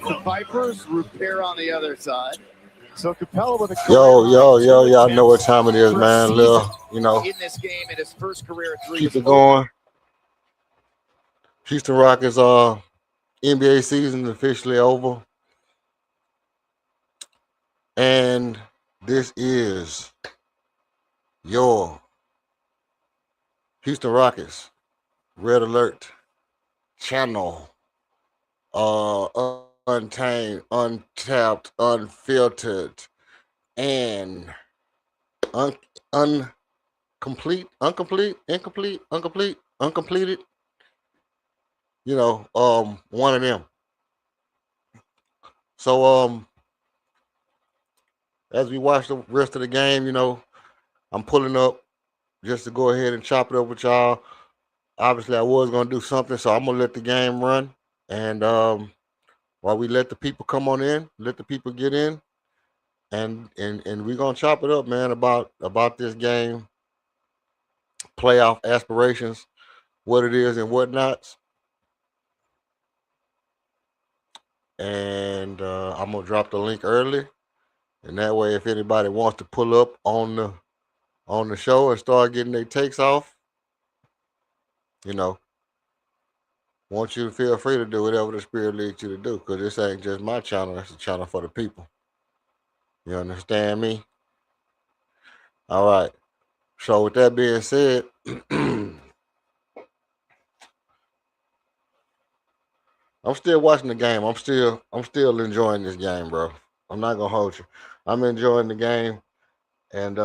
the Vipers, repair on the other side. So Capella with a Y'all know what time it is, man. Little, in this game in his first career three. Keep it going. Houston Rockets NBA season is officially over. And this is your Houston Rockets Red Alert channel. Untamed, untapped, unfiltered, and uncompleted. One of them. So as we watch the rest of the game, I'm pulling up just to go ahead and chop it up with y'all. Obviously, I was gonna do something, so I'm gonna let the game run, and while we let the people come on in, let the people get in, and we're gonna chop it up, man, about this game, playoff aspirations, what it is and whatnots. And I'm gonna drop the link early, and that way, if anybody wants to pull up on the show and start getting their takes off, want you to feel free to do whatever the spirit leads you to do, because this ain't just my channel; it's a channel for the people. You understand me? All right. So with that being said, I'm still watching the game. I'm still enjoying this game, bro. I'm not gonna hold you. I'm enjoying the game, and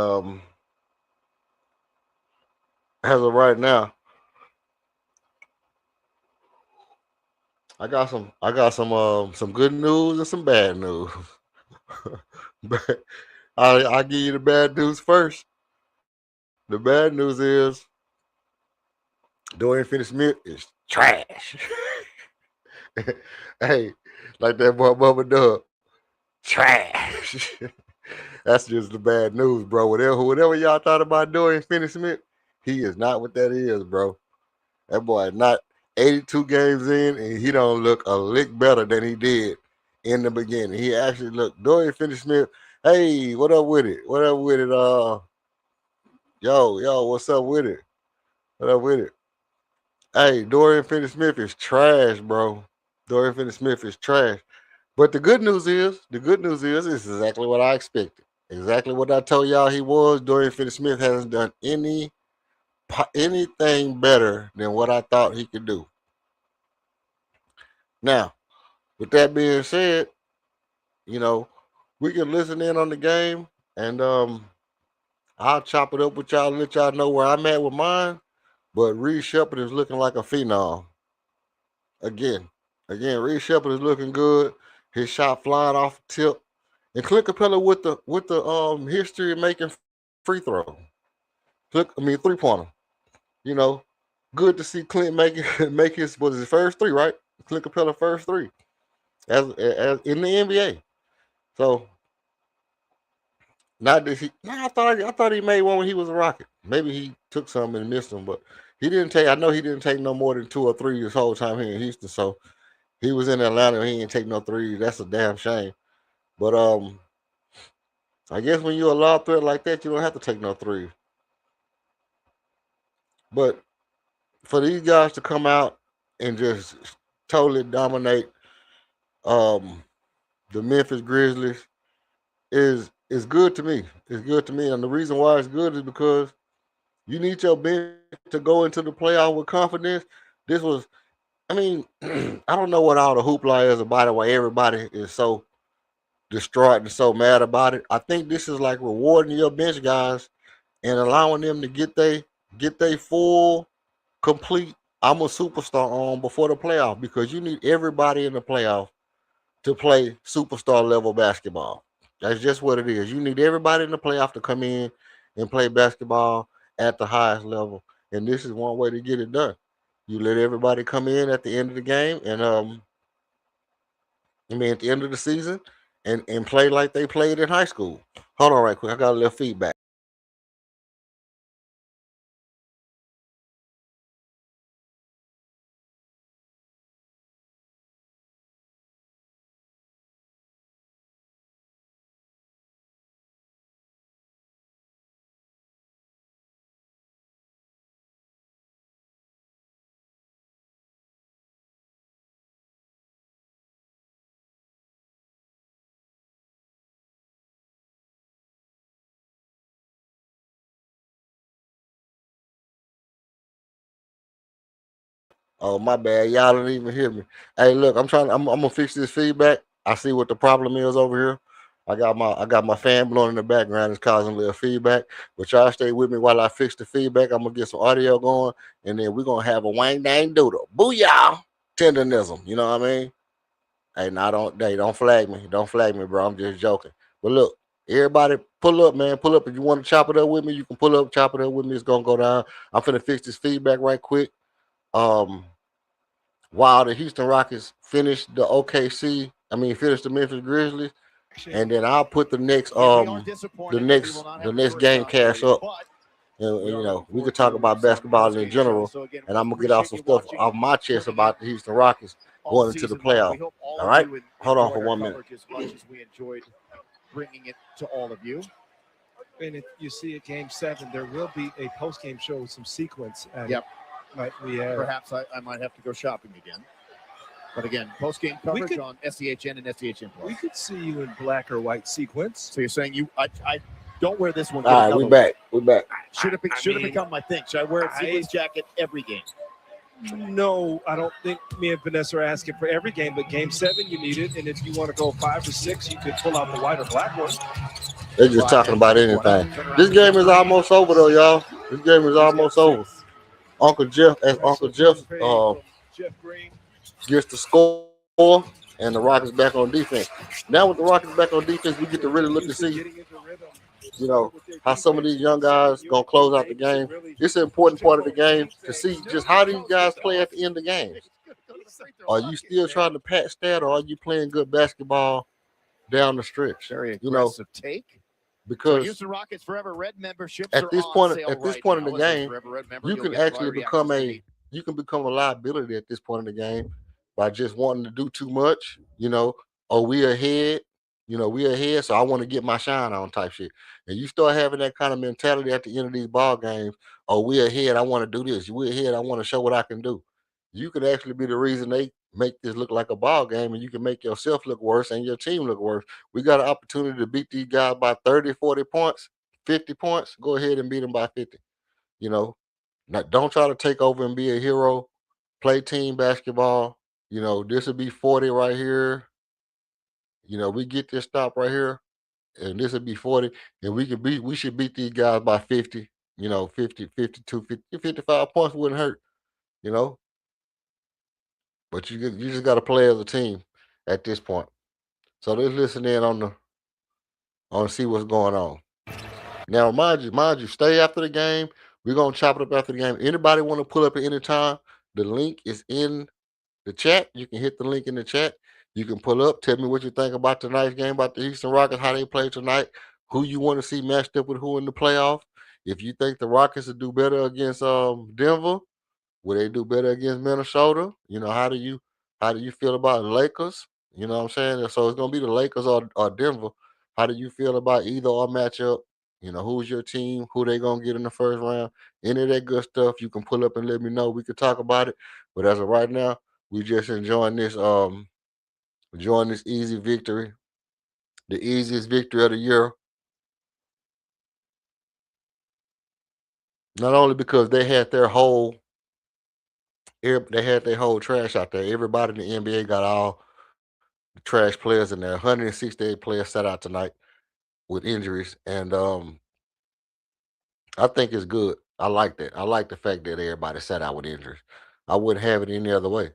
as of right now, I got some good news and some bad news. But I'll give you the bad news first. The bad news is Dorian Finney-Smith is trash. Hey, like that boy Bubba Dub, trash. That's just the bad news, bro. Whatever y'all thought about Dorian Finney-Smith, he is not what that is, bro. That boy is not 82 games in, and he don't look a lick better than he did in the beginning. He actually looked Dorian Finney-Smith. Hey, what up with it? What up with it? Yo, what's up with it? What up with it? Hey, Dorian Finney-Smith is trash, bro. Dorian Finney-Smith is trash. But the good news is, it's exactly what I expected. Exactly what I told y'all he was. Dorian Finney-Smith hasn't done anything better than what I thought he could do. Now, with that being said, you know, we can listen in on the game, and I'll chop it up with y'all and let y'all know where I'm at with mine. But Reed Shepard is looking like a phenom. Again. Reed Shepard is looking good. His shot flying off the tip. And Clint Capella with the history of making free throw. 3-pointer. You know, good to see Clint make his was his first three, right? Clint Capella first three as in the NBA. So not that he I thought he made one when he was a Rocket. Maybe he took some and missed them, but he didn't take I know he didn't take no more than 2 or 3 this whole time here in Houston. So he was in Atlanta and he didn't take no threes. That's a damn shame. But I guess when you're a lob threat like that, you don't have to take no threes. But for these guys to come out and just totally dominate um, the Memphis Grizzlies is good to me. It's good to me, and the reason why it's good is because you need your bench to go into the playoff with confidence. This was, I mean, I don't know what all the hoopla is about it, why everybody is so distraught and so mad about it. I think this is like rewarding your bench guys and allowing them to get they full, complete I'm a superstar on before the playoff, because you need everybody in the playoff to play superstar level basketball. That's just what it is. You need everybody in the playoff to come in and play basketball at the highest level. And this is one way to get it done. You let everybody come in at the end of the game and at the end of the season and play like they played in high school. Hold on right quick. I got a little feedback. Oh, my bad. Y'all didn't even hear me. Hey, look, I'm gonna fix this feedback. I see what the problem is over here. I got my fan blowing in the background. It's causing a little feedback. But y'all stay with me while I fix the feedback. I'm gonna get some audio going, and then we're gonna have a wang dang doodle. Booyah! Tenderism. You know what I mean? Hey, now don't flag me. Don't flag me, bro. I'm just joking. But look, everybody pull up, man. Pull up. If you want to chop it up with me, you can pull up, chop it up with me. It's gonna go down. I'm finna fix this feedback right quick. Um, while the Houston Rockets finish the OKC, finish the Memphis Grizzlies, and then I'll put the next game cash up. And, we could talk about basketball in general, and I'm gonna get off some stuff off my chest about the Houston Rockets going into the playoff. All right, hold on for 1 minute. As much as we enjoyed bringing it to all of you. And if you see at Game 7, there will be a post-game show with some sequence. Yep. Perhaps I might have to go shopping again. But again, post-game coverage on SEHN and SEHN Plus. We could see you in black or white sequence. So you're saying I don't wear this one. All right, we're back. We're back. Should have become my thing. Should I wear a sequence jacket every game? No, I don't think me and Vanessa are asking for every game, but Game 7 you need it, and if you want to go 5 or 6, you could pull out the white or black one. They're just talking about anything. This game is almost over, though, y'all. This game is almost over. Uncle Jeff gets the score, and the Rockets back on defense. Now with the Rockets back on defense, we get to really look to see, how some of these young guys gonna close out the game. It's an important part of the game to see just how these guys play at the end of the games. Are you still trying to patch that, or are you playing good basketball down the stretch? Very aggressive take. Because Houston Rockets Forever Red memberships at this point in the game, you can actually become a liability at this point in the game by just wanting to do too much. Oh, we ahead. So I want to get my shine on type shit. And you start having that kind of mentality at the end of these ball games. Oh, we ahead. I want to do this. We ahead. I want to show what I can do. You could actually be the reason they make this look like a ball game, and you can make yourself look worse and your team look worse. We got an opportunity to beat these guys by 30, 40 points, 50 points. Go ahead and beat them by 50. Now, don't try to take over and be a hero. Play team basketball. This will be 40 right here. We get this stop right here, and this would be 40, and we should beat these guys by 50, 50, 52, 50, 55 points wouldn't hurt, you know. But you just got to play as a team at this point. So let's listen in on see what's going on. Now, mind you, stay after the game. We're gonna chop it up after the game. Anybody want to pull up at any time? The link is in the chat. You can hit the link in the chat. You can pull up. Tell me what you think about tonight's game, about the Houston Rockets, how they play tonight, who you want to see matched up with who in the playoff. If you think the Rockets will do better against Denver, will they do better against Minnesota? How do you feel about the Lakers? You know what I'm saying? So it's gonna be the Lakers or Denver. How do you feel about either or matchup? Who's your team? Who they gonna get in the first round? Any of that good stuff, you can pull up and let me know. We could talk about it. But as of right now, we just enjoying this easy victory, the easiest victory of the year. Not only because they had their whole trash out there. Everybody in the NBA got all the trash players in there. 168 players sat out tonight with injuries, and I think it's good. I like that. I like the fact that everybody sat out with injuries. I wouldn't have it any other way.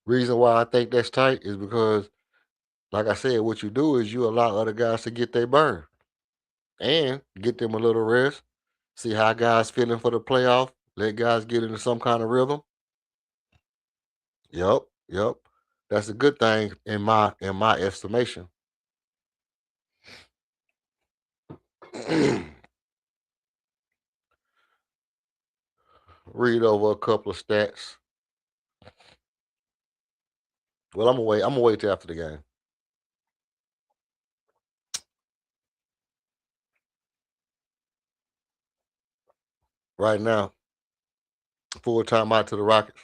Reason why I think that's tight is because, like I said, what you do is you allow other guys to get their burn and get them a little rest. See how guys feeling for the playoff. Let guys get into some kind of rhythm. Yep, yep. That's a good thing in my estimation. Read over a couple of stats. Well, I'm gonna wait. I'm gonna wait till after the game. Right now, full time out to the Rockets.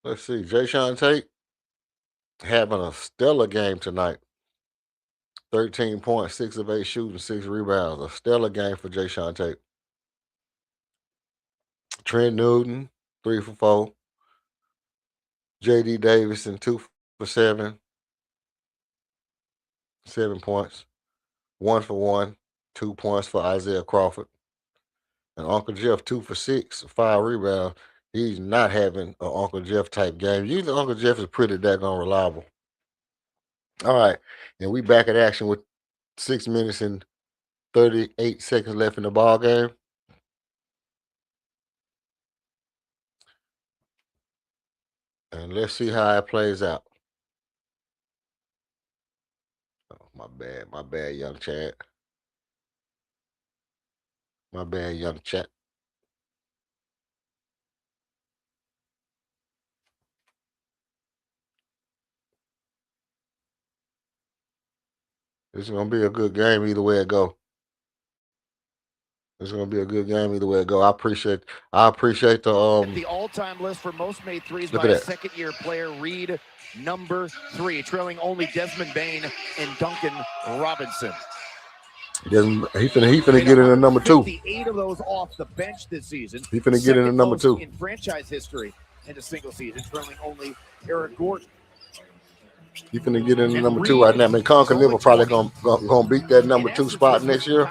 Let's see. Jay Sean Tate having a stellar game tonight. 13 points, 6 of 8 shooting, 6 rebounds. A stellar game for Jayshawn Tate. Trent Newton, 3 for 4. J.D. Davidson, 2 for 7. 7 points. 1 for 1. 2 points for Isaiah Crawford. And Uncle Jeff, 2 for 6, 5 rebounds. He's not having an Uncle Jeff type game. Usually Uncle Jeff is pretty daggone reliable. All right. And we back at action with 6 minutes and 38 seconds left in the ball game. And let's see how it plays out. Oh, my bad, young Chad. My bad, young Chad. This is gonna be a good game either way it go. It's gonna be a good game either way it go. I appreciate the all-time list for most made threes Look by at a that. second-year player, Reed, number 3, trailing only Desmond Bain and Duncan Robinson. He finna get into number 2. 58 of those off the bench this season. He finna get into number 2 in franchise history in a single season, trailing only Eric Gordon. He finna get into number 2 right now. I mean, Conker Nibble probably gonna beat that number 2 spot next year.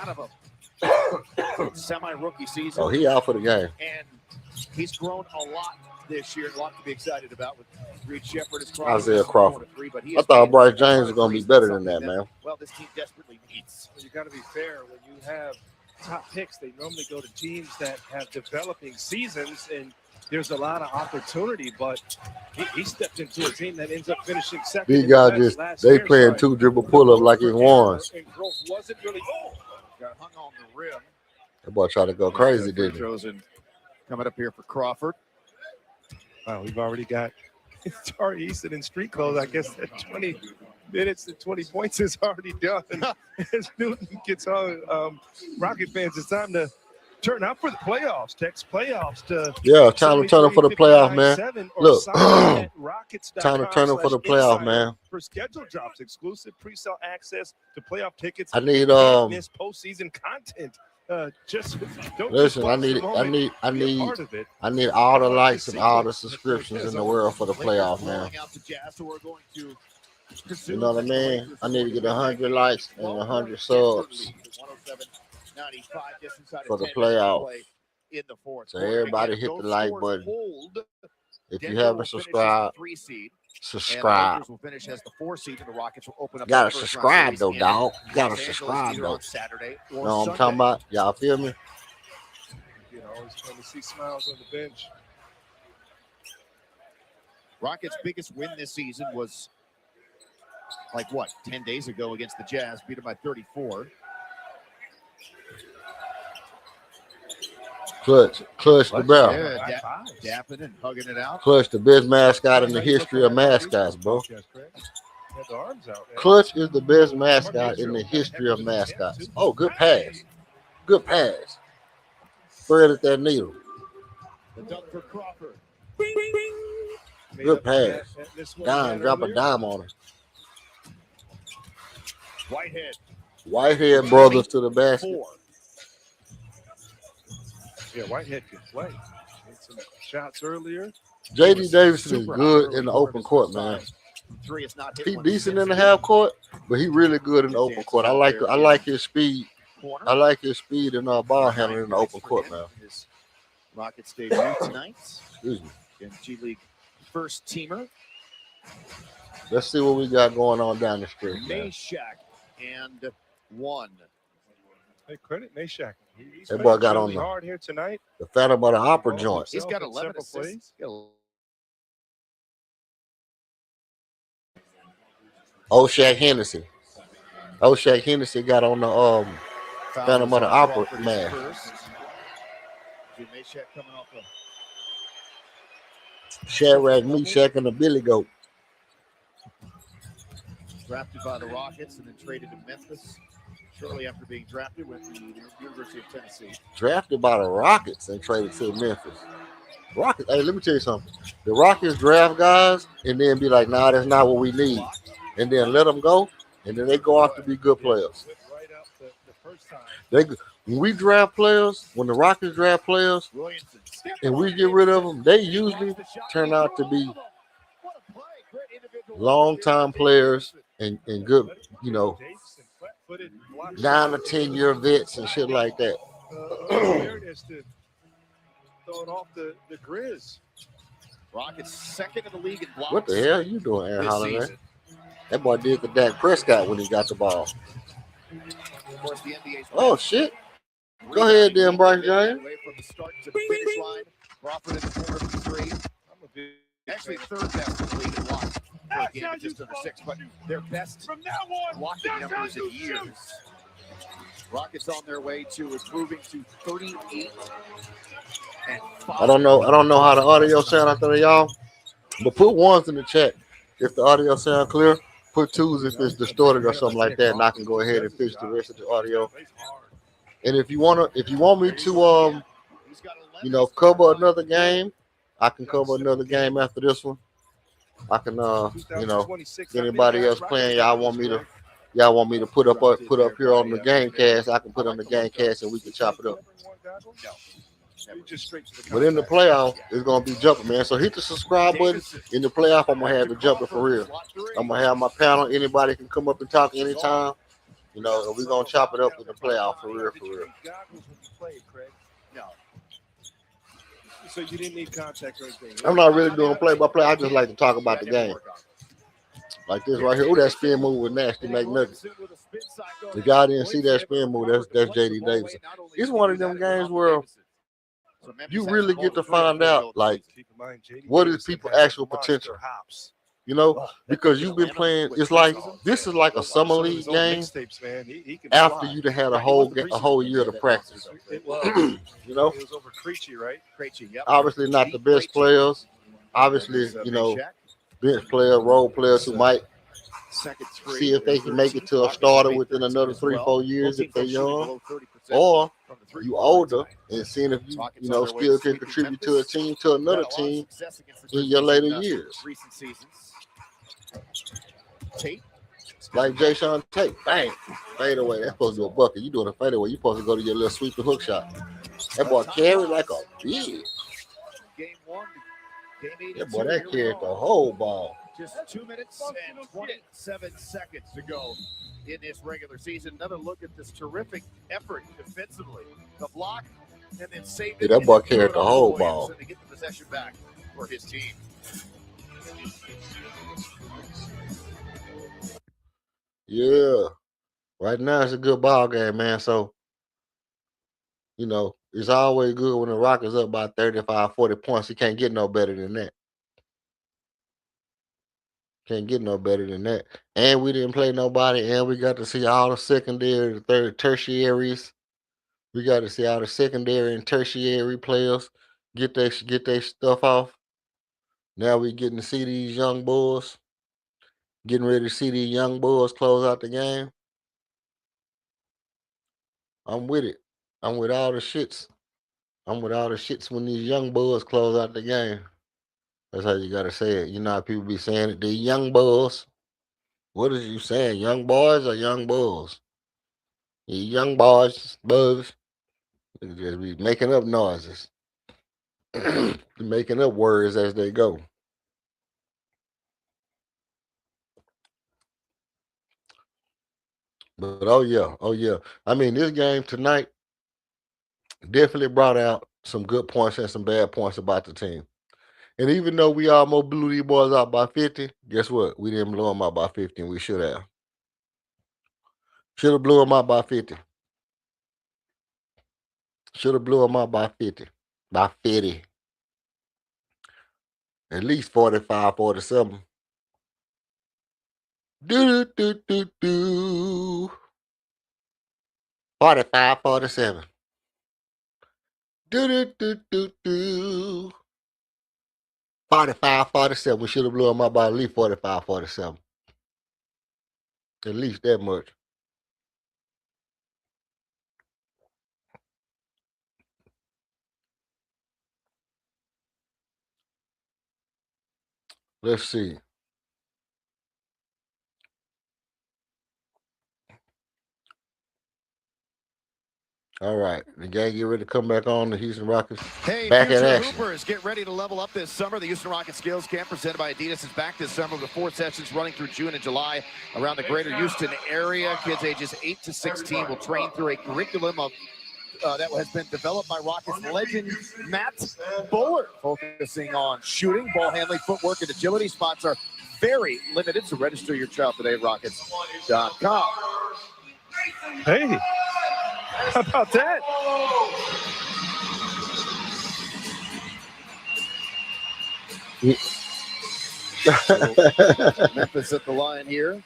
Semi-rookie season. Oh, he out for the game. And he's grown a lot this year. A lot to be excited about with Reed Shepherd. Isaiah Crawford. I thought Bryce James was going to be better than that, man. Well, this team desperately needs. You got to be fair. When you have top picks, they normally go to teams that have developing seasons, and there's a lot of opportunity. But he stepped into a team that ends up finishing second. These guys they playing 2 dribble pull up like it's ones. And growth wasn't really. Got hung on the rim. That boy tried to go crazy, didn't he? Coming up here for Crawford. Wow, we've already got Tari Easton in street clothes. I guess that 20 minutes and 20 points is already done. As Newton gets on, Rocket fans, it's time to turn out for the playoffs. Text playoffs to time to turn up for the playoff, man. Look, time to turn up for the playoff, man. For schedule drops, exclusive pre-sale access to playoff tickets. I need miss postseason content. Just don't listen. I need all the likes and all the subscriptions in the world for the playoff, man. You know what I mean? I need to get 100 likes and 100 subs for the playoff. So everybody hit the like button. If you haven't subscribed, subscribe. Will finish as the 4 seed, and the Rockets will open up. Gotta subscribe though, dog. Gotta subscribe though. You know what I'm talking about? Y'all feel me? You know, always fun to see smiles on the bench. Rockets' biggest win this season was 10 days ago against the Jazz, beat them by 34. Clutch the bell. Dapping and hugging it out. Clutch, the best mascot in the history of mascots, bro. Clutch is the best mascot in the history of mascots. Oh, good pass. Good pass. Threaded that needle. The dunk for Crawford. Good pass. Dime, drop a dime on her. Whitehead brothers to the basket. 4. Yeah, Whitehead can play. Made some shots earlier. J.D. Davidson is good in the open court, man. He decent in the half court, but he really good in the open court. I like his speed. I like his speed and ball handling in the open court, man. Rockets debut tonight. Excuse me. In G League first teamer. Let's see what we got going on down the street, man. Meshack and 1. Hey, credit Meshack. That boy got on hard here tonight. The Phantom of the Opera joint. He's got 11 assists. O'Shaq Hennessy. O'Shaq Hennessy got on the Phantom of the Opera man. Shadrach, Meshack, and the Billy Goat. Drafted by the Rockets and then traded to Memphis. Shortly after being drafted with the University of Tennessee. Drafted by the Rockets and traded to Memphis. Rockets, hey, let me tell you something. The Rockets draft guys and then be like, nah, that's not what we need. And then let them go and then they go off to be good players. Right up the first time. When we draft players, when the Rockets draft players, Williamson. and we get rid of them, they usually turn out to be long-time players and good, 9 or 10 year vets and shit like that. Awareness to throw it off the Grizz. Rockets second in the league in blocks. What the hell you doing, Aaron this Holiday? season. That boy did the Dak Prescott when he got the ball. Of course, the NBA's Oh shit! Go ahead, then, Bryce James. Away from the start to the finish line. Crawford in the corner for three. Actually, third best in the league in blocks. For a game of just under 6, but their best blocking numbers in years. Rockets on their way to improving to 38 and 5. I don't know how the audio sound out there, y'all. But put ones in the chat if the audio sound clear. Put twos if it's distorted or something like that, and I can go ahead and fix the rest of the audio. And if you want me to cover another game, I can cover another game after this one. I can if anybody else playing, y'all want me to put up here on the game cast, I can put on the game cast and we can chop it up. But in the playoff, it's gonna be jumping, man. So hit the subscribe button. In the playoff, I'm gonna have it jumping for real. I'm gonna have my panel. Anybody can come up and talk anytime. And we're gonna chop it up in the playoff for real, for real. So you didn't need context or anything. I'm not really doing play-by-play. I just like to talk about the game. Like this right here. Oh, that spin move with Nasty McNuggets. The guy didn't see that spin move. That's JD Davidson. It's one of them games where you really get to find out, like, what is people's actual potential. Because you've been playing. It's like this is like a summer league game after you had a whole year to practice. It was over Krejci, right? Obviously not the best players. Obviously, bench players, role players who might see if they can make it to a starter within another 3-4 years if they're young, or you older and seeing if you still can contribute to a team, to another team in your later years. Like Jay Sean Tate, bang, fade away. That's supposed to be a bucket. You doing a fade away. You supposed to go to your little sweep and hook shot. That boy carried like a bitch. That boy that carried the whole ball. Just 2 minutes and 27 seconds to go in this regular season. Another look at this terrific effort defensively. The block and then save it. Yeah, that boy carried the whole ball. To get the possession back for his team. Yeah. Right now it's a good ball game, man. So, it's always good when the Rockets up by 35, 40 points. You can't get no better than that. Can't get no better than that. And we didn't play nobody, and we got to see all the secondary, the third, tertiaries. We got to see all the secondary and tertiary players get their stuff off. Now we getting to see these young boys. Getting ready to see these young boys close out the game. I'm with it. I'm with all the shits. I'm with all the shits when these young boys close out the game. That's how you gotta say it. You know how people be saying it. The young boys. What is you saying? Young boys or young bulls? The young boys, bugs. They just be making up noises. Making up words as they go. But oh yeah. I mean, this game tonight definitely brought out some good points and some bad points about the team. And even though we almost blew these boys out by 50, guess what? We didn't blow them out by 50, and we should have. Should have blew them out by 50. Should have blew them out by 50. By 50. At least 45, 47. Do. 45, 47. Do. 45, 47. We should have blew them out by at least 45, 47. At least that much. Let's see. All right, the gang get ready to come back on. The Houston Rockets Hey, back in future action. Hoopers, get ready to level up this summer. The Houston Rockets Skills Camp presented by Adidas is back this summer with 4 sessions running through June and July around the greater Houston area. Kids ages 8 to 16 will train through a curriculum of that has been developed by Rockets legend Matt Bullard, focusing on shooting, ball handling, footwork, and agility. Spots are very limited, so register your child today at rockets.com. Hey, how about that? Memphis at the line here.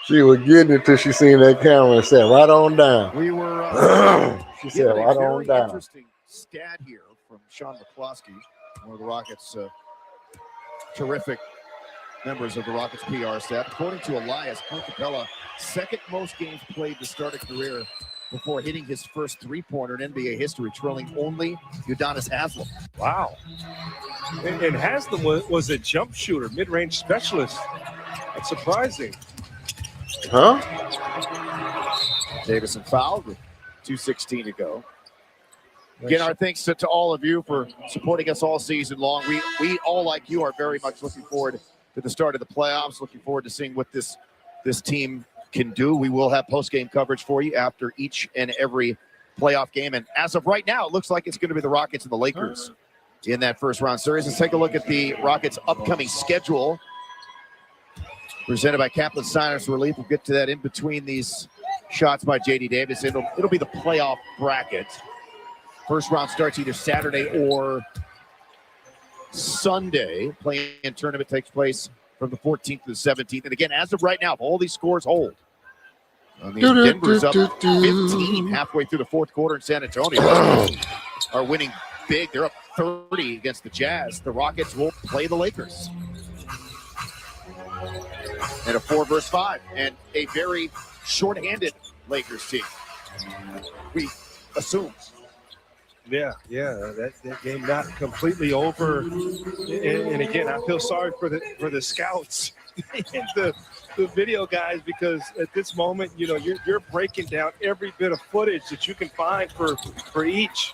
She was getting it till she seen that camera and said, right on down. We were She said, given a right very on down. interesting stat here from Sean McCloskey, one of the Rockets' terrific members of the Rockets PR staff. According to Elias, Clint Capella, second most games played to start a career before hitting his first three-pointer in NBA history, trailing only Udonis Haslem. Wow. And Haslam was a jump shooter, mid-range specialist. That's surprising. Huh? Davison fouled with 2:16 to go. Again, our thanks to all of you for supporting us all season long. We all, like you, are very much looking forward to the start of the playoffs, looking forward to seeing what this team can do. We will have post-game coverage for you after each and every playoff game. And as of right now, it looks like it's going to be the Rockets and the Lakers in that first-round series. Let's take a look at the Rockets' upcoming schedule, presented by Kaplan Sinus Relief. We'll get to that in between these shots by J.D. Davis. It'll be the playoff bracket. First round starts either Saturday or Sunday. Play-in tournament takes place from the 14th to the 17th. And again, as of right now, if all these scores hold, I mean, Denver's up 15 halfway through the fourth quarter, in San Antonio are winning big. They're up 30 against the Jazz. The Rockets will play the Lakers. And a 4-versus-5, and a very short-handed Lakers team, we assume. Yeah, that game not completely over. And again, I feel sorry for the scouts and the video guys, because at this moment, you know, you're breaking down every bit of footage that you can find for each.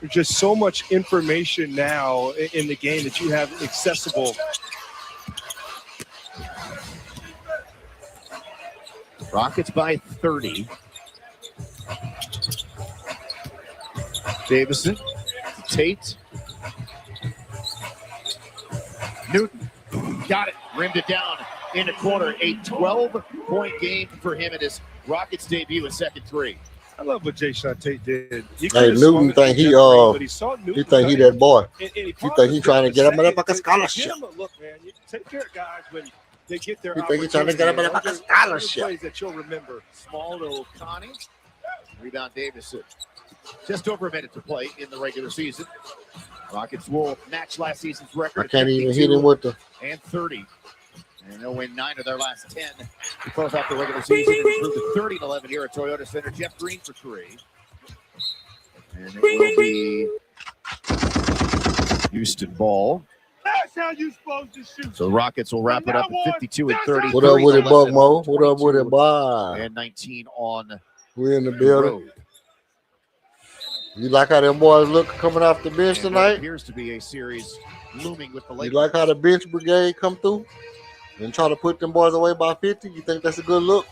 There's just so much information now in the game that you have accessible. Rockets by 30. Davison, Tate, Newton, got it, rimmed it down in the corner. A 12-point game for him at his Rockets debut in second three. I love what Jason Tate did. Hey, Newton think he think he that boy. He think he trying to get him a motherfucking scholarship. Look, man, you take care of guys when they get their He think he trying to get him a motherfucking scholarship. Plays that you'll remember. Small to Connie. Rebound Davison. Just over a minute to play in the regular season. Rockets will match last season's record. I can't even hit him with the and 30. And they'll win 9 of their last 10 to close out the regular season and improve to 30-11 here at Toyota Center. Jeff Green for 3. And it will be Houston ball. That's how you supposed to shoot. So the Rockets will wrap it up at 52 and 30. What up with it, Buck Mo? What up with it, boy? And 19 on We in the building. road. You like how them boys look coming off the bench And there tonight? appears to be a series looming with the You Lakers. like how the bench brigade come through and try to put them boys away by 50? You think that's a good look?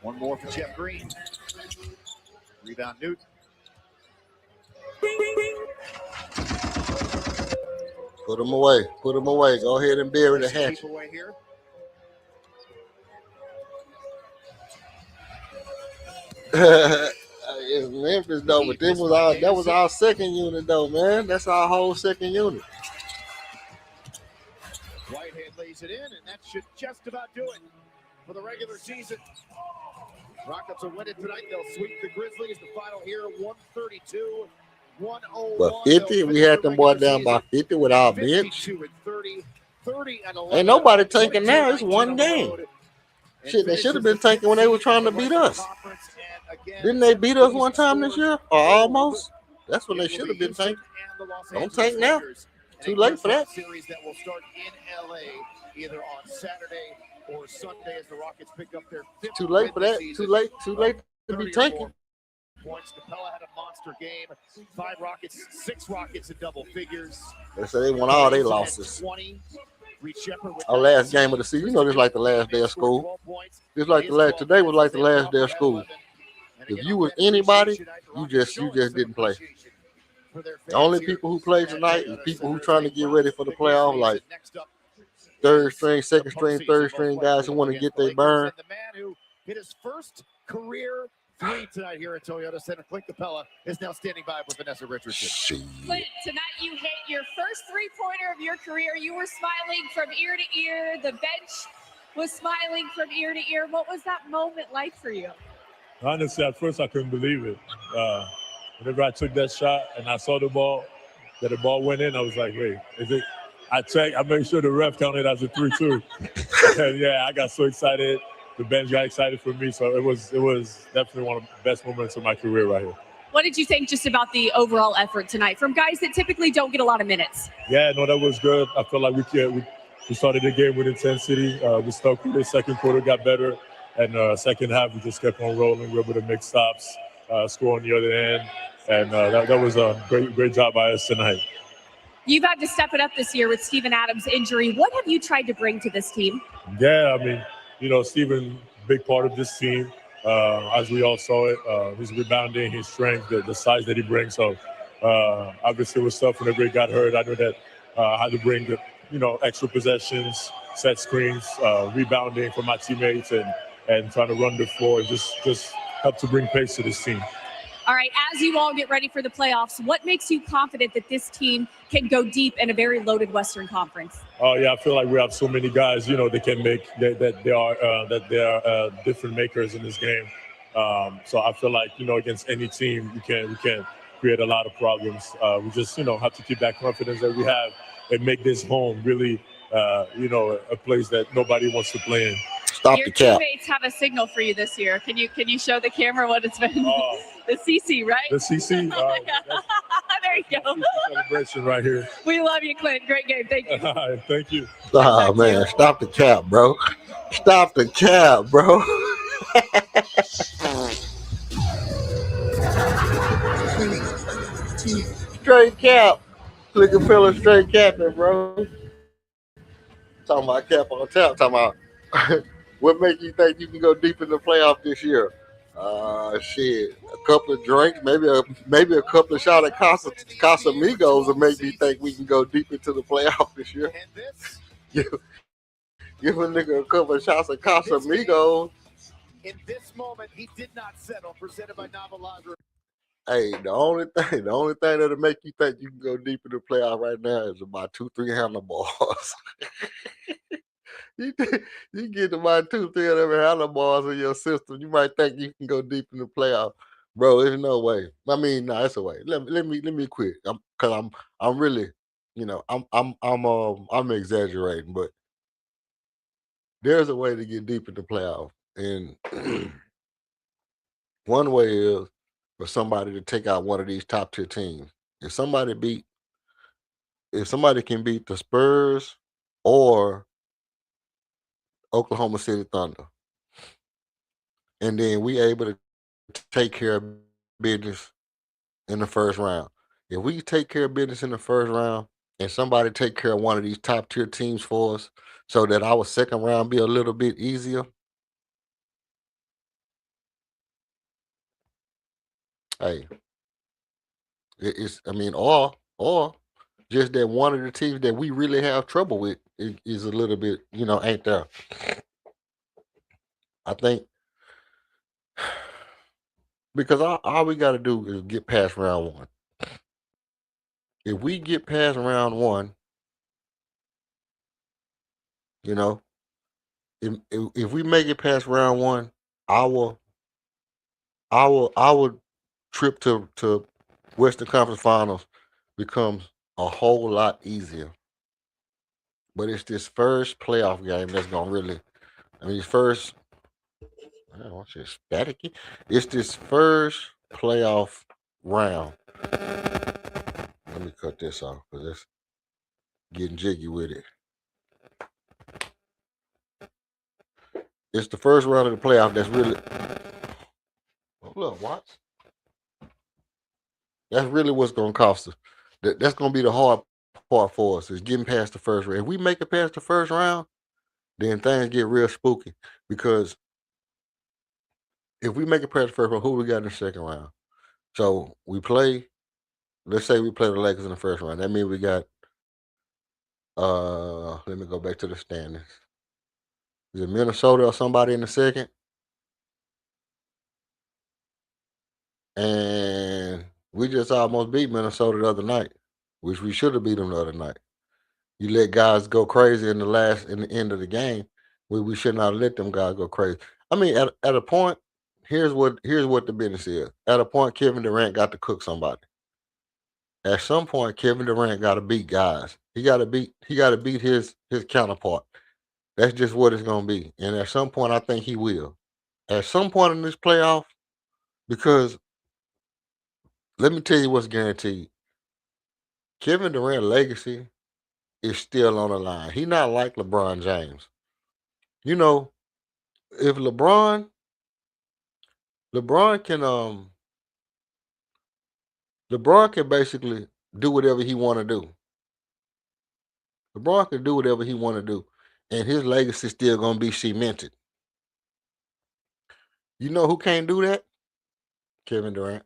One more for Jeff Green. Rebound Newton. Put them away. Put them away. Go ahead and bury the hatchet. Keep away here. It's Memphis though, but that was our second unit though, man. That's our whole second unit. Whitehead lays it in, and that should just about do it for the regular season. Rockets will win it tonight. They'll sweep the Grizzlies. The final here, 132, 101. But 50, we had them boys down by 50 with our bench. 52 and 30, 30 and 11. Ain't nobody tanking now. It's one game. Shit, they should have been tanking when they were trying to beat us. Didn't they beat us one time this year? Or almost? That's when they should have been tanking. Don't tank now. Too late for that. Series that will start in LA either on Saturday or Sunday as the Rockets pick up their fifth Too late win for this that. season. Too late to 30 be or taken. more points. Capella had a monster game. 5 Rockets, 6 Rockets in double figures. They say they won all their Eason had losses. 20. Reed Shepherd with Our last 19. game of the season. You know, this like the last day of Scored school. 12 points. Just like the last. Today was like the last day of school. If you was anybody, you just didn't play. The only people who play tonight is people who trying to get ready for the playoff, like third string, second string, third string guys who want to get their burn. The man who hit his first career 3 tonight here at Toyota Center, Clint Capella, is now standing by with Vanessa Richardson. Clint, tonight you hit your first three-pointer of your career. You were smiling from ear to ear. The bench was smiling from ear to ear. What was that moment like for you? Honestly, at first I couldn't believe it. Whenever I took that shot and I saw the ball went in, I was like, wait, is it? I checked, I made sure the ref counted as a 3-2. And yeah, I got so excited. The bench got excited for me. So it was definitely one of the best moments of my career right here. What did you think just about the overall effort tonight from guys that typically don't get a lot of minutes? Yeah, no, that was good. I felt like we started the game with intensity. We stuck with it. Second quarter got better. And second half, we just kept on rolling. We were able to make stops, score on the other end. And that was a great job by us tonight. You've had to step it up this year with Steven Adams' injury. What have you tried to bring to this team? Yeah, I mean, you know, Steven, big part of this team. As we all saw it, his rebounding, his strength, the size that he brings. So obviously with stuff whenever he got hurt, I knew that I had to bring the, extra possessions, set screens, rebounding for my teammates and trying to run the floor and just help to bring pace to this team. All right, as you all get ready for the playoffs, what makes you confident that this team can go deep in a very loaded Western Conference? Oh yeah, I feel like we have so many guys, that can make that they are different makers in this game. So I feel like against any team we can create a lot of problems. We just have to keep that confidence that we have and make this home really a place that nobody wants to play in. Stop Your the cap. teammates have a signal for you this year. Can you show the camera what it's been? The CC, right? The CC. There you go. Celebration right here. We love you, Clint. Great game. Thank you. Thank you. Oh man, stop the cap, bro. Stop the cap, bro. Straight cap. Look at Philip straight capping, bro. Talking about cap on tap. Talking about what makes you think you can go deep in the playoff this year? Shit. A couple of drinks, maybe a couple of shots of Casamigos will make me think we can go deep into the playoff this year. Give a nigga a couple of shots of Casamigos. In this moment, he did not settle. Presented by Navalaza. Hey, the only thing that'll make you think you can go deep in the playoff right now is about 2-3 handlebars. you get about 2-3 of them handlebars in your system, you might think you can go deep in the playoff. Bro, there's no way. I mean, no, it's a way. Let me quit. I'm really, I'm exaggerating, but there's a way to get deep in the playoff. And one way is for somebody to take out one of these top tier teams. If somebody can beat the Spurs or Oklahoma City Thunder, and then we able to take care of business in the first round. If we take care of business in the first round and somebody take care of one of these top tier teams for us so that our second round be a little bit easier, hey, or just that one of the teams that we really have trouble with is a little bit, ain't there. I think because all we got to do is get past round one. If we get past round one, if we make it past round one, our trip to Western Conference Finals becomes a whole lot easier. But it's this first playoff game that's gonna really, first. I don't want you staticky. It's this first playoff round. Let me cut this off because it's getting jiggy with it. It's the first round of the playoff that's really look, watch. That's really what's gonna cost us. That's gonna be the hard part for us is getting past the first round. If we make it past the first round, then things get real spooky. Because if we make it past the first round, who we got in the second round? So we play, let's say we play the Lakers in the first round. That means we got let me go back to the standings. Is it Minnesota or somebody in the second? And we just almost beat Minnesota the other night, which we should have beat them the other night. You let guys go crazy in the end of the game. We should not let them guys go crazy. I mean, at a point, here's what the business is. At a point, Kevin Durant got to cook somebody. At some point, Kevin Durant got to beat guys. He got to beat his counterpart. That's just what it's gonna be. And at some point, I think he will. At some point in this playoff, because let me tell you what's guaranteed. Kevin Durant's legacy is still on the line. He not like LeBron James. You know, if LeBron can basically do whatever he want to do. LeBron can do whatever he want to do, and his legacy still gonna be cemented. You know who can't do that? Kevin Durant.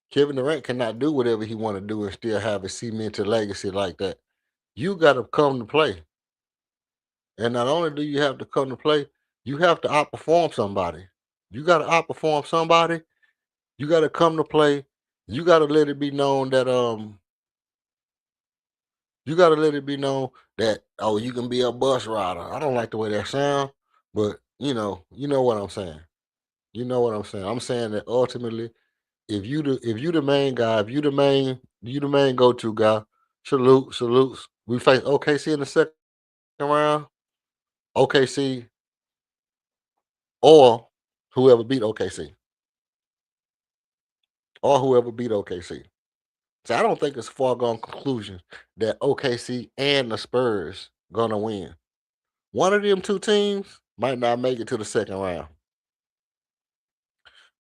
Kevin Durant cannot do whatever he want to do and still have a cemented legacy like that. You got to come to play, and not only do you have to come to play, you have to outperform somebody. You got to outperform somebody. You got to come to play. You got to let it be known that You got to let it be known that you can be a bus rider. I don't like the way that sounds, but you know what I'm saying. You know what I'm saying. I'm saying that ultimately, if you the main guy, if you the main go-to guy, salutes. We face OKC in the second round. OKC or whoever beat OKC. Or whoever beat OKC. So I don't think it's a foregone conclusion that OKC and the Spurs gonna win. One of them two teams might not make it to the second round.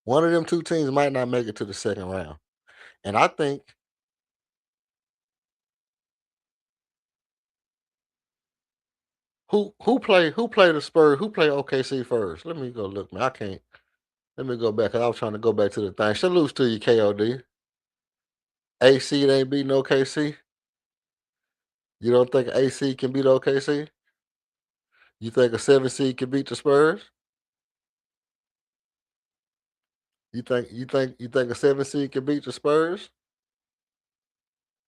One of them two teams might not make it to the second round. And I think who play the Spurs, who play OKC first? Let me go look, man. I can't. Let me go back. 'Cause I was trying to go back to the thing. Salutes to you, KOD. AC ain't beating OKC. You don't think AC can beat OKC? You think a 7 seed can beat the Spurs? You think a 7 seed can beat the Spurs?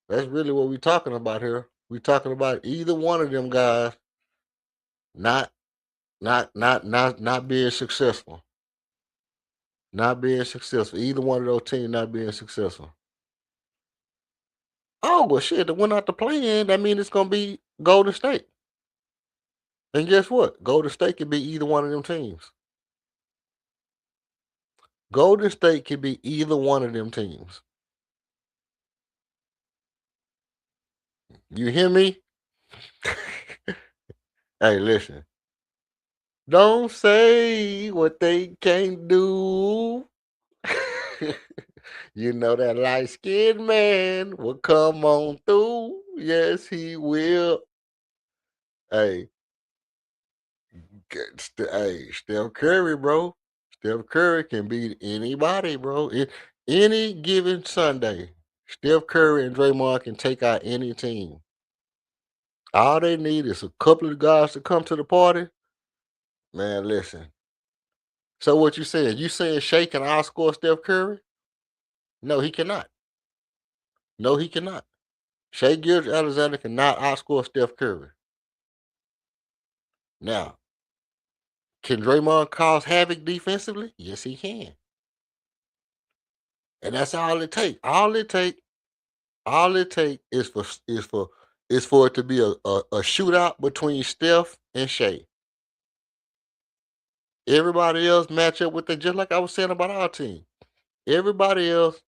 That's really what we're talking about here. We're talking about either one of them guys not being successful. Not being successful. Either one of those teams not being successful. Oh well shit, to win out the play in, that means it's gonna be Golden State. And guess what? Golden State can be either one of them teams. Golden State can be either one of them teams. You hear me? Hey, listen. Don't say what they can't do. You know that light-skinned man will come on through. Yes, he will. Hey, Steph Curry, bro. Steph Curry can beat anybody, bro. Any given Sunday, Steph Curry and Draymond can take out any team. All they need is a couple of guys to come to the party. Man, listen. So what you saying? You saying Shea can outscore Steph Curry? No, he cannot. No, he cannot. Shea Gilgeous-Alexander cannot outscore Steph Curry. Now, can Draymond cause havoc defensively? Yes, he can. And that's all it takes. All it takes is for it to be a shootout between Steph and Shea. Everybody else match up with it, just like I was saying about our team. Everybody else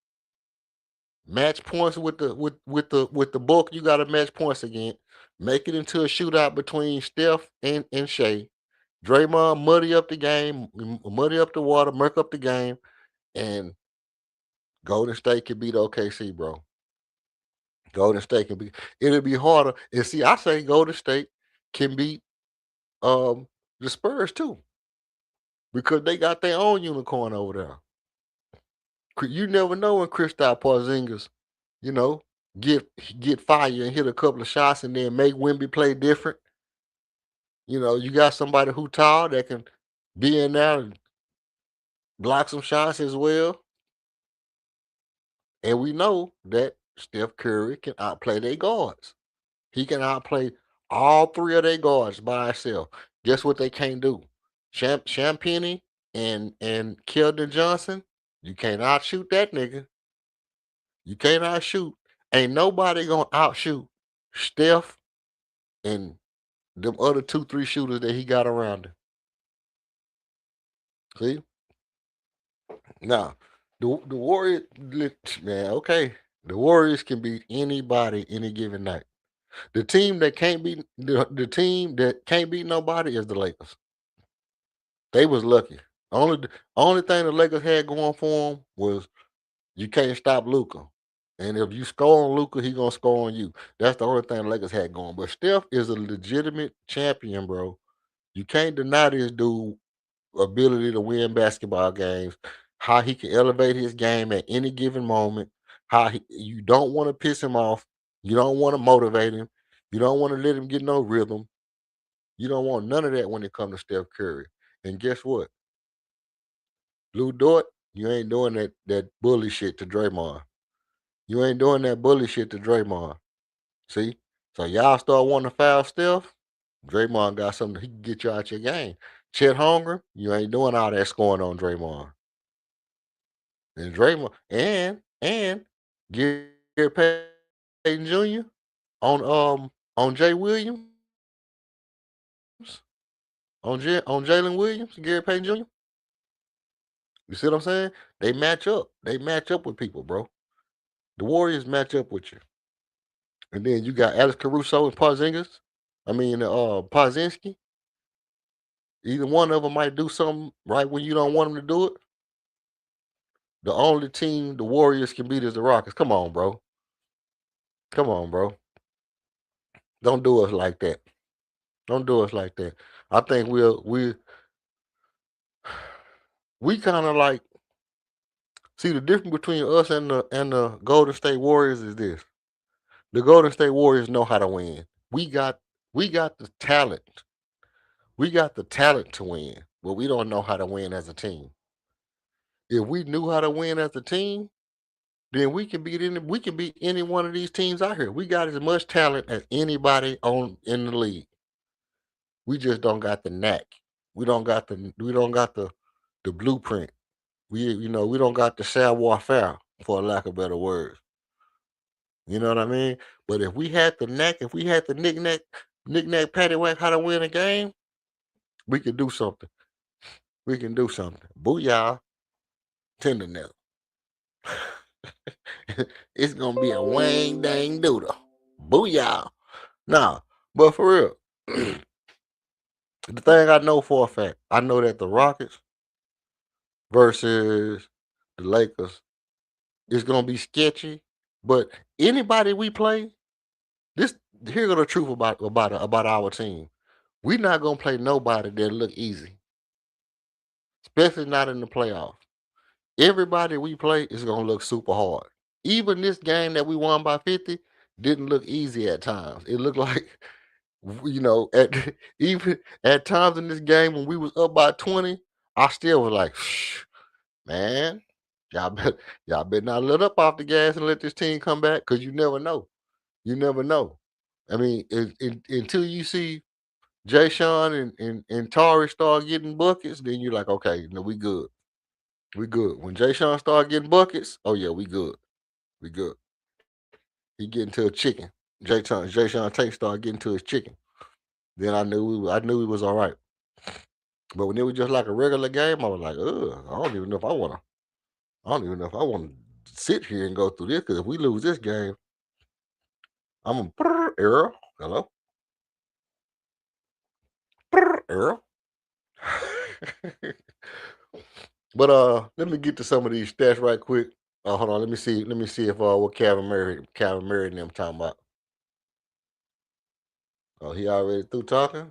match points with the bulk you got to match points again. Make it into a shootout between Steph and Shea. Draymond muddy up the game, muddy up the water, murk up the game, and Golden State can beat OKC, bro. Golden State can be. It'll be harder. And see, I say Golden State can beat the Spurs too because they got their own unicorn over there. You never know when Kristaps Porzingis, you know, get fire and hit a couple of shots and then make Wemby play different. You know, you got somebody who tall that can be in there and block some shots as well. And we know that Steph Curry can outplay their guards. He can outplay all three of their guards by himself. Guess what they can't do? Champagny and Keldon Johnson, you can't outshoot that nigga. You can't outshoot. Ain't nobody gonna outshoot Steph and them other 2-3 shooters that he got around him. See? Now, the Warriors, man, okay. The Warriors can beat anybody any given night. The team that can't beat the team that can't beat nobody is the Lakers. They was lucky. Only thing the Lakers had going for them was you can't stop Luka. And if you score on Luka, he gonna score on you. That's the only thing the Lakers had going. But Steph is a legitimate champion, bro. You can't deny this dude ability to win basketball games, how he can elevate his game at any given moment, you don't want to piss him off, you don't want to motivate him, you don't want to let him get no rhythm. You don't want none of that when it comes to Steph Curry. And guess what? Lou Dort, you ain't doing that bully shit to Draymond. You ain't doing that bully shit to Draymond. See? So y'all start wanting to foul Steph. Draymond got something he can get you out your game. Chet Holmgren, you ain't doing all that scoring on Draymond. And Draymond and Gary Payton Jr. on Jay Williams, on Jalen Williams, Gary Payton Jr. You see what I'm saying? They match up. They match up with people, bro. The Warriors match up with you. And then you got Alex Caruso and Porzingis. Pozinski. Either one of them might do something right when you don't want them to do it. The only team the Warriors can beat is the Rockets. Come on, bro. Come on, bro. Don't do us like that. Don't do us like that. I think we kind of like see the difference between us and the Golden State Warriors is this. The Golden State Warriors know how to win. We got the talent. We got the talent to win, but we don't know how to win as a team. If we knew how to win as a team, then we can beat any one of these teams out here. We got as much talent as anybody in the league. We just don't got the knack. We don't got the blueprint. We don't got the savoir faire, for lack of better words. You know what I mean? But if we had the knack, if we had the knick-knack, paddywhack how to win a game, we could do something. We can do something. Booyah. Tenderness. It's gonna be a wang dang doodle. Booyah. Nah, but for real, the thing I know for a fact, I know that the Rockets versus the Lakers is gonna be sketchy. But anybody we play, here's the truth about our team. We're not gonna play nobody that look easy, especially not in the playoffs. Everybody we play is gonna look super hard. Even this game that we won by 50 didn't look easy at times. It looked like even at times in this game when we was up by 20, I still was like, man, y'all better not let up off the gas and let this team come back because you never know. You never know. I mean, until you see Jay Sean and Tari start getting buckets, then you're like, okay, we good. We good. When Jay Sean start getting buckets, oh yeah, we good. We good. He getting to a chicken. Jay Sean Tate started getting to his chicken. Then I knew he was all right. But when it was just like a regular game, I was like, ugh, I don't even know if I want to sit here and go through this because if we lose this game, I'm gonna error. Hello? Error. But let me get to some of these stats right quick. Hold on, let me see if what Calvin Murray and them talking about. Oh, he already through talking?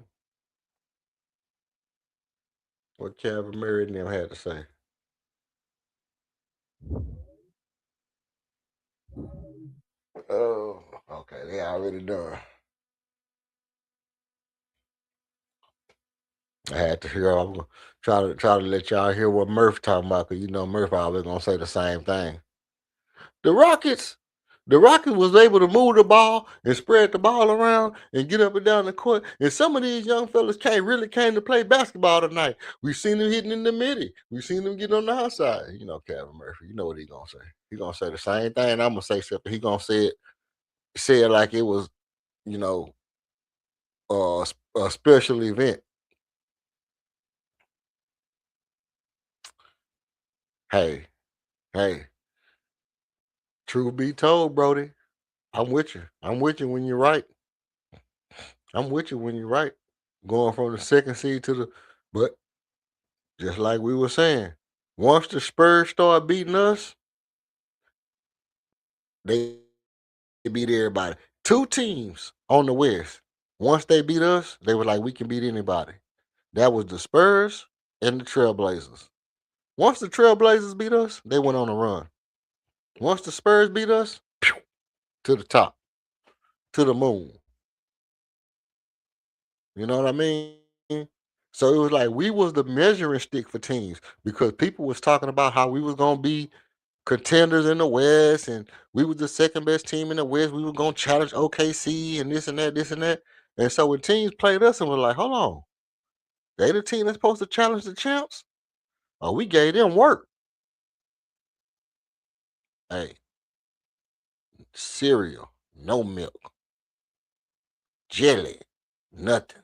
What Calvin Murray and them had to say. Oh, okay, they already done. I had to hear. I'm gonna try to let y'all hear what Murph talking about, because you know Murph always gonna say the same thing. The Rockets, was able to move the ball and spread the ball around and get up and down the court. And some of these young fellas came to play basketball tonight. We seen them hitting in the midi. We seen them getting on the outside. You know, Kevin Murphy. You know what he gonna say. He gonna say the same thing. I'm gonna say, except he gonna say it like it was, you know, a special event. Hey, hey. Truth be told, Brody, I'm with you. I'm with you when you're right. I'm with you when you're right. Going from the second seed to the, but just like we were saying, once the Spurs start beating us, they beat everybody. Two teams on the West. Once they beat us, they were like, we can beat anybody. That was the Spurs and the Trailblazers. Once the Trailblazers beat us, they went on a run. Once the Spurs beat us, to the top, to the moon. You know what I mean? So it was like we was the measuring stick for teams, because people was talking about how we was gonna be contenders in the West, and we was the second best team in the West. We were gonna challenge OKC and this and that, this and that. And so when teams played us and were like, hold on, they the team that's supposed to challenge the champs? Oh, we gave them work. Hey, cereal, no milk, jelly, nothing.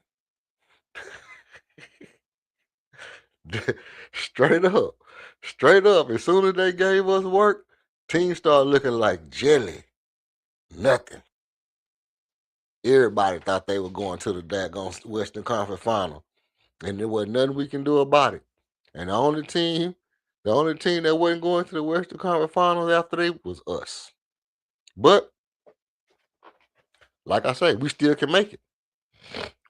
Straight up. Straight up. As soon as they gave us work, teams started looking like jelly. Nothing. Everybody thought they were going to the daggone Western Conference Final. And there wasn't nothing we can do about it. And the only team that wasn't going to the Western Conference Finals after they was us. But like I say, we still can make it.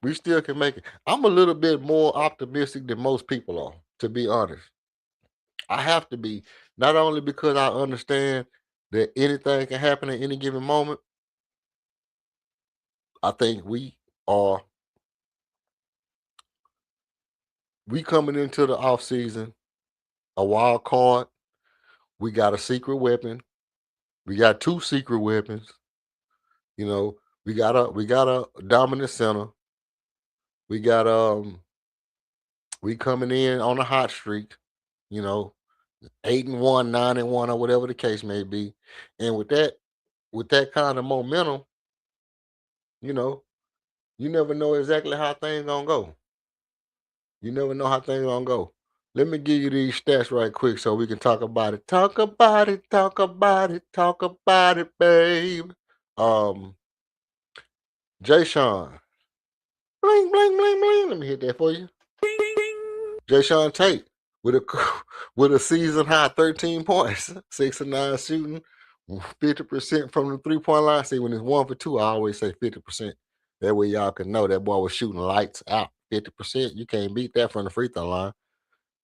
We still can make it. I'm a little bit more optimistic than most people are, to be honest. I have to be, not only because I understand that anything can happen at any given moment. I think we coming into the off season a wild card. We got a secret weapon. We got two secret weapons. You know, we got a dominant center. We got we coming in on a hot streak. You know, 8-1, 9-1, or whatever the case may be. And with that kind of momentum, you know, you never know exactly how things gonna go. You never know how things gonna go. Let me give you these stats right quick so we can talk about it. Talk about it, talk about it, talk about it, babe. Jay Sean. Bling, bling, bling, bling. Let me hit that for you. Jay Sean Tate with a with a season high 13 points, 6 of 9 shooting, 50% from the 3-point line. See, when it's 1 for 2, I always say 50%. That way y'all can know that boy was shooting lights out. 50%. You can't beat that from the free throw line.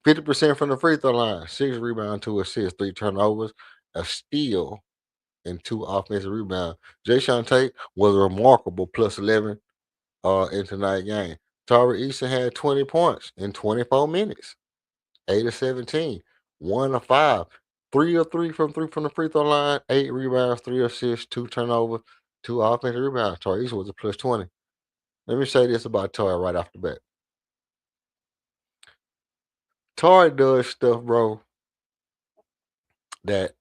50% from the free throw line. 6 rebounds, 2 assists, 3 turnovers, a steal, and 2 offensive rebounds. Jay Sean Tate was a remarkable plus 11 in tonight's game. Tari Eason had 20 points in 24 minutes. 8 of 17. 1 of 5. 3 of 3 from the free throw line. 8 rebounds, 3 assists, 2 turnovers, 2 offensive rebounds. Tari Eason was a plus 20. Let me say this about Tari right off the bat. Tari does stuff, bro, that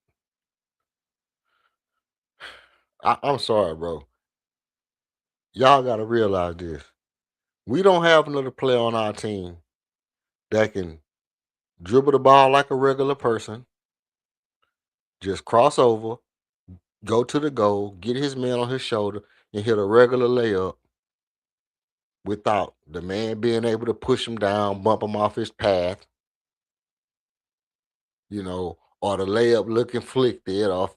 I'm sorry, bro. Y'all got to realize this. We don't have another player on our team that can dribble the ball like a regular person, just cross over, go to the goal, get his man on his shoulder, and hit a regular layup without the man being able to push him down, bump him off his path, or the layup looking flicked or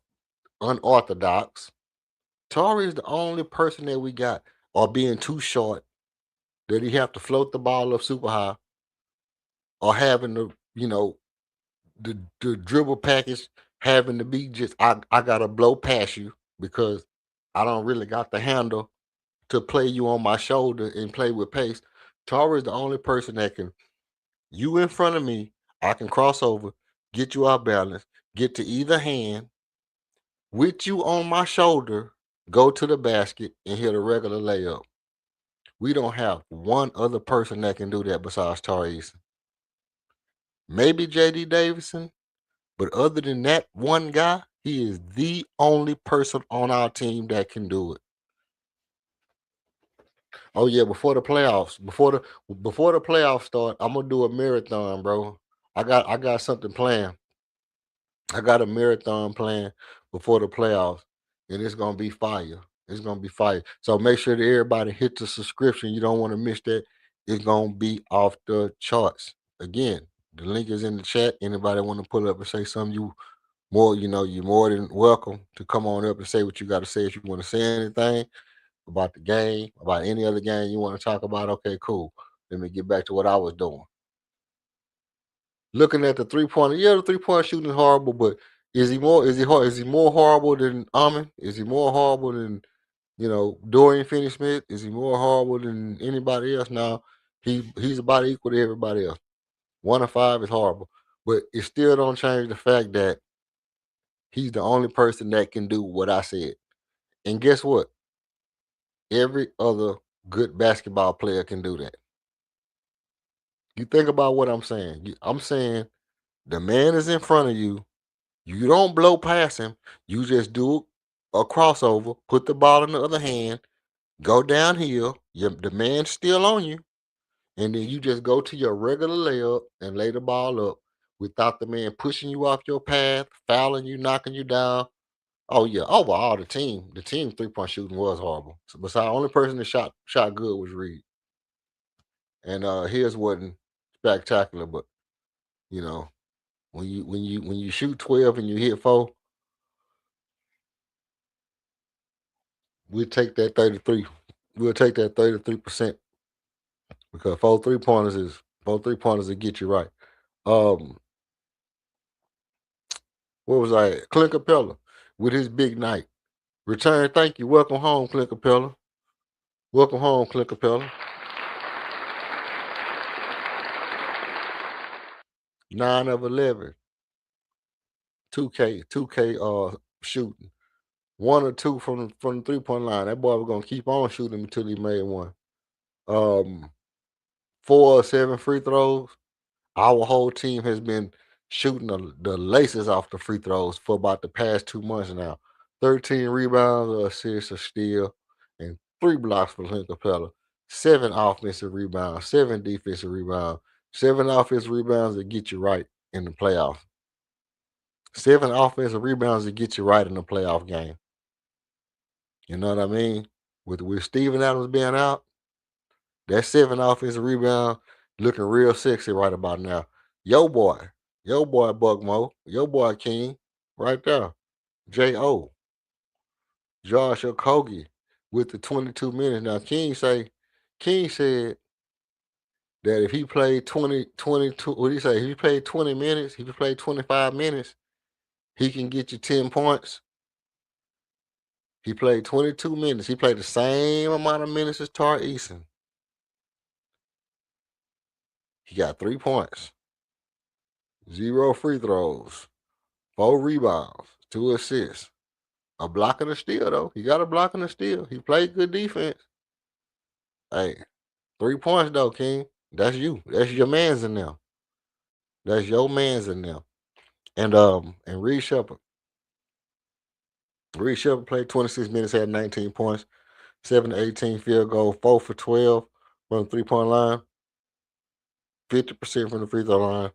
unorthodox. Tari is the only person that we got, or being too short, that he have to float the ball up super high, or having to, the dribble package having to be just I gotta blow past you because I don't really got the handle to play you on my shoulder and play with pace. Tara is the only person that can you in front of me, I can cross over, get you out balance, get to either hand, with you on my shoulder, go to the basket and hit a regular layup. We don't have one other person that can do that besides Tari Eason. Maybe JD Davison. But other than that one guy, he is the only person on our team that can do it. Oh yeah, before the playoffs start, I'm gonna do a marathon, bro. I got something planned. I got a marathon planned before the playoffs, and it's gonna be fire. It's gonna be fire. So make sure that everybody hit the subscription. You don't want to miss that. It's gonna be off the charts. Again, the link is in the chat. Anybody want to pull up and say something, you're more than welcome to come on up and say what you got to say. If you want to say anything about the game, about any other game you want to talk about, okay, cool. Let me get back to what I was doing. Looking at the 3-pointer, the 3-point shooting is horrible, but is he more horrible than Amin? Is he more horrible than Dorian Finney-Smith? Is he more horrible than anybody else? Now he's about equal to everybody else. 1 of 5 is horrible, but it still don't change the fact that he's the only person that can do what I said. And guess what? Every other good basketball player can do that. You think about what I'm saying. I'm saying the man is in front of you. You don't blow past him. You just do a crossover, put the ball in the other hand, go downhill. The man's still on you. And then you just go to your regular layup and lay the ball up without the man pushing you off your path, fouling you, knocking you down. Oh yeah, overall the team 3-point shooting was horrible. So besides, the only person that shot good was Reed, and his wasn't spectacular. But you know, when you shoot 12 and you hit 4, we'll take that 33. We'll take that 33% because 4 3-pointers will get you right. What was I? Clint Capella with his big night. Return, thank you. Welcome home, Clint Capella. Welcome home, Clint Capella. 9 of 11. 2K shooting. 1 or 2 from the 3-point line. That boy was gonna keep on shooting until he made one. 4 or 7 free throws. Our whole team has been shooting the laces off the free throws for about the past 2 months now. 13 rebounds, assists, a steal, and 3 blocks for Clint Capella. 7 offensive rebounds, 7 defensive rebounds, 7 offensive rebounds that get you right in the playoffs. 7 offensive rebounds to get you right in the playoff game. You know what I mean? With Steven Adams being out, that 7 offensive rebound looking real sexy right about now. Yo boy Buck Mo, yo boy King, right there. J.O. Josh Okogie with the 22 minutes. Now King said that if he played 22, what did he say? If he played 20 minutes, if he played 25 minutes, he can get you 10 points. He played 22 minutes. He played the same amount of minutes as Tar Eason. He got 3 points, 0 free throws, 4 rebounds, 2 assists, a block and a steal, though. He got a block and a steal. He played good defense. Hey, 3 points, though, King. That's you. That's your man's in there. That's your man's in there. And Reed Shepard. Reed Shepard played 26 minutes, had 19 points, 7 to 18 field goal, 4 for 12 from the 3-point line, 50% from the free throw line,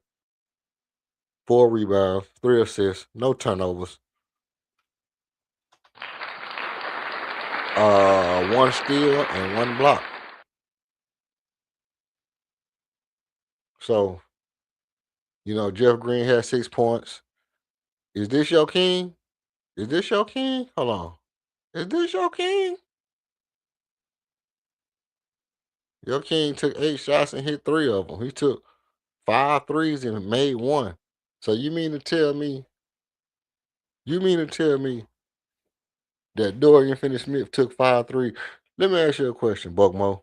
4 rebounds, 3 assists, no turnovers. 1 steal and 1 block. So, Jeff Green had 6 points. Is this your king? Is this your king? Hold on. Is this your king? Your king took 8 shots and hit 3 of them. He took 5 threes and made 1. So you mean to tell me that Dorian Finney-Smith took 5 threes? Let me ask you a question, Buckmo.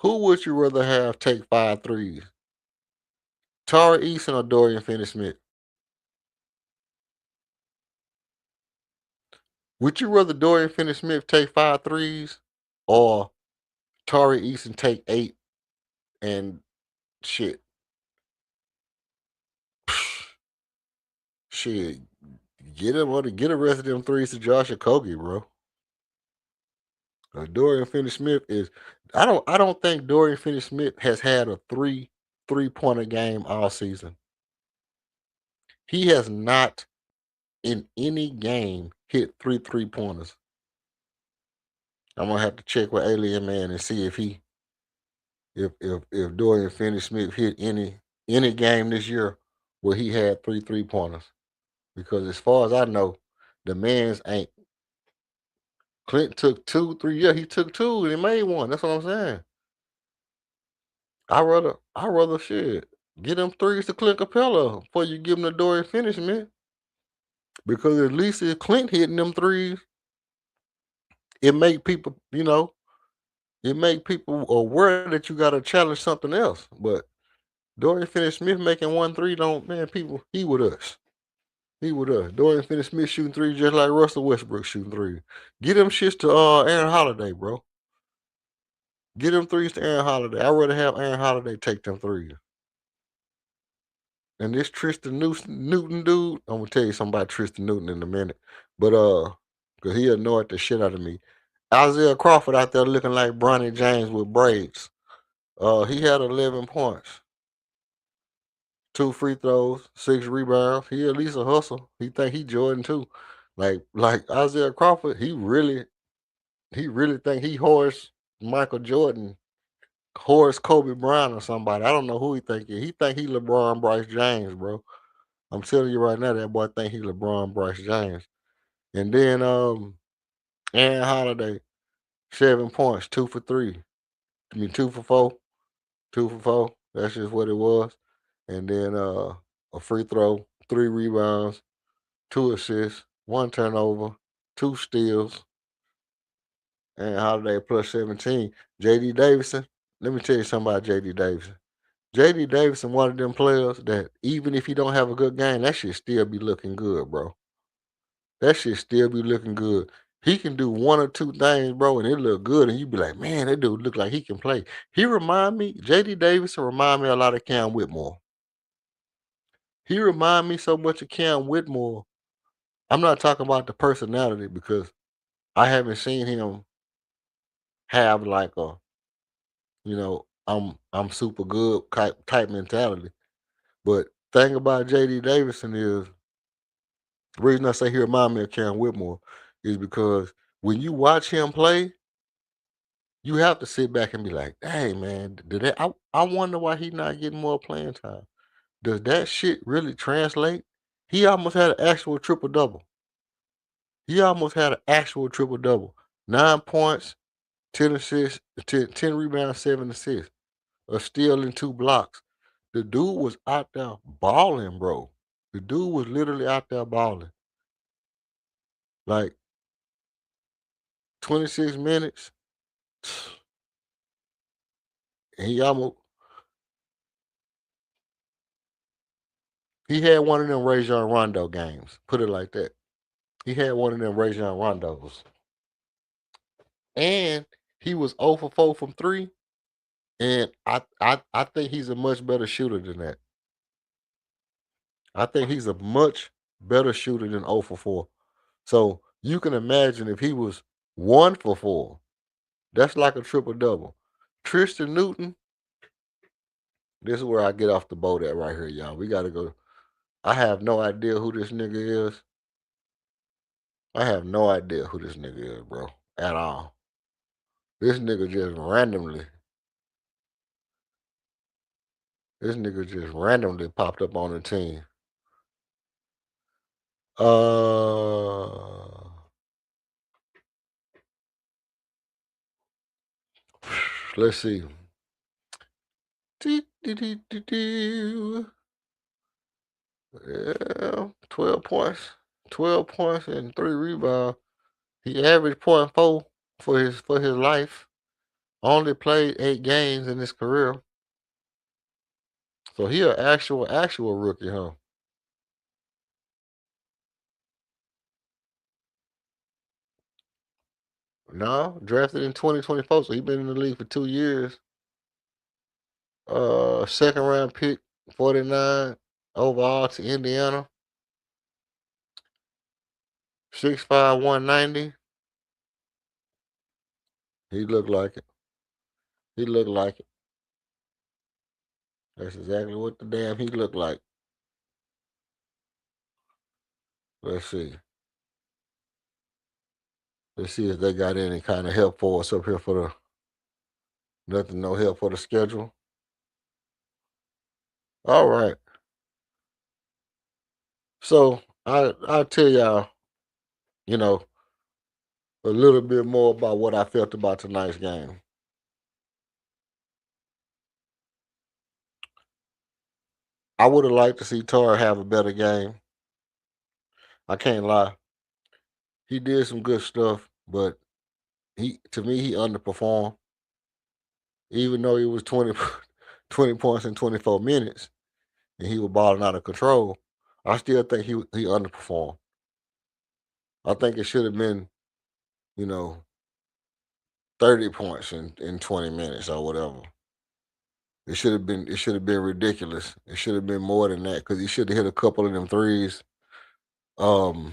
Who would you rather have take 5 threes? Tari Eason or Dorian Finney-Smith? Would you rather Dorian Finney-Smith take 5 threes or Tari Eason take 8 and shit? Shit. Get the rest of them threes to Josh Okogie, bro. Dorian Finney-Smith is I don't think Dorian Finney-Smith has had a three-pointer game all season. He has not in any game hit 3 3-pointers. I'm gonna have to check with Alien Man and see if Dorian Finney-Smith hit any game this year where he had 3 3-pointers. Because as far as I know, the man's ain't. Clint took 2, 3. Yeah, he took 2 and he made 1. That's what I'm saying. I rather shit. Get them threes to Clint Capella before you give him the Dorian Finney-Smith. Because at least if Clint hitting them threes, it make people, aware that you gotta challenge something else. But Dorian Finney-Smith making 1 3 don't, man, people, he with us. He with us. Dorian Finney-Smith shooting 3 just like Russell Westbrook shooting 3. Get them shits to Aaron Holiday, bro. Get them threes to Aaron Holiday. I'd rather have Aaron Holiday take them threes. And this Tristan Newton dude, I'm gonna tell you something about Tristan Newton in a minute. But cause he annoyed the shit out of me. Isaiah Crawford out there looking like Bronny James with braids. He had 11 points, 2 free throws, 6 rebounds. He at least a hustle. He think he Jordan too. Like Isaiah Crawford, he really think he Horace Michael Jordan, Horace Kobe Bryant or somebody. I don't know who he think he. He think he LeBron Bryce James, bro. I'm telling you right now, that boy think he LeBron Bryce James. And then Aaron Holiday, 7 points, 2 for 3. I mean 2 for 4. 2 for 4. That's just what it was. And then a free throw, 3 rebounds, 2 assists, 1 turnover, 2 steals. And Holiday plus 17. JD Davison. Let me tell you something about JD Davison. JD Davison, one of them players that even if he don't have a good game, that shit still be looking good, bro. That shit still be looking good. He can do 1 or 2 things, bro, and it look good, and you be like, man, that dude look like he can play. JD Davison remind me a lot of Cam Whitmore. He remind me so much of Cam Whitmore. I'm not talking about the personality because I haven't seen him have like a, I'm super good type mentality. But thing about JD Davison is the reason I say he remind me of Cam Whitmore is because when you watch him play, you have to sit back and be like, hey man, I wonder why he not getting more playing time. Does that shit really translate? He almost had an actual triple double. 9 points, 10 assists, 10 rebounds, 7 assists. A steal and 2 blocks. The dude was out there balling, bro. The dude was literally out there balling. Like 26 minutes. And he had one of them Rajon Rondo games. Put it like that. He had one of them Rajon Rondos. And he was 0 for 4 from 3. And I think he's a much better shooter than that. I think he's a much better shooter than 0 for 4. So you can imagine if he was 1 for 4. That's like a triple double. Tristan Newton, this is where I get off the boat at right here, y'all. We got to go. I have no idea who this nigga is. I have no idea who this nigga is, bro, at all. This nigga just randomly. This nigga just randomly popped up on the team. Let's see. Yeah, 12 points. 12 points and 3 rebounds. He averaged 0.4 for his life. Only played 8 games in his career. So he an actual rookie, huh? No, drafted in 2024, so he been in the league for 2 years. Second round pick, 49 overall to Indiana. 6'5", 190. He looked like it. He looked like it. That's exactly what the damn he looked like. Let's see. Let's see if they got any kind of help for us up here for the nothing, no help for the schedule. All right. So I'll tell y'all, you know, a little bit more about what I felt about tonight's game. I would have liked to see Tar have a better game. I can't lie. He did some good stuff, but to me he underperformed. Even though he was 20, 20 points in 24 minutes and he was balling out of control, I still think he underperformed. I think it should have been, 30 points in 20 minutes or whatever. It should have been ridiculous. It should have been more than that because he should have hit a couple of them threes. Um,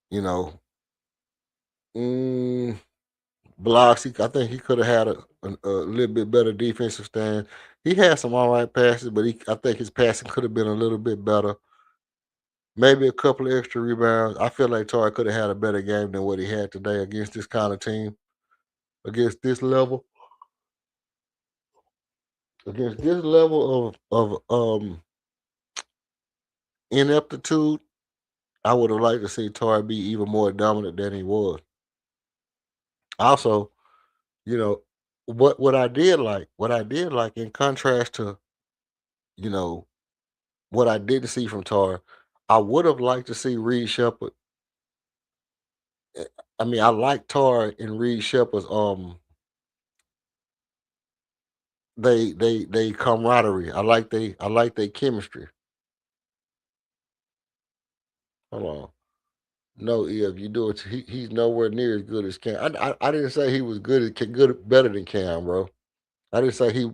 you know, mm, blocks. I think he could have had a little bit better defensive stand. He had some all right passes, but I think his passing could have been a little bit better. Maybe a couple of extra rebounds. I feel like Torrey could have had a better game than what he had today against this kind of team, against this level, of ineptitude. I would have liked to see Torrey be even more dominant than he was. Also, you know, what I did like in contrast to, you know, what I didn't see from Tar, I would have liked to see Reed Shepard. I mean, I like Tar and Reed Shepard's they camaraderie. I like their chemistry. Hold on. No, if you do it, he's nowhere near as good as Cam. I didn't say he was better than Cam, bro. I didn't say he.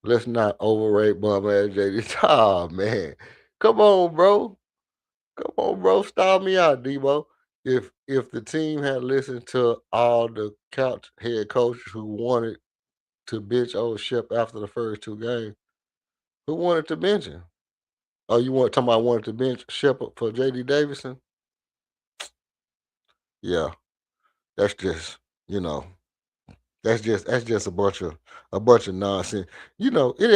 Let's not overrate bum ass JD. Ah man, come on, bro. Come on, bro. Style me out, Debo. If the team had listened to all the couch head coaches who wanted to bench old Shep after the first 2 games, who wanted to bench him? Oh, you want talking about wanted to bench Shepard for JD Davidson? Yeah, that's just you know that's just a bunch of nonsense. It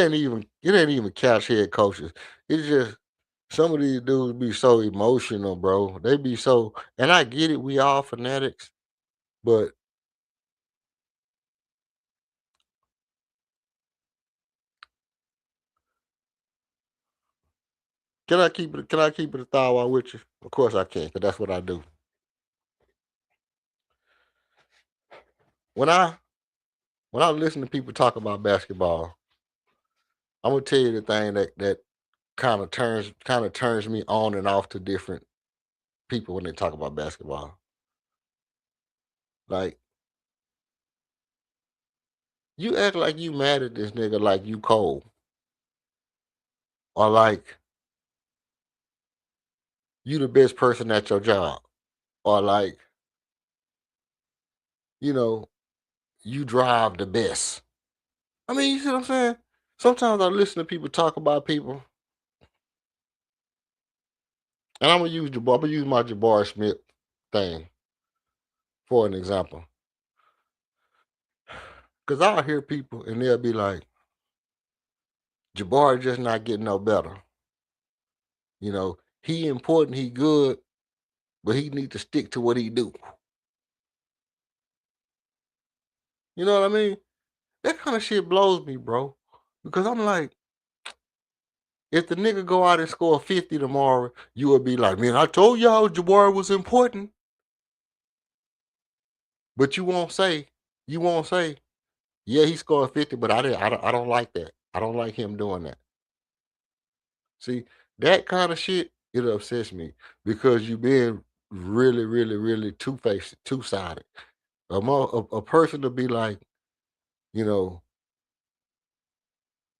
ain't even couch head coaches. It's just some of these dudes be so emotional, bro. They be so, and I get it. We all fanatics, but can I keep it? Can I keep it a thou while with you? Of course I can, because that's what I do. When I when I listen to people talk about basketball, I'm gonna tell you the thing that kind of turns me on and off to different people when they talk about basketball. Like you act like you mad at this nigga like you cold, or like you the best person at your job, or like you know you drive the best. I mean, you see what I'm saying? Sometimes I listen to people talk about people, and I'm gonna use my Jabari Smith thing for an example. Because I'll hear people and they'll be like, Jabari just not getting no better. You know, he important, he good, but he need to stick to what he do. You know what I mean? That kind of shit blows me, bro. Because I'm like, if the nigga go out and score 50 tomorrow, you would be like, man, I told y'all Jabari was important. But you won't say, yeah, he scored 50, but I don't like that. I don't like him doing that. See, that kind of shit, it upsets me because you being really, really, really two-faced, two-sided. A person to be like, you know,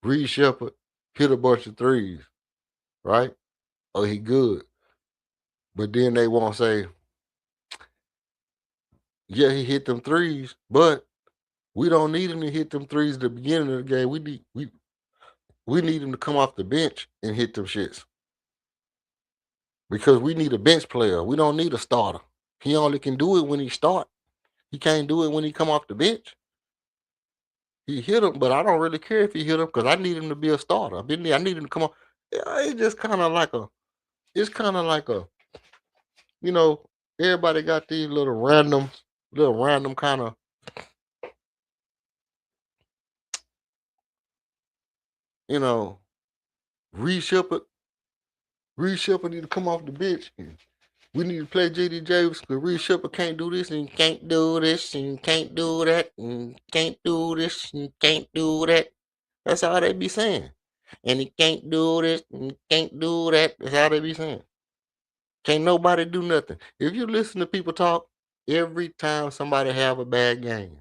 Reed Shepard hit a bunch of threes, right? Oh, he good. But then they won't say, yeah, he hit them threes, but we don't need him to hit them threes at the beginning of the game. We need him to come off the bench and hit them shits. Because we need a bench player. We don't need a starter. He only can do it when he start. He can't do it when he come off the bench. He hit him, but I don't really care if he hit him because I need him to be a starter. I need him to come on. It's just kind of like a, you know, everybody got these little random kind of, you know, Reed Shepard need to come off the bench. We need to play JD James because Reed Shepard can't do this and can't do this and can't do that and can't do this and can't do that. That's all they be saying. And he can't do this and can't do that. That's all they be saying. Can't nobody do nothing. If you listen to people talk, every time somebody have a bad game,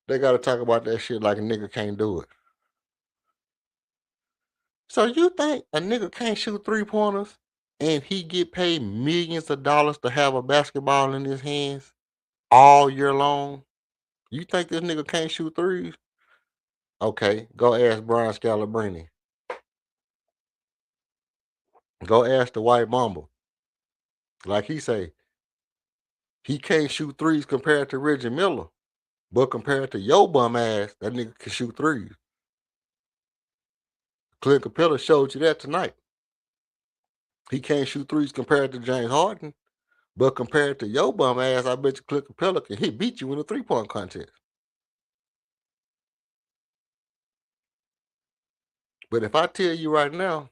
they got to talk about that shit like a nigga can't do it. So you think a nigga can't shoot 3-pointers and he get paid millions of dollars to have a basketball in his hands all year long? You think this nigga can't shoot threes? Okay, go ask Brian Scalabrine. Go ask the white mamba. Like he say, he can't shoot threes compared to Reggie Miller. But compared to your bum ass, that nigga can shoot threes. Clint Capella showed you that tonight. He can't shoot threes compared to James Harden. But compared to your bum ass, I bet you Clint Capella he beat you in a 3-point contest. But if I tell you right now,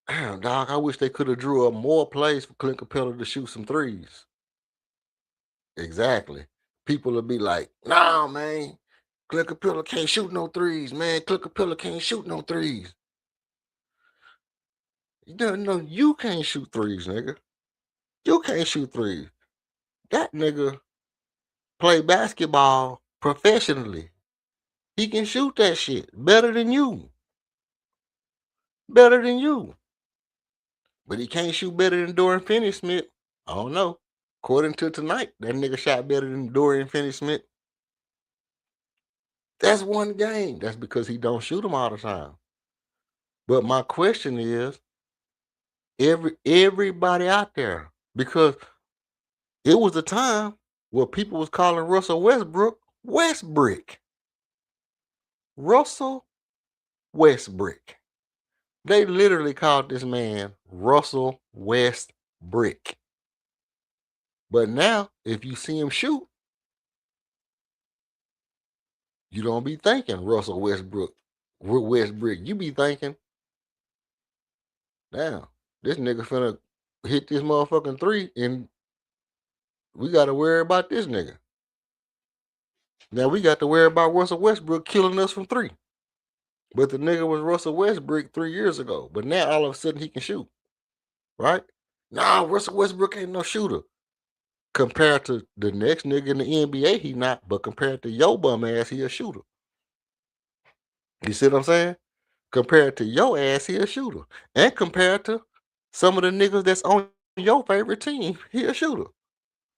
damn, dog, I wish they could have drew up more plays for Clint Capella to shoot some threes. Exactly. People will be like, nah, man, Clint Capella can't shoot no threes, man. Clint Capella can't shoot no threes. No, you can't shoot threes, nigga. You can't shoot threes. That nigga play basketball professionally. He can shoot that shit better than you. Better than you. But he can't shoot better than Dorian Finney-Smith. I don't know. According to tonight, that nigga shot better than Dorian Finney-Smith. That's one game. That's because he don't shoot them all the time. But my question is, everybody out there, because it was a time where people was calling Russell Westbrook Westbrick. Russell Westbrick. They literally called this man Russell Westbrick. But now, if you see him shoot, you don't be thinking Russell Westbrook. You be thinking, damn, this nigga finna hit this motherfucking three and we got to worry about this nigga. Now we got to worry about Russell Westbrook killing us from three. But the nigga was Russell Westbrook 3 years ago. But now all of a sudden he can shoot. Right? Nah, Russell Westbrook ain't no shooter. Compared to the next nigga in the NBA, he not. But compared to your bum ass, he a shooter. You see what I'm saying? Compared to your ass, he a shooter. And compared to some of the niggas that's on your favorite team, he a shooter.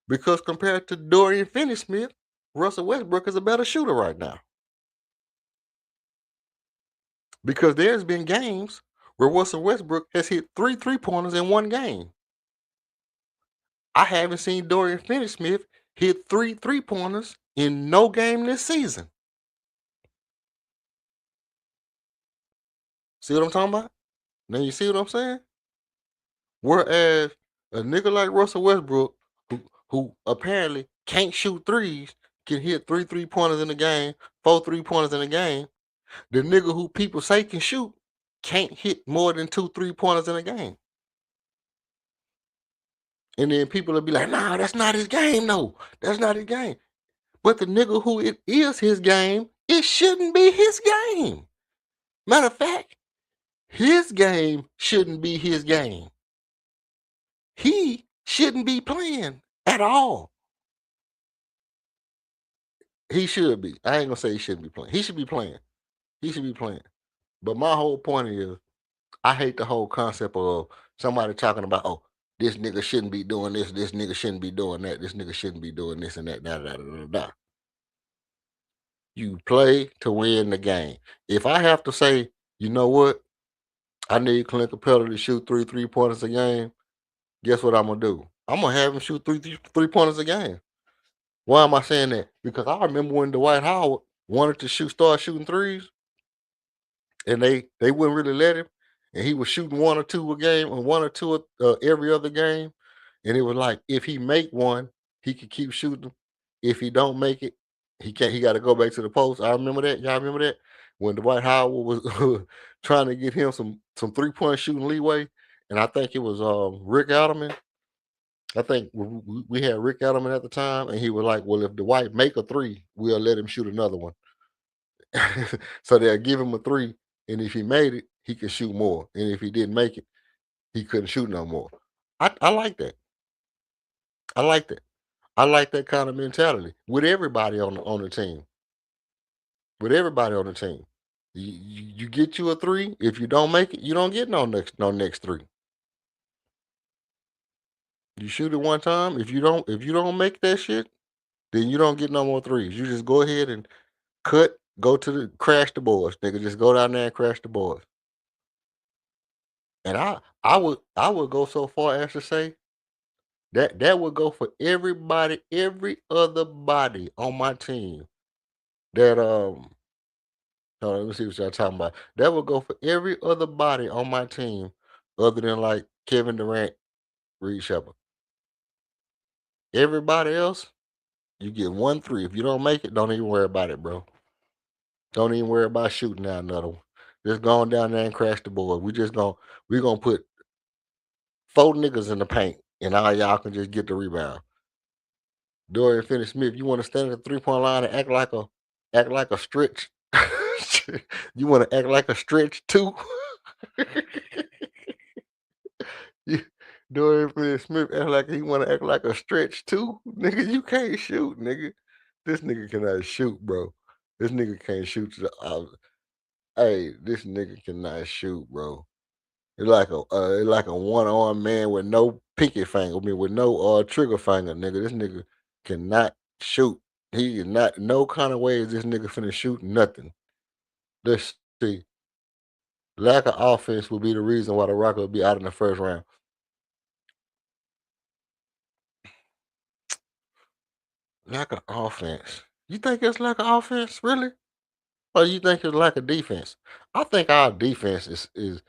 Because compared to Dorian Finney-Smith, Russell Westbrook is a better shooter right now. Because there's been games where Russell Westbrook has hit 3 3-pointers in one game. I haven't seen Dorian Finney-Smith hit 3 3-pointers in no game this season. See what I'm talking about? Now you see what I'm saying? Whereas a nigga like Russell Westbrook, who apparently can't shoot threes, can hit 3 3-pointers in a game, 4 3-pointers in a game. The nigga who people say can shoot can't hit more than 2 3-pointers in a game. And then people will be like, nah, that's not his game, no. That's not his game. But the nigga who it is his game, it shouldn't be his game. Matter of fact, his game shouldn't be his game. He shouldn't be playing at all. He should be. I ain't gonna say he shouldn't be playing. He should be playing. He should be playing. But my whole point is, I hate the whole concept of somebody talking about, oh, this nigga shouldn't be doing this nigga shouldn't be doing that, this nigga shouldn't be doing this and that, da da da da da. You play to win the game. If I have to say, you know what, I need Clint Capella to shoot 3 3-pointers a game, guess what I'm gonna do? I'm gonna have him shoot 3 3-pointers a game. Why am I saying that? Because I remember when Dwight Howard wanted to start shooting threes, and they wouldn't really let him, and he was shooting 1 or 2 a game, or 1 or 2 every other game, and it was like if he make one, he could keep shooting. If he don't make it, he can't. He got to go back to the post. I remember that. Y'all remember that when Dwight Howard was trying to get him some 3-point shooting leeway, and I think it was Rick Adelman. I think we had Rick Adelman at the time, and he was like, "Well, if Dwight make a 3, we'll let him shoot another one." So they'll give him a 3, and if he made it, he could shoot more. And if he didn't make it, he couldn't shoot no more. I like that. I like that. I like that kind of mentality with everybody on the team. With everybody on the team, you get you a 3. If you don't make it, you don't get no next 3. You shoot it one time. If you don't make that shit, then you don't get no more 3s. You just go ahead and crash the boards, nigga. Just go down there and crash the boards. And I would go so far as to say that would go for everybody, every other body on my team. That let me see what y'all talking about. That would go for every other body on my team, other than like Kevin Durant, Reed Shepard. Everybody else, you get 1 3. If you don't make it, don't even worry about it, bro. Don't even worry about shooting out another one. Just go on down there and crash the board. We're gonna put 4 niggas in the paint, and all y'all can just get the rebound. Dorian Finney-Smith, you want to stand at the 3-point line and act like a stretch? You want to act like a stretch too? Dorian Finney-Smith act like he want to act like a stretch too, nigga. You can't shoot, nigga. This nigga cannot shoot, bro. This nigga can't shoot. Hey, this nigga cannot shoot, bro. It's like a one-armed man with no pinky finger. I mean, with no trigger finger, nigga. This nigga cannot shoot. He is not. No kind of way is this nigga finna shoot nothing. Let's see. Lack of offense will be the reason why the Rockets will be out in the first round. Lack of offense. You think it's lack of offense, really? Or you think it's lack of defense? I think our defense is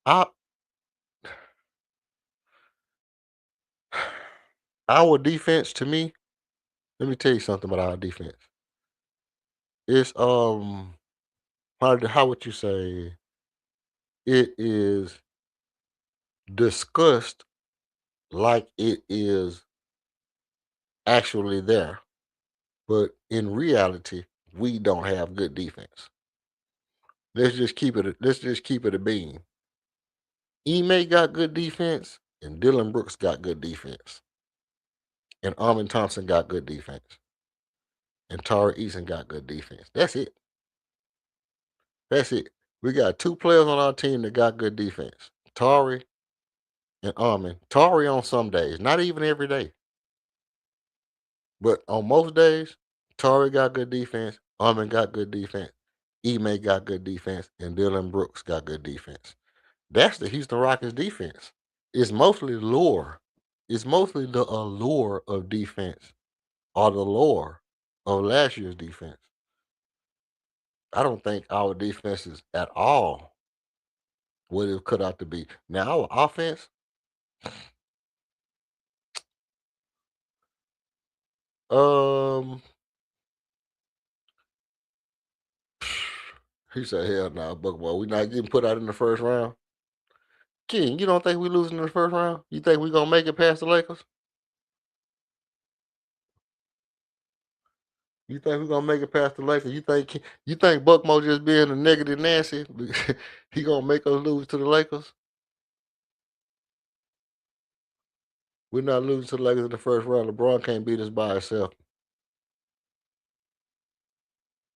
our our defense to me. Let me tell you something about our defense. It's how would you say it is discussed like it is actually there, but in reality, we don't have good defense. Let's just keep it a bean. Ime got good defense, and Dylan Brooks got good defense, and Armin Thompson got good defense, and Tari Eason got good defense. That's it. That's it. We got 2 players on our team that got good defense. Tari and Armin. Tari on some days, not even every day. But on most days, Tari got good defense, Armin got good defense, Ime got good defense, and Dylan Brooks got good defense. That's the Houston Rockets defense. It's mostly lure. It's mostly the allure of defense are the lower of last year's defense. I don't think our defense is at all what it cut out to be. Now our offense, um, he said, "Hell no, Buckboy, we not getting put out in the first round." King, you don't think we losing in the first round? You think we gonna make it past the Lakers? You think we gonna make it past the Lakers? You think Buckmo just being a negative Nancy, he gonna make us lose to the Lakers? We're not losing to the Lakers in the first round. LeBron can't beat us by himself.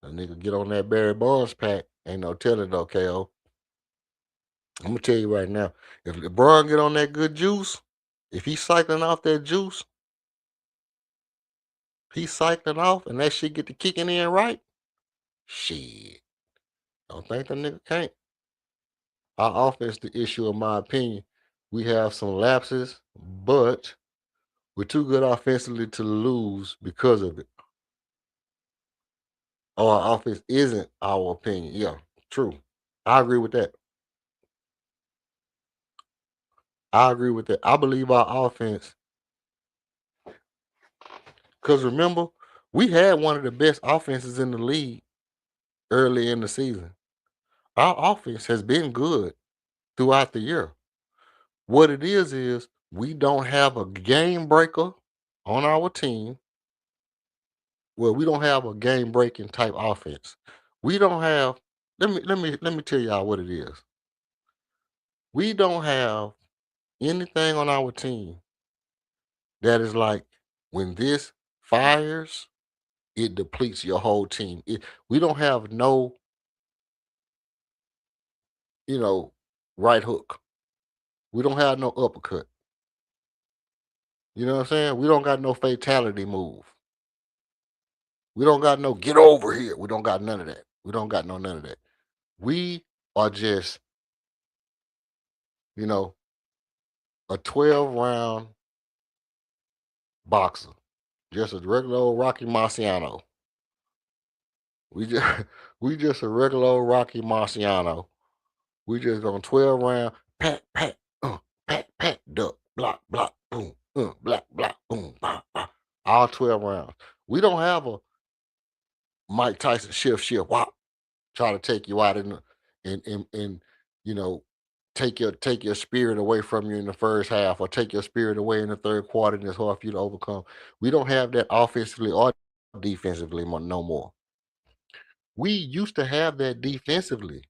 A nigga get on that Barry Bonds pack. Ain't no telling though, KO. I'm gonna tell you right now, if LeBron get on that good juice, if he's cycling off that juice, he's cycling off and that shit get to kicking in right. Shit. Don't think the nigga can't. Our offense, the issue, in my opinion. We have some lapses, but we're too good offensively to lose because of it. Oh, our offense isn't our opinion. Yeah, true. I agree with that. I believe our offense, because remember, we had one of the best offenses in the league early in the season. Our offense has been good throughout the year. What it is we don't have a game breaker on our team. Well, we don't have a game breaking type offense. We don't have. Let me tell y'all what it is. We don't have anything on our team that is like when this fires, it depletes your whole team. We don't have no, you know, right hook. We don't have no uppercut. You know what I'm saying? We don't got no fatality move. We don't got no get over here. We don't got none of that. We don't got none of that. We are just, you know, a 12-round boxer. Just a regular old Rocky Marciano. We just we just a regular old Rocky Marciano. We just on 12 round, pat, pat, duck, block, block, boom, block, block, boom, bah, bah. All 12 rounds. We don't have a Mike Tyson shift, whop, try to take you out and you know, take your spirit away from you in the first half or take your spirit away in the third quarter and it's hard for you to overcome. We don't have that offensively or defensively no more. We used to have that defensively.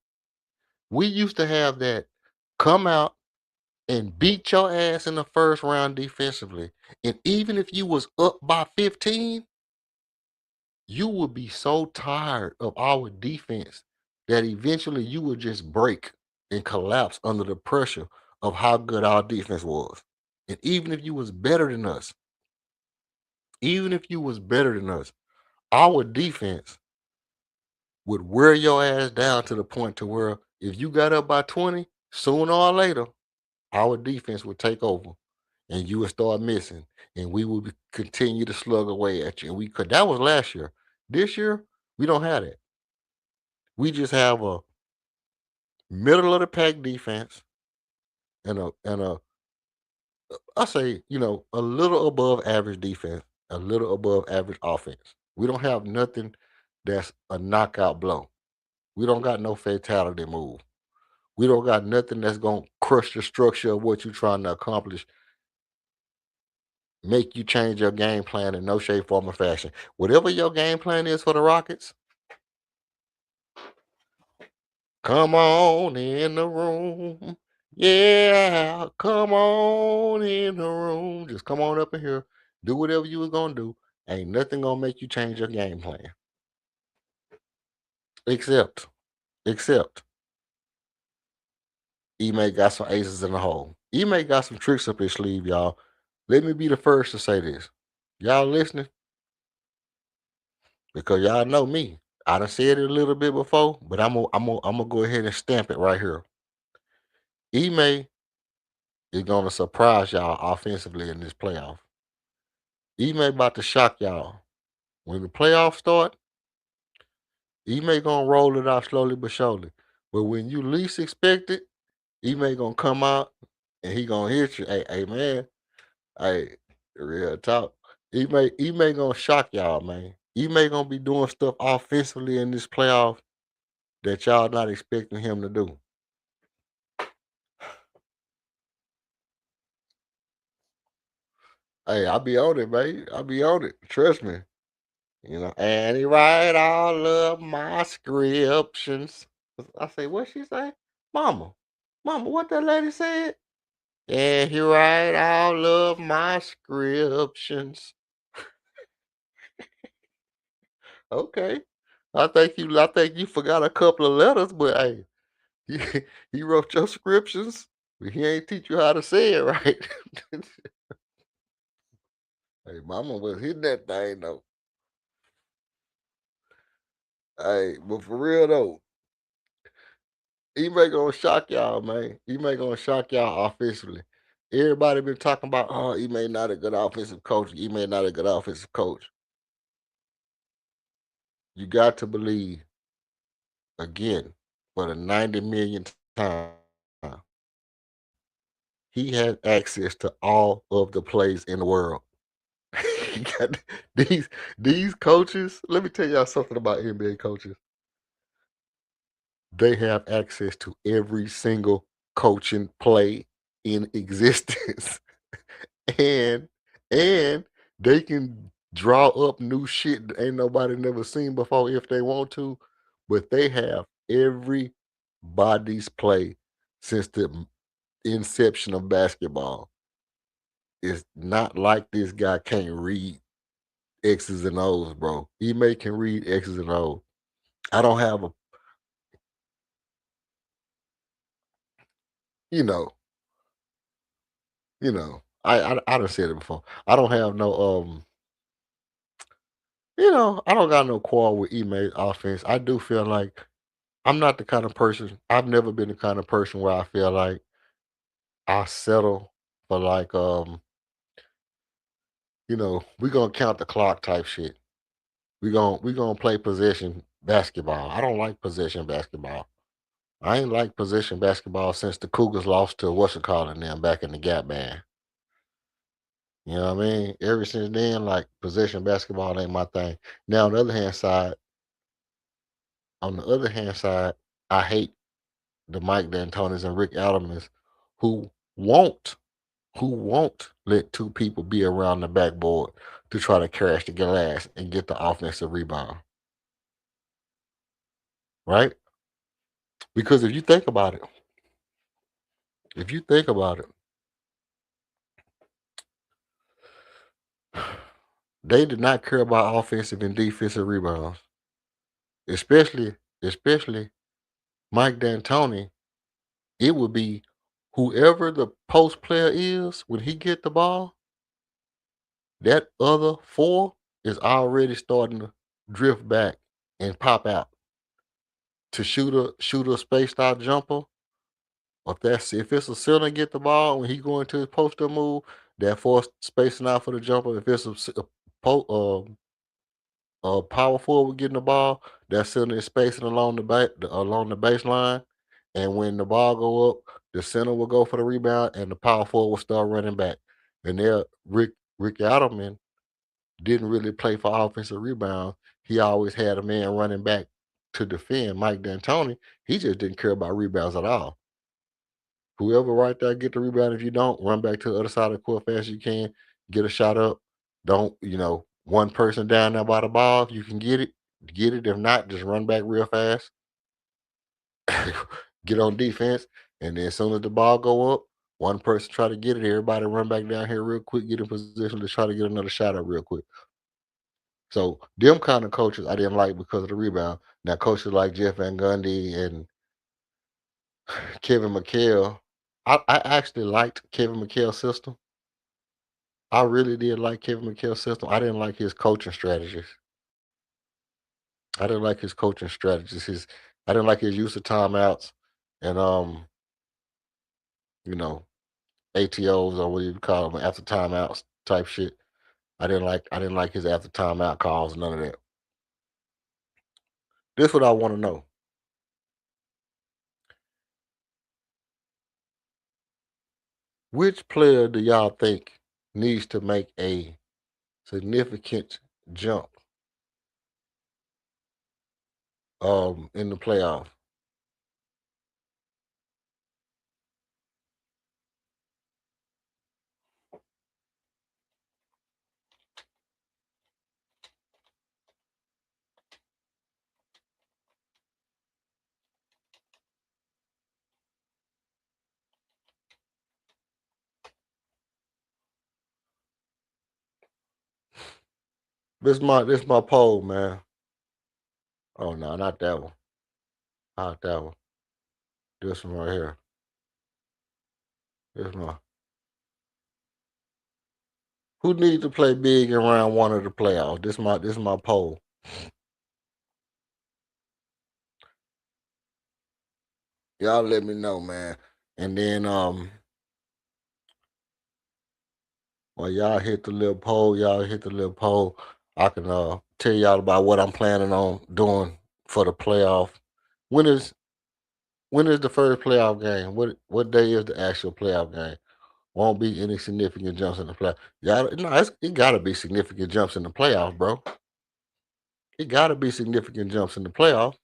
We used to have that come out and beat your ass in the first round defensively. And even if you was up by 15, you would be so tired of our defense that eventually you would just break and collapse under the pressure of how good our defense was. And even if you was better than us, our defense would wear your ass down to the point to where if you got up by 20, sooner or later, our defense would take over and you would start missing and we would continue to slug away at you. And we could. That was last year. This year, we don't have that. We just have a middle of the pack defense and I say, a little above average defense, a little above average offense. We don't have nothing that's a knockout blow. We don't got no fatality move. We don't got nothing that's gonna crush the structure of what you're trying to accomplish, make you change your game plan in no shape, form, or fashion. Whatever your game plan is for the Rockets, come on in the room. Yeah, come on in the room. Just come on up in here. Do whatever you was gonna do. Ain't nothing gonna make you change your game plan. Except Ime got some aces in the hole. Ime got some tricks up his sleeve, y'all. Let me be the first to say this. Y'all listening? Because y'all know me. I done said it a little bit before, but I'm gonna go ahead and stamp it right here. Ime is gonna surprise y'all offensively in this playoff. Ime about to shock y'all When the playoffs start, Ime gonna roll it out slowly but surely. But when you least expect it, Ime gonna come out and he gonna hit you. Hey man, hey, real talk. Ime gonna shock y'all, man. Ime gonna be doing stuff offensively in this playoff that y'all not expecting him to do. Hey, I'll be on it, man. I'll be on it. Trust me. And he write all of my scriptions. I say, what she say? Mama, what that lady said? And he write all of my scriptions. Okay. I think you forgot a couple of letters, but hey, he wrote your scriptions, but he ain't teach you how to say it right. Hey, mama was hitting that thing though. Hey, but for real though, he may gonna shock y'all, man. He may gonna shock y'all offensively. Everybody been talking about, oh, he may not a good offensive coach. He may not a good offensive coach. You got to believe again for the 90 millionth time. He has access to all of the plays in the world. He got these coaches. Let me tell y'all something about NBA coaches. They have access to every single coaching play in existence. and and they can draw up new shit that ain't nobody never seen before if they want to, but they have everybody's play since the inception of basketball. It's not like this guy can't read X's and O's, bro. He can read X's and O's. I don't have a, you know, I done said it before. I don't have no I don't got no quarrel with Ime offense. I do feel like I'm not the kind of person. I've never been the kind of person where I feel like I settle for like we gonna count the clock type shit. We gonna play possession basketball. I don't like possession basketball. I ain't like possession basketball since the Cougars lost to what's it called them back in the Gap Band. You know what I mean? Ever since then, like possession basketball ain't my thing. Now on the other hand side, I hate the Mike D'Antonis and Rick Adelmans who won't won't let two people be around the backboard to try to crash the glass and get the offensive rebound. Right? Because if you think about it, they did not care about offensive and defensive rebounds. Especially Mike D'Antoni. It would be whoever the post player is when he get the ball, that other four is already starting to drift back and pop out to shoot a spaced out jumper. If it's a center get the ball when he go into his poster move, that force spacing out for the jumper. If it's a power forward getting the ball, that center is spacing along the baseline, and when the ball go up, the center will go for the rebound, and the power forward will start running back. And there, Rick Adelman didn't really play for offensive rebound. He always had a man running back to defend. Mike D'Antoni, he just didn't care about rebounds at all. Whoever right there get the rebound. If you don't, run back to the other side of the court fast as you can. Get a shot up. Don't, one person down there by the ball. If you can get it, get it. If not, just run back real fast. Get on defense. And then as soon as the ball go up, one person try to get it. Everybody run back down here real quick, get in position to try to get another shot up real quick. So them kind of coaches I didn't like because of the rebound. Now coaches like Jeff Van Gundy and Kevin McHale, I actually liked Kevin McHale's system. I really did like Kevin McHale's system. I didn't like his coaching strategies. I didn't like his coaching strategies. I didn't like his use of timeouts and you know, ATOs or what you call them after timeouts type shit. I didn't like his after timeout calls, none of that. This what I want to know. Which player do y'all think needs to make a significant jump in the playoff? This my poll, man. Oh no, not that one. Not that one. This one right here. This one. Who needs to play big in round one of the playoffs? This my poll. Y'all let me know, man. And then while y'all hit the little poll, I can tell y'all about what I'm planning on doing for the playoff. When is the first playoff game? What day is the actual playoff game? Won't be any significant jumps in the play. Y'all, no, it gotta be significant jumps in the playoffs, bro. It gotta be significant jumps in the playoffs.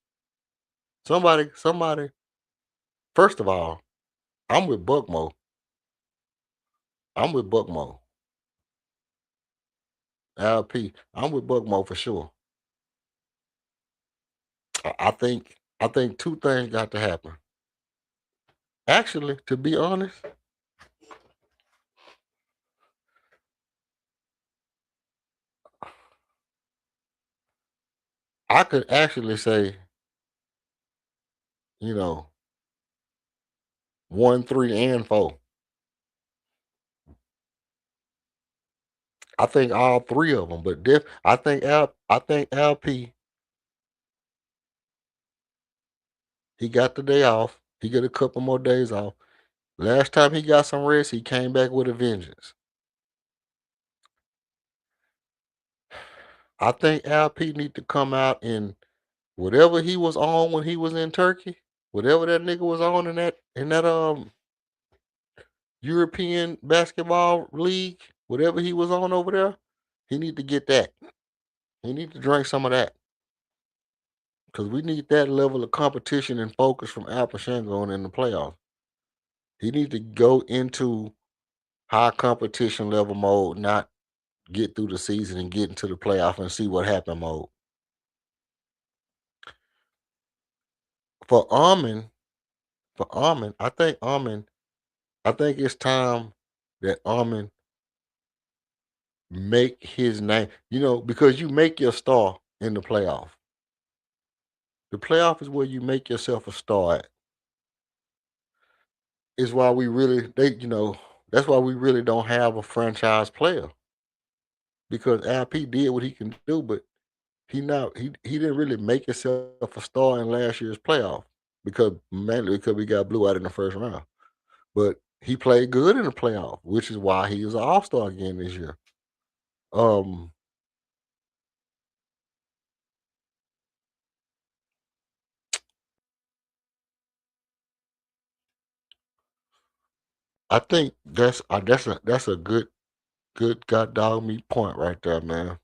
Somebody. First of all, I'm with Buckmo. I'm with Buckmo. LP. I'm with Buckmo for sure. I think two things got to happen. Actually, to be honest, I could actually say, you know, 1, 3, and 4. I think all three of them, but I think LP, he got the day off. He get a couple more days off. Last time he got some rest, he came back with a vengeance. I think LP need to come out and whatever he was on when he was in Turkey, whatever that nigga was on in that European basketball league, whatever he was on over there, he need to get that. He need to drink some of that. Because we need that level of competition and focus from Al Pacino in the playoffs. He need to go into high competition level mode, not get through the season and get into the playoff and see what happened mode. For Armin, I think it's time that Armin make his name. Because you make your star in the playoff. The playoff is where you make yourself a star at. Is why we really that's why we really don't have a franchise player. Because LP did what he can do, but he didn't really make himself a star in last year's playoff mainly because we got blew out in the first round. But he played good in the playoff, which is why he was an all-star again this year. Um I think that's a good god dog me point right there, man.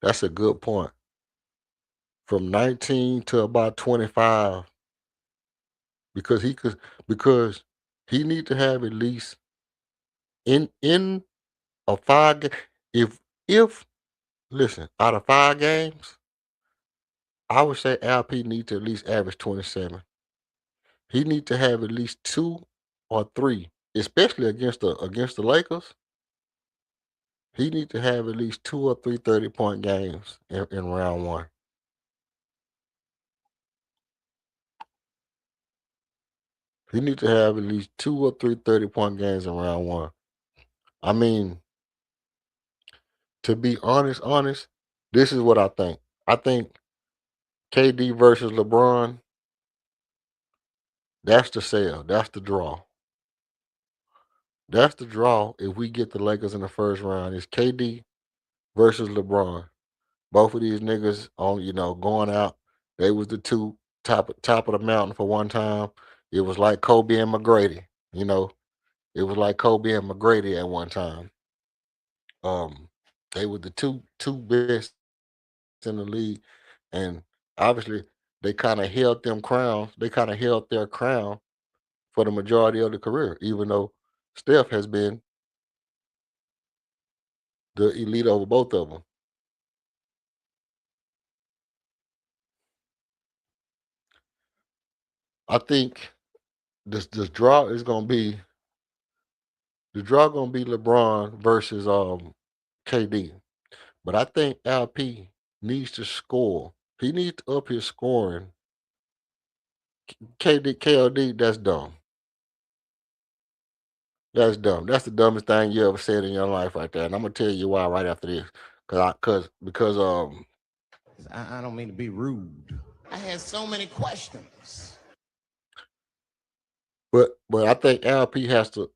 That's a good point. From 19 to about 25, because he need to have at least in a if listen, out of 5 games, I would say LP need to at least average 27. He need to have at least 2 or 3, especially against the Lakers. He need to have at least 2 or 3 30-point games in round one. He need to have at least 2 or 3 30-point games in round one. I mean, to be honest, this is what I think. I think KD versus LeBron, that's the sell. That's the draw. That's the draw if we get the Lakers in the first round. It's KD versus LeBron. Both of these niggas on, going out. They was the two top of the mountain for one time. It was like Kobe and McGrady. You know, it was like Kobe and McGrady at one time. Um, they were the two best in the league, and obviously they kind of held them crowns. They kind of held their crown for the majority of the career, even though Steph has been the elite over both of them. I think this draw is gonna be LeBron versus KD. But I think LP needs to score. He needs to up his scoring. KD, that's dumb. That's dumb. That's the dumbest thing you ever said in your life right there. And I'm gonna tell you why right after this. Because I don't mean to be rude. I had so many questions. but I think LP has to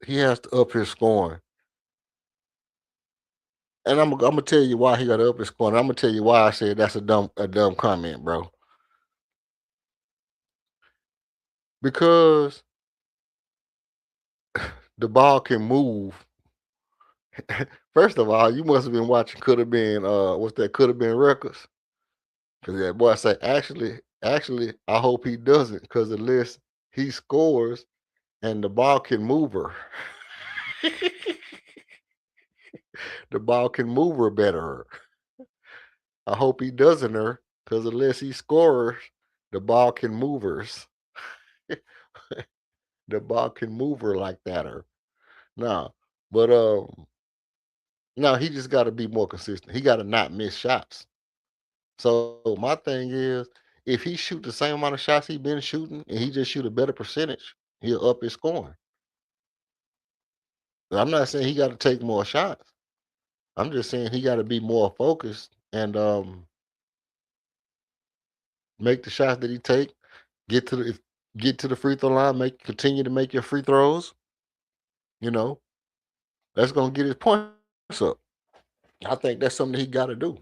up his scoring. And I'm gonna tell you why he got to up his scoring. I'm gonna tell you why I said that's a dumb comment, bro. Because the ball can move. First of all, you must have been watching could have been what's that could have been records. Because that boy say actually I hope he doesn't because unless he scores and the ball can move her. The ball can move her better. I hope he doesn't her because unless he scores, the ball can move her. The ball can move her like that or no. But no, he just gotta be more consistent. He gotta not miss shots. So my thing is, if he shoot the same amount of shots he been shooting and he just shoot a better percentage, he'll up his scoring. I'm not saying he got to take more shots. I'm just saying he got to be more focused and make the shots that he take. Get to the get to the free throw line. Continue to make your free throws. You know that's gonna get his points up. I think that's something he got to do.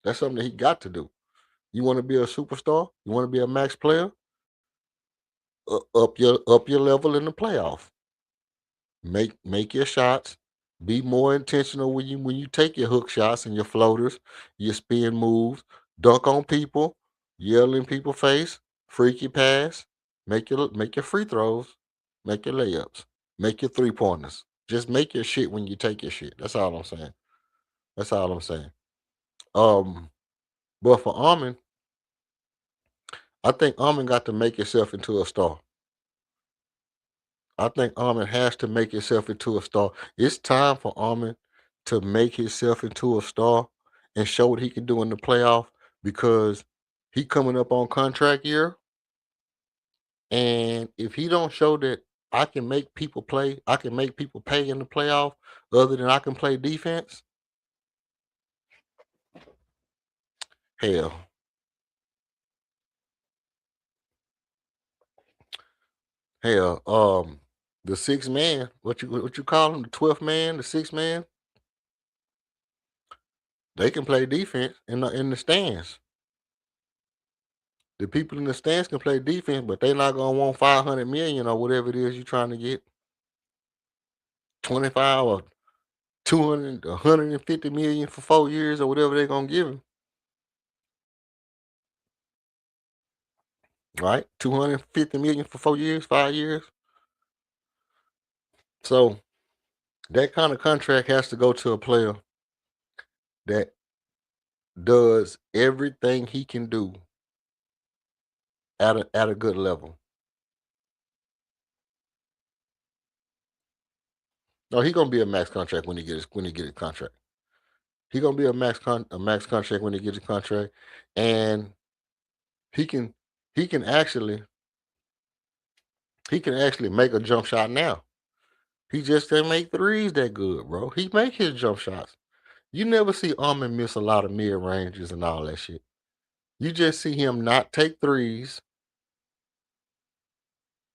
That's something that he got to do. You want to be a superstar? You want to be a max player? Up your level in the playoff. Make your shots. Be more intentional when you take your hook shots and your floaters, your spin moves, dunk on people, yell in people's face, freaky pass, make your free throws, make your layups, make your 3 pointers. Just make your shit when you take your shit. That's all I'm saying. That's all I'm saying. Um, but for Armin, I think Armin got to make himself into a star. I think Armin has to make himself into a star. It's time for Armin to make himself into a star and show what he can do in the playoff because he coming up on contract year. And if he don't show that I can make people play, I can make people pay in the playoff, other than I can play defense, hell, hell, the sixth man, what you call him, the 12th man, the sixth man, they can play defense in the stands. The people in the stands can play defense, but they not gonna want 500 million or whatever it is you're trying to get. 25 or 200, 150 million for 4 years or whatever they're gonna give him. Right? 250 million for 4 years, 5 years. So that kind of contract has to go to a player that does everything he can do at a good level. No, he gonna be a max contract when he get his contract. He gonna be a max contract when he gets his contract, and he can he can actually he can actually make a jump shot now. He just can't make threes that good, bro. He make his jump shots. You never see Armin miss a lot of mid ranges and all that shit. You just see him not take threes.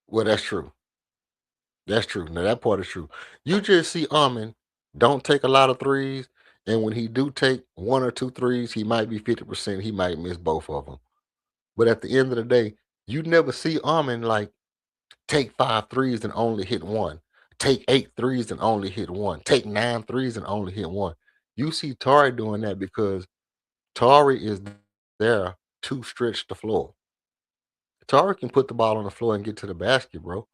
Well, that's true. That's true. Now that part is true. You just see Amin don't take a lot of threes, and when he do take one or two threes, he might be 50%. He might miss both of them. But at the end of the day, you never see Amin like take 5 threes and only hit one. Take 8 threes and only hit one. Take 9 threes and only hit one. You see Tari doing that because Tari is there to stretch the floor. Tari can put the ball on the floor and get to the basket, bro.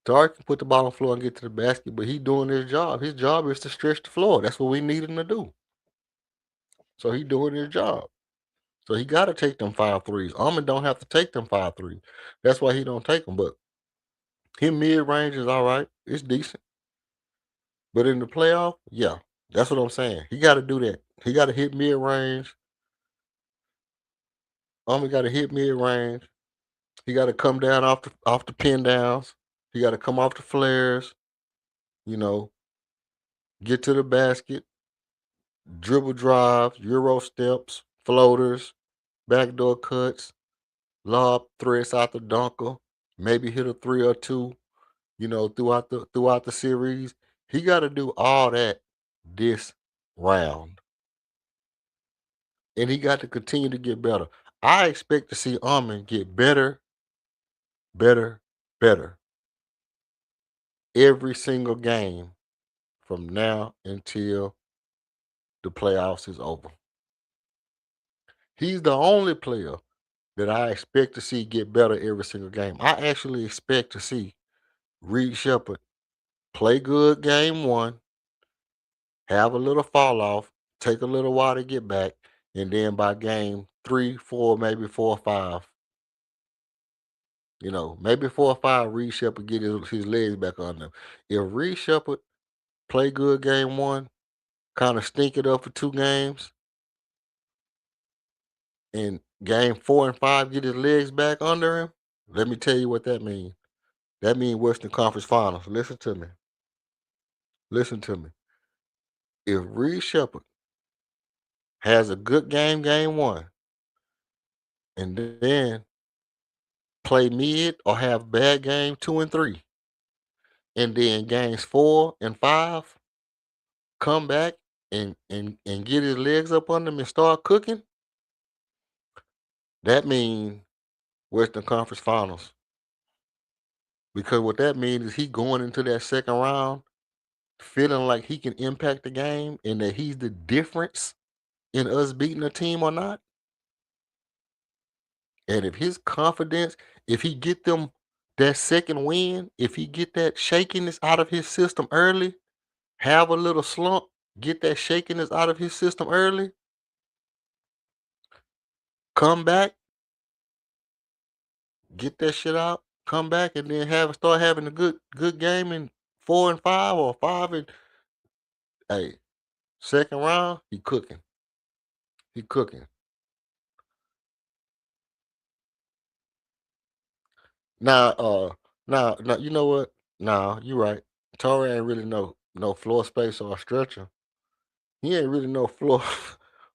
Tari can put the ball on the floor and get to the basket, but he doing his job. His job is to stretch the floor. That's what we need him to do. So he doing his job. So he got to take them 5 threes. Armin don't have to take them 5 threes. That's why he don't take them. But his mid range is all right. It's decent. But in the playoff, yeah, that's what I'm saying. He got to do that. He got to hit mid range. Armin got to hit mid range. He got to come down off the pin downs. He got to come off the flares. You know, get to the basket, dribble drives, euro steps, floaters, backdoor cuts, lob threats out the dunker, maybe hit a 3 or 2. You know, throughout the series, he got to do all that this round, and he got to continue to get better. I expect to see Armin get better, better, better every single game from now until the playoffs is over. He's the only player that I expect to see get better every single game. I actually expect to see Reed Shepard play good game one, have a little fall off, take a little while to get back, and then by game 3, 4, maybe 4 or 5, maybe 4 or 5, Reed Shepard get his legs back on them. If Reed Shepard play good game one, kind of stink it up for 2 games, and game 4 and 5 get his legs back under him, let me tell you what that means. That means Western Conference Finals. Listen to me. Listen to me. If Reed Shepard has a good game one, and then play mid or have bad game 2 and 3, and then games 4 and 5 come back and get his legs up under him and start cooking, that means Western Conference Finals. Because what that means is he going into that second round feeling like he can impact the game and that he's the difference in us beating a team or not. And if his confidence, if he get them that second win, if he get that shakiness out of his system early, have a little slump, get that shakiness out of his system early, come back, get that shit out, come back, and then start having a good game in 4 and 5 or 5 and hey, second round, he cooking. He cooking. Now, you know what? Nah, you right. Torrey ain't really no floor space or stretcher. He ain't really no floor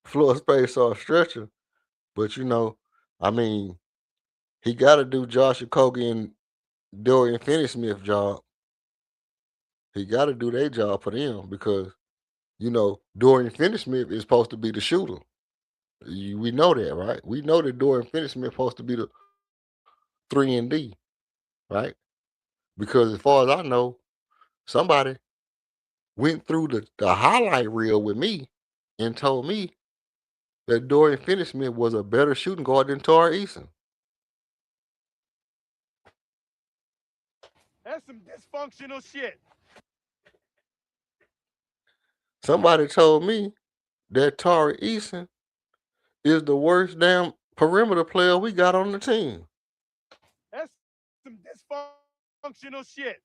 floor space or stretcher. But I mean, he got to do Josh Okogie and Dorian Finney-Smith job. He got to do their job for them because Dorian Finney-Smith is supposed to be the shooter. We know that, right? We know that Dorian Finney-Smith is supposed to be the 3 and D, right? Because as far as I know, somebody went through the highlight reel with me and told me that Dorian Finney-Smith was a better shooting guard than Tari Eason. That's some dysfunctional shit. Somebody told me that Tari Eason is the worst damn perimeter player we got on the team. That's some dysfunctional shit.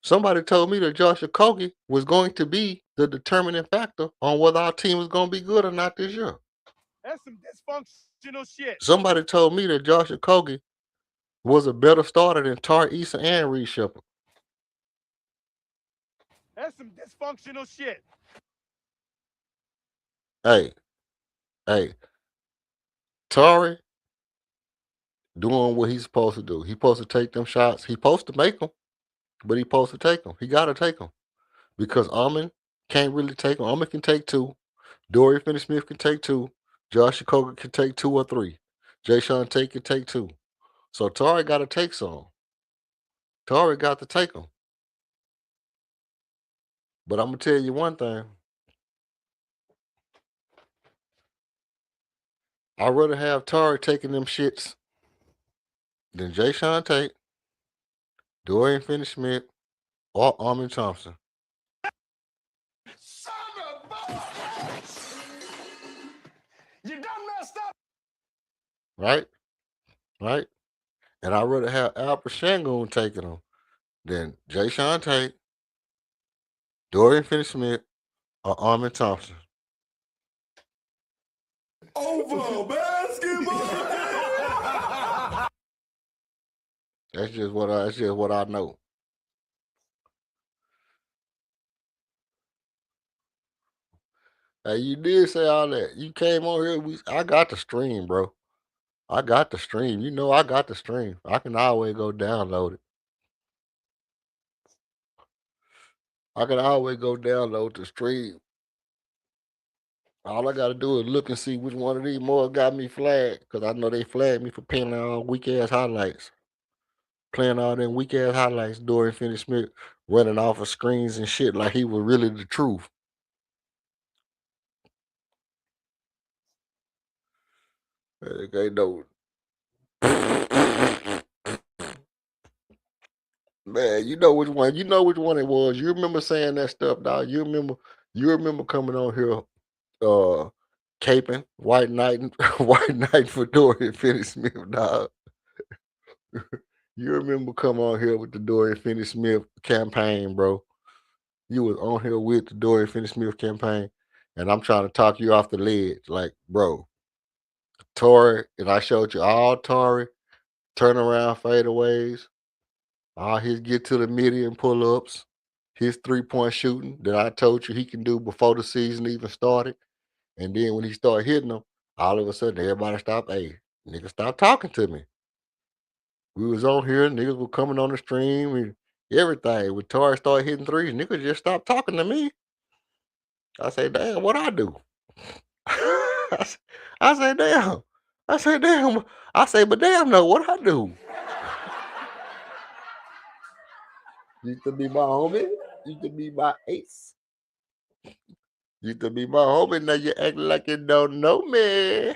Somebody told me that Josh Okogie was going to be the determining factor on whether our team was going to be good or not this year. That's some dysfunctional shit. Somebody told me that Josh Okogie was a better starter than Tari Eason and Reed Shepard. That's some dysfunctional shit. Hey, Tari doing what he's supposed to do. He's supposed to take them shots. He's supposed to make them, but he supposed to take them. He got to take them because Almond can't really take them. Almond can take 2. Dorian Finney-Smith can take 2. Josh Okogie can take 2 or 3. Jay Sean Tate can take 2. So Tari got to take some. Tari got to take them. But I'm gonna tell you one thing. I'd rather have Tari taking them shits than Jay Sean Tate, Dorian Finney-Smith, or Armin Thompson. Son of a... You done messed up. Right? Right? And I'd rather have Alfred Shangoon taking them than Jay Sean Tate, Dorian Finney-Smith, or Armin Thompson. Over basketball. That's just what I know. Hey, you did say all that. You came on here. I got the stream, bro. I got the stream. You know I got the stream. I can always go download it. I can always go download the stream. All I gotta do is look and see which one of these more got me flagged, because I know they flagged me for playing all weak ass highlights. Playing all them weak ass highlights, Dorian Finney-Smith running off of screens and shit like he was really the truth. Okay, no. Man, you know which one. You know which one it was. You remember saying that stuff, dog. You remember coming on here caping White Knight White Knight for Dorian Finney-Smith, dog. You remember coming on here with the Dorian Finney-Smith campaign, bro. You was on here with the Dorian Finney-Smith campaign, and I'm trying to talk you off the ledge. Like, bro, Torrey, and I showed you all Torrey turnaround fadeaways, all his get to the median pull-ups, his 3-point shooting that I told you he can do before the season even started. And then when he started hitting them, all of a sudden everybody stopped. Hey, nigga, stop talking to me. We was on here, niggas were coming on the stream and everything. When Torrey started hitting threes, niggas just stopped talking to me. I say, damn, what I do? I say, damn. I say, damn. I say, but damn, no, what I do? Used to be my homie. Used to be my ace. Used to be my homie. Now you act like you don't know me.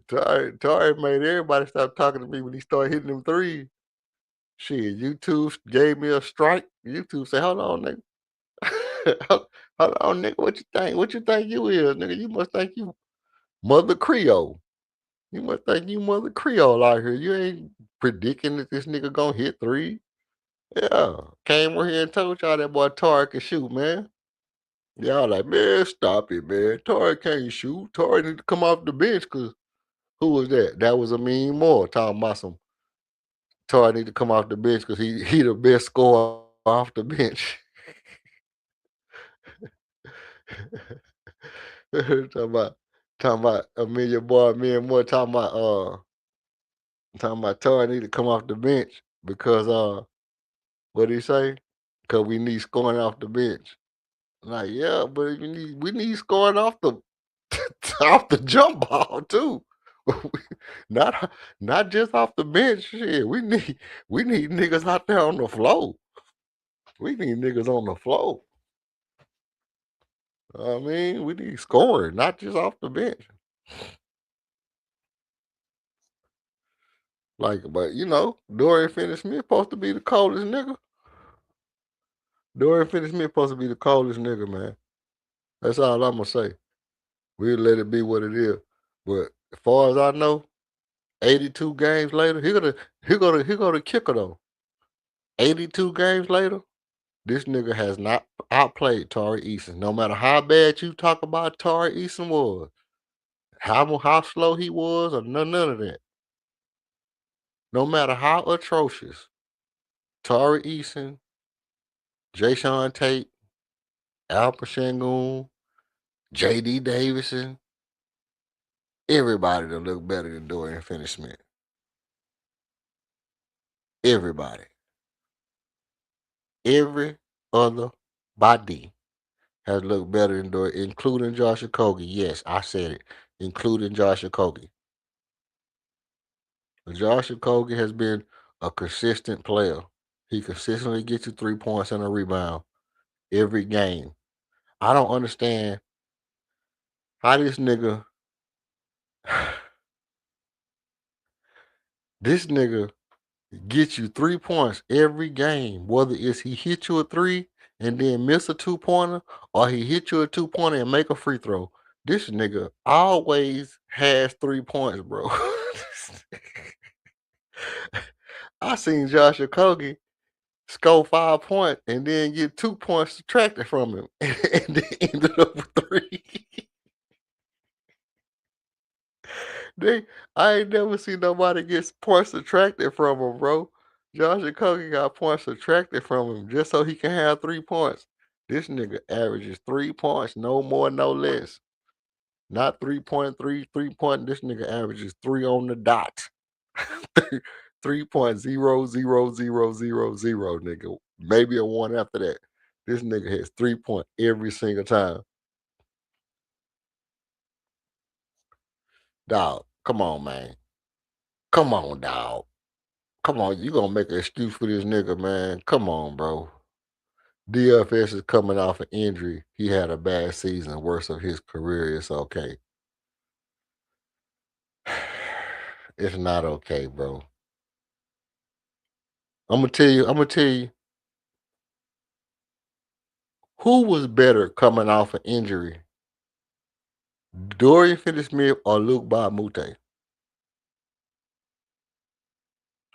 Torrey made everybody stop talking to me when he started hitting them threes. Shit, YouTube gave me a strike. YouTube said, hold on, nigga. Hold on, nigga. What you think? What you think you is, nigga? You must think you Mother Creole. You must think you Mother Creole out here. You ain't predicting that this nigga gonna hit 3. Yeah. Came over here and told y'all that boy Torrey can shoot, man. Y'all like, man, stop it, man. Torrey can't shoot. Torrey need to come off the bench, because who was that? That was a mean more talking about some Torrey need to come off the bench because he the best scorer off the bench. talking about Amelia boy, me and more talking about Torrey need to come off the bench because what did he say? Because we need scoring off the bench. Like, yeah, but we need scoring off the off the jump ball too. not just off the bench. Shit, we need niggas out there on the floor. We need niggas on the floor. I mean, we need scoring, not just off the bench. Like, but you know, Dorian Finney-Smith supposed to be the coldest nigga. Dorian Finney-Smith supposed to be the coldest nigga, man. That's all I'm gonna say. We'll let it be what it is. But as far as I know, 82 games later, he gonna kicker though. 82 games later, this nigga has not outplayed Tari Eason. No matter how bad you talk about Tari Eason was, how slow he was, or none of that. No matter how atrocious, Tari Eason, Jay Sean Tate, Alpha Shangoon, J.D. Davison, everybody to look better than Dorian Finney-Smith. Everybody. Every other body has looked better than Dorian, including Josh Okogie. Yes, I said it, including Josh Okogie. Josh Okogie has been a consistent player. He consistently gets you 3 points and a rebound every game. I don't understand how this nigga gets you 3 points every game, whether it's he hit you a three and then miss a 2 pointer, or he hit you a 2 pointer and make a free throw. This nigga always has 3 points, bro. I seen Josh Okogie score 5 points and then get 2 points subtracted from him and then ended up with three. I ain't never seen nobody get points subtracted from him, bro. Josh Okogie got points subtracted from him just so he can have 3 points. This nigga averages 3 points, no more, no less. Not 3.3, 3 point. This nigga averages three on the dot. 3.00000, nigga. Maybe a one after that. This nigga has 3 points every single time. Dog, come on, man. Come on, dog. Come on, you gonna make an excuse for this nigga, man. Come on, bro. DFS is coming off an injury. He had a bad season, worst of his career. It's okay. It's not okay, bro. I'm gonna tell you, who was better coming off an injury? Dorian Finney-Smith or Luke Mute?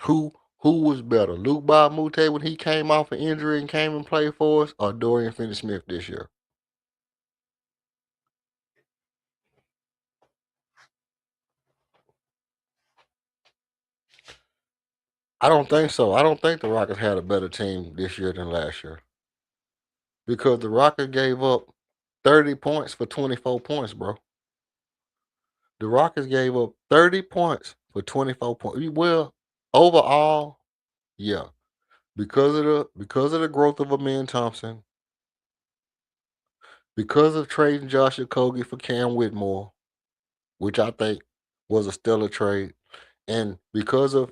Who was better? Luke Mute when he came off an injury and came and played for us, or Dorian Finney-Smith this year? I don't think so. I don't think the Rockets had a better team this year than last year. Because the Rockets gave up 30 points for 24 points, bro. The Rockets gave up 30 points for 24 points. Well, overall, yeah. Because of the growth of Amin Thompson, because of trading Josh Okogie for Cam Whitmore, which I think was a stellar trade, and because of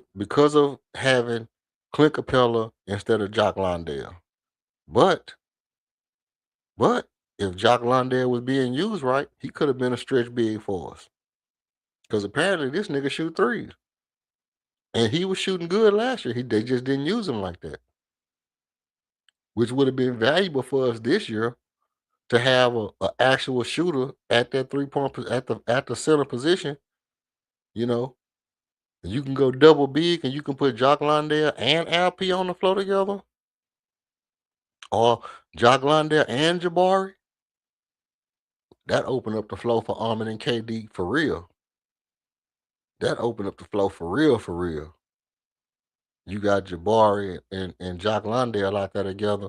having Clint Capella instead of Jock Landale. But if Jock Landale was being used right, he could have been a stretch big for us. Because apparently this nigga shoot threes. And he was shooting good last year. They just didn't use him like that. Which would have been valuable for us this year to have a actual shooter at that 3 point at the center position. You know, you can go double big and you can put Jock Landale and LP on the floor together. Or Jock Landale and Jabari. That opened up the flow for Armin and KD for real. That opened up the flow for real, for real. You got Jabari and Jock Landale out there together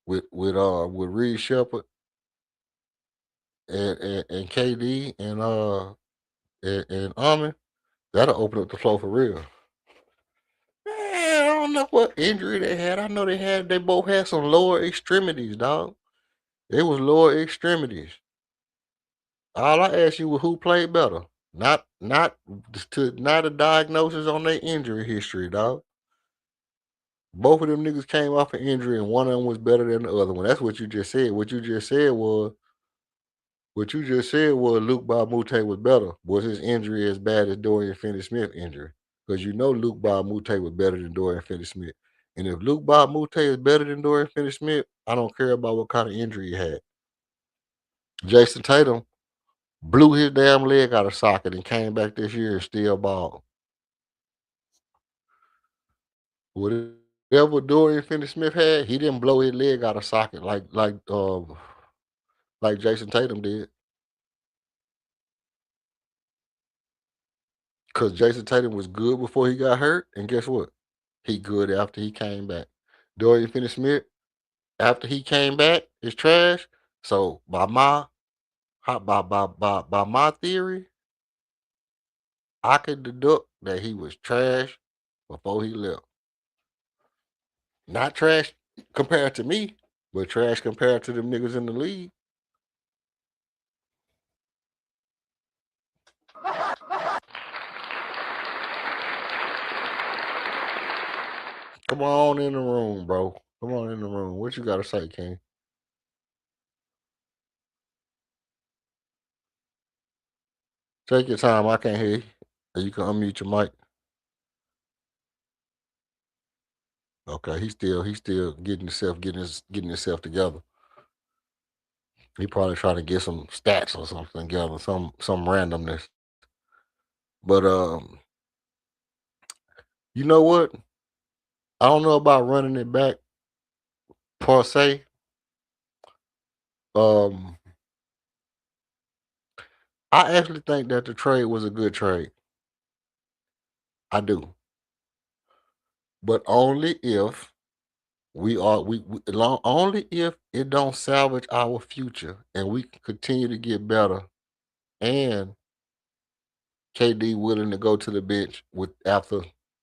with Reed Shepard and KD and Armin. That'll open up the flow for real. Man, I don't know what injury they had. I know they both had some lower extremities, dog. It was lower extremities. All I asked you was who played better. Not a diagnosis on their injury history, dog. Both of them niggas came off an injury and one of them was better than the other one. That's what you just said. What you just said was Luke Mute was better. Was his injury as bad as Dorian Finney-Smith injury? Because you know Luke Mute was better than Dorian Finney-Smith. And if Luke Mute is better than Dorian Finney-Smith, I don't care about what kind of injury he had. Jason Tatum blew his damn leg out of socket and came back this year and still balled. Whatever Dorian Finney-Smith had, he didn't blow his leg out of socket like Jason Tatum did. Because Jason Tatum was good before he got hurt, and guess what? He good after he came back. Dorian Finney-Smith, after he came back, is trash. So by my theory, I could deduct that he was trash before he left. Not trash compared to me, but trash compared to them niggas in the league. Come on in the room, bro. Come on in the room. What you gotta say, King? Take your time. I can't hear you. You can unmute your mic. Okay, he's still getting himself together. He probably trying to get some stats or something together, some randomness. But you know what? I don't know about running it back per se. I actually think that the trade was a good trade. I do, but only if only if it don't salvage our future and we can continue to get better and KD willing to go to the bench with after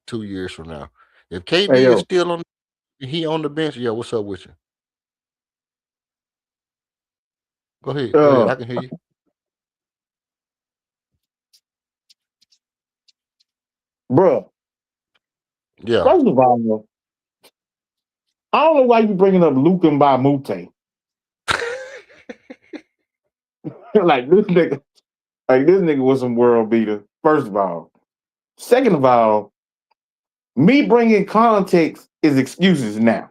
2 years from now. If KD Hey is yo, still on the bench, yeah, what's up with you? Go ahead. uh, I can hear you. bruh. Yeah. First of all, I don't know why you bringing up Luke and Bamute. This nigga was some world beater. First of all, second of all, me bringing context is excuses now.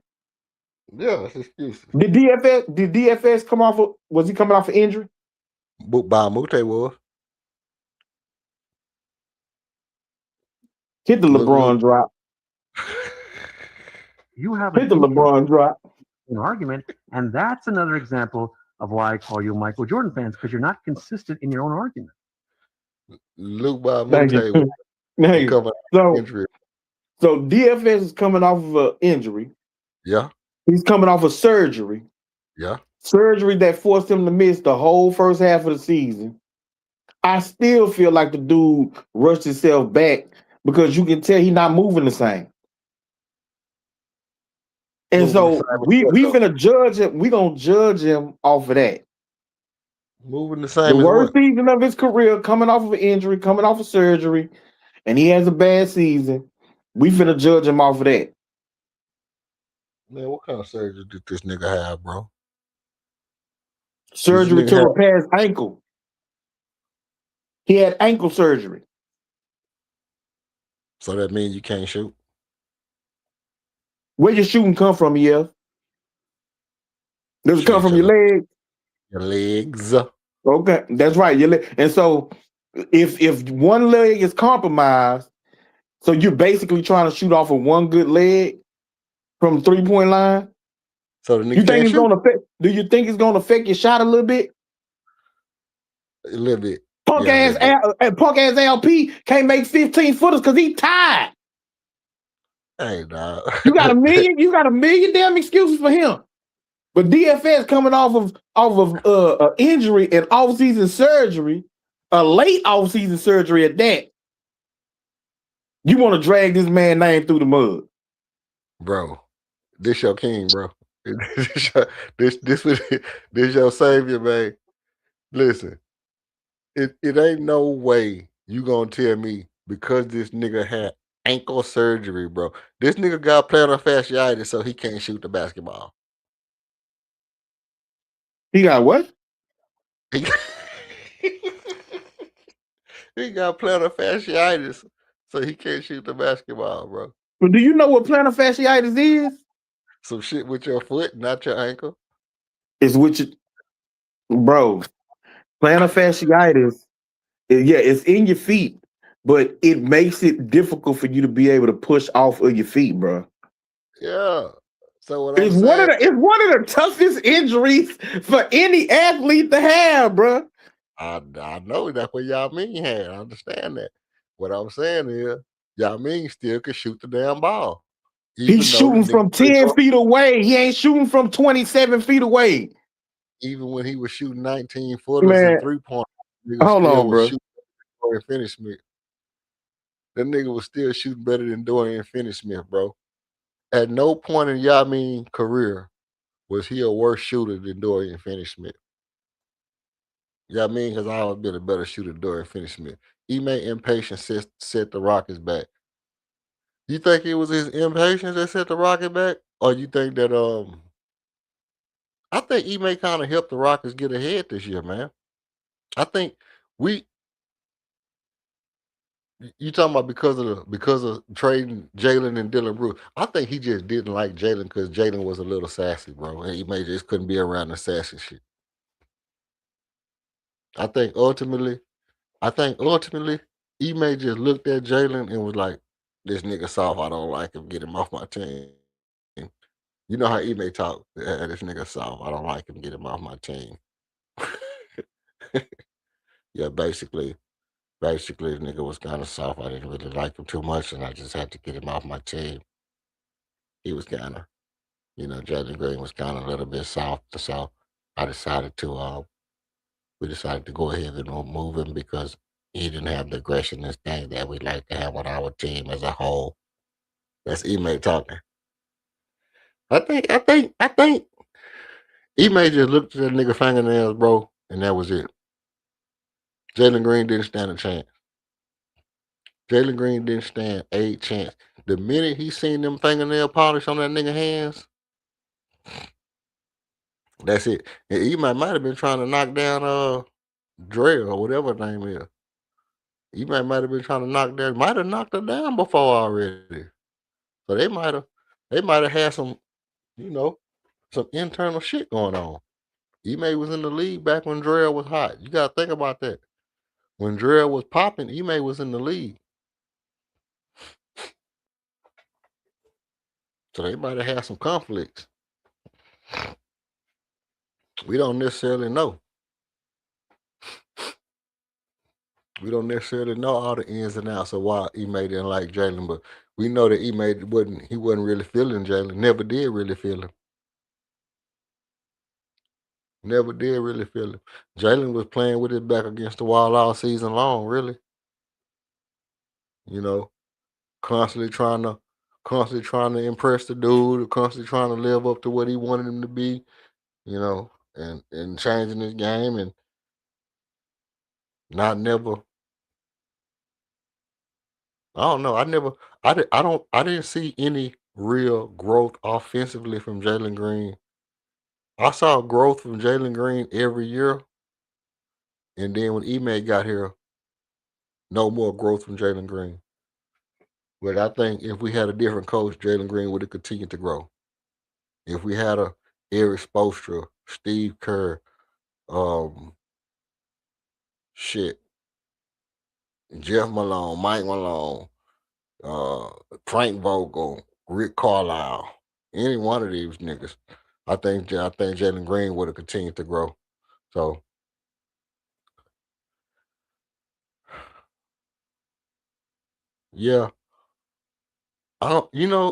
Yeah, it's excuses. Did DFS come off? Was he coming off of injury? By Mute was. Hit the Look. LeBron drop. You have Hit the LeBron drop. an argument, and that's another example of why I call you Michael Jordan fans, because you're not consistent in your own argument. Luke by Thank Mute you. was Thank you. coming So, injury. so DFS is coming off of an injury. Yeah. He's coming off of surgery. Yeah. Surgery that forced him to miss the whole first half of the season. I still feel like the dude rushed himself back because you can tell he's not moving the same. And Moving the so same as we what, we though? finna judge him. We gonna judge him off of that. Moving the The same as worst what? season of his career, coming off of an injury, coming off of surgery, and he has a bad season. We finna judge him off of that. Man, what kind of surgery did this nigga have, bro? This Surgery nigga to have repair his ankle. He had ankle surgery. so that means you can't shoot. Where your shooting come from, EF? Does it come Shit, from your leg? your legs. Okay, that's right. Your leg. And so if one leg is compromised, so you're basically trying to shoot off of one good leg from 3-point line. So the nigga You think can't it's shoot gonna affect? Do you think it's gonna affect your shot a little bit? a little bit. Punk Yeah, a ass little bit. punk ass LP can't make 15 footers because he tired. Hey, dog. You got a million. You got a million damn excuses for him. But DFS coming off of injury and off-season surgery, a late off-season surgery at that. You want to drag this man name through the mud, Bro, this your king, bro. This your savior, man. Listen, it ain't no way you gonna tell me because this nigga had ankle surgery, bro. This nigga got plantar fasciitis, so he can't shoot the basketball. He got what? He, he got plantar fasciitis, so he can't shoot the basketball, bro. But do you know what plantar fasciitis is? Some shit with your foot, not your ankle. It's with you, bro. Plantar fasciitis, yeah, it's in your feet, but it makes it difficult for you to be able to push off of your feet, bro. Yeah. So what I'm It's one of saying, the toughest injuries for any athlete to have, bro. I know that's what y'all mean had. I understand that. What I'm saying is, y'all mean still could shoot the damn ball. He's Even though the shooting nigga from 10 feet away. He ain't shooting from 27 feet away. even when he was shooting 19 footers and Man, 3-point, nigga hold still on, was bro. shooting Dorian Finney-Smith. That nigga was still shooting better than Dorian Finney-Smith, bro. At no point in Yamin's career was he a worse shooter than Dorian Finney-Smith. Yamin has always been a better shooter than Dorian Finney-Smith. Ime impatience set the Rockets back. You think it was his impatience that set the Rockets back? Or you think that I think Ime kind of helped the Rockets get ahead this year, man. I think we you talking about because of trading Jalen and Dylan Brooks. I think he just didn't like Jalen because Jalen was a little sassy, bro. And Ime just couldn't be around the sassy shit. I think ultimately, Ime just looked at Jalen and was like, "This nigga soft. I don't like him. Get him off my team." You know how Ime talk. This nigga soft. I don't like him. Get him off my team. Yeah, basically, this nigga was kind of soft. I didn't really like him too much, and I just had to get him off my team. He was kind of, Jalen Green was kind of a little bit soft, so I decided to, we decided to go ahead and move him because he didn't have the aggression and thing that we like to have with our team as a whole. That's Ime talking. I think Ime just looked at that nigga fingernails, bro, and that was it. Jalen Green didn't stand a chance. Jalen Green didn't stand a chance. The minute he seen them fingernail polish on that nigga hands, that's it. And Ime might have been trying to knock down Dre or whatever her name is. Might have been trying to might have knocked her down before already. So they might have had some, some internal shit going on. Ime was in the league back when Dre was hot. You gotta think about that. When Dre was popping, Ime was in the league. So they might have had some conflicts. We don't necessarily know. We don't necessarily know all the ins and outs of why Ime didn't like Jalen, but we know that Ime wasn't really feeling Jalen. Never did really feel him. Never did really feel him. Jalen was playing with his back against the wall all season long, really. Constantly trying to impress the dude, constantly trying to live up to what he wanted him to be, and changing his game and not never. I don't know. I didn't see any real growth offensively from Jalen Green. I saw growth from Jalen Green every year, and then when Ime got here, no more growth from Jalen Green. But I think if we had a different coach, Jalen Green would have continued to grow. If we had a Eric Spoelstra, Steve Kerr, shit, Jeff Malone, Mike Malone, Frank Vogel, Rick Carlisle, any one of these niggas, I think Jalen Green would have continued to grow. So yeah, I don't.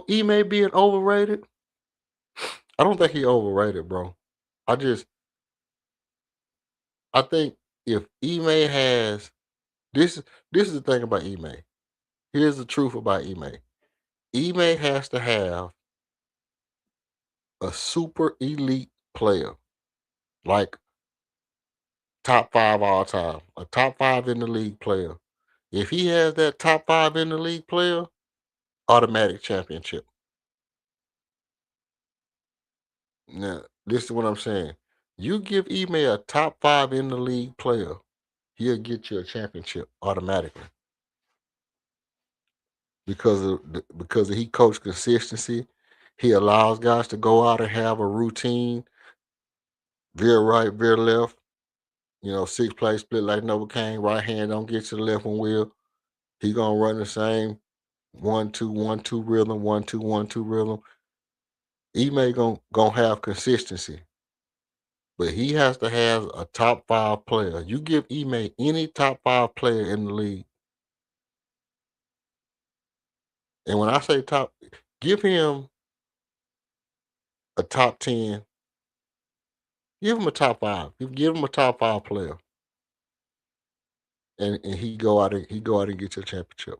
Ime being overrated. I don't think he overrated, bro. I think if Ime has this is the thing about Ime. Here's the truth about Ime. Ime has to have a super elite player, like top 5 all time, a top 5 in the league player. If he has that top 5 in the league player, automatic championship. Now, this is what I'm saying. You give Ime a top 5 in the league player, he'll get you a championship automatically. Because he coach consistency, he allows guys to go out and have a routine, veer right, veer left. 6-play split like Novocaine, right hand don't get to the left one wheel. He gonna run the same 1-2, 1-2 rhythm, 1-2, 1-2 rhythm. Ime gonna have consistency, but he has to have a top 5 player. You give Ime any top 5 player in the league, and when I say top, give him a top 10. Give him a top 5. You give him a top 5 player, and he go out and get your championship.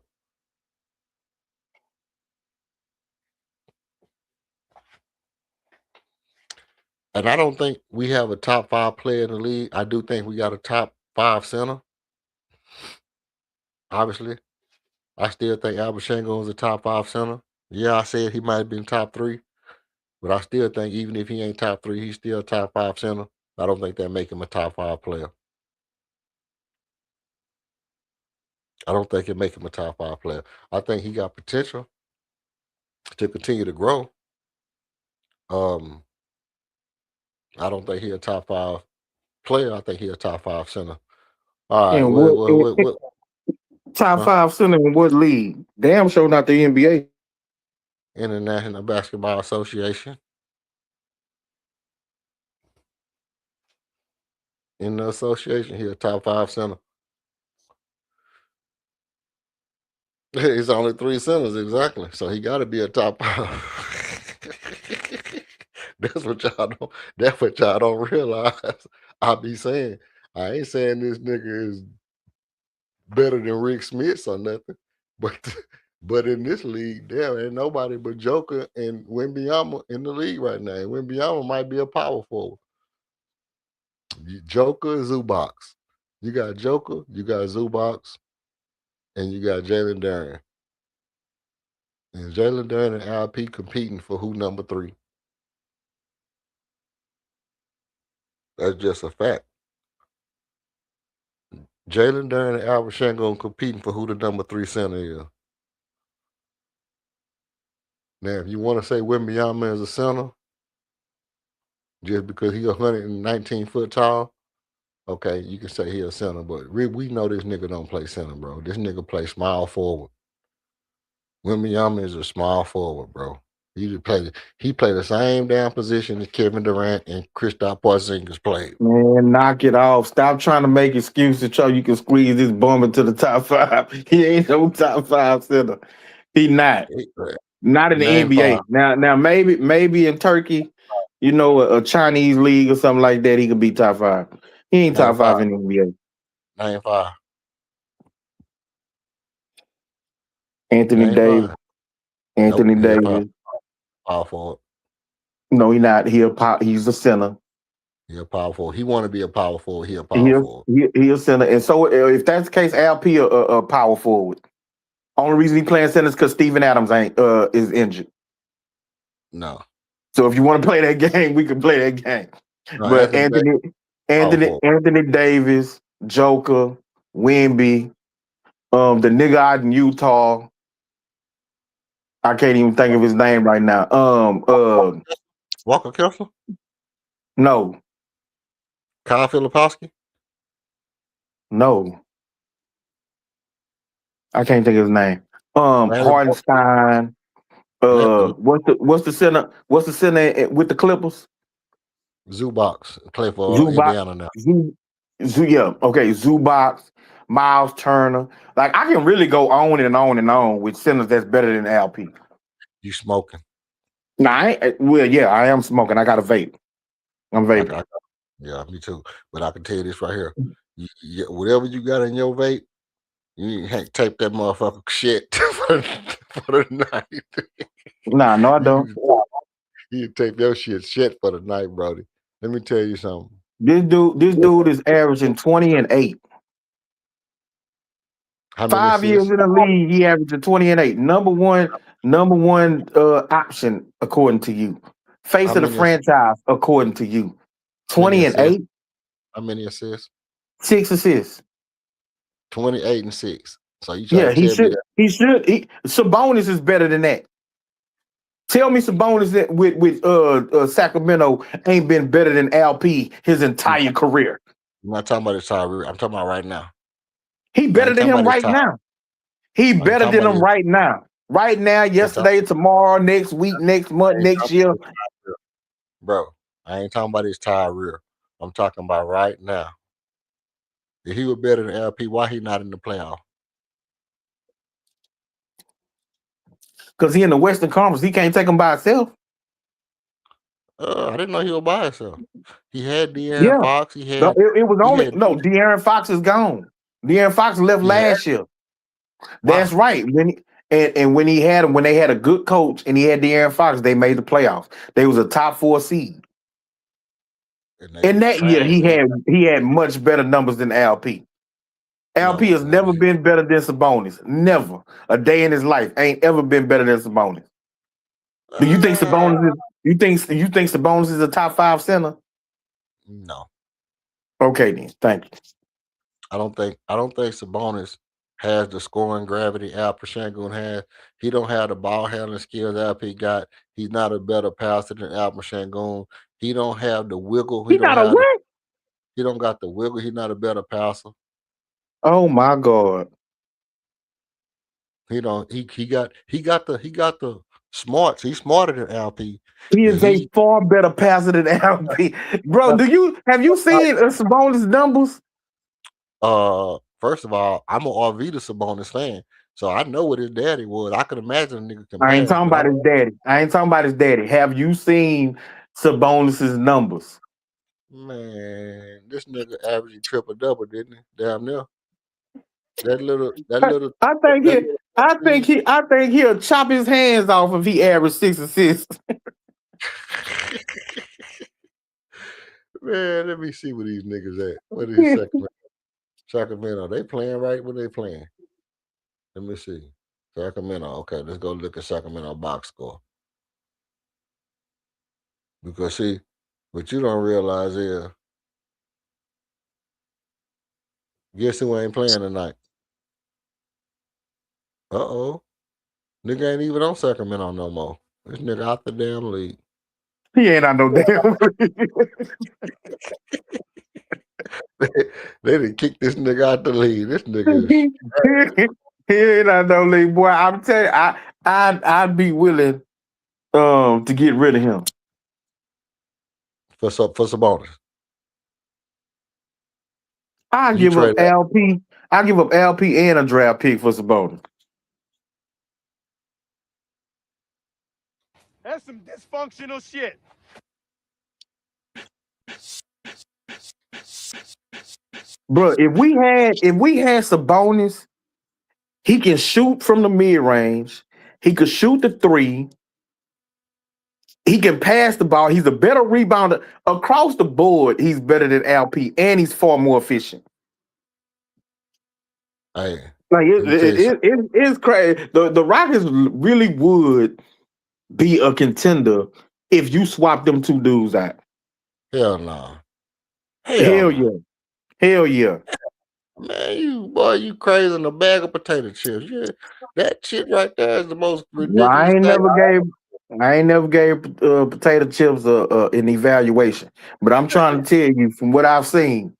And I don't think we have a top 5 player in the league. I do think we got a top 5 center. Obviously, I still think Albert Shango is a top 5 center. Yeah, I said he might have been top 3, but I still think even if he ain't top 3, he's still a top 5 center. I don't think that make him a top 5 player. I don't think it make him a top 5 player. I think he got potential to continue to grow. I don't think he a top 5 player. I think he a top 5 center. All right, And what top huh? 5 center in what league? Damn sure not the NBA. International Basketball Association. In the association, he a top 5 center. It's only 3 centers exactly, so he got to be a top 5. That's what y'all don't. That's what y'all don't realize. I be saying, I ain't saying this nigga is better than Rick Smith or nothing, but but in this league, there ain't nobody but Joker and Wembanyama in the league right now. And Wembanyama might be a power forward. Joker, Zubox. You got Joker, you got Zubox, and you got Jalen Duren. And Jalen Duren and LP competing for who number 3. That's just a fact. Jalen Duren and Albert Shango competing for who the number 3 center is. Now, if you want to say Wembanyama is a center, just because he's 119 foot tall, okay, you can say he's a center. But we know this nigga don't play center, bro. This nigga play small forward. Wembanyama is a small forward, bro. He play the same damn position as Kevin Durant and Kristaps Porzingis played. Man, knock it off. Stop trying to make excuses so you can squeeze this bum into the top 5. He ain't no top 5 center. He not. Not in the Name NBA. 5. Now maybe in Turkey, you know, a Chinese league or something like that, he could be top 5. He ain't Name top 5 5. in the NBA. Name 5. Anthony Name Davis. 5. Anthony Nope, he a Davis. power forward. No, he not. He's a center. He a power forward. He want to be a power forward. He a power forward. He a center. And so if that's the case, LP a power forward. Only reason he playing center is because Steven Adams is injured. No. So if you want to play that game, we can play that game. No, But Anthony Davis, Joker, Wemby, the nigga out in Utah. I can't even think of his name right now. Walker Kessler? No. Kyle Filipowski? No. I can't think of his name. Hardenstein. What's the center? What's the center with the Clippers? Zubox. Play for Zubac. Indiana now. Yeah. Okay. Zubox, Miles Turner. Like I can really go on and on and on with centers that's better than LP. You smoking? Nah, I am smoking. I got a vape. I'm vaping. Yeah, me too. But I can tell you this right here. Whatever you got in your vape, you can't tape that motherfucker shit for the night. Nah, no, I don't. You tape your shit for the night, Brody. Let me tell you something. This dude is averaging 20 and 8. How many 5 assists? years in the league, he averaging 20 and 8. Number one option according to you. Face of the franchise according to you. 20 and 8. How many assists? 6 assists. 28 and 6. So you trying he to tell me that? Sabonis is better than that. Tell me Sabonis that with Sacramento ain't been better than LP his entire career. I'm not talking about his career. I'm talking about right now. He better than him right now. He better than him right now. Right now, yesterday, tomorrow, next week, next month, next year. Bro, I ain't talking about his career. I'm talking about right now. If he was better than LP, why he not in the playoff? Because he in the Western Conference. He can't take him by himself. I didn't know he was by himself. He had De'Aaron Fox. It was De'Aaron Fox is gone. De'Aaron Fox left last year. That's right. When they had a good coach and he had De'Aaron Fox, they made the playoffs. They was a top 4 seed. In that year, he had much better numbers than LP. LP has never been better than Sabonis. Never. A day in his life ain't ever been better than Sabonis. Do you think Sabonis is you think Sabonis is a top 5 center? No. Okay then. Thank you. I don't think Sabonis has the scoring gravity Alper Sengun has. He don't have the ball handling skills LP got. He's not a better passer than Alper Sengun. He don't have the wiggle. He got a what? He don't got the wiggle. He's not a better passer. Oh my God. He got the smarts. He's smarter than LP. He is a far better passer than LP. Bro, have you seen Sabonis numbers? First of all, I'm an Arvita Sabonis fan, so I know what his daddy was. I can imagine a nigga can I ain't pass, talking but about his daddy. Have you seen Sabonis's numbers? Man, this nigga averaged triple double, didn't he? Damn near. I think he'll chop his hands off if he averaged 6 assists. Man, let me see where these niggas at. What is Sacramento? They playing right when they playing. Let me see. Sacramento. Okay, let's go look at Sacramento box score. Because see, what you don't realize is, guess who ain't playing tonight? Uh-oh. Nigga ain't even on Sacramento no more. This nigga out the damn league. He ain't on no damn league. They didn't kick this nigga out the league. This nigga is he ain't on no league, boy. I'm telling you, I'd be willing to get rid of him. For Sabonis. I'll give up LP and a draft pick for Sabonis. That's some dysfunctional shit. Bro, if we had Sabonis, he can shoot from the mid range. He could shoot the 3. He can pass the ball. He's a better rebounder across the board. He's better than LP, and he's far more efficient. Hey, like it's crazy. The Rockets really would be a contender if you swap them two dudes out. Hell no. Hell yeah. Hell yeah. Man, you crazy in a bag of potato chips. Yeah, that shit right there is the most ridiculous I ain't thing. never gave potato chips an evaluation, but I'm trying to tell you from what I've seen.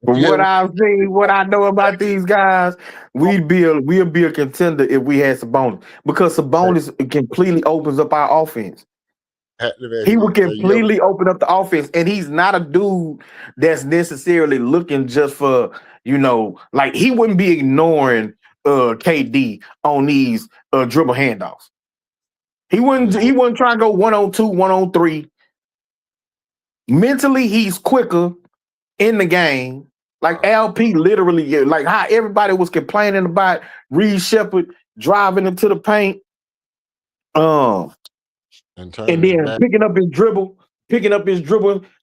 What I know about these guys, we'll be a contender if we had Sabonis, because Sabonis completely opens up our offense. He would completely open up the offense, and he's not a dude that's necessarily looking just for, like he wouldn't be ignoring KD on these dribble handoffs. He wouldn't try to go 1-on-2, 1-on-3. Mentally, he's quicker in the game. Like LP literally, like how everybody was complaining about Reed Shepherd driving into the paint. And then picking up his dribble.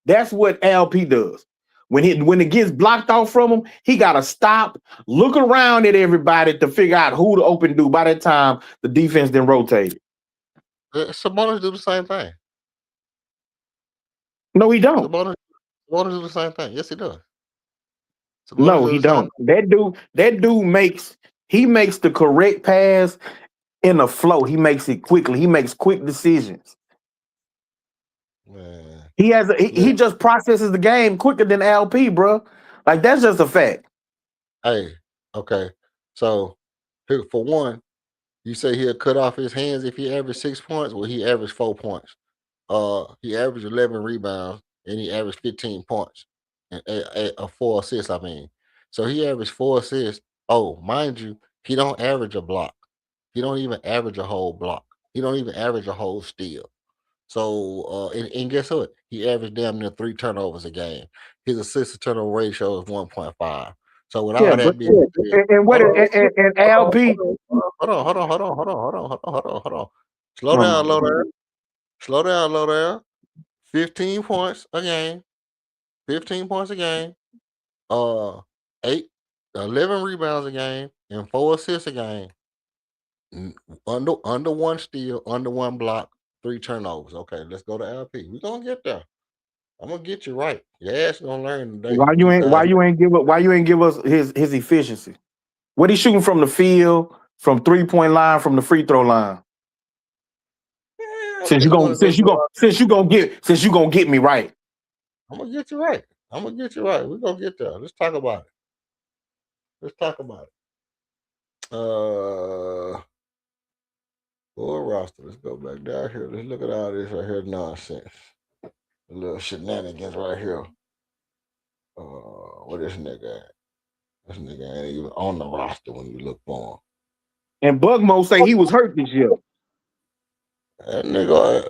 That's what LP does. When it gets blocked off from him, he gotta stop, look around at everybody to figure out who to open do. By that time, the defense then rotated. Sabonis do the same thing. No, he don't. Sabonis do the same thing. Yes, he does. No, he don't. That dude makes the correct pass in the flow. He makes it quickly. He makes quick decisions. Man. He just processes the game quicker than LP, bro. Like that's just a fact. Hey, okay. So for one, you say he'll cut off his hands if he averaged 6 points. Well, he averaged 4 points. He averaged 11 rebounds and he averaged 15 points and 4 assists. I mean, so he averaged 4 assists. Oh, mind you, he don't average a block. He don't even average a whole block. He don't even average a whole steal. So, and guess what? He averaged damn near 3 turnovers a game. His assist to turnover ratio is 1.5. So with all that being said, and LP. Hold on. Slow down. 15 points a game, 15 points a game, 8, 11 rebounds a game, and 4 assists a game. Under 1 steal, under 1 block, 3 turnovers. Okay, let's go to LP. We're gonna get there. I'm gonna get you right. Your ass gonna learn today. Why you ain't give us his efficiency? What he shooting from the field, from 3-point line, from the free throw line? Since you gonna get me right. I'm gonna get you right. We're gonna get there. Let's talk about it. Full roster. Let's go back down here. Let's look at all this right here nonsense. A little shenanigans right here. Where this nigga at? This nigga ain't even on the roster when you look for him. And Bugmo say he was hurt this year. That nigga,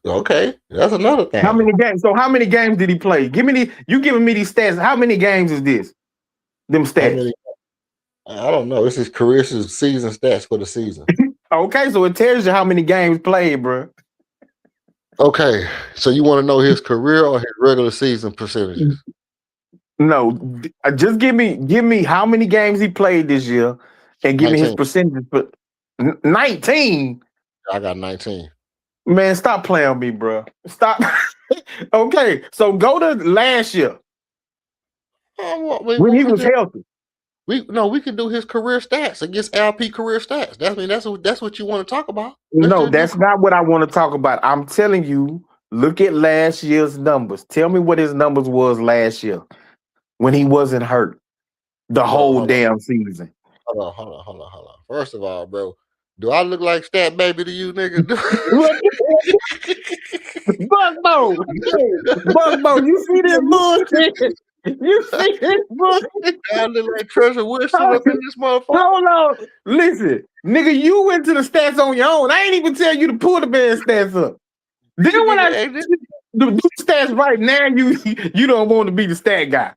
okay, that's another thing. How many games? So how many games did he play? You giving me these stats. How many games is this? Them stats. I don't know. This is career season stats for the season. Okay, so it tells you how many games played, bro. Okay, so you want to know his career or his regular season percentages? No, just give me how many games he played this year, and give 19. Me his percentages. But 19. I got 19. Man, stop playing on me, bro. Stop. Okay, so go to last year when he was healthy. We can do his career stats against LP career stats. That's what you want to talk about. No, that's not what I want to talk about. I'm telling you, look at last year's numbers. Tell me what his numbers was last year when he wasn't hurt the whole damn season. Hold on. First of all, bro, do I look like Stat Baby to you, nigga? Bugbo, you see this bullshit? You see this bullshit? I look like Treasure Wilson up in this motherfucker. Hold on. Listen, nigga, you went to the stats on your own. I ain't even tell you to pull the band stats up. Then when I do stats right now, you don't want to be the stat guy.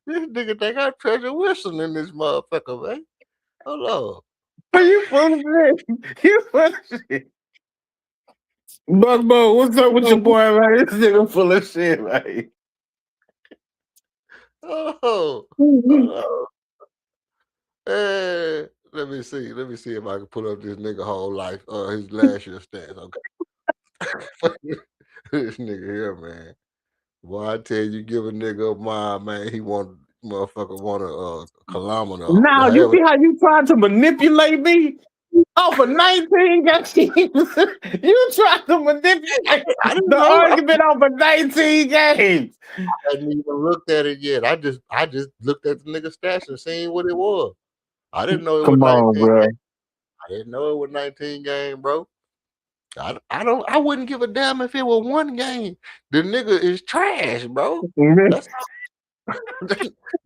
This nigga think I Treasure Wilson in this motherfucker, man. Hold on. Are you full of shit? You full of shit. Bugbo, what's up with your boy, man? This nigga full of shit, man. Oh. Let me see if I can pull up this nigga whole life, his last year's stats. Okay. This nigga here, man. Boy, I tell you, give a nigga a mind, man. He want a kilometer. Now you see how you trying to manipulate me off of 19 games. You trying to manipulate the argument off of 19 games. I hadn't even looked at it yet. I just looked at the nigga stats and seen what it was. I didn't know it was 19 bro. games. I didn't know it was 19 games, bro. I wouldn't give a damn if it was 1 game. The nigga is trash, bro. The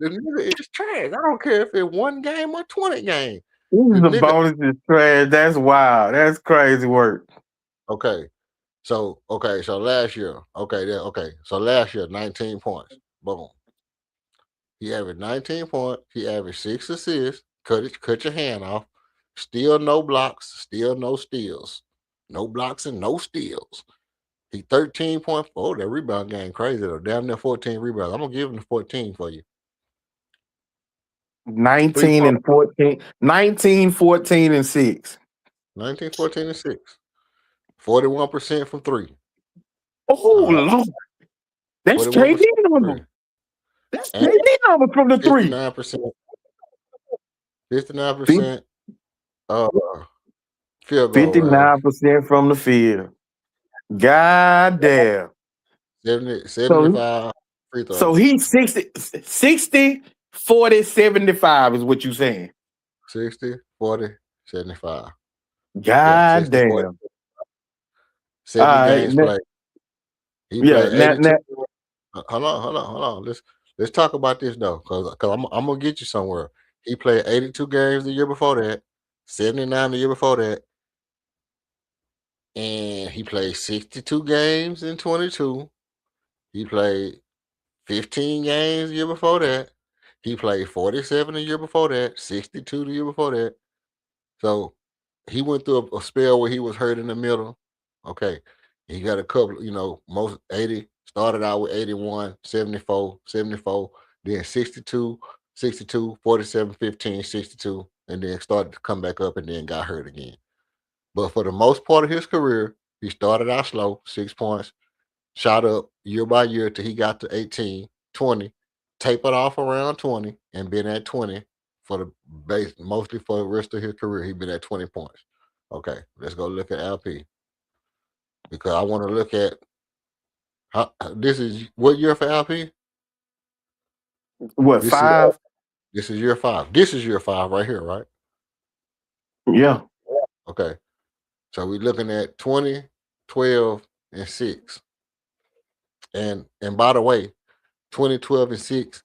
nigga is trash. I don't care if it's 1 game or 20 games. The bonus is trash. That's wild. That's crazy work. Okay. So last year. So last year, 19 points. Boom. He averaged 19 points. He averaged 6 assists. Cut your hand off. Still no blocks. Still no steals. No blocks and no steals. He 13.4. That rebound game crazy though. Damn near 14 rebounds. I'm gonna give him the 14 for you. 19 and 14. 19, 14, and 6. 19, 14, and 6. 41% from 3. Oh, Lord. That's KD number. That's KD number from the 3. 59%. 59%. Field goal. 59% from the field. God damn. 75 free throws. So he's 60, 40, 75 is what you're saying. 60, 40, 75. God damn. 70 games played. He played 82. Hold on. Let's talk about this though, because I'm gonna get you somewhere. He played 82 games the year before that, 79 the year before that, and he played 62 games in 22. He played 15 games the year before that. He played 47 the year before that, 62 the year before that. So he went through a spell where he was hurt in the middle. Okay. He got a couple, most 80, started out with 81, 74, 74, then 62, 62, 47, 15, 62, and then started to come back up and then got hurt again. But for the most part of his career, he started out slow, 6 points, shot up year by year till he got to 18, 20, tapered off around 20, and been at 20 for the base, mostly for the rest of his career. He been at 20 points. Okay, let's go look at LP because I want to look at this is what year for LP? What, This is 5? this is year 5. This is year 5 right here, right? Yeah. Okay. So we're looking at 20, 12, and 6. And by the way, 20, 12, and 6,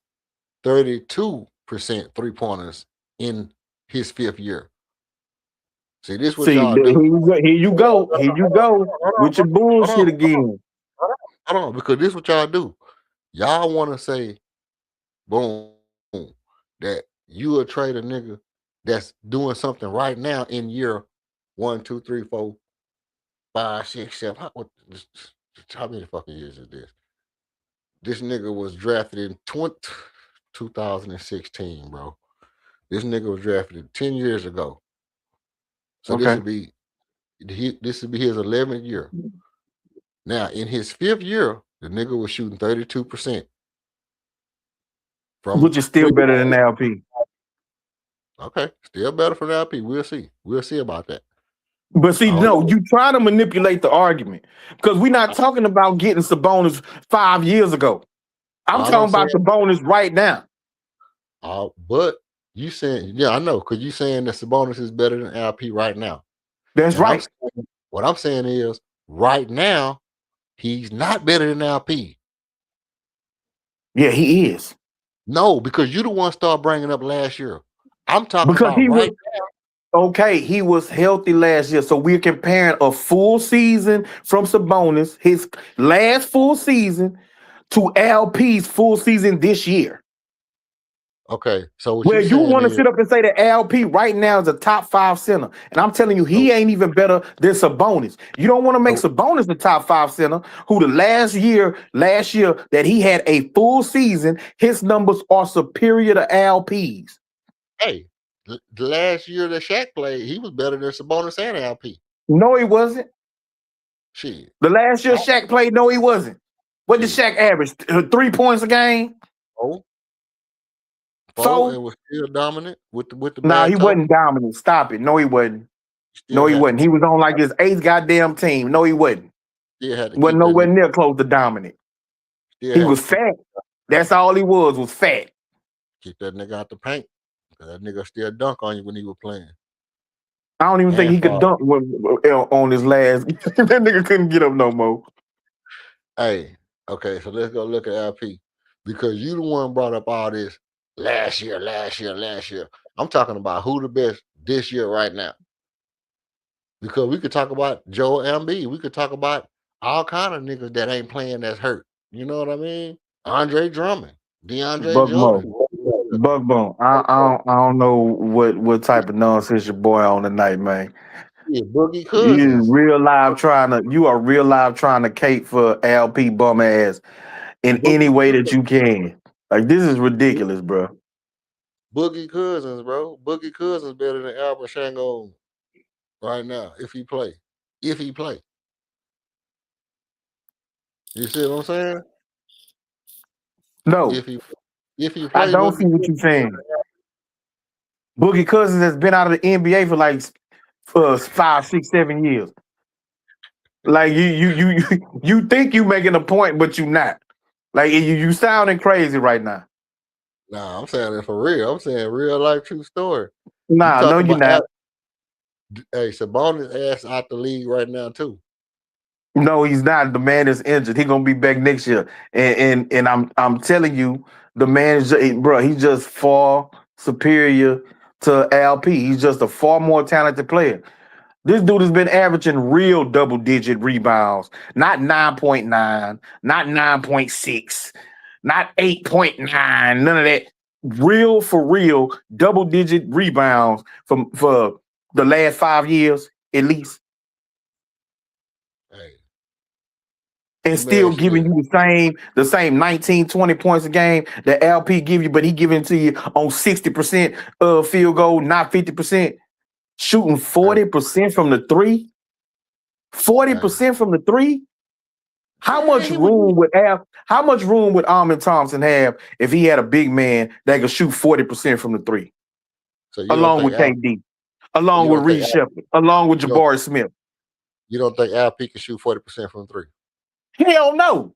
32% three-pointers in his 5th year. See, this what See, y'all do. here you go. Here you go with your bullshit again. Hold on, because this what y'all do. Y'all want to say, boom, that you will trade a nigga that's doing something right now in year 1, 2, 3, 4, 5, 6, 7. How many fucking years is this? This nigga was drafted in 2016, bro. This nigga was drafted 10 years ago. So Okay. this would be his 11th year. Now, in his 5th year, the nigga was shooting 32%. Which is still better than LP. Okay, still better for the LP. We'll see. We'll see about that. But see, no, you try to manipulate the argument because we're not talking about getting Sabonis 5 years ago. I'm talking about Sabonis right now. But you saying, yeah, I know, because you saying that Sabonis is better than LP right now. That's right. What I'm saying is, right now, he's not better than LP. Yeah, he is. No, because you the one started bringing up last year. I'm talking Because about right now. Okay, he was healthy last year. So we're comparing a full season from Sabonis, his last full season, to LP's full season this year. Okay, so Where you want to sit up and say that LP right now is a top 5 center. And I'm telling you, he ain't even better than Sabonis. You don't want to make Sabonis the top 5 center, who the last year that he had a full season, his numbers are superior to LP's. Hey, the last year that Shaq played, he was better than Sabonis and LP. No, he wasn't. Shit. The last year Shaq played, no, he wasn't. What did Shaq average? 3 points a game? Four, and was still dominant with the Nah, he toe. wasn't dominant. Stop it. No, he wasn't. No, he wasn't. He was on like his 8th goddamn team. No, he wasn't. Wasn't nowhere near close to dominant. He was fat. That's all he was fat. Keep that nigga out the paint. That nigga still dunk on you when he was playing. I don't even think he could dunk on his last. That nigga couldn't get up no more. Hey, okay, so let's go look at LP. Because you the one brought up all this last year. I'm talking about who the best this year right now. Because we could talk about Joel Embiid. We could talk about all kind of niggas that ain't playing that's hurt. You know what I mean? Andre Drummond, DeAndre Jordan. Bug. I don't know what type of nonsense your boy on tonight, man. Yeah, Boogie Cousins. You are real live trying to cape for LP bum ass in any way that you can. Like, this is ridiculous, bro. Boogie Cousins, bro. Boogie Cousins better than Albert Shango right now if he play. You see what I'm saying? No. If he play, I don't see what you're saying. Boogie Cousins has been out of the NBA for like 5, 6, 7 years. Like, you think you making a point, but you not. Like, you sounding crazy right now. Nah, I'm saying it for real. I'm saying real life true story. Nah, no, you're not. Hey, Sabonis ass out the league right now too. No, he's not. The man is injured. He's gonna be back next year. And I'm telling you, the man is he's just far superior to LP. He's just a far more talented player. This dude has been averaging real double-digit rebounds, not 9.9, not 9.6, not 8.9, none of that. Real for real, double-digit rebounds for the last 5 years at least. Hey, and Let me still ask you giving this. you the same 19, 20 points a game that LP give you, but he giving it to you on 60% of field goal, not 50%, shooting 40% from the three, Okay. 40% from the three. How Yeah, much room would Armin Thompson have if he had a big man that could shoot 40% from the three, So you don't along think with KD, along you with don't think Reed Shepard, along with you don't Jabari Smith? you don't think LP can shoot 40% from three? Hell no.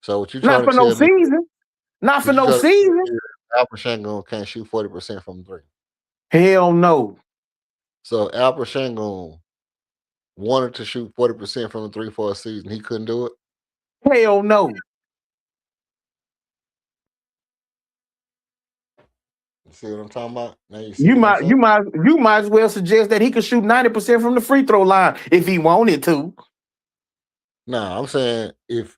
So what you Not trying for to no tell me? season. Not for What you no trying to tell season. me is Alperen Sengun can't shoot 40% from three? Hell no. So Alperen Sengun wanted to shoot 40% from the three for a season. He couldn't do it. Hell no. You see what I'm talking about? Now you see what I'm saying? You might as well suggest that he could shoot 90% from the free throw line if he wanted to. Nah, I'm saying if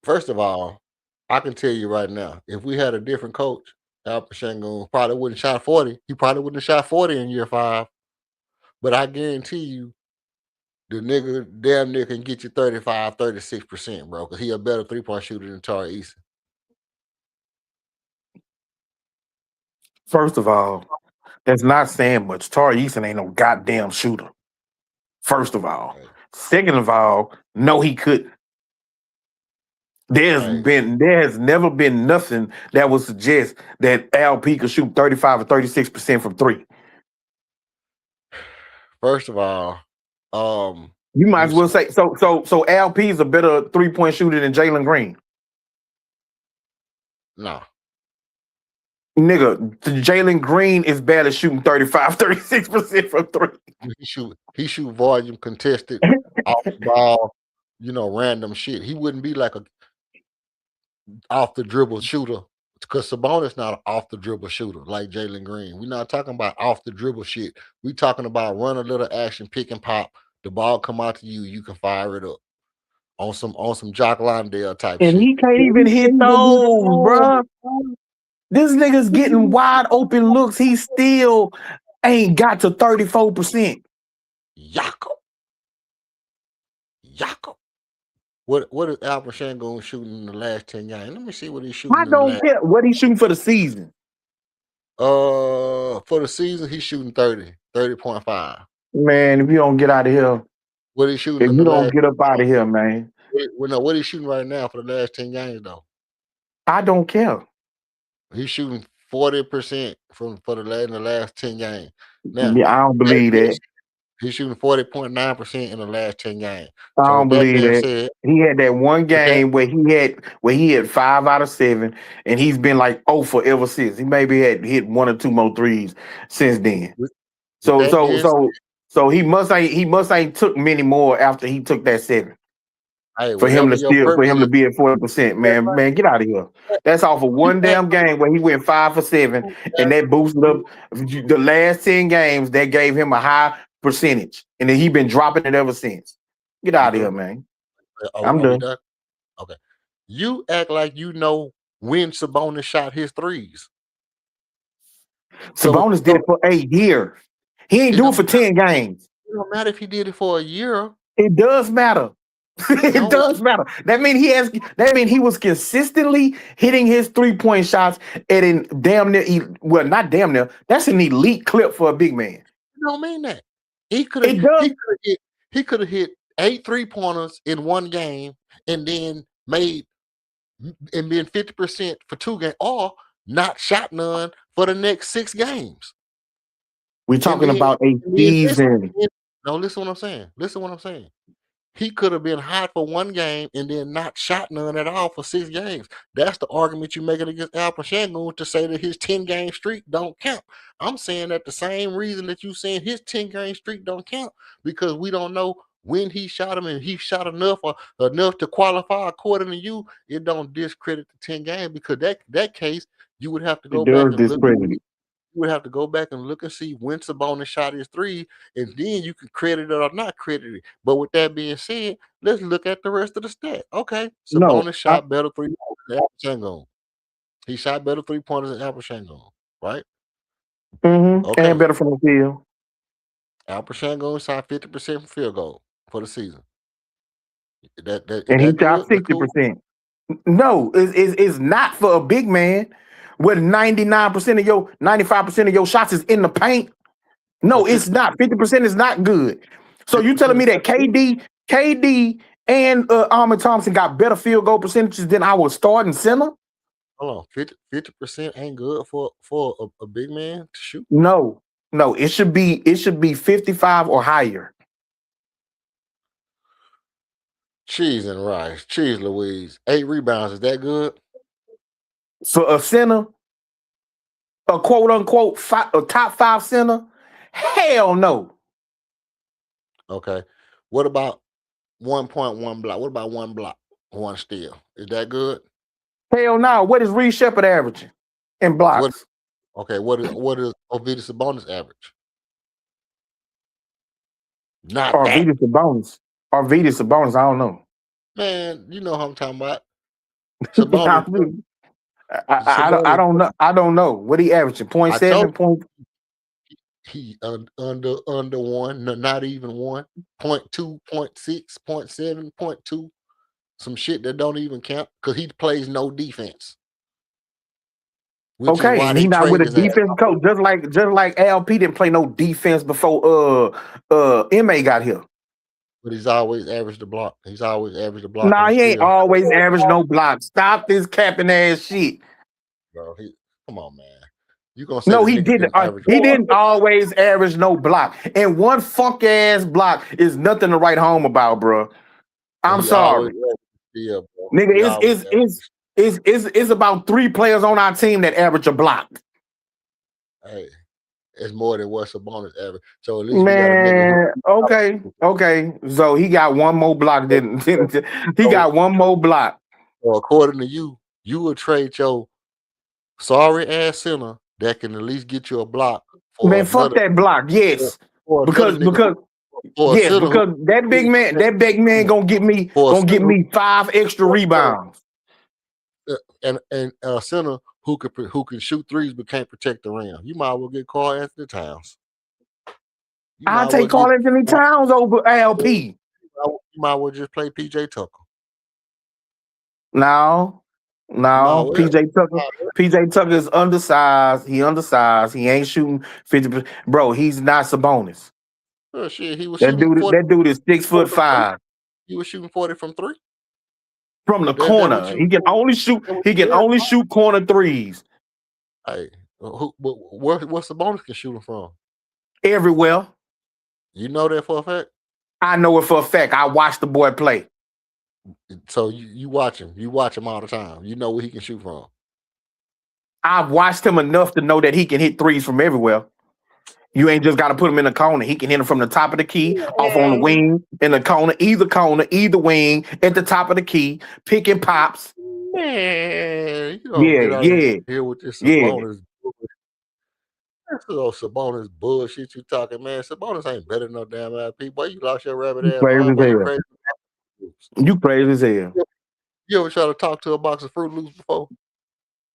first of all, I can tell you right now, if we had a different coach, Alperen Sengun probably wouldn't shot 40. He probably wouldn't have shot 40 in year 5. But I guarantee you, the nigga damn near can get you 35, 36%, bro, because he a better three-point shooter than Tari Eason. First of all, that's not saying much. Tari Eason ain't no goddamn shooter. First of all. Hey, Second of all, no, he couldn't. There has never been nothing that would suggest that LP could shoot 35 or 36% from three. first of all, You might you as well say so LP is a better 3-point shooter than Jalen Green. no. Nigga, Jalen Green is barely shooting 35, 36% from three. He shoot volume contested off the ball, random shit. He wouldn't be like a off the dribble shooter because Sabonis not an off the dribble shooter like Jalen Green. We're not talking about off the dribble shit. We talking about run a little action, pick and pop. The ball come out to you, you can fire it up on some Jock Londale type And shit. he can't even hit those, bruh. This nigga's getting wide open looks. He still ain't got to 34%. Yako. What is Alperen Sengun shooting in the last 10 games? Let me see what he's shooting I in the don't last. care what he's shooting for the season. For the season, he's shooting 30.5. Man, if you don't get out of here, What he's shooting if in you the don't last. get up out of here, man, What he's shooting right now for the last 10 games though? I don't care. He's shooting 40% for in the last 10 games. Now, Yeah, I don't believe that. he's shooting 40.9% in the last 10 games. I So don't with that believe being that. said, He had that one game where he had 5 out of 7, and he's been like 0 for ever since. He maybe had hit 1 or 2 more threes since then. with So that being so he must ain't took many more after he took that 7. hey, For him whatever your purpose to be at 40%, man. Man, get out of here. That's off of one damn game where he went 5 for 7, and that boosted up the last 10 games. That gave him a high percentage, and then he been dropping it ever since. Get out of here, man. I'm Are we done. done? Okay. You act like you know when Sabonis shot his threes. Sabonis did it for a year. He ain't do it for 10 games. It don't matter if he did it for a year. It does matter. It does matter. That means he was consistently hitting his 3-point shots at an damn near, well, not damn near. That's an elite clip for a big man. It don't mean that. He could have hit 8 3-pointers in one game and then made 50% for 2 games, or not shot none for the next 6 games. We're talking about a season. No, listen what I'm saying. Listen what I'm saying. He could have been hot for 1 game and then not shot none at all for 6 games. That's the argument you're making against Alperen Sengun to say that his 10-game streak don't count. I'm saying that the same reason that you saying his 10-game streak don't count, because we don't know when he shot him, and he shot enough to qualify according to you. It don't discredit the 10 games, because that case you would have to go back and look. You would have to go back and look and see when Sabonis shot his 3, and then you can credit it or not credit it. But with that being said, let's look at the rest of the stat. Okay, Sabonis shot better 3-pointers than Alperen Sengun. He shot better 3-pointers than Alperen Sengun, right? Mm-hmm. Okay. And better from the field. Alperen Sengun shot 50% from field goal for the season. Is and he that shot good? That's cool. 60%. No, it's not for a big man. Where 99% of your 95% of your shots is in the paint. No, But it's not. 50% is not good. So you 50% telling me is that not good. KD, and Ahmed Thompson got better field goal percentages than our starting center? Hold on, 50% ain't good for a big man to shoot. No, it should be 55 or higher. Cheese and rice, cheese Louise. 8 rebounds, is that good? For a center, a quote unquote a top 5 center, hell no. Okay. What about 1.1 block? What about 1 block, 1 steal? Is that good? Hell no. What is Reed Shepard averaging in What? blocks? Okay. What is Ovidius Sabonis average? Not Or that. Arvydas Sabonis, I don't know. Man, you know what I'm talking about. Sabonis. I don't know. I don't know. What he averaging? I told 0.7 point. he under 1, not even 1. 0.2, 0.6, 0.7, 0.2. Some shit that don't even count because he plays no defense. Which is Okay, why and they he not with trade a his ass. defense coach, just like LP didn't play no defense before MA got here. But he's always averaged the block. He's always averaged the block Nah, and the he ain't steal. always average no blocks. Stop this capping ass shit. Bro, come on, man. You gonna say No, the he nigga didn't. didn't average? He didn't always average no block. And one funk ass block is nothing to write home about, bro. I'm He always sorry, averaged the steal, bro. nigga. He always averaged. It's about 3 players on our team that average a block. Hey, it's more than what Sabonis average. So at least we got a nigga Man, okay. So he got one more block. He got one more block. So according to you, you would trade your sorry ass center that can at least get you a block for Man, fuck another that block. Yes, for another because nigga for a yes, center who because that big man gonna get me for a center 5 extra rebounds. and a center who can shoot threes but can't protect the rim. You might as well get Karl Anthony Towns. I take Karl Anthony Towns over LP. You might as well just play PJ Tucker. No, PJ Tucker is undersized. He ain't shooting 50%. Bro, he's not Sabonis. Oh shit, he was That shooting 40. dude is 6'5". He was shooting 40 from 3. From the That corner. He can only shoot corner threes. Hey, what's the bonus can shoot him from? Everywhere. You know that for a fact? I know it for a fact. I watched the boy play. So you watch him. You watch him all the time. You know where he can shoot from. I've watched him enough to know that he can hit threes from everywhere. You ain't just got to put him in the corner. He can hit him from the top of the key, off on the wing, in the corner, either wing, at the top of the key, picking pops. Man, you don't get out here with this Sabonis. That's Sabonis bullshit you talking, man. Sabonis ain't better than no damn LP. Boy, you lost your rabbit ass mind. Boy, you crazy. You crazy as hell. You ever try to talk to a box of Fruit Loops before?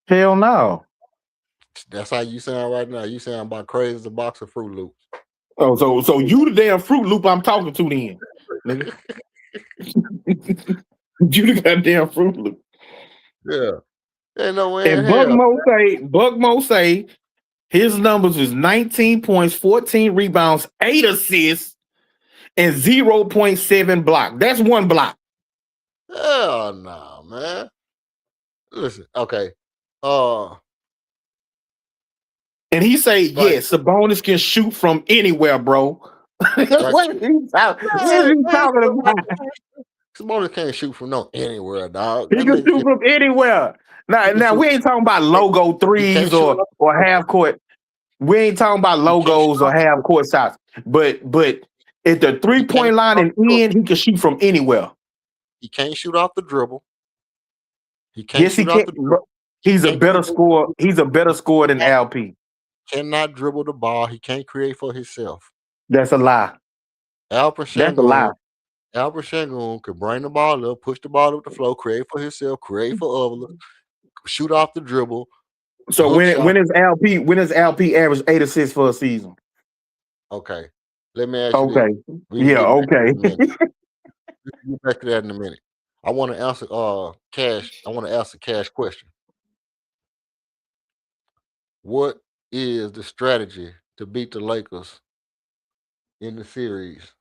Hell no. That's how you sound right now. You sound about crazy as a box of Fruit Loops. Oh, so you the damn Fruit Loop I'm talking to then, nigga. You the goddamn Fruit Loop. Yeah. Ain't no way in and hell. Buck Mo say his numbers is 19 points, 14 rebounds, 8 assists, and 0.7 block. That's 1 block. Hell no, man. Listen, okay. And he say, yes, Sabonis can shoot from anywhere, bro. What is he talking about? Sabonis can't shoot from anywhere, dog. He can shoot from anywhere. Now we ain't talking about logo threes or half court. We ain't talking about logos or half court shots. But at the 3-point line and in, he can shoot from anywhere. He can't shoot off the dribble. Yes, he can. He's a better scorer. He's a better scorer than LP. Cannot dribble the ball. He can't create for himself. That's a lie. Albert Sengun could bring the ball up, push the ball up the floor, create for himself, create for others, shoot off the dribble. So when is LP average 8 assists for a season? Okay. Let me ask you this. Okay. Get back to that in a minute. I want to answer Cash. I want to ask a Cash question. What is the strategy to beat the Lakers in the series?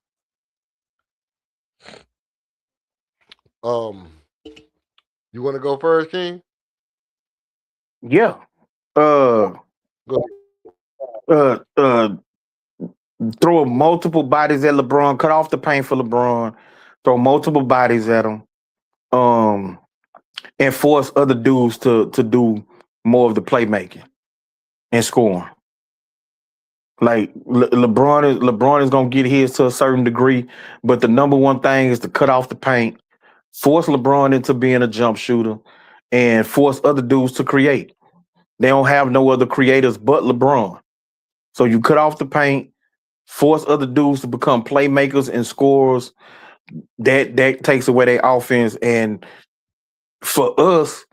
Um, you want to go first, King? Yeah. Uh, Go. uh, throw multiple bodies at LeBron, cut off the paint for LeBron, throw multiple bodies at him, um, and force other dudes to do more of the playmaking and scoring. Like LeBron is gonna get his to a certain degree, but the number one thing is to cut off the paint, force LeBron into being a jump shooter, and force other dudes to create. They don't have no other creators but LeBron. So you cut off the paint, force other dudes to become playmakers and scorers. That takes away their offense. And for us,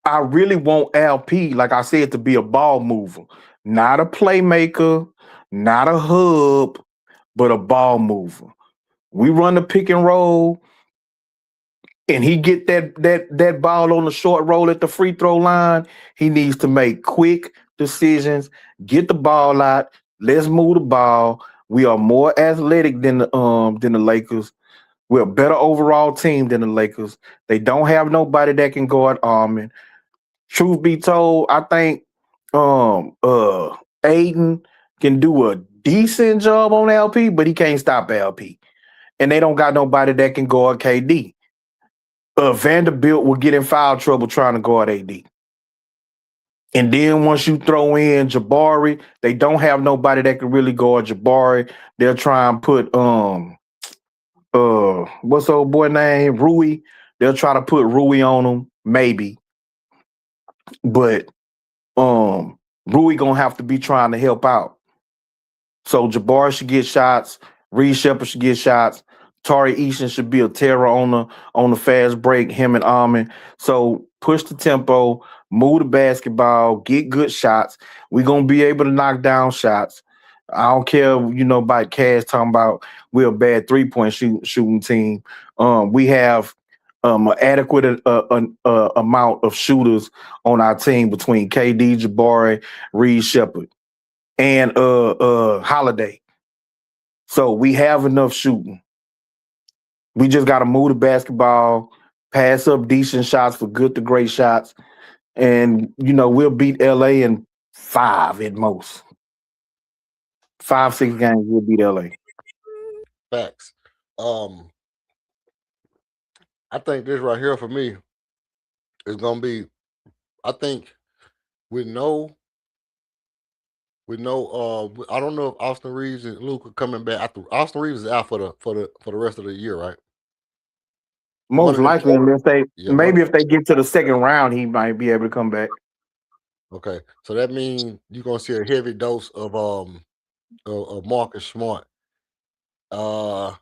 I really want LP, like I said, to be a ball mover, not a playmaker, not a hub, but a ball mover. We run the pick and roll, and he get that ball on the short roll at the free throw line. He needs to make quick decisions, get the ball out. Let's move the ball. We are more athletic than the Lakers. We're a better overall team than the Lakers. They don't have nobody that can guard Armin. Truth be told, I think Aiden can do a decent job on LP, but he can't stop LP. And they don't got nobody that can guard KD. Vanderbilt will get in foul trouble trying to guard AD. And then once you throw in Jabari, they don't have nobody that can really guard Jabari. They'll try and put what's the old boy name? Rui. They'll try to put Rui on him, maybe. But Rui gonna have to be trying to help out. So Jabari should get shots. Reed Shepard should get shots. Tari Eason should be a terror on the fast break. Him and Armin. So push the tempo, move the basketball, get good shots. We're gonna be able to knock down shots. I don't care, about Cass talking about we're a bad 3-point shooting team. We have an adequate amount of shooters on our team between KD, Jabari, Reed Shepard, and Holiday. So we have enough shooting. We just got to move the basketball, pass up decent shots for good to great shots, and we'll beat LA in 5 at most. 5, 6 games we'll beat LA. Facts. Um, I think this right here for me is gonna be. I think with no, I don't know if Austin Reeves and Luka coming back. Austin Reeves is out for the rest of the year, right? Most likely, unless Yeah, if they get to the second round, he might be able to come back. Okay, so that means you're gonna see a heavy dose of Marcus Smart. I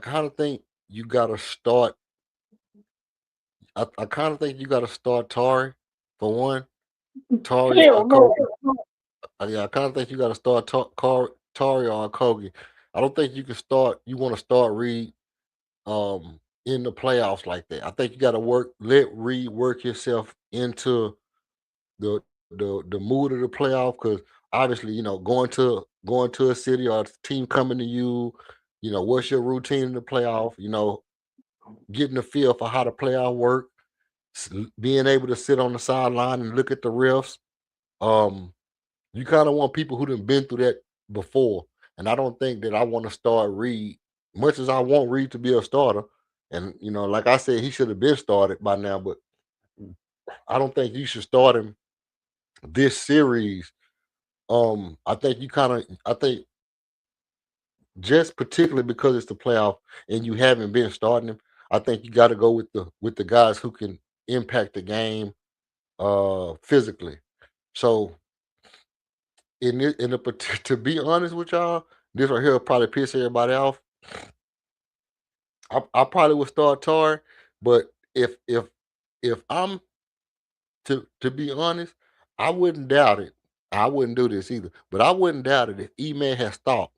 kind of think you gotta start. I kind of think you gotta start Tari for one. Tari or Kobe. Yeah, I kind of think you gotta start Tari or Kobe. I don't think you can start. You want to start Reed in the playoffs like that. I think you got to let Reed work yourself into the mood of the playoff, because obviously, going to a city or a team coming to you, what's your routine in the playoff, getting the feel for how the playoff work, being able to sit on the sideline and look at the refs. You kind of want people who done been through that before. And I don't think that I want to start Reed, much as I want Reed to be a starter. And like I said, he should have been started by now, but I don't think you should start him this series. I think just particularly because it's the playoff and you haven't been starting him, I think you got to go with the guys who can impact the game physically. So to be honest with y'all, this right here will probably piss everybody off. I probably would start Tar, but if I'm to be honest, I wouldn't doubt it. I wouldn't do this either, but I wouldn't doubt it if E-Man has stopped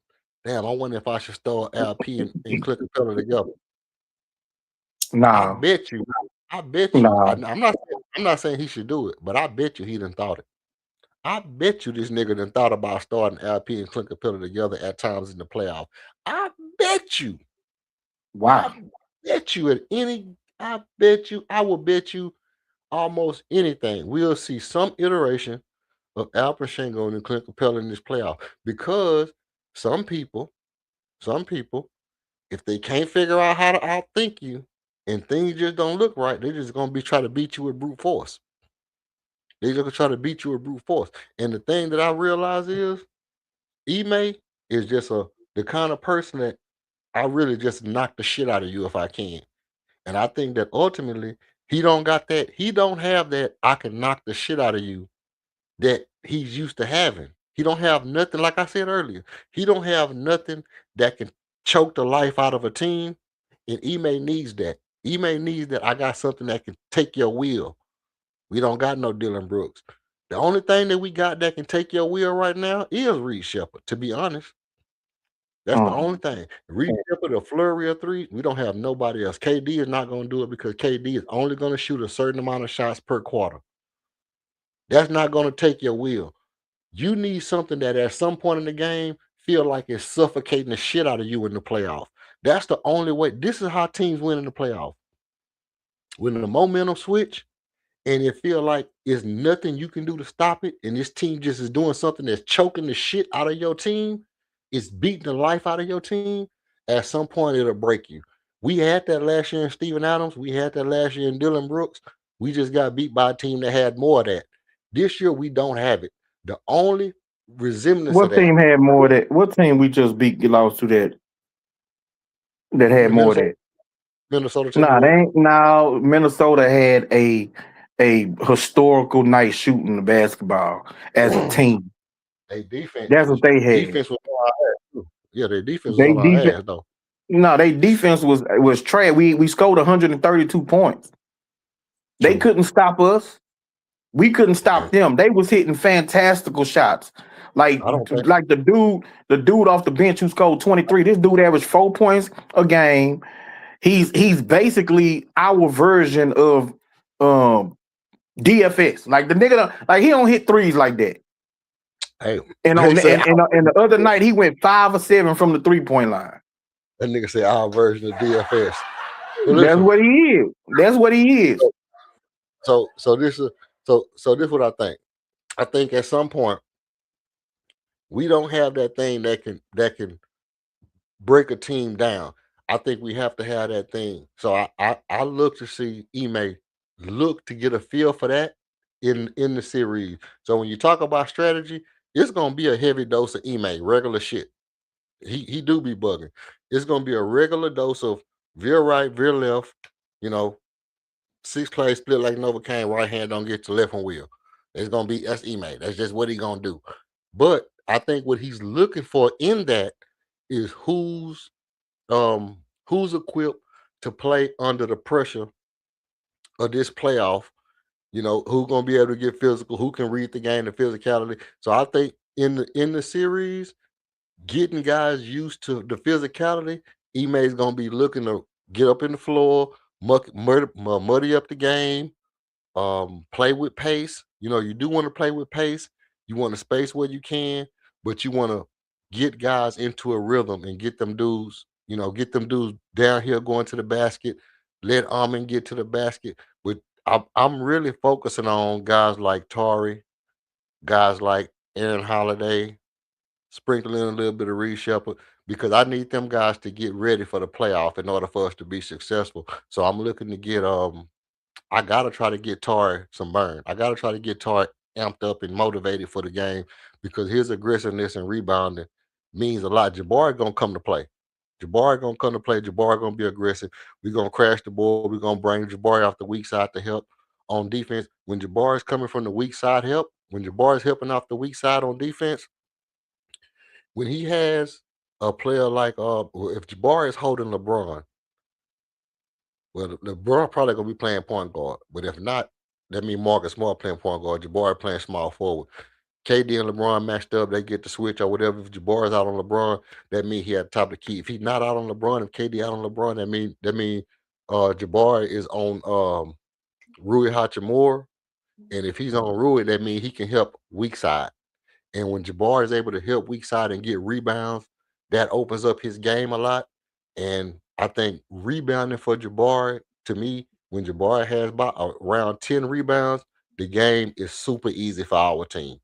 damn, I wonder if I should store LP and Clint Capella together. I Nah, bet you. I bet you. nah. I'm not saying he should do it, but I bet you he done thought it. I bet you this nigga done thought about starting LP and Clint Capella together at times in the playoff. I bet you. Wow. I bet you at any. I bet you. I will bet you almost anything. We'll see some iteration of Al Pacino and Clint Capella in this playoff because some people, if they can't figure out how to outthink you and things just don't look right, they're just gonna be trying to beat you with brute force. They're just gonna try to beat you with brute force. And the thing that I realize is Ime is just the kind of person that I really just knock the shit out of you if I can. And I think that ultimately he don't got that, he don't have that I can knock the shit out of you that he's used to having. He don't have nothing, like I said earlier, he don't have nothing that can choke the life out of a team. And Ime needs that. Ime needs that I got something that can take your wheel. We don't got no Dylan Brooks. The only thing that we got that can take your wheel right now is Reed Shepard, to be honest. That's the only thing. Reed Shepard, a flurry of three, we don't have nobody else. KD is not going to do it because KD is only going to shoot a certain amount of shots per quarter. That's not going to take your wheel. You need something that at some point in the game feel like it's suffocating the shit out of you in the playoff. That's the only way. This is how teams win in the playoff. When the momentum switch and it feel like it's nothing you can do to stop it, and this team just is doing something that's choking the shit out of your team, it's beating the life out of your team, at some point it'll break you. We had that last year in Steven Adams. We had that last year in Dylan Brooks. We just got beat by a team that had more of that. This year we don't have it. The only resemblance of What that, team had more of that? What team we just beat lost to that had the more of that? Minnesota Nah, they Timberwolves, ain't. Now Minnesota had a historical night shooting the basketball as a team. they defense, That's what they had. defense was on our ass too. Yeah, their defense was They on our defense. ass though. No, they defense was trash. We scored 132 points. They True. couldn't stop us. We couldn't stop And them. They was hitting fantastical shots. Like I don't think like the dude off the bench who scored 23. This dude averaged 4 points a game. He's basically our version of DFS. Like the nigga like he don't hit threes like that. hey, And they on say and the other night he went 5 or 7 from the 3-point line. that nigga say our version of DFS. But That's listen, what he is. That's what he is. so this is so this is what I think. I think at some point we don't have that thing that can break a team down. I think we have to have that thing. So I look to see Ime look to get a feel for that in the series. So when you talk about strategy, it's gonna be a heavy dose of Ime, regular shit. He do be bugging. It's gonna be a regular dose of veer right, veer left, you know, six play split like Novocaine, right hand don't get to left one wheel. It's gonna be that's Ime. That's just what he gonna do. But I think what he's looking for in that is who's equipped to play under the pressure of this playoff. You know, who's gonna be able to get physical, who can read the game, the physicality. So I think in the series, getting guys used to the physicality, Ime's gonna be looking to get up in the floor, muddy up the game, play with pace. You know, you do want to play with pace. You want to space where you can, but you want to get guys into a rhythm and get them dudes, get them dudes down here going to the basket. Let Armin get to the basket. But I'm really focusing on guys like Tari, guys like Aaron Holiday, sprinkle in a little bit of Reed Shepard because I need them guys to get ready for the playoff in order for us to be successful. So I'm looking to get I gotta try to get Tar some burn. I gotta try to get Tar amped up and motivated for the game because his aggressiveness and rebounding means a lot. Jabari gonna come to play. Jabari gonna come to play. Jabari gonna be aggressive. We're gonna crash the ball. We're gonna bring Jabari off the weak side to help on defense. When Jabari's coming from the weak side help, when Jabari's helping off the weak side on defense, when he has a player like if Jabari is holding LeBron, well, LeBron probably gonna be playing point guard, but if not, that means Marcus Smart playing point guard, Jabari playing small forward. KD and LeBron matched up, they get the switch or whatever. If Jabbar is out on LeBron, that means he at the top of the key. If he's not out on LeBron, if KD out on LeBron, that mean Jabbar is on Rui Hachimura. And if he's on Rui, that means he can help weak side. And when Jabbar is able to help weak side and get rebounds, that opens up his game a lot. And I think rebounding for Jabbar, to me, when Jabbar has about around 10 rebounds, the game is super easy for our team.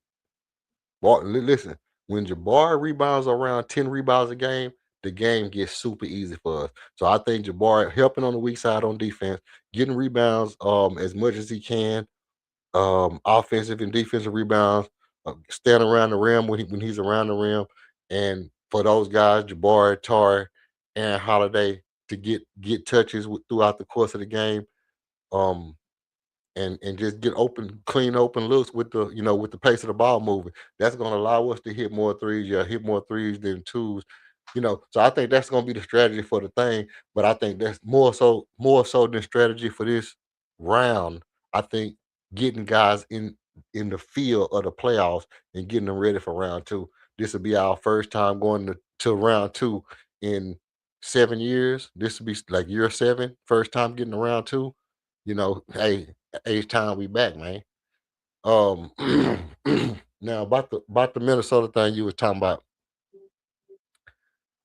Listen, when Jabbar rebounds around 10 rebounds a game, the game gets super easy for us. So I think Jabbar helping on the weak side on defense, getting rebounds as much as he can, offensive and defensive rebounds, stand around the rim when he's around the rim, and for those guys, Jabbar, Tar, and Holiday to get touches throughout the course of the game, um, and just get clean open looks with the pace of the ball moving. That's going to allow us to hit more threes. Yeah, hit more threes than twos. So I think that's going to be the strategy for the thing. But I think that's more so than strategy for this round. I think getting guys in the field of the playoffs and getting them ready for round two. This will be our first time going to round two in 7 years. This will be like year 7, first time getting to round two. Hey, each time we back, man. Um, now about the Minnesota thing you was talking about.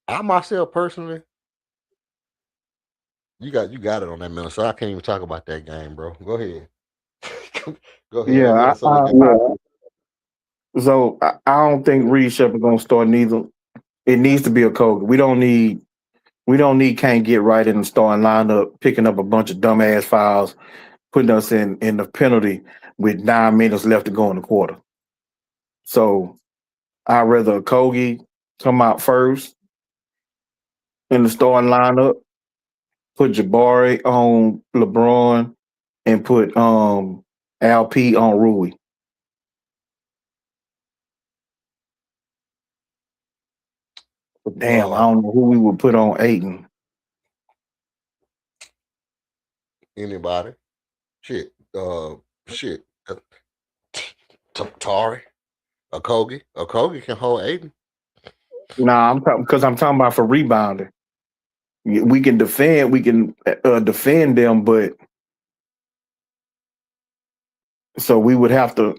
I myself personally, you got it on that Minnesota. I can't even talk about that game, bro. Go ahead. Go ahead. That Yeah, Minnesota game. so I don't think Reed Shepard gonna start neither. It needs to be a Koga. We don't need can't get right in the starting lineup, picking up a bunch of dumbass fouls, putting us in the penalty with 9 minutes left to go in the quarter. So I'd rather Kogi come out first in the starting lineup, put Jabari on LeBron, and put LP on Rui. But damn, I don't know who we would put on Aiton. Anybody? Shit. Shit. Tari. Okogie can hold Aiden. Nah, I'm talking about for rebounding. We can defend. We can defend them, but so we would have to.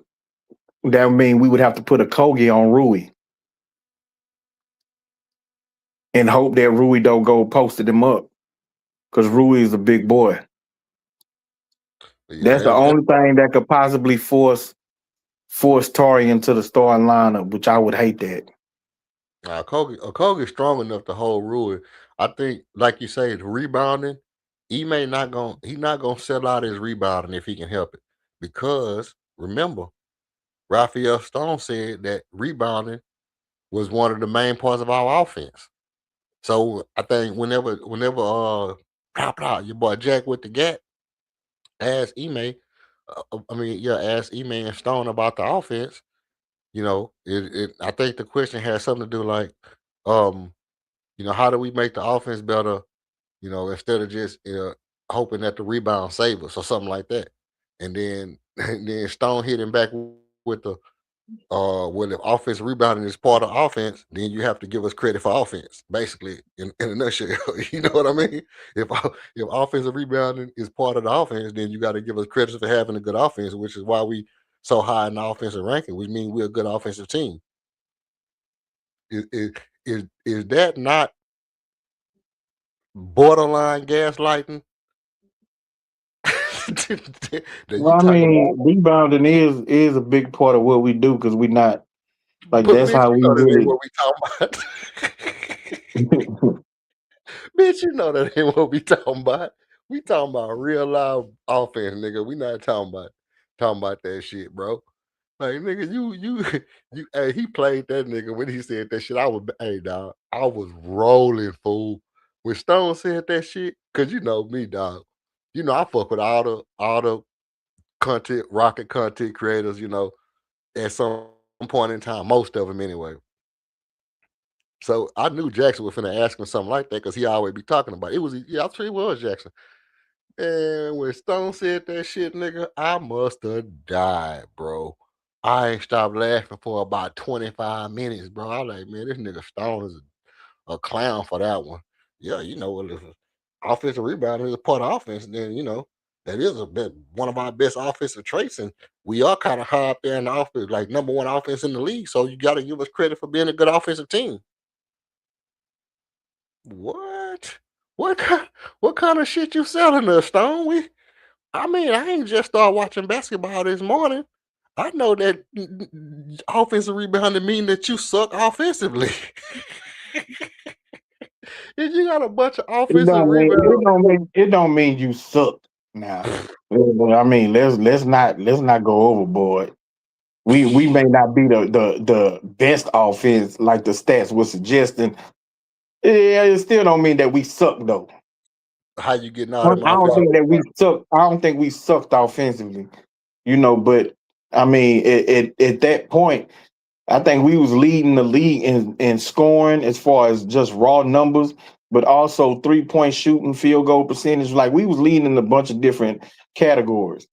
That would mean we would have to put a Kogi on Rui and hope that Rui don't go posted him up because Rui is a big boy. Yeah, That's the only thing that could possibly force Tari into the starting lineup, which I would hate that. Okogie's strong enough to hold Rui. I think, like you say, rebounding. He's not gonna sell out his rebounding if he can help it. Because remember, Raphael Stone said that rebounding was one of the main parts of our offense. So I think whenever your boy Jack with the Gat asked Ime, asked Ime and Stone about the offense. I think the question has something to do like, how do we make the offense better? Instead of just hoping that the rebound save us or something like that. And then Stone hit him back with the well, if offense rebounding is part of offense, then you have to give us credit for offense, basically, in a nutshell. You know what I mean? If offensive rebounding is part of the offense, then you got to give us credit for having a good offense, which is why we so high in the offensive ranking, which means we're a good offensive team. Is that not borderline gaslighting? Well, I mean, rebounding is a big part of what we do because we not like that's how we really. What we talking about. Bitch, you know that ain't what we talking about. We talking about real live offense, nigga. We not talking about that shit, bro. Like, nigga, you hey, he played that nigga when he said that shit. I was rolling, fool. When Stone said that shit, cause you know me, dog. I fuck with all the content, rocket content creators, at some point in time, most of them anyway. So I knew Jackson was finna ask him something like that because he always be talking about it. I'm sure it was Jackson. And when Stone said that shit, nigga, I must have died, bro. I ain't stopped laughing for about 25 minutes, bro. I was like, man, this nigga Stone is a clown for that one. Yeah, you know, if offensive rebound is a part of offense, then you know that is one of our best offensive traits, and we are kind of high up there in the offense, like number one offense in the league. So you got to give us credit for being a good offensive team. What? What kind? What kind of shit you selling us, Stone? I mean, I ain't just started watching basketball this morning. I know that offensive rebounding mean that you suck offensively. If you got a bunch of offensive rebounds, It don't mean you suck. Now, I mean, let's not go overboard. We may not be the best offense like the stats were suggesting. Yeah, it still don't mean that we suck though. how you getting I all them don't offensive think that we rebounds? suck. I don't think we sucked offensively, but I mean, at that point, I think we was leading the league in scoring as far as just raw numbers, but also 3-point shooting, field goal percentage. Like we was leading in a bunch of different categories.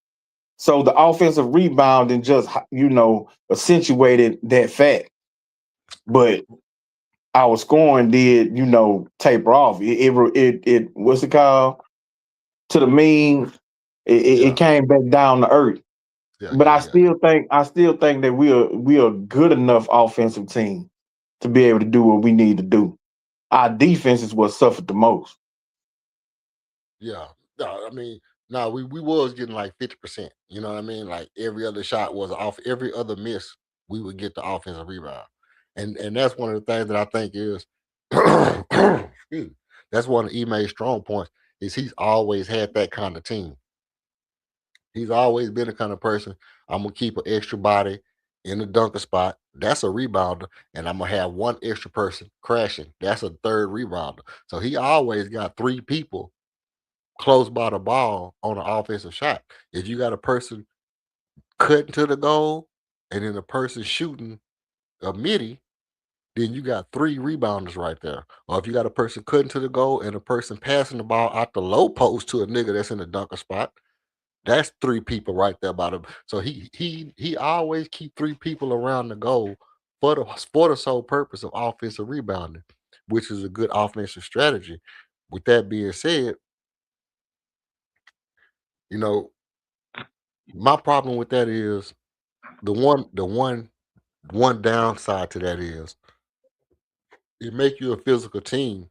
So the offensive rebounding just accentuated that fact. But our scoring did taper off. It what's it called, to the mean. It Yeah, came back down to earth. yeah, But yeah, I yeah, still think that we are a good enough offensive team to be able to do what we need to do. Our defense is what suffered the most. yeah. No, I mean, no, we was getting like 50%. You know what I mean? Like every other shot was off. Every other miss, we would get the offensive rebound, and that's one of the things that I think is, excuse me, that's one of Ime's strong points is he's always had that kind of team. He's always been the kind of person I'm gonna keep an extra body in the dunker spot. That's a rebounder, and I'm gonna have one extra person crashing. That's a third rebounder. So he always got three people close by the ball on an offensive shot. If you got a person cutting to the goal and then a person shooting a midi, then you got three rebounders right there. Or if you got a person cutting to the goal and a person passing the ball out the low post to a nigga that's in the dunker spot, that's three people right there by him. So he always keep three people around the goal for the sole purpose of offensive rebounding, which is a good offensive strategy. With that being said, you know, my problem with that is the one downside to that is it make you a physical team,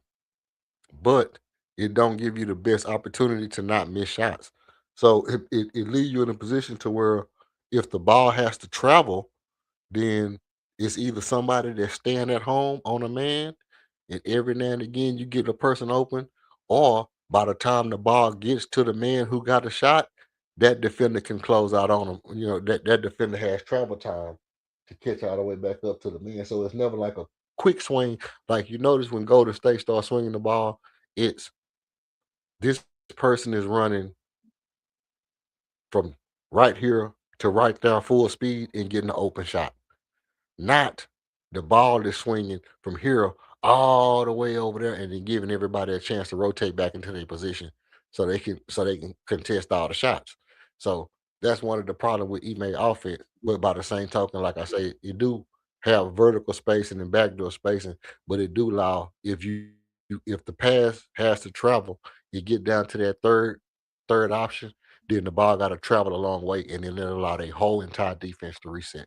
but it don't give you the best opportunity to not miss shots. So it leaves you in a position to where if the ball has to travel, then it's either somebody that's staying at home on a man, and every now and again you get a person open, or by the time the ball gets to the man who got a shot, that defender can close out on him. You know, that defender has travel time to catch all the way back up to the man. So it's never like a quick swing. Like you notice when Golden State starts swinging the ball, it's this person is running from right here to right there full speed and getting an open shot. Not the ball is swinging from here all the way over there and then giving everybody a chance to rotate back into their position so they can contest all the shots. So that's one of the problems with Ime offense. But by the same token, like I say, it do have vertical spacing and backdoor spacing, but it do allow if the pass has to travel, you get down to that third option, then the ball got to travel a long way, and then it allow a whole entire defense to reset.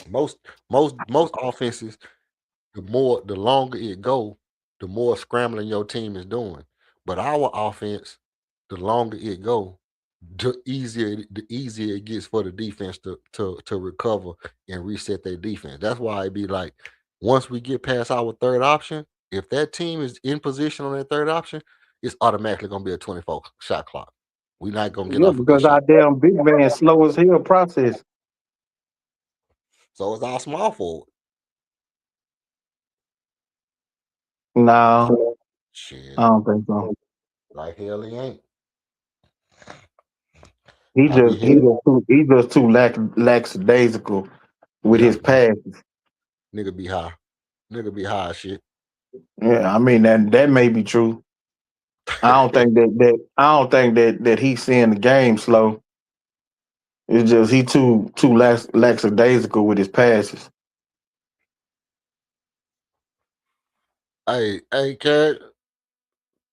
Most offenses, the longer it go, the more scrambling your team is doing. But our offense, the longer it go, the easier it gets for the defense to recover and reset their defense. That's why it'd be like once we get past our third option, if that team is in position on that third option, it's automatically gonna be a 24 shot clock. We're not gonna get Yeah, off a good because shot. our damn big man slow as hell process. So it's our small forward. No, Shit, I don't think so. like hell he ain't. He I be just he hell. just too he just too lackadaisical with Yeah, his pass. nigga be high. Nigga be high as shit. Yeah, I mean that may be true. I don't think that he's seeing the game slow. It's just he too lackadaisical with his passes. Hey, Cat,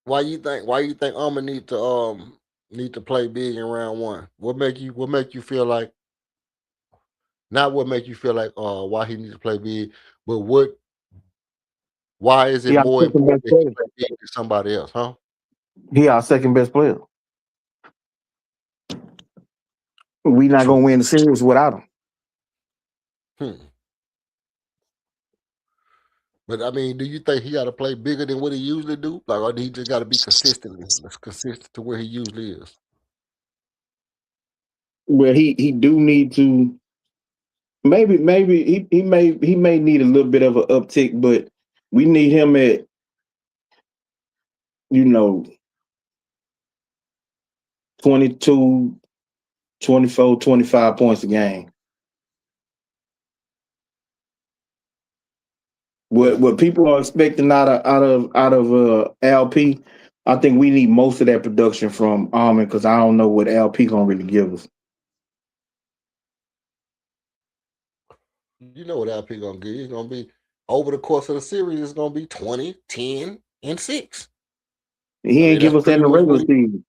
why you think Alma need to play big in round one? What make you feel like not what make you feel like why he needs to play big, but why is it He our more second important best that he player. play big than somebody else, huh? He our second best player. We not True. gonna win the series without him. Hmm. But I mean, do you think he got to play bigger than what he usually do? Like, or he just got to be consistent to where he usually is? Well, he do need to maybe he may need a little bit of an uptick, but we need him at you know 22, 24, 25 points a game. Yeah. What people are expecting out of LP, I think we need most of that production from Almond because I don't know what LP gonna really give us. You know what LP gonna get? He's gonna be over the course of the series. It's gonna be 20, 10, and 6. He I ain't mean, give that's us that in pretty the much regular where season.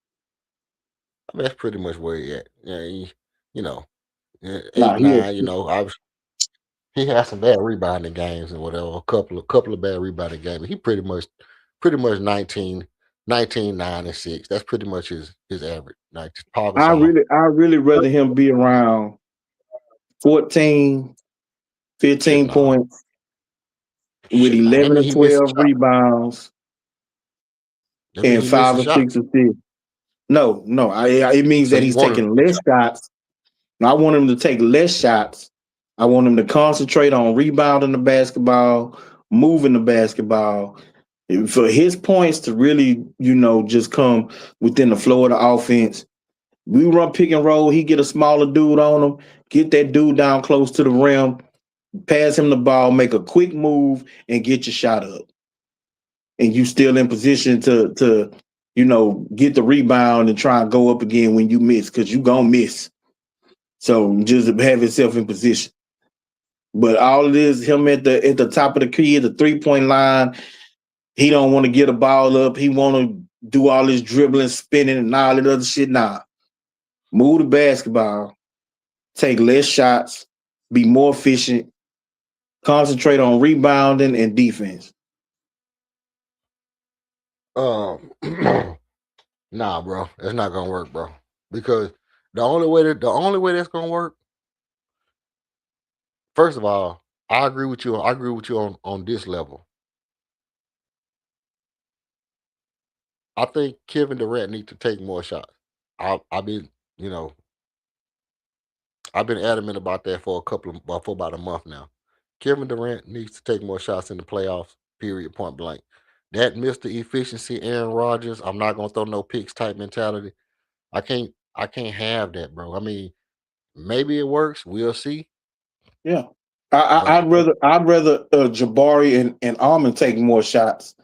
that's pretty much where he at. Yeah, you know, Nah, 8, 9. He had some bad rebounding games and whatever. A couple of bad rebounding games. He pretty much 19, 9, and 6. That's pretty much his average. Like Paul Gasol. I really rather him be around 14, Shit, 15 nah. points with Shit, nah. That 11 or mean he missing 12 shots. rebounds That mean and he missing 5 or 6 shots. assists. No. It means So that you he's want him to taking make less shots. shots. Now, I want him to take less shots. I want him to concentrate on rebounding the basketball, moving the basketball. For his points to really, just come within the flow of the offense. We run pick and roll. He get a smaller dude on him, get that dude down close to the rim, pass him the ball, make a quick move, and get your shot up. And you still in position to get the rebound and try and go up again when you miss, because you gonna miss. So just have himself in position. But all it is, him at the top of the key, at the 3-point line, he don't want to get a ball up. He want to do all this dribbling, spinning, and all that other shit. Nah. Move the basketball, take less shots, be more efficient, concentrate on rebounding and defense. Um, nah, bro, it's not gonna work, bro. Because the only way that's gonna work. First of all, I agree with you. I agree with you on this level. I think Kevin Durant needs to take more shots. I've been, you know, I've been adamant about that for about a month now. Kevin Durant needs to take more shots in the playoffs. Period. Point blank. That Mr. Efficiency, Aaron Rodgers. I'm not gonna throw no picks type mentality. I can't have that, bro. I mean, maybe it works. We'll see. Yeah. But I'd rather Jabari and Almond take more shots.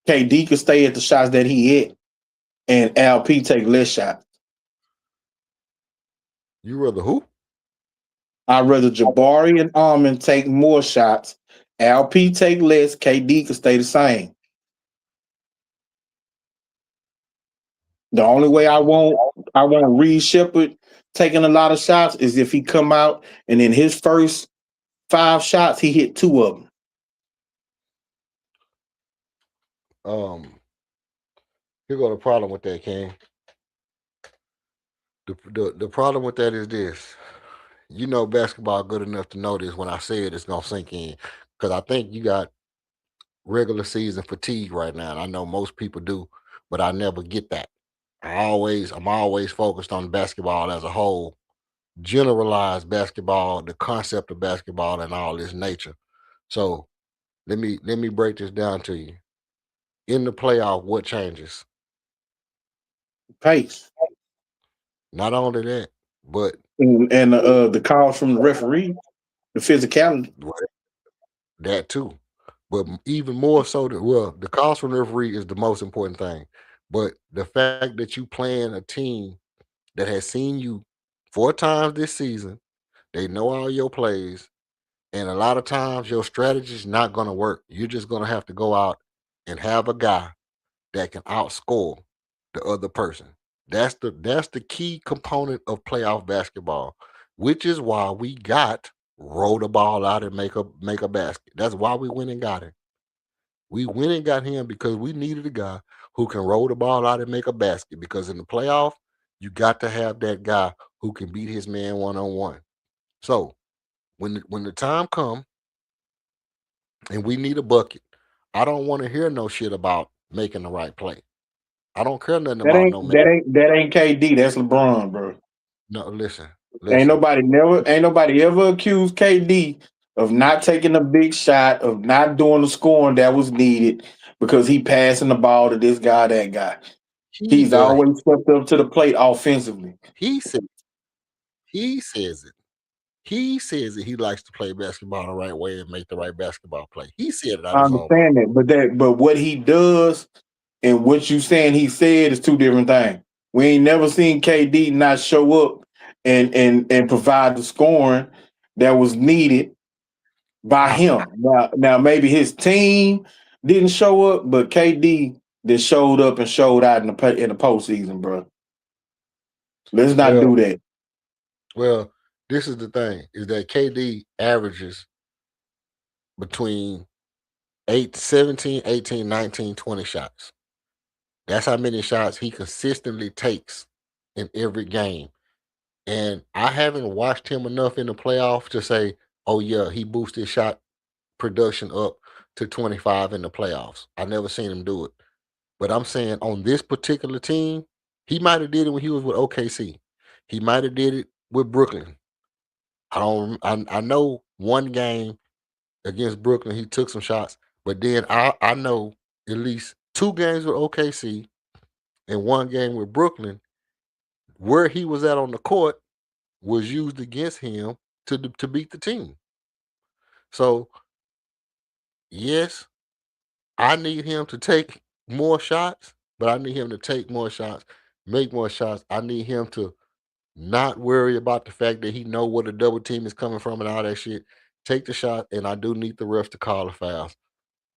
KD could stay at the shots that he hit, and LP take less shots. you rather who? I'd rather Jabari and Almond take more shots. LP take less. KD could stay the same. The only way I won't Reed Shepard taking a lot of shots is if he come out and in his first 5 shots he hit 2 of them. Um, here go the problem with that, King. The problem with that is this. You know basketball good enough to know this when I say it, it's gonna sink in. Because I think you got regular season fatigue right now. And I know most people do, but I never get that. I'm always focused on basketball as a whole, generalized basketball, the concept of basketball and all this nature. So let me break this down to you. In the playoff, what changes? Pace. Not only that, but And the calls from the referee, the physicality. well, that too. But even more so, the calls from the referee is the most important thing. But the fact that you playing a team that has seen you 4 times this season. They know all your plays, and a lot of times your strategy is not going to work. You're just going to have to go out and have a guy that can outscore the other person. That's the key component of playoff basketball, which is why we got roll the ball out and make a basket. That's why we went and got him. We went and got him because we needed a guy who can roll the ball out and make a basket. Because in the playoff, you got to have that guy who can beat his man 1-on-1. So when the time comes and we need a bucket, I don't want to hear no shit about making the right play. I don't care nothing That about ain't no man. that ain't KD. That's LeBron, bro. No, listen. Ain't nobody ever accused KD of not taking a big shot, of not doing the scoring that was needed because he passing the ball to this guy, that guy. He's always stepped up to the plate offensively. He says it. He says that he likes to play basketball the right way and make the right basketball play. He said it out I his own mouth. understand that, but what he does and what you saying he said is two different things. We ain't never seen KD not show up and provide the scoring that was needed by him. Now maybe his team didn't show up, but KD that showed up and showed out in the postseason, bro. Let's not do that. Well, this is the thing: is that KD averages between 17, 18, 19, 20 shots. That's how many shots he consistently takes in every game. And I haven't watched him enough in the playoffs to say, oh yeah, he boosted shot production up to 25 in the playoffs. I never seen him do it. But I'm saying on this particular team, he might have did it when he was with OKC. He might have did it with Brooklyn. I know one game against Brooklyn, he took some shots, but then I know at least 2 games with OKC and 1 game with Brooklyn, where he was at on the court was used against him to beat the team. So yes, I need him to take more shots, but I need him to take more shots, make more shots. I need him to not worry about the fact that he know where the double team is coming from and all that shit. Take the shot, and I do need the refs to call the fouls.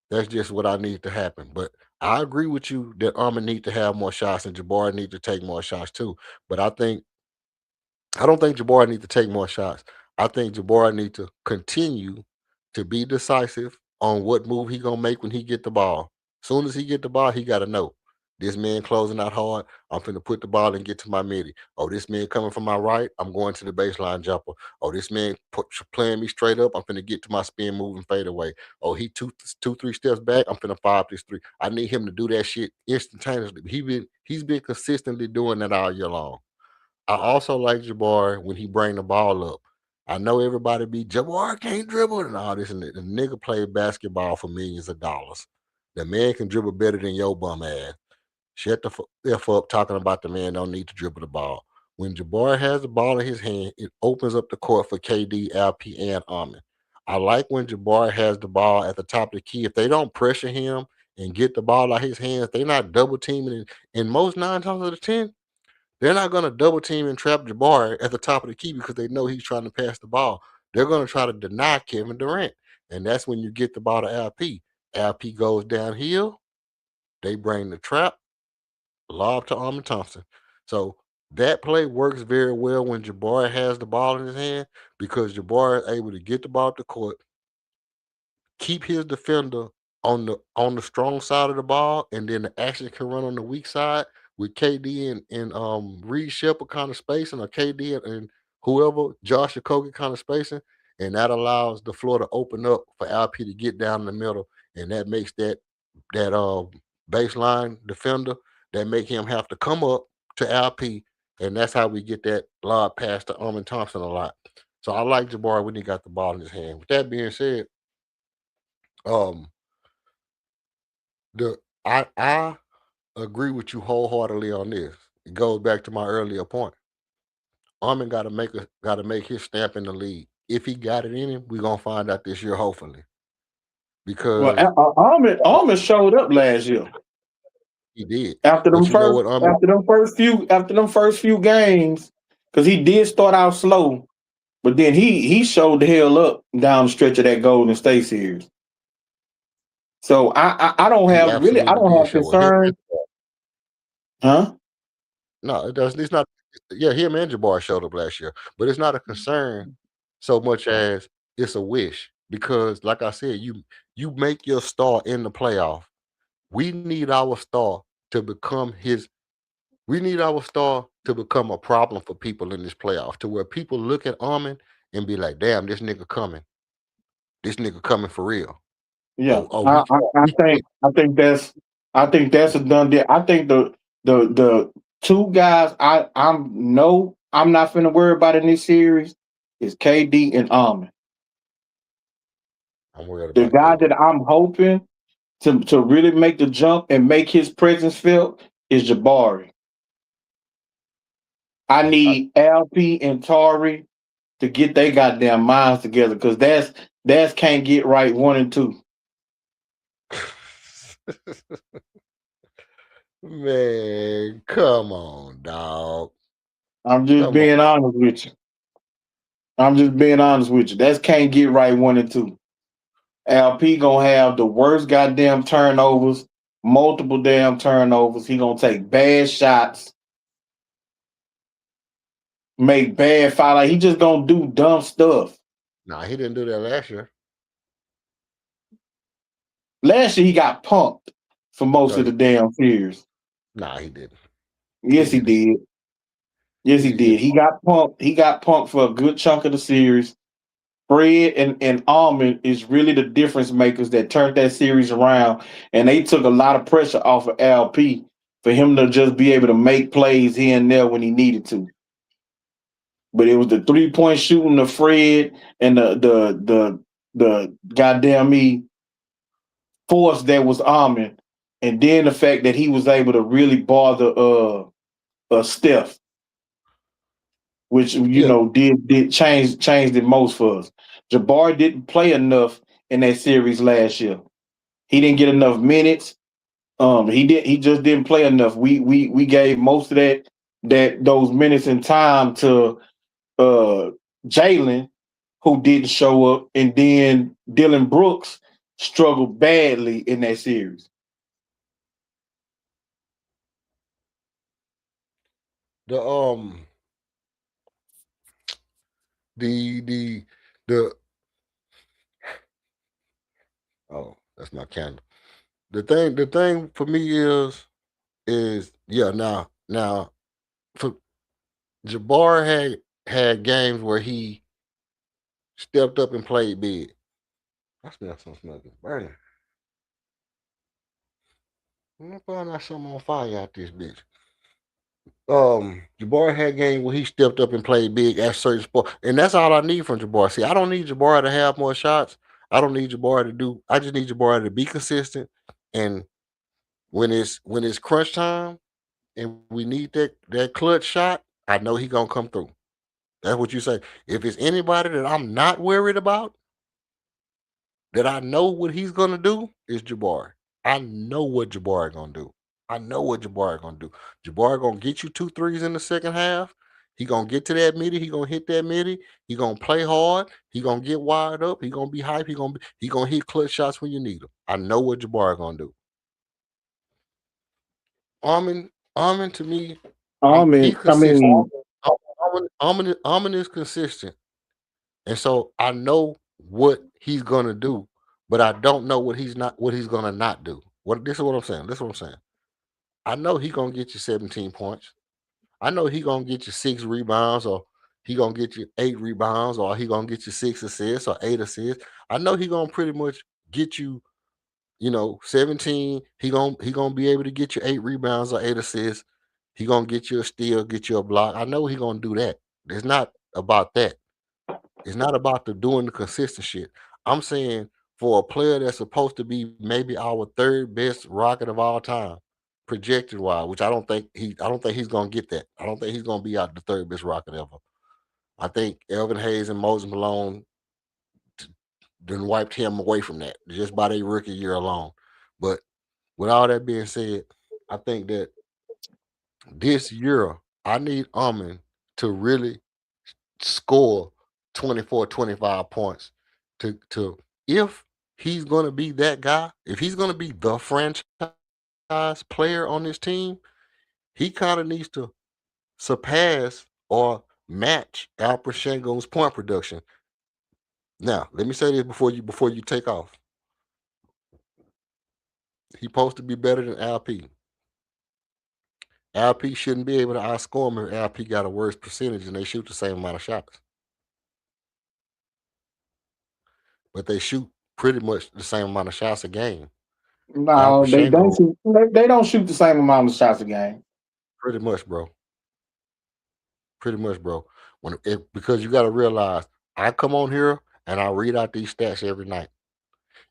That's just what I need to happen. But I agree with you that Armin need to have more shots and Jabari need to take more shots too. But I don't think Jabari need to take more shots. I think Jabari need to continue to be decisive on what move he gonna make when he get the ball. Soon as he get the ball, he gotta know this man closing out hard. I'm finna put the ball and get to my midi. Oh, this man coming from my right. I'm going to the baseline jumper. Oh, this man playing me straight up. I'm finna get to my spin move and fade away. Oh, he 3 steps back. I'm finna fire up this 3. I need him to do that shit instantaneously. He's been consistently doing that all year long. I also like Jabari when he bring the ball up. I know everybody be Jabari can't dribble and all this and that. The nigga played basketball for millions of dollars. The man can dribble better than your bum ass. Shut the F up talking about the man don't need to dribble the ball. When Jabari has the ball in his hand, it opens up the court for KD, LP, and Armin. I like when Jabari has the ball at the top of the key. If they don't pressure him and get the ball out of his hands, they're not double teaming it. And most 9 times out of 10, they're not going to double team and trap Jabari at the top of the key because they know he's trying to pass the ball. They're going to try to deny Kevin Durant. And that's when you get the ball to LP. LP goes downhill. They bring the trap, lob to Armin Thompson. So that play works very well when Jabari has the ball in his hand because Jabari is able to get the ball to the court, keep his defender on the strong side of the ball, and then the action can run on the weak side with KD and Reed Shepard kind of spacing, or KD and whoever, Josh Okogie kind of spacing, and that allows the floor to open up for LP to get down in the middle, and that makes that baseline defender that make him have to come up to LP, and that's how we get that lob pass to Armin Thompson a lot. So I like Jabari when he got the ball in his hand. With that being said, I agree with you wholeheartedly on this. It goes back to my earlier point. Armin got to make his stamp in the league. If he got it in him, we're gonna find out this year, hopefully. Because Armin showed up last year. He did. After them But you know first what, Armin? after them first few games, because he did start out slow, but then he showed the hell up down the stretch of that Golden State series. So I don't He have really I absolutely don't did have show it. Him concern, and huh? no, it doesn't. It's not. Yeah, him and Jabbar showed up last year, but it's not a concern so much as it's a wish because, like I said, you make your star in the playoff. We need our star to become his. We need our star to become a problem for people in this playoff, to where people look at Armin and be like, "Damn, this nigga coming. This nigga coming for real." Yeah, Oh, oh, we I we think I think that's a done deal. I think the two guys I'm not finna worry about in this series is KD and Almond. I'm worried The about guy KD. that I'm hoping to really make the jump and make his presence felt is Jabari. I I, need LP and Tari to get their goddamn minds together because that's can't get right 1 and 2. Man, come on, dog. I'm just Come on. being honest with you. I'm just being honest with you. That's can't get right 1 and 2. LP gonna have the worst goddamn turnovers, multiple damn turnovers. He gonna take bad shots, make bad foul. Like he just gonna do dumb stuff. Nah, he didn't do that last year. Last year he got punked for most No, of the he, damn series. nah, he didn't. He Yes, he didn't. did. Yes, he He did. did. He got punked. He got punked for a good chunk of the series. Fred and Almond is really the difference makers that turned that series around, and they took a lot of pressure off of LP for him to just be able to make plays here and there when he needed to. But it was the 3-point shooting of Fred and the goddamn me force that was Almond, and then the fact that he was able to really bother Steph, which Yeah, did changed it most for us. Jabbar didn't play enough in that series last year. He didn't get enough minutes. He just didn't play enough. We gave most of those minutes and time to uh Jalen, who didn't show up, and then Dylan Brooks struggled badly in that series. the the the oh, that's my candle. The thing for me is yeah, now for Jabbar had games where he stepped up and played big. I smell some smoking burning. I'm gonna find out something on fire out this bitch. Jabbar had game where he stepped up and played big at certain sport, and that's all I need from Jabbar. See, I don't need Jabbar to have more shots. I don't need Jabbar to do. I just need Jabbar to be consistent. And when it's crunch time and we need that clutch shot, I know he gonna come through. That's what you say. If it's anybody that I'm not worried about, that I know what he's gonna do, is Jabbar. I know what Jabbar gonna do. I know what Jabbar gonna do. Jabbar gonna get you two threes in the second half. He gonna get to that midi. He gonna hit that midi. He gonna play hard. He gonna get wired up. He gonna be hype. He gonna hit clutch shots when you need them. I know what Jabbar gonna do. Armin to me, he's I consistent. mean, Armin is consistent. And so I know what he's gonna do, but I don't know what he's gonna not do. This is what I'm saying. This is what I'm saying. I know he gonna get you 17 points. I know he gonna get you 6 rebounds, or he gonna get you 8 rebounds, or he gonna get you 6 assists or 8 assists. I know he gonna pretty much get you, 17. He gonna be able to get you 8 rebounds or 8 assists. He gonna get you a steal, get you a block. I know he gonna do that. It's not about that. It's not about the doing the consistent shit. I'm saying for a player that's supposed to be maybe our third best Rocket of all time, projected wise, which I don't think he's gonna get that. I don't think he's gonna be out the third best Rocket ever. I think Elvin Hayes and Moses Malone done wiped him away from that just by their rookie year alone. But with all that being said, I think that this year I need Amin to really score 24, 25 points. To if he's gonna be that guy, if he's gonna be the franchise player on this team, he kind of needs to surpass or match Alfred Sengun's point production. Now, let me say this before you take off. He's supposed to be better than LP. LP shouldn't be able to outscore him if LP got a worse percentage and they shoot the same amount of shots. But they shoot pretty much the same amount of shots a game. No, they don't. They don't shoot the same amount of shots a game. Pretty much, bro. Pretty much, bro. Because you got to realize, I come on here and I read out these stats every night,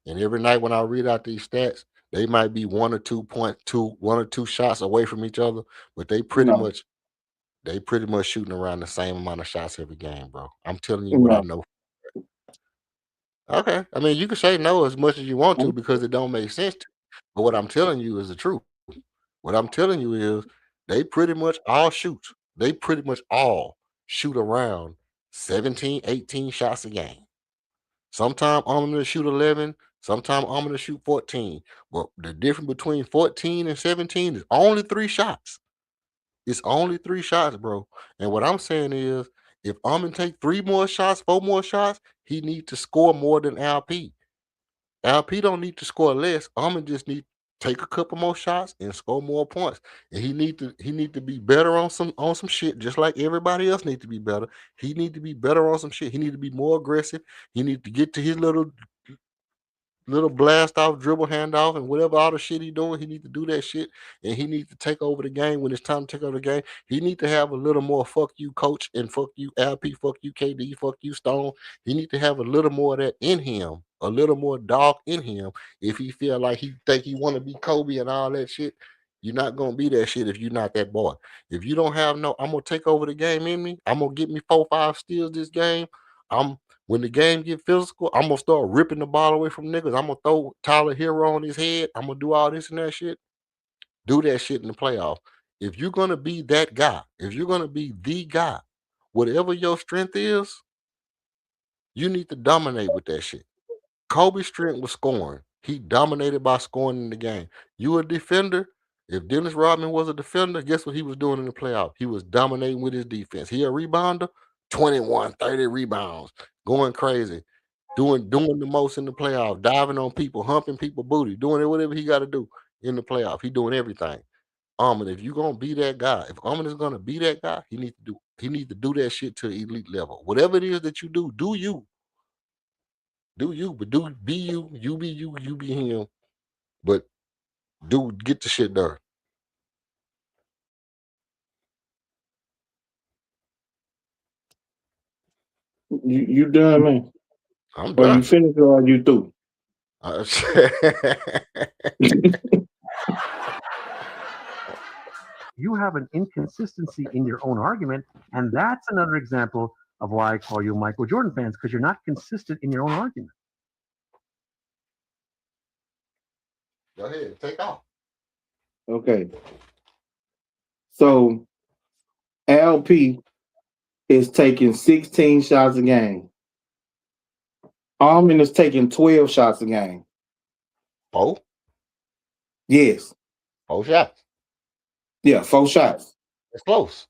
and every night when I read out these stats, they might be 1 or 2 shots away from each other, but they pretty much shooting around the same amount of shots every game, bro. I'm telling you what I know. Okay, I mean, you can say no as much as you want to because it don't make sense to you. But what I'm telling you is the truth. What I'm telling you is they pretty much all shoot. They pretty much all shoot around 17, 18 shots a game. Sometimes I'm going to shoot 11. Sometimes I'm going to shoot 14. But the difference between 14 and 17 is only 3 shots. It's only 3 shots, bro. And what I'm saying is, if I'm going to take 3 more shots, 4 more shots, he needs to score more than LP. LP don't need to score less. I'm going to just need to take a couple more shots and score more points. And he need to be better on some shit, just like everybody else need to be better. He need to be better on some shit. He need to be more aggressive. He need to get to his little blast off, dribble, handoff, and whatever all the shit he doing, he need to do that shit, and he needs to take over the game when it's time to take over the game. He need to have a little more fuck you, coach, and fuck you, LP, fuck you, KD, fuck you, Stone. He need to have a little more of that in him, a little more dog in him. If he feel like he think he want to be Kobe and all that shit, you're not gonna be that shit if you're not that boy. If you don't have no, I'm gonna take over the game in me. I'm gonna get me 4, 5 steals this game. When the game get physical, I'm gonna start ripping the ball away from niggas. I'm gonna throw Tyler Hero on his head. I'm gonna do all this and that shit. Do that shit in the playoff. If you're gonna be that guy, if you're gonna be the guy, whatever your strength is, you need to dominate with that shit. Kobe's strength was scoring. He dominated by scoring in the game. You a defender. If Dennis Rodman was a defender, guess what he was doing in the playoff? He was dominating with his defense. He a rebounder, 21, 30 rebounds, going crazy, doing the most in the playoff, diving on people, humping people booty, doing whatever he got to do in the playoff. He doing everything. If you're gonna be that guy, if Armin is gonna be that guy, he needs to do that shit to elite level. Whatever it is that you do you. Do you, but be you, you be him, but get the shit done. You done, man? I'm Or done. you finished or are you through? You have an inconsistency in your own argument, and that's another example of why I call you Michael Jordan fans, because you're not consistent in your own argument. Go ahead, take off. Okay. So LP is taking 16 shots a game. Armin is taking 12 shots a game. 4? Yes. 4 shots. Yeah, 4 shots. It's close.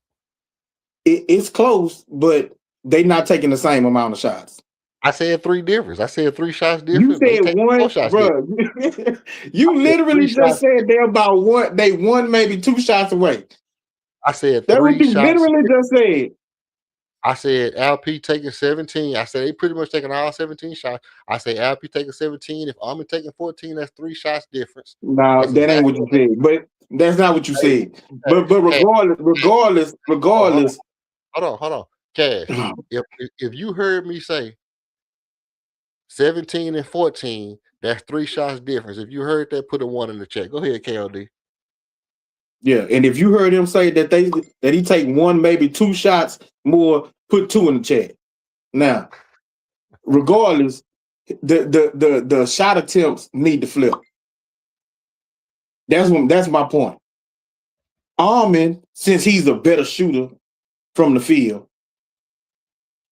It's close, but they not taking the same amount of shots. I said 3 difference. I said 3 shots different. You said 1, bro. You literally just said they're about 1. They 1, maybe 2 shots away. I said 3 That's what you shots. literally just said. I said LP taking 17. I said they pretty much taking all 17 shots. I said LP taking 17. If Armin taking 14, that's 3 shots difference. No, that ain't what you said. But that's not what you said. But regardless. Hold on. Cash. If you heard me say 17 and 14, that's 3 shots difference. If you heard that, put a 1 in the chat. Go ahead, KLD. Yeah, and if you heard him say that he take 1, maybe 2 shots more, put 2 in the chat. Now, regardless, the shot attempts need to flip. That's my point. Armin, since he's a better shooter, from the field.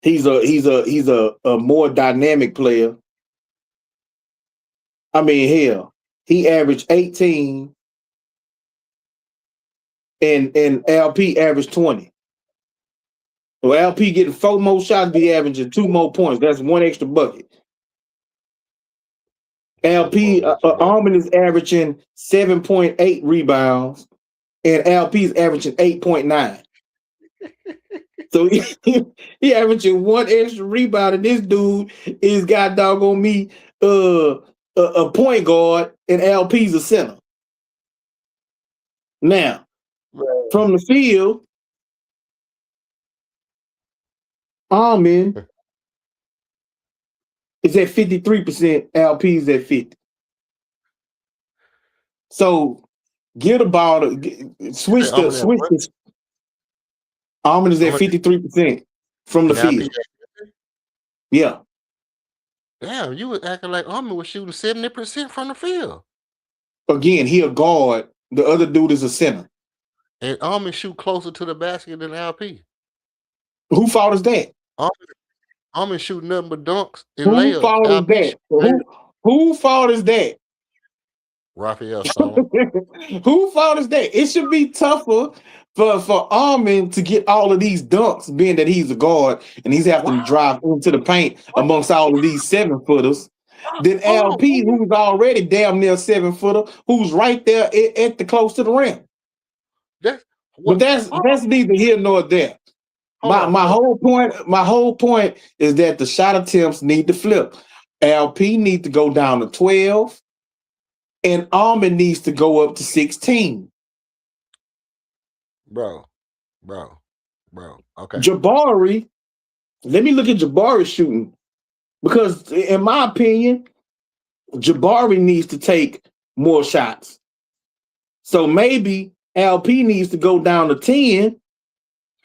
He's a more dynamic player. I mean, hell, he averaged 18 and LP averaged 20. So LP getting 4 more shots, be averaging 2 more points. That's 1 extra bucket. LP Almond is averaging 7.8 rebounds, and LP is averaging 8.9. So he averaging 1 extra rebound, and this dude is got doggone me a point guard, and LP's a center. Now, from the field, Almond is at 53%, LP is at 50%. So get the ball to switch the Almond is at 53% from the field. Yeah. Damn, you was acting like Almond was shooting 70% from the field. Again, he a guard. The other dude is a center. And Almond shoot closer to the basket than LP. Who fault is that? Almond shoot nothing but dunks and Who layups. fault is that? Who fault is that? Raphael Stone. Who fault is that? It should be tougher for Almond to get all of these dunks, being that he's a guard and he's having to drive into the paint amongst all of these 7-footers. Then LP, who's already damn near 7-footer, who's right there at the close to the rim. But that's neither here nor there. My whole point is that the shot attempts need to flip. LP needs to go down to 12, and Almond needs to go up to 16. Bro. Okay. Jabari, let me look at Jabari shooting, because in my opinion, Jabari needs to take more shots. So maybe LP needs to go down to 10.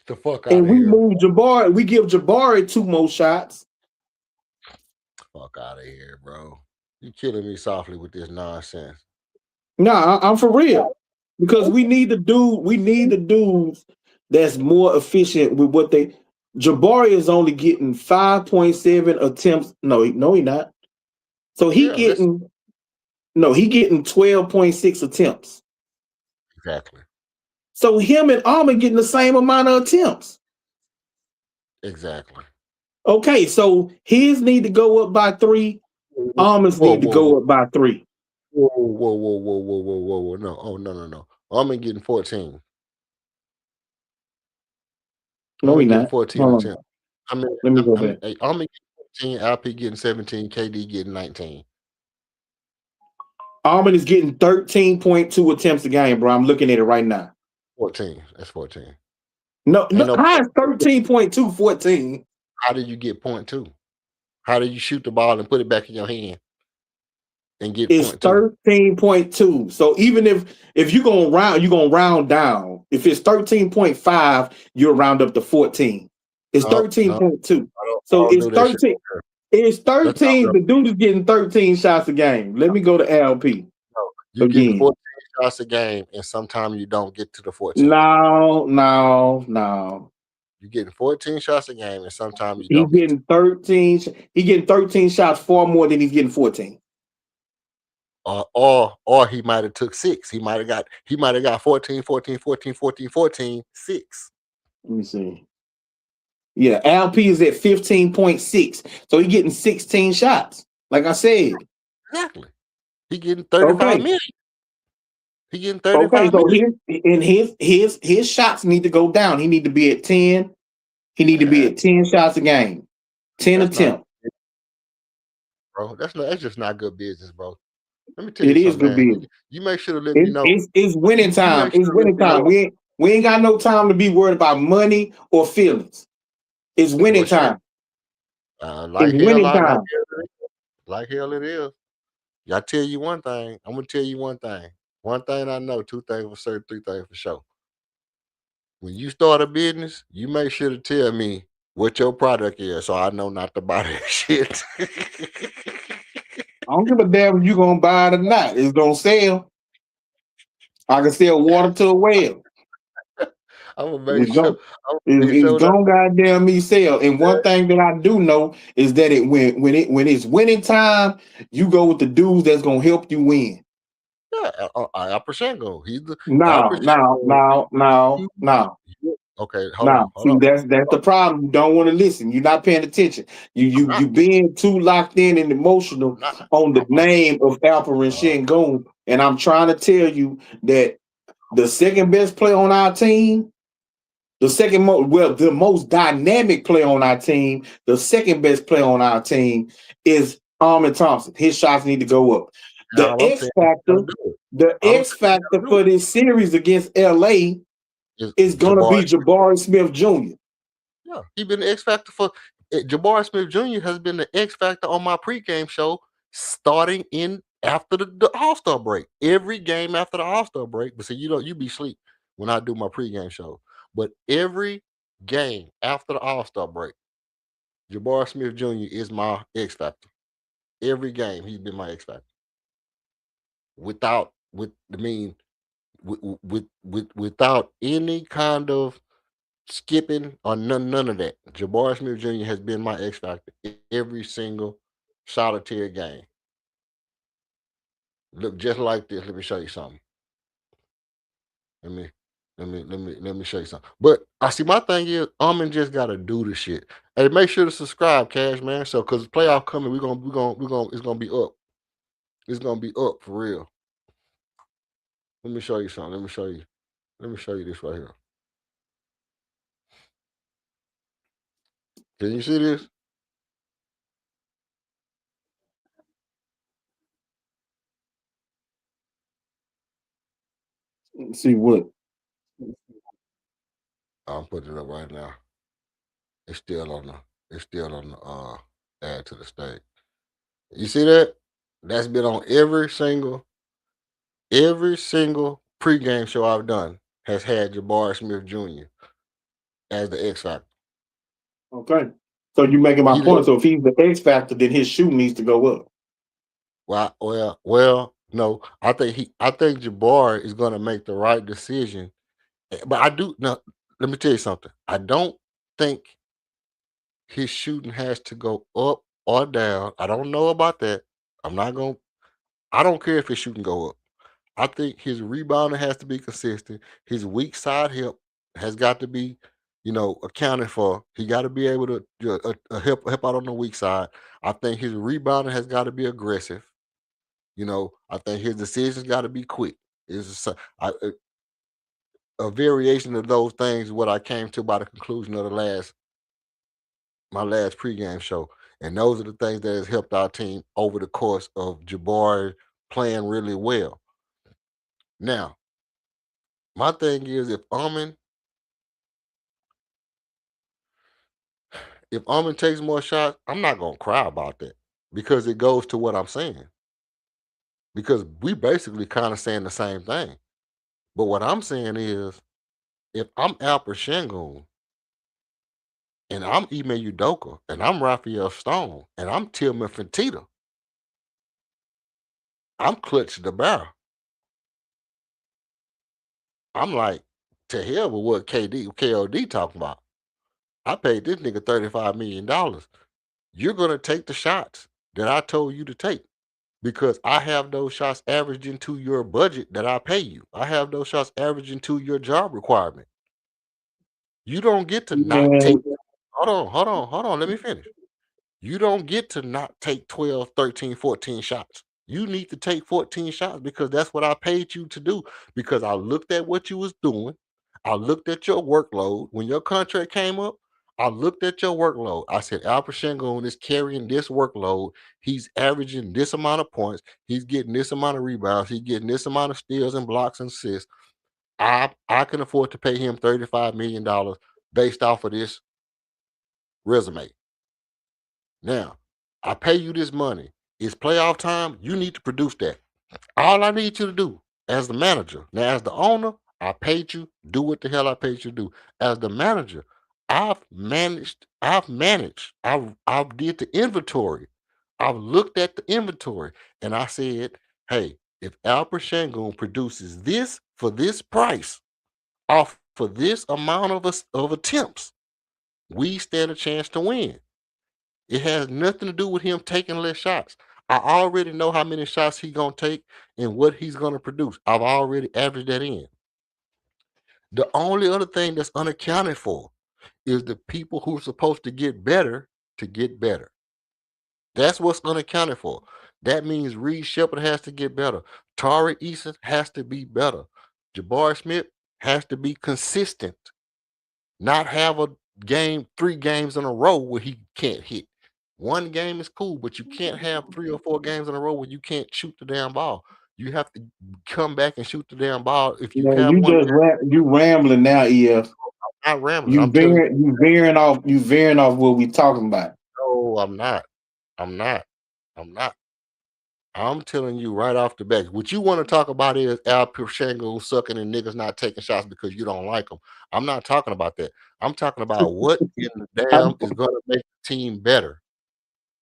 The fuck out and of we here. move Jabari. We give Jabari 2 more shots. Fuck out of here, bro. You killing me softly with this nonsense. No, I'm for real. Because we need the dudes that's more efficient with what they. Jabari is only getting 5.7 attempts. No, he not. So he getting 12.6 attempts. Exactly. So him and Almond getting the same amount of attempts. Exactly. Okay, so his need to go up by 3. Almonds need to go up by 3. Whoa. No. Oh, no. Almond getting 14. No, he not. 14 attempts. Let me go back. Almond getting 14, LP getting 17, KD getting 19. Almond is getting 13.2 attempts a game, bro. I'm looking at it right now. 14. That's 14. No, how is 13.2 14? How did you get 0.2? How do you shoot the ball and put it back in your hand and get it's 0.2? 13.2. So even if you're gonna round down. If it's 13.5, you'll round up to 14. It's 13.2. So it's 13. It's 13. The dude is getting 13 shots a game. Let me go to LP. You're getting 14 shots a game, and sometimes you don't get to the 14. No. You're getting 14 shots a game, and sometimes you He's don't. getting 13. He's getting 13 shots, far more than he's getting 14. Or he might have took 6. He might have got 14, 6. Let me see. Yeah, LP is at 15.6. So he's getting 16 shots. Like I said. Exactly. He getting 35 million. He getting 35 okay, so million. his shots need to go down. He need to be at 10. He need to be at 10 shots a game. 10 attempts. Bro, that's just not good business, bro. Let me tell you something. It is good man. business. You make sure to let me know. It's winning time. It's winning time. We ain't got no time to be worried about money or feelings. It's winning time. Like hell it is. I tell you one thing. I'm gonna tell you one thing. One thing I know, 2 things for certain, 3 things for sure. When you start a business, you make sure to tell me what your product is, so I know not to buy that shit. I don't give a damn if you're gonna buy it or not. It's gonna sell. I can sell water to a well. I'm gonna make It's sure. gonna, I'm gonna make it's sure that. gonna goddamn me sell. And one thing that I do know is that when it's winning time, you go with the dudes that's gonna help you win. Yeah, Al Pacino. He's the Al Now, now, Pacino. now, now, now. Okay, Now, hold see, on. that's the problem. You don't want to listen. You're not paying attention. You being too locked in and emotional on the name of Alperen Sengun. And I'm trying to tell you that the second best player on our team, the most dynamic player on our team, the second best player on our team is Armin Thompson. His shots need to go up. The All I'm X saying, factor, all I'm saying for this series against LA is gonna be Jabari Smith Jr. Yeah, he been the X factor for Jabari Smith Jr. has been the X factor on my pregame show starting in after the All-Star break. Every game after the All-Star break, but see, you be asleep when I do my pregame show. But every game after the All-Star break, Jabari Smith Jr. is my X factor. Every game he's been my X factor. Without without any kind of skipping or none of that. Jabari Smith Jr. has been my X factor every single solitary game. Look just like this. Let me show you something. Let me show you something. But I see my thing is Armin just gotta do the shit. Hey, make sure to subscribe, Cash man. So cause playoff coming, we're gonna it's gonna be up. It's gonna be up for real. Let me show you something. Let me show you this right here. Can you see this? See what? I'm putting it up right now. It's still on the add to the stage. You see that? That's been on every single pregame show I've done has had Jabari Smith Jr. as the X factor. Okay. So you making my point. So if he's the X factor, then his shooting needs to go up. Well, no. I think Jabari is gonna make the right decision. But I do now. Let me tell you something. I don't think his shooting has to go up or down. I don't know about that. I don't care if his shooting go up. I think his rebounding has to be consistent. His weak side help has got to be, accounted for. He got to be able to help out on the weak side. I think his rebounding has got to be aggressive. I think his decisions got to be quick. It's a variation of those things. What I came to by the conclusion of my last pregame show, and those are the things that has helped our team over the course of Jabari playing really well. Now, my thing is if Armin takes more shots, I'm not gonna cry about that because it goes to what I'm saying. Because we basically kind of saying the same thing. But what I'm saying is if I'm Alper Shengun and I'm Ime Udoka and I'm Raphael Stone and I'm Tillman Fertitta, I'm clutching the barrel. I'm like, to hell with what KOD talking about. I paid this nigga $35 million. You're gonna take the shots that I told you to take because I have those shots averaging to your budget that I pay you. I have those shots averaging to your job requirement. You don't get to not take. Hold on. Let me finish. You don't get to not take 12, 13, 14 shots. You need to take 14 shots because that's what I paid you to do. Because I looked at what you was doing. I looked at your workload. When your contract came up, I looked at your workload. I said, Alper Shengun is carrying this workload. He's averaging this amount of points. He's getting this amount of rebounds. He's getting this amount of steals and blocks and assists. I can afford to pay him $35 million based off of this resume. Now, I pay you this money. It's playoff time. You need to produce that. All I need you to do as the manager. Now, as the owner, I paid you. Do what the hell I paid you to do. As the manager, I've managed. I've did the inventory. I've looked at the inventory and I said, hey, if Alper Shengun produces this for this price off for this amount of attempts, we stand a chance to win. It has nothing to do with him taking less shots. I already know how many shots he's gonna take and what he's gonna produce. I've already averaged that in. The only other thing that's unaccounted for is the people who are supposed to get better to get better. That's what's unaccounted for. That means Reed Shepard has to get better. Tari Eason has to be better. Jabari Smith has to be consistent, not have a game, 3 games in a row where he can't hit. One game is cool, but you can't have 3 or 4 games in a row where you can't shoot the damn ball. You have to come back and shoot the damn ball. If you Man, have you one, just you rambling now, EF. I'm not rambling. You I'm telling you, veering off what we talking about. no, I'm not. I'm not. I'm not. I'm telling you right off the bat. What you want to talk about is Al Pachenko sucking and niggas not taking shots because you don't like them. I'm not talking about that. I'm talking about what in the damn is going to make the team better.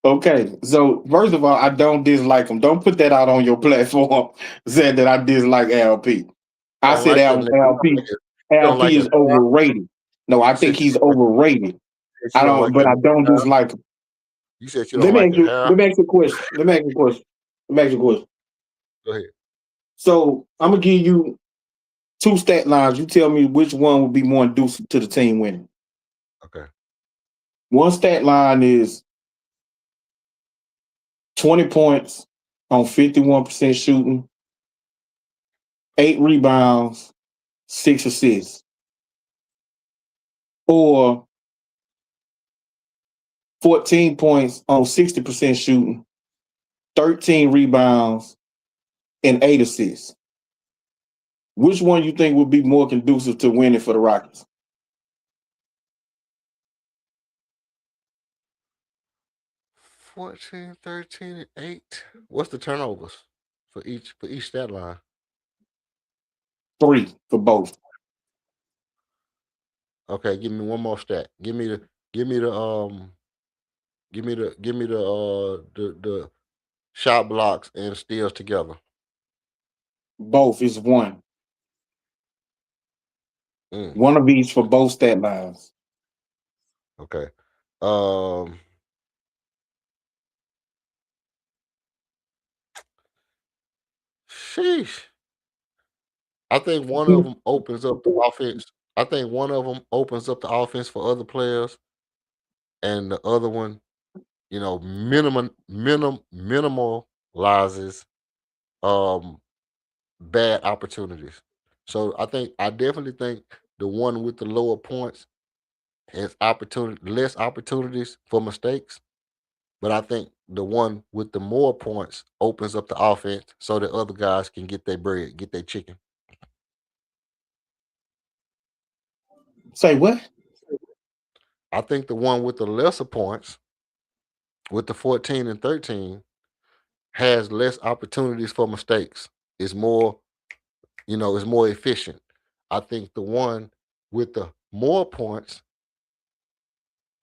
Okay, so first of all, I don't dislike him. Don't put that out on your platform saying that I dislike LP. I Don't said like that nigga. LP. You don't like LP is him. overrated. No, I You think said you he's don't like, overrated. you I don't don't, like but that I nigga. don't dislike him. You said you don't like his hair. Let me ask you a question. Let me ask you a question. Go ahead. So I'm gonna give you 2 stat lines. You tell me which one would be more inducive to the team winning. Okay. One stat line is 20 points on 51% shooting, 8 rebounds, 6 assists. Or 14 points on 60% shooting, 13 rebounds, and 8 assists. Which one you think would be more conducive to winning for the Rockets? 14, 13, and 8. What's the turnovers for each stat line? 3 for both. Okay, give me one more stat. Give me the shot blocks and steals together. Both is 1. Mm, One of each for both stat lines. okay. Sheesh. I think one of them opens up the offense. I think one of them opens up the offense for other players, and the other one, minimalizes bad opportunities. So I definitely think the one with the lower points has less opportunities for mistakes. But I think the one with the more points opens up the offense so that other guys can get their bread, get their chicken. Say what? I think the one with the lesser points, with the 14 and 13, has less opportunities for mistakes. It's more, it's more efficient. I think the one with the more points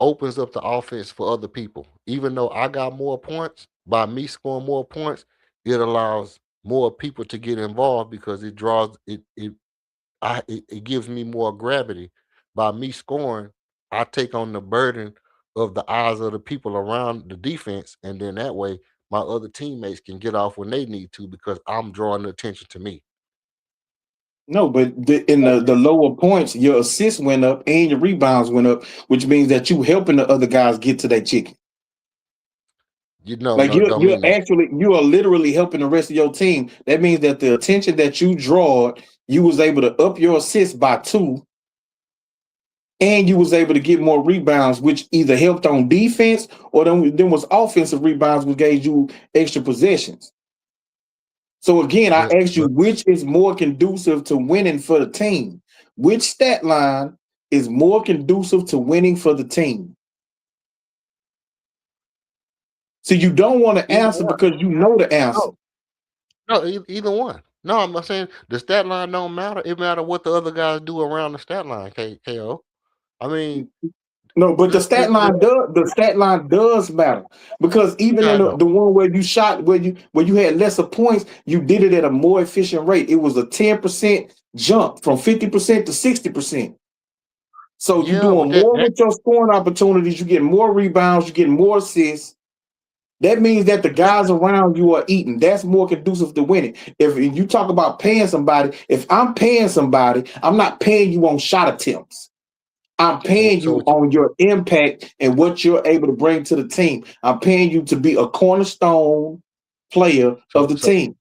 opens up the offense for other people. Even though I got more points, by me scoring more points, it allows more people to get involved because it draws it gives me more gravity. By me scoring, I take on the burden of the eyes of the people around the defense, and then that way my other teammates can get off when they need to because I'm drawing the attention to me. No, but in the lower points, your assists went up and your rebounds went up, which means that you helping the other guys get to their chicken. Like No, it don't mean that. you are literally helping the rest of your team. That means that the attention that you draw, you was able to up your assists by 2, and you was able to get more rebounds, which either helped on defense or then was offensive rebounds, which gave you extra possessions. So again, I asked you which is more conducive to winning for the team. Which stat line is more conducive to winning for the team? So you don't want to answer because you know the answer. No, either one. No, I'm not saying the stat line don't matter. It matter what the other guys do around the stat line, KO. I mean, no, but the stat line does matter because even in the one where you shot where you had lesser points, you did it at a more efficient rate. It was a 10% jump from 50% to 60%. So you're Yeah, but doing more with your scoring opportunities. You get more rebounds. You get more assists. That means that the guys around you are eating. That's more conducive to winning. If you talk about paying somebody, if I'm paying somebody, I'm not paying you on shot attempts. I'm paying you on your impact and what you're able to bring to the team. I'm paying you to be a cornerstone player of the team.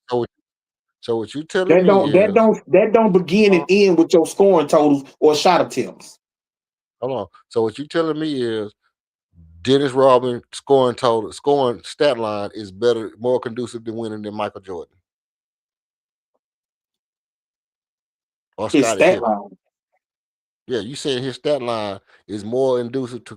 So what you telling That me don't that is, don't that don't begin and end with your scoring totals or shot attempts. hold on. So what you telling me is Dennis Rodman scoring stat line is better, more conducive to winning than Michael Jordan or His Scottie stat Pippen. line. Yeah, you saying his stat line is more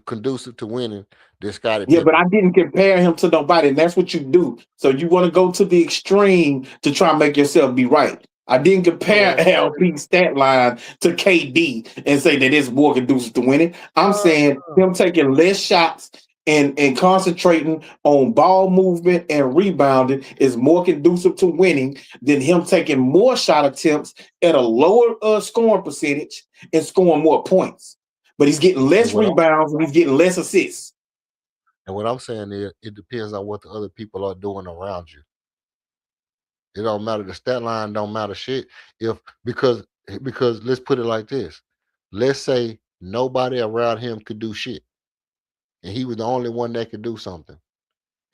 conducive to winning than Scottie Yeah, but Pippen. I didn't compare him to nobody, and that's what you do. So you want to go to the extreme to try and make yourself be right. I didn't compare LP's stat line to KD and say that it's more conducive to winning. I'm saying him taking less shots and concentrating on ball movement and rebounding is more conducive to winning than him taking more shot attempts at a lower scoring percentage and scoring more points. But he's getting less rebounds and he's getting less assists. And what I'm saying is, it depends on what the other people are doing around you. It don't matter. The stat line don't matter shit. Because let's put it like this. Let's say nobody around him could do shit, and he was the only one that could do something,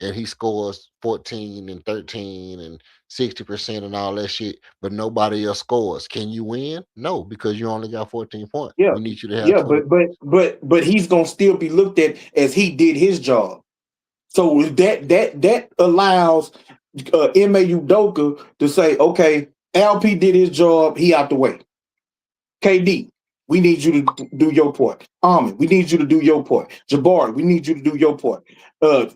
and he scores 14 and 13 and 60% and all that shit, but nobody else scores. Can you win? No, because you only got 14 points. Yeah, We need you to have yeah, 20. but he's gonna still be looked at as he did his job. So that allows Ime Udoka to say, okay, LP did his job, he out the way. KD, we need you to do your part. Armin, we need you to do your part. Jabari, we need you to do your part.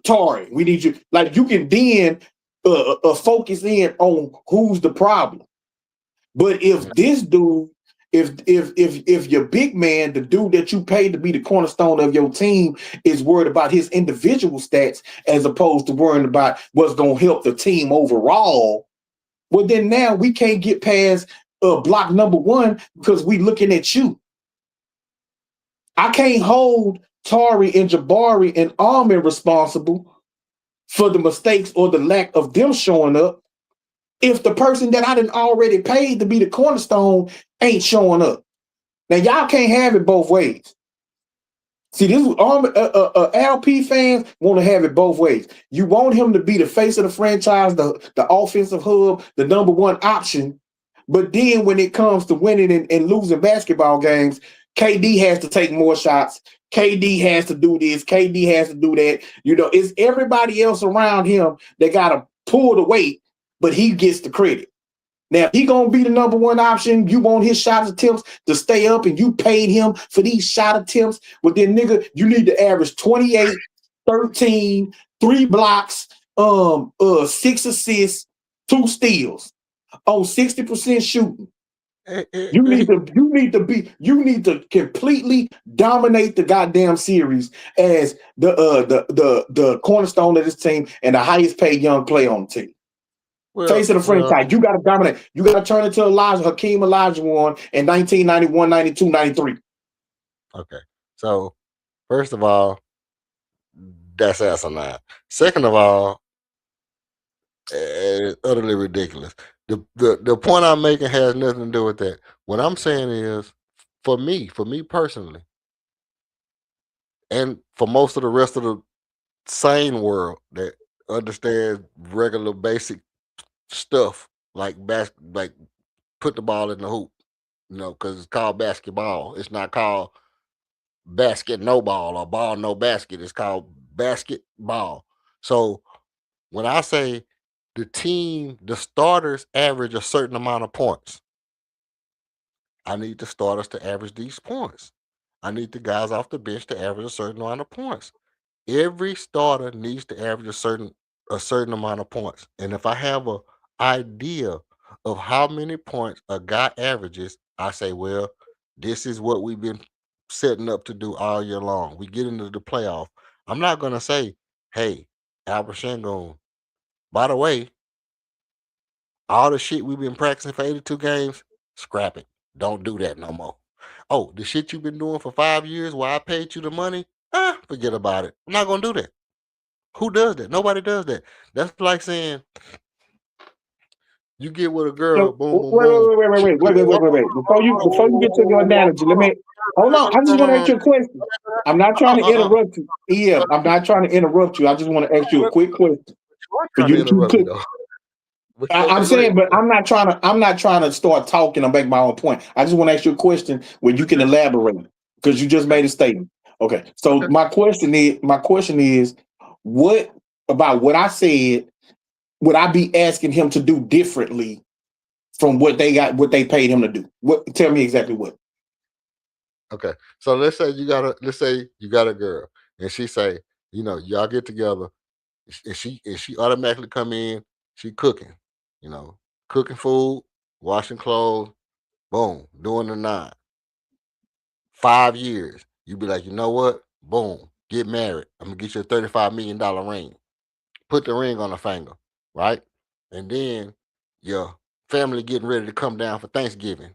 Tari, we need you. Like you can then focus in on who's the problem. But if this dude, if your big man, the dude that you paid to be the cornerstone of your team, is worried about his individual stats as opposed to worrying about what's going to help the team overall, well, then now we can't get past block number one because we looking at you. I can't hold Tari and Jabari and Armin responsible for the mistakes or the lack of them showing up if the person that I didn't already paid to be the cornerstone ain't showing up. Now y'all can't have it both ways. See, this LP fans want to have it both ways. You want him to be the face of the franchise, the offensive hub, the number one option. But then when it comes to winning and losing basketball games, KD has to take more shots. KD has to do this. KD has to do that. You know, it's everybody else around him that got to pull the weight, but he gets the credit. Now, if he going to be the number one option, you want his shot attempts to stay up and you paid him for these shot attempts, well, then, nigga, you need to average 28, 13, 3 blocks, 6 assists, 2 steals on 60% shooting. You need to completely dominate the goddamn series as the cornerstone of this team and the highest paid young player on the team. Face of the franchise. You got to dominate. You got to turn into Hakeem Olajuwon in 1991, 92, 93. Okay. So, first of all, that's asinine. Second of all, it's utterly ridiculous. The point I'm making has nothing to do with that. What I'm saying is, for me personally, and for most of the rest of the sane world that understands regular basic stuff like put the ball in the hoop, because it's called basketball. It's not called basket no ball or ball no basket. It's called basketball. So when I say the starters average a certain amount of points, I need the starters to average these points. I need the guys off the bench to average a certain amount of points. Every starter needs to average a certain amount of points. And if I have an idea of how many points a guy averages, I say, well, this is what we've been setting up to do all year long. We get into the playoff. I'm not gonna say, hey, Albert Shangon, by the way, all the shit we've been practicing for 82 games, scrap it. Don't do that no more. Oh, the shit you've been doing for 5 years while I paid you the money? Forget about it. I'm not gonna do that. Who does that? Nobody does that. That's like saying you get with a girl, So boom, wait, boom, wait, boom. wait, wait, She wait, wait, wait, wait, wait, wait. Before you get to your analogy, let me hold on. I just want to ask you a question. I'm not trying to interrupt you. Yeah, I'm not trying to interrupt you. I just want to ask you a quick question You are for trying you to to keep interrupt me cooking. though. But I'm okay, go saying, ahead. but I'm not trying to. I'm not trying to start talking and make my own point. I just want to ask you a question where you can elaborate because you just made a statement. Okay, so Okay. my question is, what about what I said? Would I be asking him to do differently from what they paid him to do? What? Tell me exactly what. Okay. So let's say you got a girl and she say, y'all get together and she automatically come in, she cooking, cooking food, washing clothes, boom, doing the 9. 5 years. You be like, you know what? Boom, get married. I'm gonna get you a $35 million ring. Put the ring on the finger, right? And then your family getting ready to come down for Thanksgiving.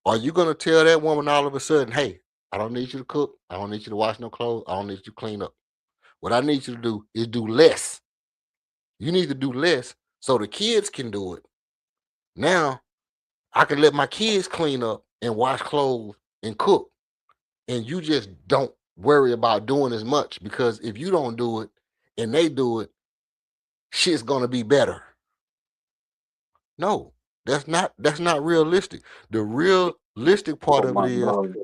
Are you gonna tell that woman all of a sudden, hey, I don't need you to cook, I don't need you to wash no clothes, I don't need you to clean up. What I need you to do is do less. You need to do less so the kids can do it. Now I can let my kids clean up and wash clothes and cook. And you just don't worry about doing as much because if you don't do it and they do it, shit's gonna be better. No, that's not realistic. The realistic part Oh of it my is God.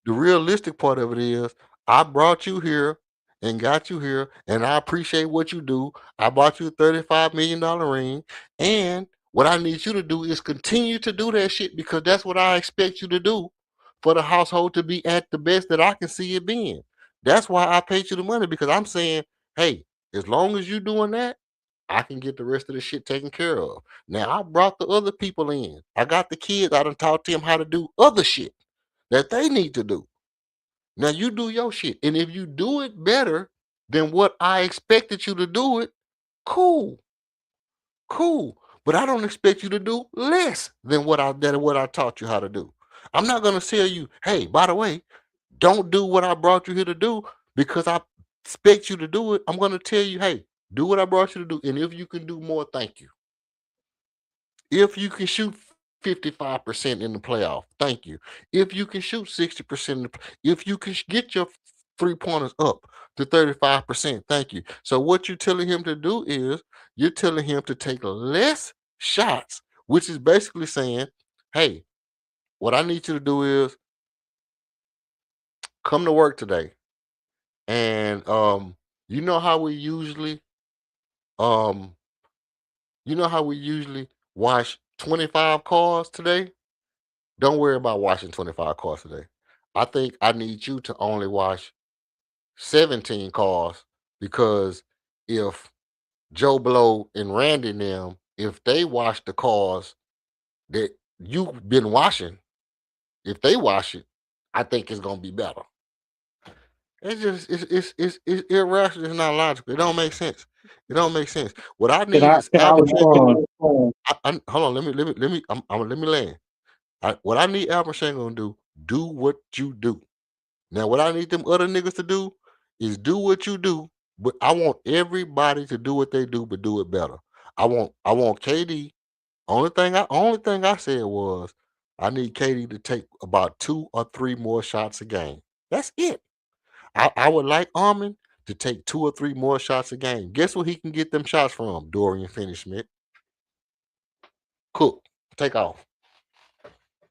the realistic part of it is I brought you here and got you here, and I appreciate what you do. I bought you a $35 million ring, and what I need you to do is continue to do that shit because that's what I expect you to do for the household to be at the best that I can see it being. That's why I paid you the money because I'm saying, hey, as long as you're doing that, I can get the rest of the shit taken care of. Now I brought the other people in. I got the kids. I done taught them how to do other shit that they need to do. Now you do your shit. And if you do it better than what I expected you to do it, cool. Cool. But I don't expect you to do less than what I taught you how to do. I'm not gonna tell you, hey, by the way, don't do what I brought you here to do because I expect you to do it. I'm gonna tell you, hey, do what I brought you to do. And if you can do more, thank you. If you can shoot 55% in the playoff, thank you. If you can shoot 60%, if you can get your 3 pointers up to 35%, thank you. So what you're telling him to do is you're telling him to take less shots, which is basically saying, hey, what I need you to do is come to work today. And you know how we usually um wash 25 cars today? Don't worry about washing 25 cars today. I think I need you to only wash 17 cars because if Joe Blow and Randy and them, if they wash the cars that you've been washing, if they wash it, I think it's gonna be better. It's just it's irrational. It's not logical. It don't make sense. It don't make sense. What I Can need I is can I Albert. respond? Hold on. Let me land. What I need Albert Shango to do what you do. Now, what I need them other niggas to do is do what you do, but I want everybody to do what they do, but do it better. I want KD. Only thing I said was I need KD to take about 2 or 3 more shots a game. That's it. I would like Armin to take 2 or 3 more shots a game. Guess where he can get them shots from? Dorian Finney-Smith. Cook. Take off.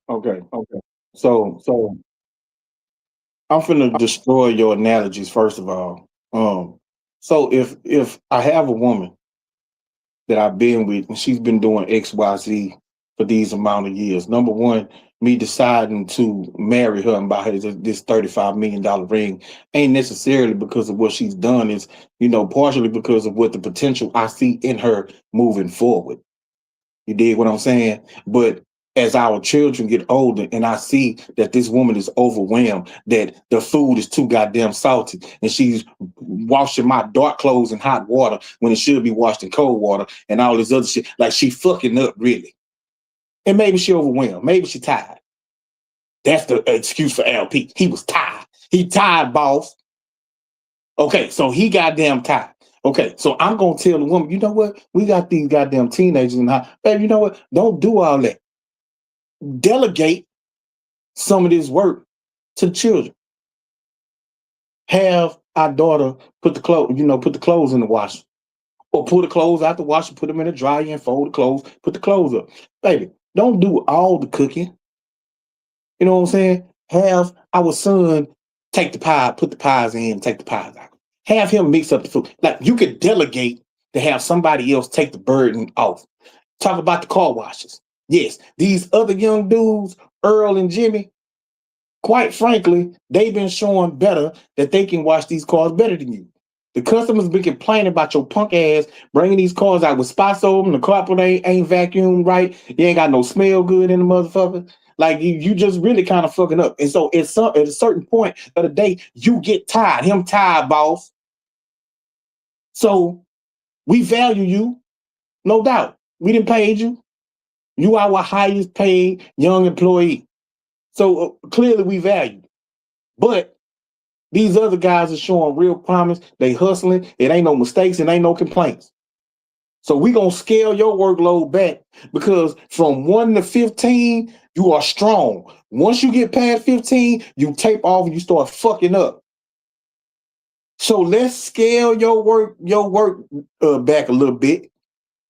Okay. So I'm finna destroy your analogies first of all. So if I have a woman that I've been with and she's been doing XYZ for these amount of years, number one, me deciding to marry her and buy her this $35 million ring ain't necessarily because of what she's done. It's, partially because of what the potential I see in her moving forward. You dig what I'm saying? But as our children get older and I see that this woman is overwhelmed, that the food is too goddamn salty, and she's washing my dark clothes in hot water when it should be washed in cold water and all this other shit, like she fucking up really. And maybe she overwhelmed, maybe she tired. That's the excuse for LP. He was tired. He tired, boss. Okay, so he goddamn tired. Okay, so I'm gonna tell the woman, you know what? We got these goddamn teenagers in the house. Baby, you know what? Don't do all that. Delegate some of this work to the children. Have our daughter put the clothes in the washer. Or pull the clothes out the washer, put them in the dryer and fold the clothes, put the clothes up. Baby, don't do all the cooking. You know what I'm saying? Have our son take the pie, put the pies in, take the pies out. Have him mix up the food. Like you could delegate to have somebody else take the burden off. Talk about the car washes. Yes, these other young dudes, Earl and Jimmy, quite frankly, they've been showing better that they can wash these cars better than you. The customers been complaining about your punk ass bringing these cars out with spots over them. The carpet ain't vacuumed right. You ain't got no smell good in the motherfucker. Like you just really kind of fucking up. And so at a certain point of the day, you get tired. Him tired, boss. So we value you, no doubt. We didn't pay you. You are our highest paid young employee. So clearly we value. But these other guys are showing real promise. They hustling. It ain't no mistakes. It ain't no complaints. So we gonna scale your workload back because from 1 to 15, you are strong. Once you get past 15, you tape off and you start fucking up. So let's scale your work back a little bit.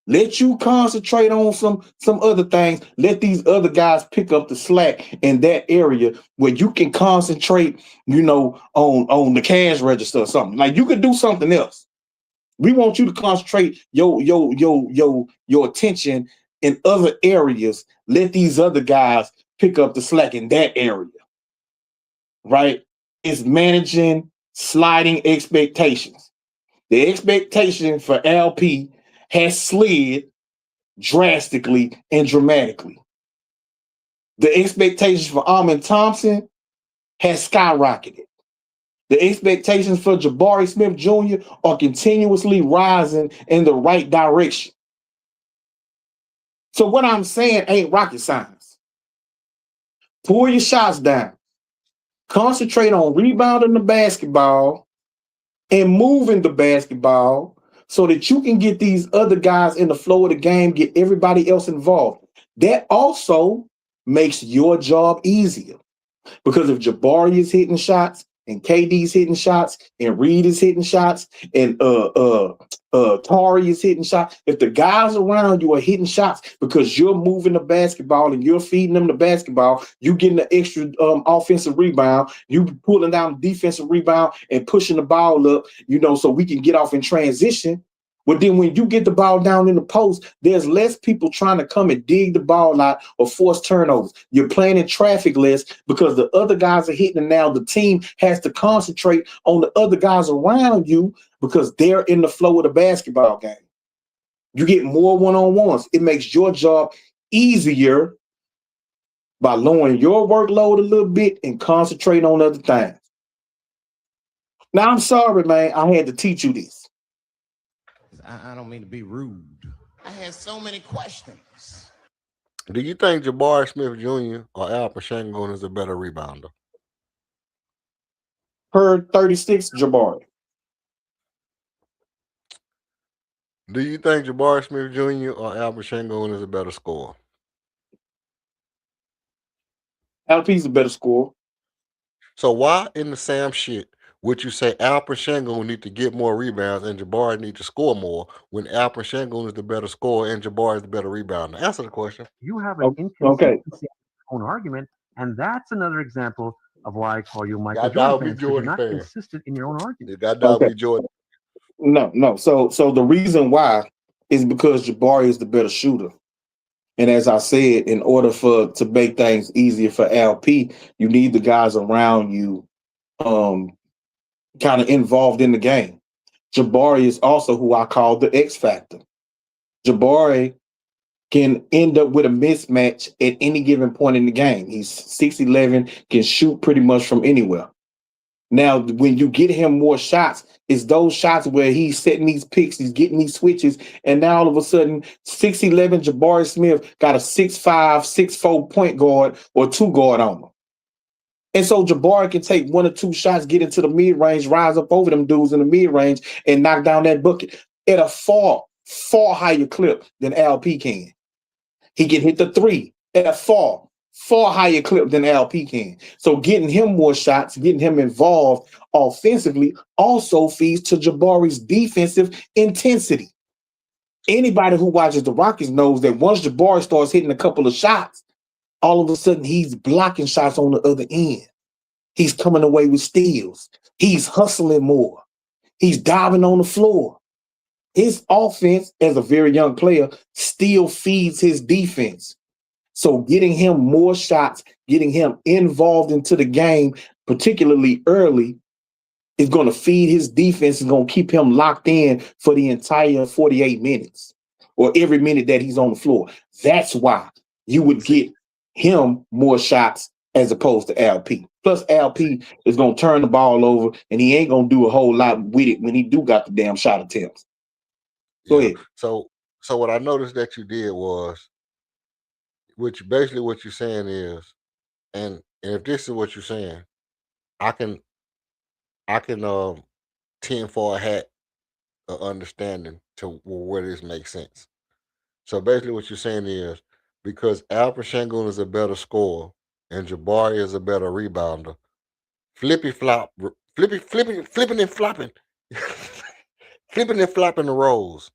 Let you concentrate on some other things. Let these other guys pick up the slack in that area where you can concentrate, on the cash register or something. Like you could do something else. We want you to concentrate your attention in other areas. Let these other guys pick up the slack in that area. Right? It's managing sliding expectations. The expectation for LP has slid drastically and dramatically. The expectations for Amin Thompson has skyrocketed. The expectations for Jabari Smith Jr. are continuously rising in the right direction. So what I'm saying ain't rocket science. Pull your shots down. Concentrate on rebounding the basketball and moving the basketball so that you can get these other guys in the flow of the game, get everybody else involved. That also makes your job easier. Because if Jabari is hitting shots and KD's hitting shots and Reed is hitting shots and Tari is hitting shots, if the guys around you are hitting shots because you're moving the basketball and you're feeding them the basketball, you getting the extra offensive rebound, you pulling down the defensive rebound and pushing the ball up, so we can get off in transition. But then when you get the ball down in the post, there's less people trying to come and dig the ball out or force turnovers. You're playing in traffic less because the other guys are hitting, and now the team has to concentrate on the other guys around you because they're in the flow of the basketball game. You get more one-on-ones. It makes your job easier by lowering your workload a little bit and concentrating on other things. Now, I'm sorry, man. I had to teach you this. I don't mean to be rude. I had so many questions. Do you think Jabari Smith Jr. or Al Pachengon is a better rebounder? Per 36, Jabari. Do you think Jabari Smith Jr. or Al Pachengon is a better scorer? LP's a better scorer. So why in the Sam shit would you say Al Pachengon need to get more rebounds and Jabari need to score more when Al Pachengon is the better scorer and Jabari is the better rebounder? Answer the question. You have an inconsistency in your own argument, and that's another example of why I call you Michael Jordan fan, because you're not consistent in your own argument. You got be Jordan. No. So the reason why is because Jabari is the better shooter. And as I said, in order to make things easier for LP, you need the guys around you kind of involved in the game. Jabari is also who I call the X factor. Jabari can end up with a mismatch at any given point in the game. He's 6'11", can shoot pretty much from anywhere. Now, when you get him more shots, it's those shots where he's setting these picks, he's getting these switches, and now all of a sudden, 6'11" Jabari Smith got a 6'5", 6'4" point guard or two guard on him. And so Jabari can take 1 or 2 shots, get into the mid-range, rise up over them dudes in the mid-range, and knock down that bucket at a far, far higher clip than LP can. He can hit the 3 at a far, far higher clip than LP can. So getting him more shots, getting him involved offensively also feeds to Jabari's defensive intensity. Anybody who watches the Rockets knows that once Jabari starts hitting a couple of shots, all of a sudden he's blocking shots on the other end. He's coming away with steals. He's hustling more. He's diving on the floor. His offense, as a very young player, still feeds his defense. So getting him more shots, getting him involved into the game, particularly early, is going to feed his defense, is going to keep him locked in for the entire 48 minutes or every minute that he's on the floor. That's why you would get him more shots as opposed to LP. Plus, LP is going to turn the ball over, and he ain't going to do a whole lot with it when he do got the damn shot attempts. Go ahead. So what I noticed that you did was, which basically what you're saying is, and if this is what you're saying, I can tend for a hat of understanding to where this makes sense. So basically what you're saying is, because Alfred Şengün is a better scorer and Jabari is a better rebounder, flipping and flopping, flipping and flopping the roles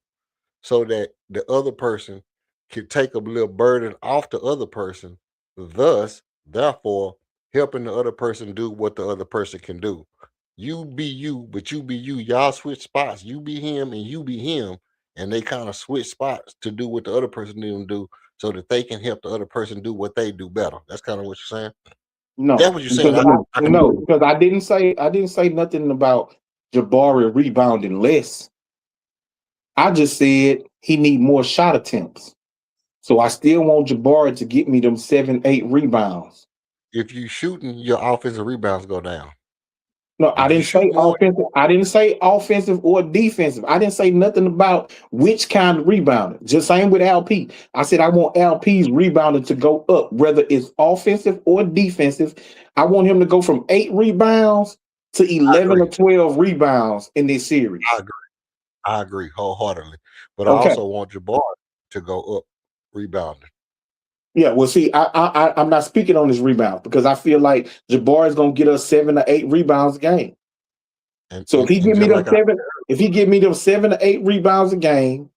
so that the other person can take a little burden off the other person, therefore helping the other person do what the other person can do. You be you, but you be you. Y'all switch spots. You be him and you be him. And they kind of switch spots to do what the other person didn't do so that they can help the other person do what they do better. That's kind of what you're saying. No, That's what you're saying. because I didn't say nothing about Jabari rebounding less. I just said he need more shot attempts. So I still want Jabari to get me them 7, 8 rebounds. If you shooting, your offensive rebounds go down. No, I didn't say offensive. I didn't say offensive or defensive. I didn't say nothing about which kind of rebounding. Just same with LP. I said I want LP's rebounding to go up, whether it's offensive or defensive. I want him to go from 8 rebounds to 11 or 12 rebounds in this series. I agree wholeheartedly. But I also want Jabari to go up rebounding. Yeah, well, see, I'm not speaking on his rebounds because I feel like Jabari is going to get us 7 or 8 rebounds a game. So if he give me them 7 or 8 rebounds a game,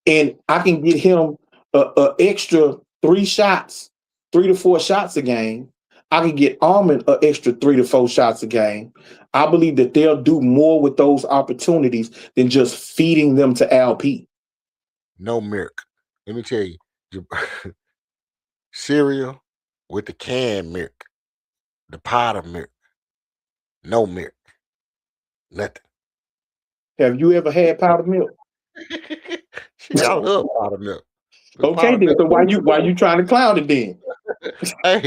and I can get him a extra 3 to 4 shots a game, I can get Armin an extra 3 to 4 shots a game. I believe that they'll do more with those opportunities than just feeding them to LP. No milk. Let me tell you. Cereal with the canned milk, the powder milk, no milk, nothing. Have you ever had powdered milk? I love powdered milk. Okay, then. So why you trying to clown it then? Hey,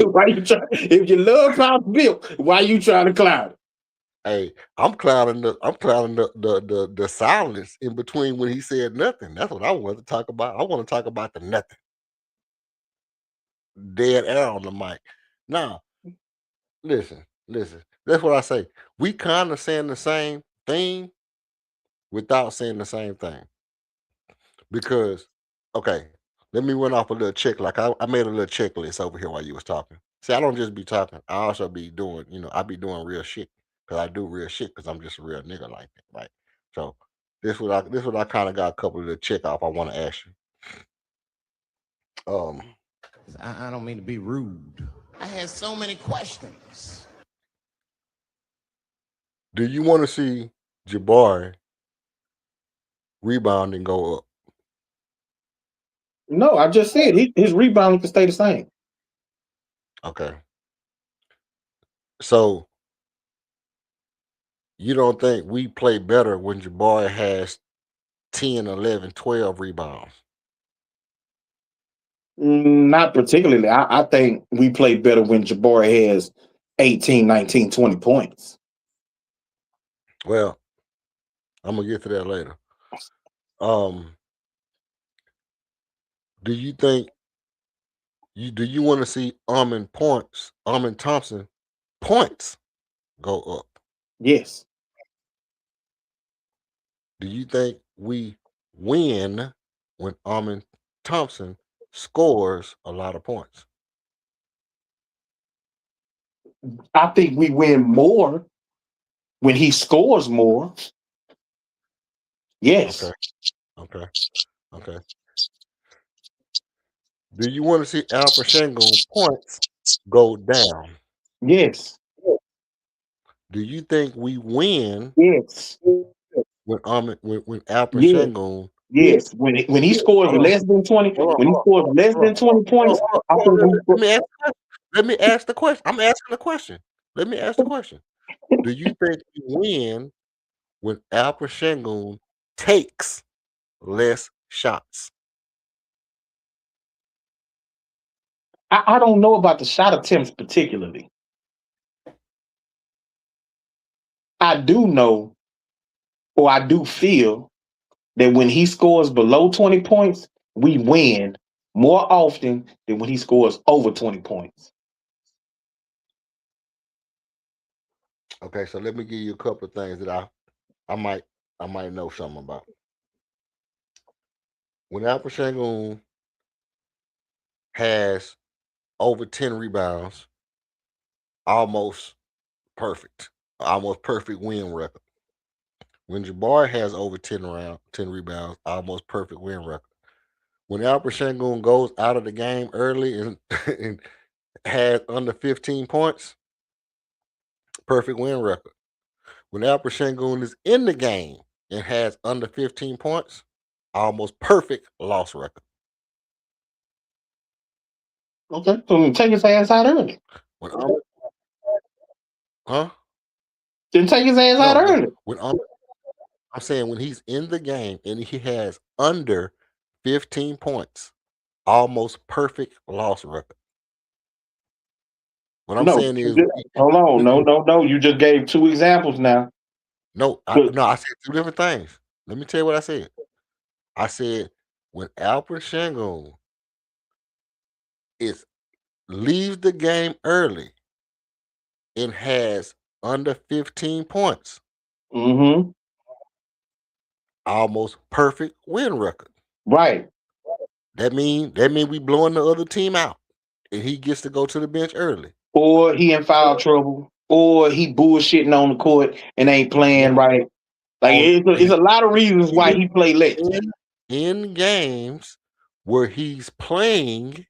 if you love powdered milk, why you trying to clown it? Hey, I'm clowning the silence in between when he said nothing. That's what I want to talk about. I want to talk about the nothing. Dead air on the mic. Now, listen. That's what I say. We kind of saying the same thing without saying the same thing. Because, okay, let me run off a little check. Like I made a little checklist over here while you was talking. See, I don't just be talking. I also be doing, I be doing real shit. Because I do real shit because I'm just a real nigga like that, right? So this what I kind of got a couple of the check off I want to ask you. I don't mean to be rude. I had so many questions. Do you want to see Jabari rebounding go up? No, I just said his rebounding can stay the same. Okay. So you don't think we play better when Jabari has 10, 11, 12 rebounds? Not particularly. I think we play better when Jabari has 18, 19, 20 points. Well, I'm going to get to that later. Do you think do you want to see Armin Thompson points go up. Yes. Do you think we win when Armin Thompson scores a lot of points? I think we win more when he scores more. Yes. Okay. Okay. Do you want to see Alpha Shangoon points go down? Yes. Do you think we win Yes. when Alpha Yes. Shangoon? Yes. When he scores Hold on. less than 20, Hold on, when he hold on, scores hold on, less hold on, than 20 points, I hold think on. we Let me ask the question. I'm asking the question. Let me ask the question. Do you think we win when Alpha Shangoon takes less shots? I don't know about the shot attempts particularly. I do know, or I do feel that when he scores below 20 points, we win more often than when he scores over 20 points. Okay, so let me give you a couple of things that I might know something about. When Alpha Shangoon has over 10 rebounds, almost perfect win record. When Jabari has over 10 rebounds, almost perfect win record. When Alpha Shangoon goes out of the game early and, and has under 15 points, perfect win record. When Alpha Shangoon is in the game and has under 15 points, almost perfect loss record. Okay, so take his ass out early. When huh? Then take his ass out No, early. when I'm saying when he's in the game and he has under 15 points, almost perfect loss record. What I'm No, saying is, hold on. No. You just gave two examples now. I said two different things. Let me tell you what I said. I said when Alfred Shangoon leaves the game early and has under 15 points, Mm-hmm. almost perfect win record. Right. That mean we blowing the other team out, and he gets to go to the bench early. Or he in foul trouble, or he bullshitting on the court and ain't playing right. Like it's a lot of reasons why he play late. In games where he's playing,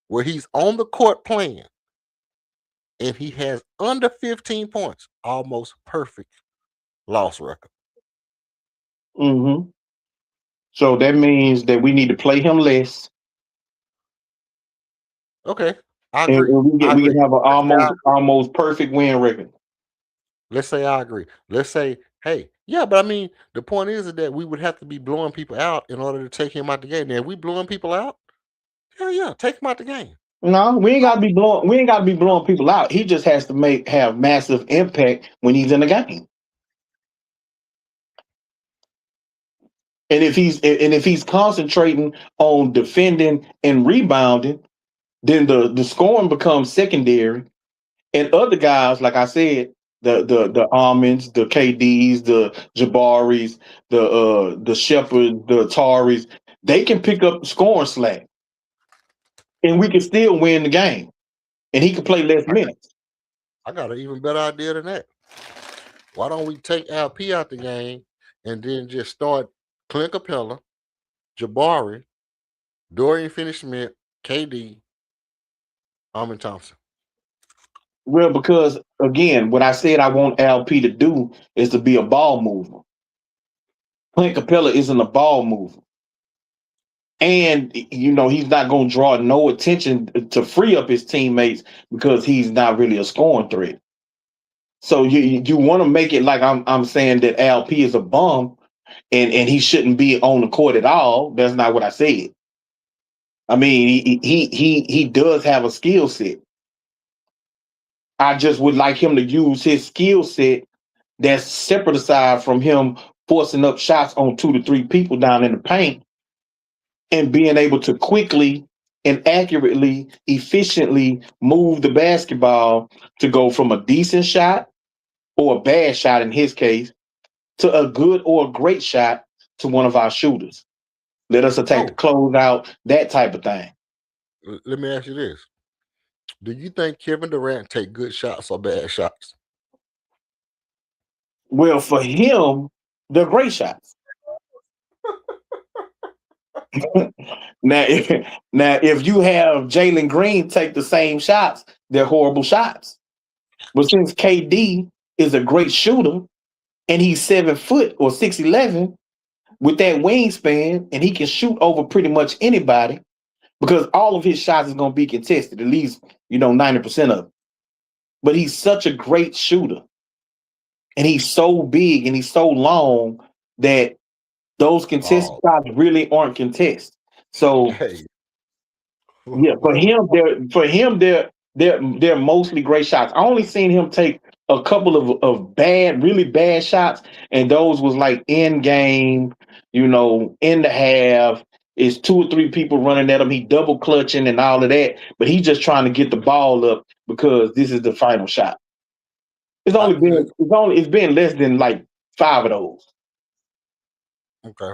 where he's on the court playing, and he has under 15 points, almost perfect loss record. Mm-hmm. So that means that we need to play him less. Okay, I And agree. we can have an almost perfect win record. Let's say I agree. Let's say, hey, yeah, but I mean, the point is that we would have to be blowing people out in order to take him out the game. Now, if we blowing people out, hell yeah, take him out the game. No, we ain't gotta be blowing people out. He just has to have massive impact when he's in the game. And if he's concentrating on defending and rebounding, then the scoring becomes secondary. And other guys, like I said, the Almonds, the KDs, the Jabaris, the Shepherds, the Ataris, they can pick up scoring slack. And we can still win the game. And he can play less minutes. I got an even better idea than that. Why don't we take LP out the game and then just start Clint Capella, Jabari, Dorian Finney-Smith, KD, Armin Thompson? Well, because again, what I said I want LP to do is to be a ball mover. Clint Capella isn't a ball mover. And he's not going to draw no attention to free up his teammates because he's not really a scoring threat. So you want to make it like I'm saying that LP is a bum and he shouldn't be on the court at all. That's not what I said. I mean, he does have a skill set. I just would like him to use his skill set that's separate aside from him forcing up shots on 2 to 3 people down in the paint and being able to quickly and accurately, efficiently move the basketball to go from a decent shot or a bad shot in his case to a good or a great shot to one of our shooters. Let us attack the So closeout, that type of thing. let me ask you this: do you think Kevin Durant take good shots or bad shots? Well, for him, they're great shots. Now, if you have Jalen Green take the same shots, they're horrible shots. But since KD is a great shooter and he's 7 foot or 6'11" with that wingspan, and he can shoot over pretty much anybody because all of his shots is going to be contested, at least 90% of them. But he's such a great shooter, and he's so big and he's so long that those contested Oh, shots really aren't contested. So hey, yeah, they're mostly great shots. I only seen him take a couple of bad, really bad shots, and those was like in game, in the half. It's two or three people running at him. He double clutching and all of that, but he's just trying to get the ball up because this is the final shot. I, It's been less than like five of those. okay.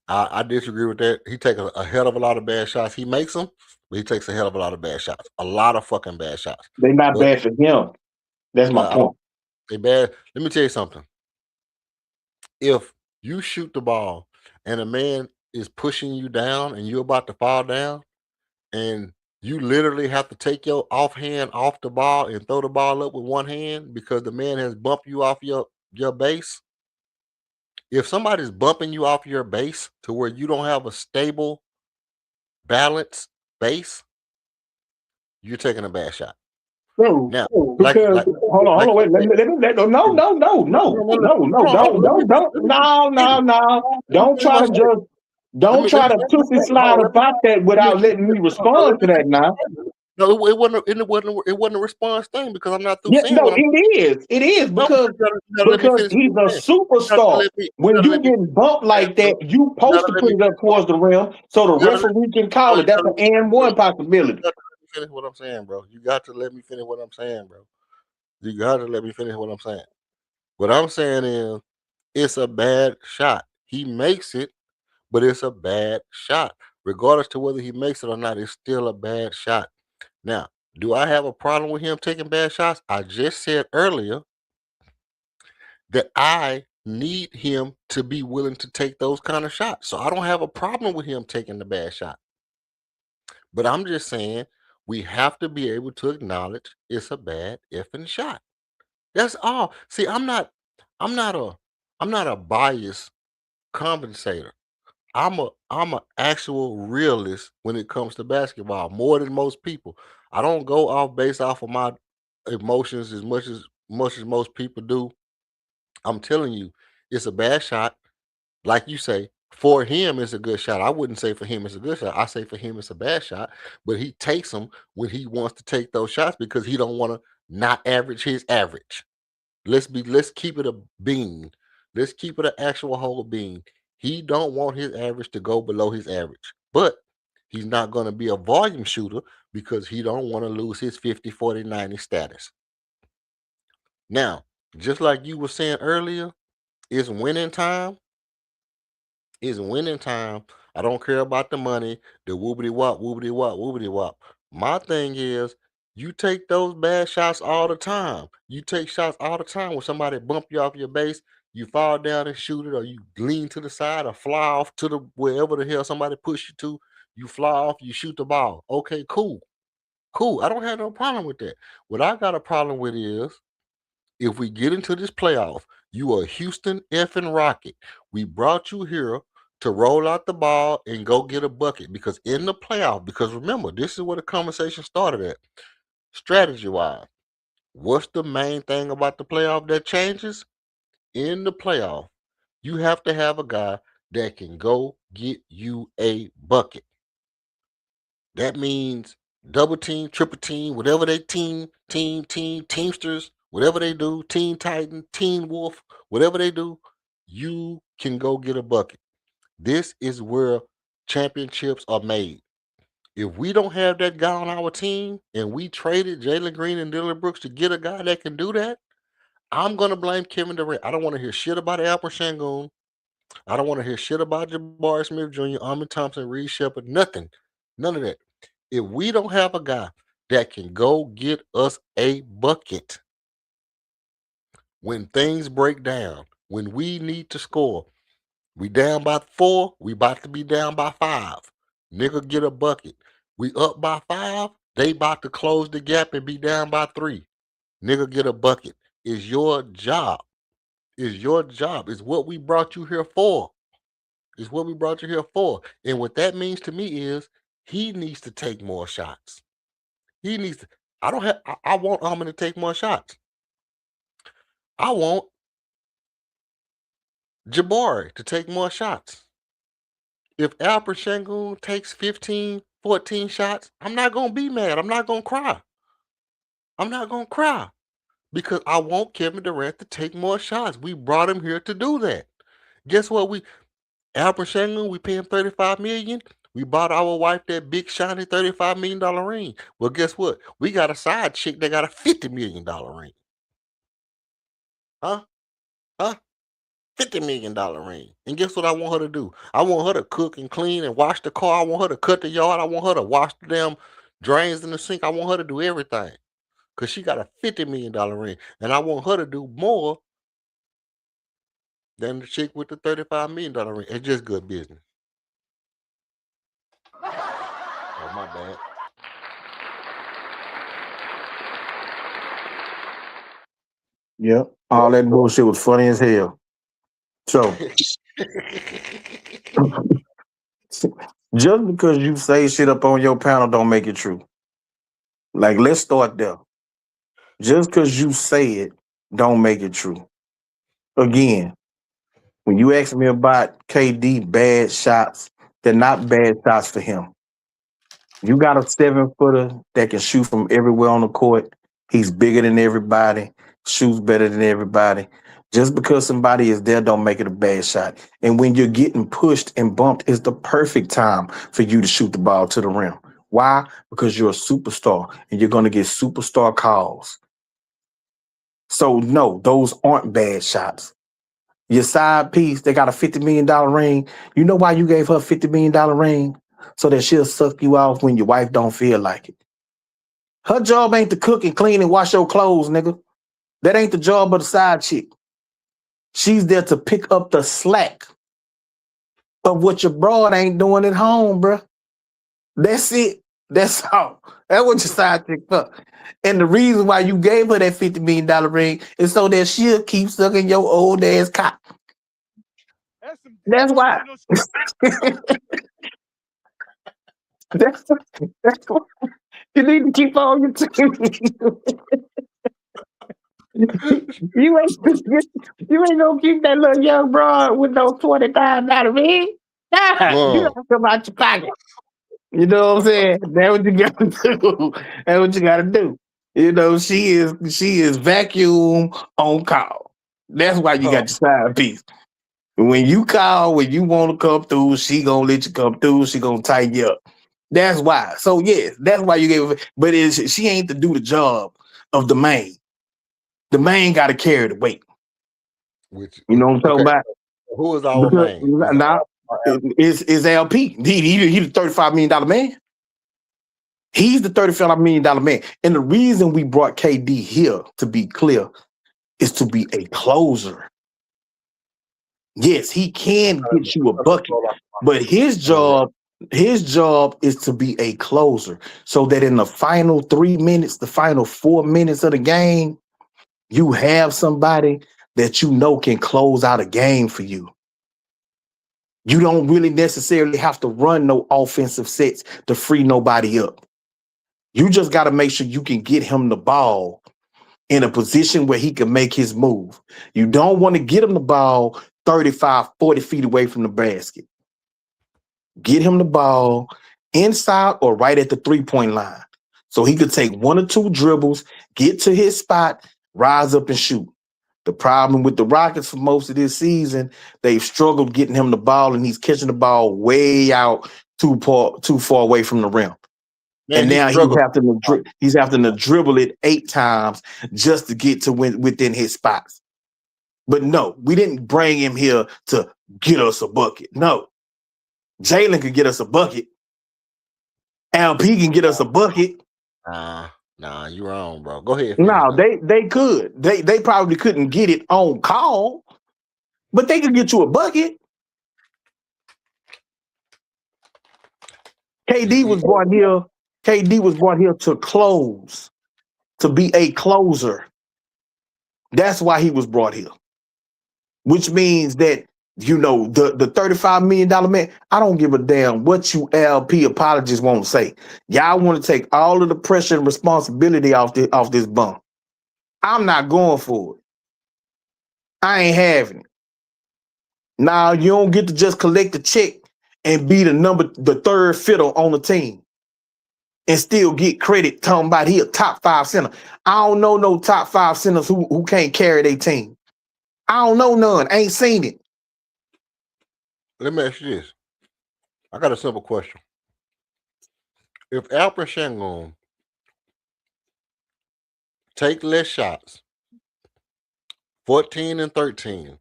I disagree with that. He takes a hell of a lot of bad shots. He makes them, but he takes a hell of a lot of bad shots. A lot of fucking bad shots. They're not But bad for him. That's my I don't. point. They bad. Let me tell you something. If you shoot the ball and a man is pushing you down and you're about to fall down, and you literally have to take your offhand off the ball and throw the ball up with one hand because the man has bumped you off your base. If somebody's bumping you off your base to where you don't have a stable, balanced base, you're taking a bad shot. No, Now, because hold like on, you wait, said, no, don't try to just, don't try to tootsie slide about that without letting me respond to that now. No, it wasn't a response thing because I'm not through Yeah, saying no, what I'm. it is No, because you gotta let me finish he's what a I'm saying. You gotta superstar. let me. You When gotta you let me. get bumped like Bro. that, you You supposed gotta to let put me. it up towards the rim so the You gotta let. referee can Bro, call it. you That's gotta an let me. and Bro, one you possibility. gotta let me finish what I'm saying, bro. You got to let me finish what I'm saying, bro. You got to let me finish what I'm saying. What I'm saying is, it's a bad shot. He makes it, but it's a bad shot. Regardless to whether he makes it or not, it's still a bad shot. Now, do I have a problem with him taking bad shots? I just said earlier that I need him to be willing to take those kind of shots. So I don't have a problem with him taking the bad shot. But I'm just saying we have to be able to acknowledge it's a bad effing shot. That's all. See, I'm not a I'm not a biased compensator. I'm a actual realist when it comes to basketball, more than most people. I don't go off based off of my emotions as much as most people do. I'm telling you, it's a bad shot. Like you say, for him it's a good shot. I wouldn't say for him it's a good shot. I say for him it's a bad shot, but he takes them when he wants to take those shots because he don't want to not average his average. Let's keep it a bean. Let's keep it an actual whole bean. He don't want his average to go below his average. But he's not going to be a volume shooter because he don't want to lose his 50, 40, 90 status. Now, just like you were saying earlier, it's winning time. It's winning time. I don't care about the money, the whoopity wop, whoopity wop, whoopity wop. My thing is, you take those bad shots all the time. You take shots all the time when somebody bump you off your base, you fall down and shoot it, or you lean to the side or fly off to the wherever the hell somebody push you to. You fly off, you shoot the ball. Okay, cool. Cool. I don't have no problem with that. What I got a problem with is if we get into this playoff, you are Houston effing Rocket. We brought you here to roll out the ball and go get a bucket because in the playoff, because remember, this is where the conversation started at. Strategy wise, what's the main thing about the playoff that changes? In the playoff, you have to have a guy that can go get you a bucket. That means double team, triple team, whatever they teamsters, whatever they do, Team Titan, Team Wolf, whatever they do, you can go get a bucket. This is where championships are made. If we don't have that guy on our team and we traded Jalen Green and Dylan Brooks to get a guy that can do that, I'm gonna blame Kevin Durant. I don't want to hear shit about Alper Şengün. I don't want to hear shit about Jabari Smith Jr., Armin Thompson, Reed Shepard, nothing. None of that. If we don't have a guy that can go get us a bucket when things break down, when we need to score, we down by 4, we about to be down by 5. Nigga get a bucket. We up by 5, they about to close the gap and be down by 3. Nigga get a bucket. It's your job. It's your job. It's what we brought you here for. It's what we brought you here for. And what that means to me is he needs to take more shots. He needs to. I want Armin to take more shots. I want Jabari to take more shots. If Alper Şengün takes 15, 14 shots, I'm not going to be mad. I'm not going to cry. I'm not going to cry because I want Kevin Durant to take more shots. We brought him here to do that. Guess what? Alper Şengün, we pay him $35 million. We bought our wife that big shiny $35 million ring. Well, guess what? We got a side chick that got a $50 million ring. Huh? $50 million ring. And guess what I want her to do? I want her to cook and clean and wash the car. I want her to cut the yard. I want her to wash the damn drains in the sink. I want her to do everything. Because she got a $50 million ring. And I want her to do more than the chick with the $35 million ring. It's just good business. Oh, my bad. Yep. All that bullshit was funny as hell. So just because you say shit up on your panel don't make it true. Like, let's start there. Just because you say it don't make it true. Again, when you ask me about KD bad shots, they're not bad shots for him. You got a 7-footer that can shoot from everywhere on the court. He's bigger than everybody, shoots better than everybody. Just because somebody is there don't make it a bad shot. And when you're getting pushed and bumped, it's the perfect time for you to shoot the ball to the rim. Why? Because you're a superstar and you're going to get superstar calls. So, no, those aren't bad shots. Your side piece, they got a $50 million ring. You know why you gave her a $50 million ring? So that she'll suck you off when your wife don't feel like it. Her job ain't to cook and clean and wash your clothes, nigga. That ain't the job of the side chick. She's there to pick up the slack of what your broad ain't doing at home, bruh. That's it. That's all. That's what your side chick for. And the reason why you gave her that $50 million ring is so that she'll keep sucking your old ass cock. That's why. That's why. You need to keep on your team. You ain't gonna keep that little young broad with no $20,000 ring. Nah, you gotta come out your pocket. You know what I'm saying? That's what you gotta do. That's what you gotta do. You know, she is vacuum on call. That's why you got your side piece. When you call, when you want to come through, she gonna let you come through. She gonna tighten you up. That's why. So yes, that's why you gave her. But she ain't to do the job of the main. The main got to carry the weight. Which, you know what I'm talking about? Who is our main? Now, is LP. He's the $35 million man. He's the $35 million man. And the reason we brought KD here, to be clear, is to be a closer. Yes, he can get you a bucket, but his job is to be a closer, so that in the final 3 minutes, the final 4 minutes of the game, you have somebody that you know can close out a game for you. You don't really necessarily have to run no offensive sets to free nobody up. You just got to make sure you can get him the ball in a position where he can make his move. You don't want to get him the ball 35, 40 feet away from the basket. Get him the ball inside or right at the three-point line. So he could take 1 or 2 dribbles, get to his spot, rise up and shoot. The problem with the Rockets for most of this season, they've struggled getting him the ball, and he's catching the ball way out too far away from the rim. Man, and he now struggled. he's having to dribble it 8 times just to get to within his spots. But no, we didn't bring him here to get us a bucket. No, Jalen could get us a bucket. LP can get us a bucket. Nah, you're wrong, bro. Go ahead. No, they could. They probably couldn't get it on call, but they could get you a bucket. KD was brought here. KD was brought here to close, to be a closer. That's why he was brought here. Which means that, you know, the $35 million man, I don't give a damn what you LP apologists want to say. Y'all want to take all of the pressure and responsibility off this bum. I'm not going for it. I ain't having it. Now, you don't get to just collect the check and be the third fiddle on the team and still get credit talking about he a top 5 center. I don't know no top 5 centers who can't carry their team. I don't know none. Ain't seen it. Let me ask you this. I got a simple question. If Alperen Sengun take less shots, 14 and 13,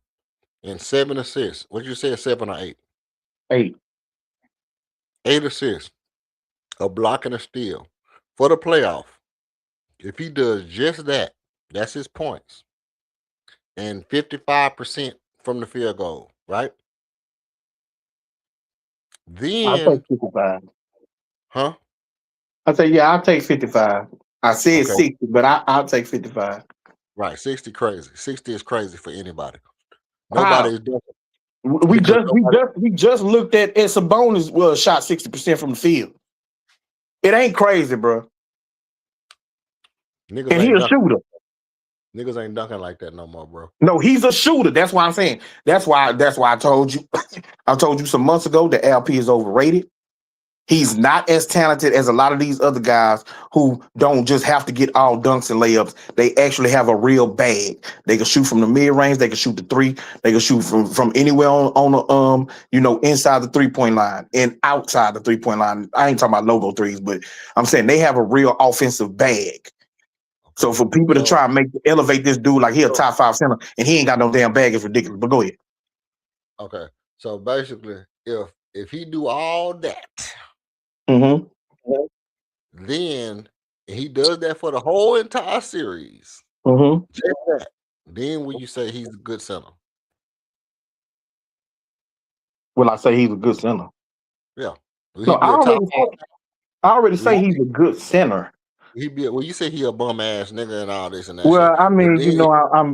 and 7 assists, what you say, 7 or 8? 8. 8 assists, a block and a steal for the playoff. If he does just that, that's his points. And 55% from the field goal, right? I'll Then, take 55. huh? I say, yeah, I'll take 55. I said Okay. 60, but I'll take 55. Right, 60 crazy. 60 is crazy for anybody. How? Nobody is doing it. We just looked at Sabonis shot 60% from the field. It ain't crazy, bro. Niggas And ain't he a dunking. shooter. Niggas ain't dunking like that no more, bro. No, he's a shooter. That's why I'm saying. That's why I told you. I told you some months ago that LP is overrated. He's not as talented as a lot of these other guys who don't just have to get all dunks and layups. They actually have a real bag. They can shoot from the mid range. They can shoot the 3. They can shoot from anywhere on the inside the 3-point line and outside the 3-point line. I ain't talking about logo threes, but I'm saying they have a real offensive bag. So for people to try and elevate this dude like he a top 5 center and he ain't got no damn bag is ridiculous. But go ahead. Okay, so basically, if he do all that, then he does that for the whole entire series. Just that. Then will you say he's a good center? Well, I say he's a good center. Yeah. Will No, he be I already say he's a good center. Well, you say he a bum ass nigga and all this and that. Well, shit. I mean,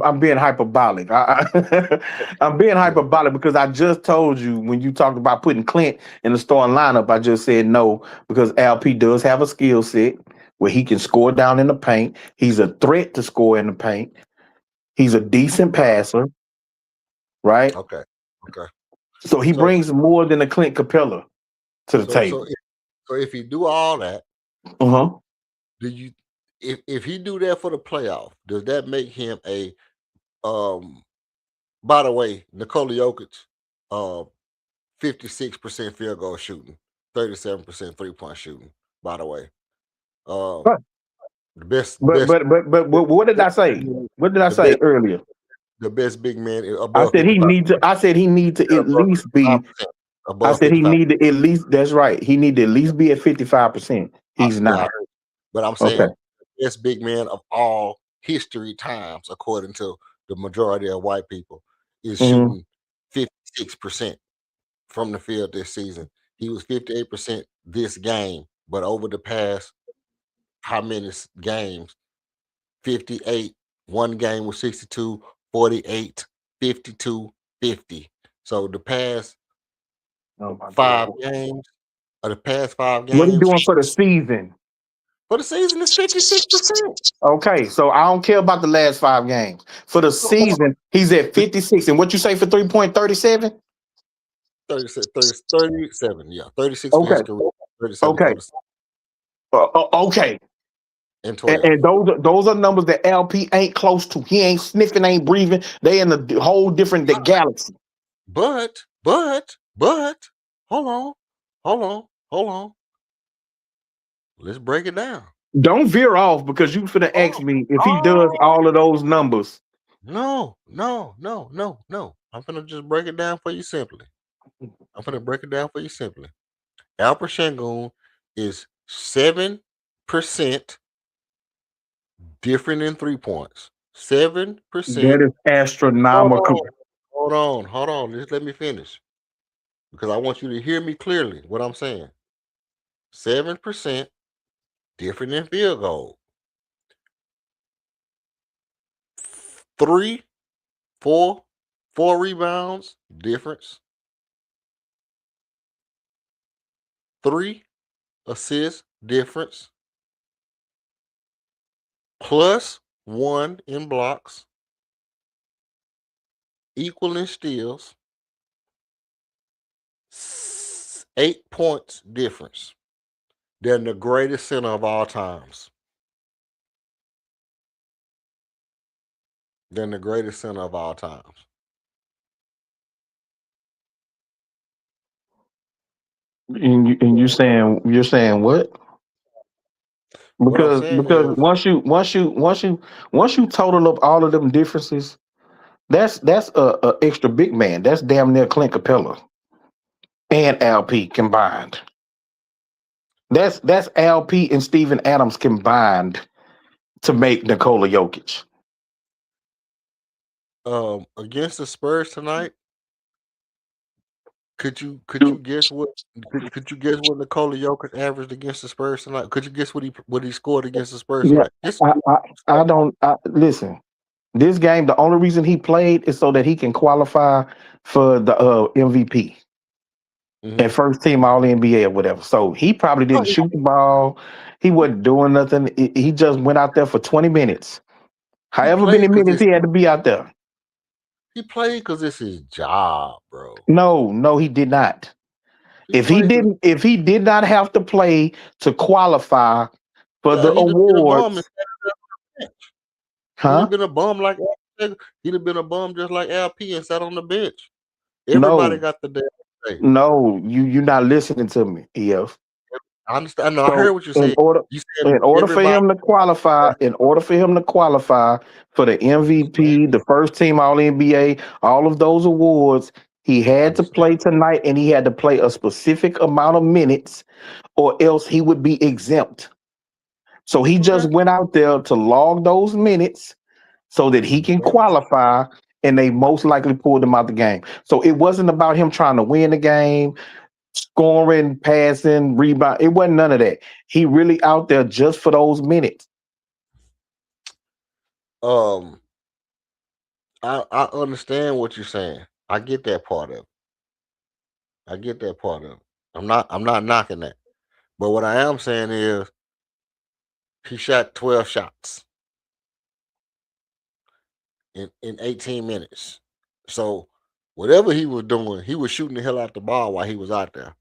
I'm being hyperbolic. I'm being hyperbolic because I just told you when you talked about putting Clint in the starting lineup, I just said no because LP does have a skill set where he can score down in the paint. He's a threat to score in the paint. He's a decent passer, right? Okay. So he brings more than a Clint Capella to the table. So if he do all that, do you? If he do that for the playoff, does that make him a? By the way, Nikola Jokic, 56% field goal shooting, 37% 3-point shooting. By the way, the best. But what did I say? What did I say earlier? The best big man. I said he need to at least be. I said he need to at least. That's right. He need to at least be at 55%. He's not. But I'm saying the best big man of all history times, according to the majority of white people, is shooting 56% from the field this season. He was 58% this game, but over the past how many games? 58. One game was 62, 48, 52, 50. So the past 5 games, or the past 5 games. What are you doing for the season? For the season, it's 56%. Okay, so I don't care about the last 5 games. For the season, he's at 56. And what you say for 3-point, 37? 37, yeah. 36 okay. for his career, 37 okay. Okay. And 12. And those are numbers that LP ain't close to. He ain't sniffing, ain't breathing. They in a whole different galaxy. But, hold on. Let's break it down. Don't veer off because you finna ask me if he does Oh, all of those numbers. no. I'm gonna just break it down for you simply. Alper Sengun is 7% different in 3 points. 7%. That is Hold astronomical. on. Hold on. Just let me finish. Because I want you to hear me clearly what I'm saying. 7% different in field goal. 3, 4 rebounds difference. 3 assists difference. Plus 1 in blocks. Equal in steals. 8 points difference. Than the greatest center of all times. And you're saying what? What I'm Because saying is, once you total up all of them differences, that's a extra big man. That's damn near Clint Capella and LP combined. That's LP and Steven Adams combined to make Nikola Jokic. against the Spurs tonight, could you guess what Nikola Jokic averaged against the Spurs tonight? Could you guess what he scored against the Spurs Yeah, tonight? I don't listen. This game, the only reason he played is so that he can qualify for the MVP and first team All NBA or whatever. So he probably didn't shoot the ball. He wasn't doing nothing. He just went out there for 20 minutes. However many minutes he had to be out there. He played because it's his job, bro. No, he did not. If he did not have to play to qualify for the he'd have been a bum. awards, He'd huh? have been a bum like he'd have been a bum just like LP and sat on the bench. Everybody No, got the damn say. no, you're not listening to me, EF. I understand. No, I heard what you in said. order You said in order for everybody. him to qualify, for the MVP, the first team All NBA, all of those awards, he had to play tonight, and he had to play a specific amount of minutes, or else he would be exempt. So he just went out there to log those minutes so that he can qualify, and they most likely pulled him out the game. So it wasn't about him trying to win the game, scoring, passing, rebound. It wasn't none of that. He really out there just for those minutes. I understand what you're saying. I get that part of it. I'm not knocking that. But what I am saying is he shot 12 shots in 18 minutes. So whatever he was doing, he was shooting the hell out the ball while he was out there.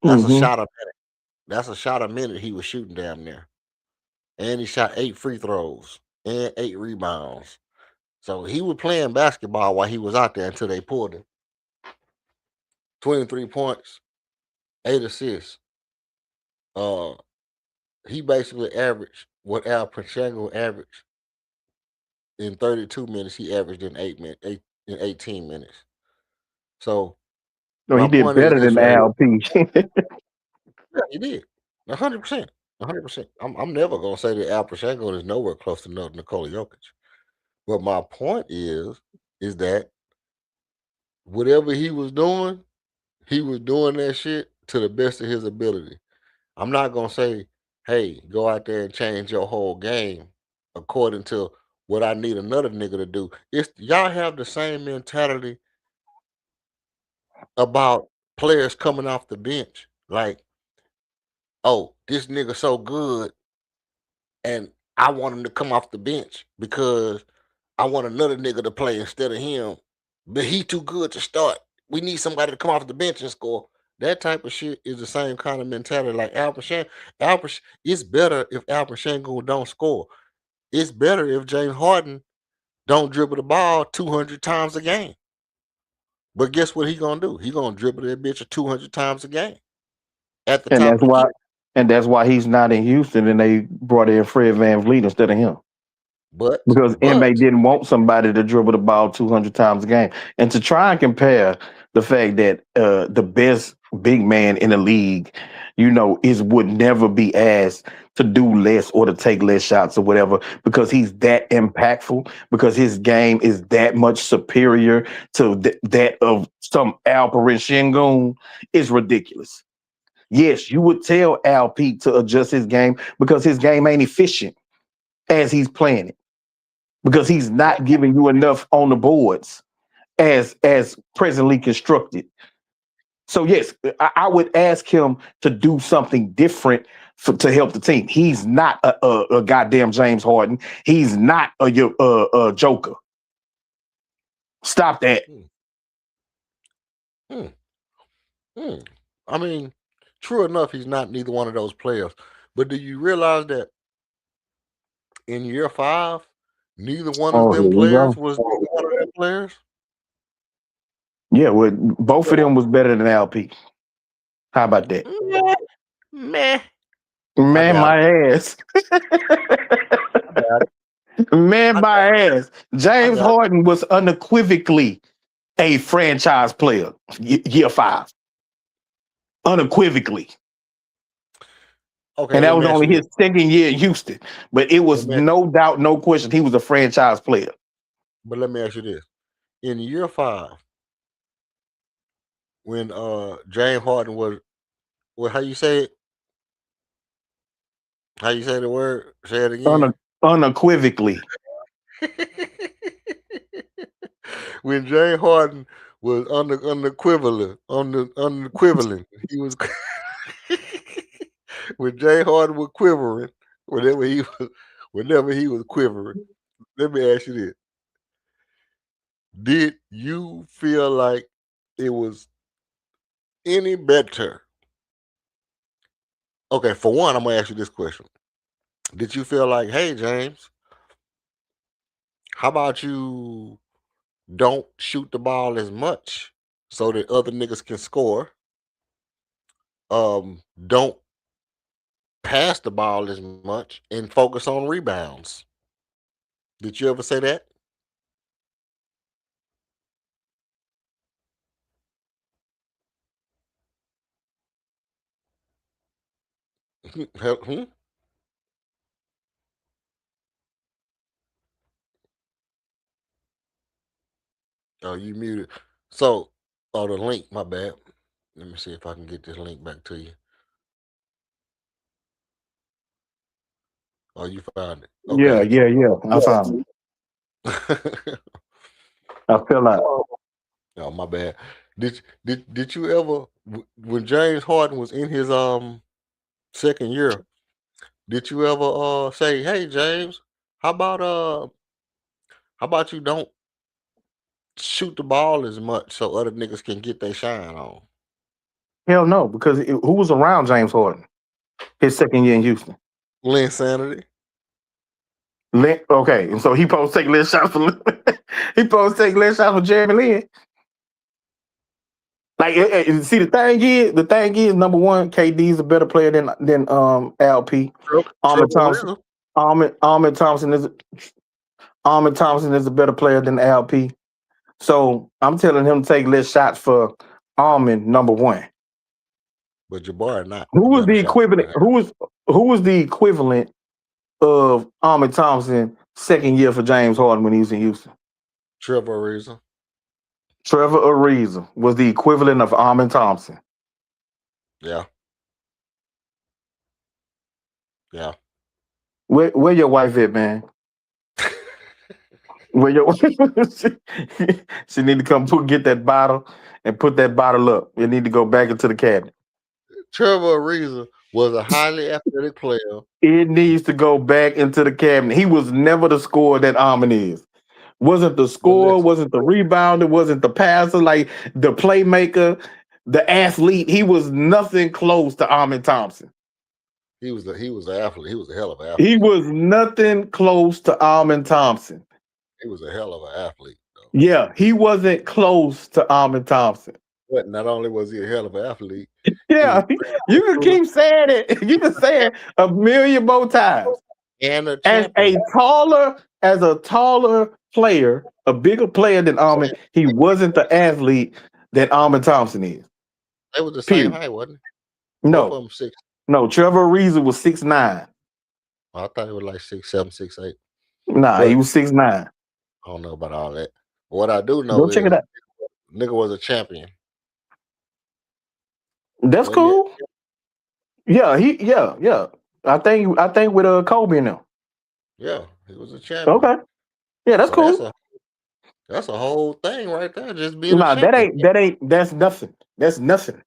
That's a shot a minute. That's a shot a minute he was shooting damn near. And he shot 8 free throws and 8 rebounds. So he was playing basketball while he was out there until they pulled him. 23 points, 8 assists. He basically averaged what Al Pachango averaged in 32 minutes. He averaged in 18 minutes. So No, he my did point is better this than right here. LP. Yeah, he did. 100%. 100%. I'm never gonna say that Al Pachango is nowhere close to Nikola Jokic. But my point is that whatever he was doing that shit to the best of his ability. I'm not gonna say, hey, go out there and change your whole game according to what I need another nigga to do. It's y'all have the same mentality about players coming off the bench. Like, oh, this nigga so good, and I want him to come off the bench because I want another nigga to play instead of him. But he too good to start. We need somebody to come off the bench and score. That type of shit is the same kind of mentality. Like it's better if Al Pachango don't score. It's better if James Harden don't dribble the ball 200 times a game. But guess what he gonna do? He gonna dribble that bitch 200 times a game at the and top that's of the why key. And that's why he's not in Houston, and they brought in Fred VanVleet instead of him. But Because MA didn't want somebody to dribble the ball 200 times a game. And to try and compare the fact that the best big man in the league, would never be asked to do less or to take less shots or whatever because he's that impactful, because his game is that much superior to that of some Alperen Şengün is ridiculous. Yes, you would tell Al Pete to adjust his game because his game ain't efficient as he's playing it. Because he's not giving you enough on the boards as presently constructed. So yes, I would ask him to do something different to help the team. He's not a goddamn James Harden. He's not a Joker. Stop that. I mean, true enough, he's not neither one of those players. But do you realize that in year 5, neither one of them players was one of them players? Yeah, well, both of them was better than LP. How about that? Meh. Man, my ass. Man, my ass. James Harden was unequivocally a franchise player year 5. Unequivocally. Okay, and that was only his second year in Houston. But it was no doubt, no question, he was a franchise player. But let me ask you this. In year 5, when James Harden was, well, how you say it? How you say the word? Say it again. Unequivocally. When James Harden was unequivalent, he was when James Harden was quivering, whenever he was quivering. Let me ask you this: did you feel like it was any better? Okay, for one, I'm gonna ask you this question: did you feel like, hey, James, how about you don't shoot the ball as much so that other niggas can score? Don't pass the ball as much and focus on rebounds. Did you ever say that? Hmm? Oh, you muted. So, the link, my bad. Let me see if I can get this link back to you. Oh, you found it. Okay. Yeah. I found it. I feel like. Oh, my bad. Did you ever, when James Harden was in his second year, did you ever say, hey, James, how about you don't shoot the ball as much so other niggas can get their shine on? Hell no, because who was around James Harden his second year in Houston? Lynn Sanity. Okay, and so he supposed to take less shots for Jeremy Lin. Like, see, the thing is, number one, KD is a better player than LP. Ahmed Thompson is a better player than LP. So I'm telling him to take less shots for Ahmed, number one. But Jabbar not. Who was the equivalent? Who was the equivalent of Ahmed Thompson second year for James Harden when he was in Houston? Trevor Ariza. Trevor Ariza was the equivalent of Ahmed Thompson. Yeah. Yeah. Where your wife at, man? Where your she need to come get that bottle and put that bottle up. You need to go back into the cabinet. Trevor Ariza was a highly athletic player. It needs to go back into the cabinet. He was never the scorer that Ahmed is. Wasn't the scorer, wasn't the rebounder, wasn't the passer, like the playmaker, the athlete. He was nothing close to Ahmed Thompson. He was an athlete. He was a hell of an athlete. He was nothing close to Ahmed Thompson. He was a hell of an athlete, though. Yeah, he wasn't close to Ahmed Thompson. But not only was he a hell of an athlete, Yeah, you can keep saying it. You can say it a million more times. And a As champion. a taller player, a bigger player than Almond, he wasn't the athlete that Almond Thompson is. They was the same Period. height, wasn't it? Both of No, them 6. no. Trevor Ariza was 6'9". I thought it was like 6'7", 6'8". Nah, he But was 6'9". I don't know about all that. What I do know Go check is it out. nigga was a champion. That's Wasn't it? cool. Yeah, yeah. I think with Kobe now. Yeah, he was a champion. Okay. Yeah, that's So cool. that's a whole thing right there, just being a Nah, champion. that's nothing. That's nothing.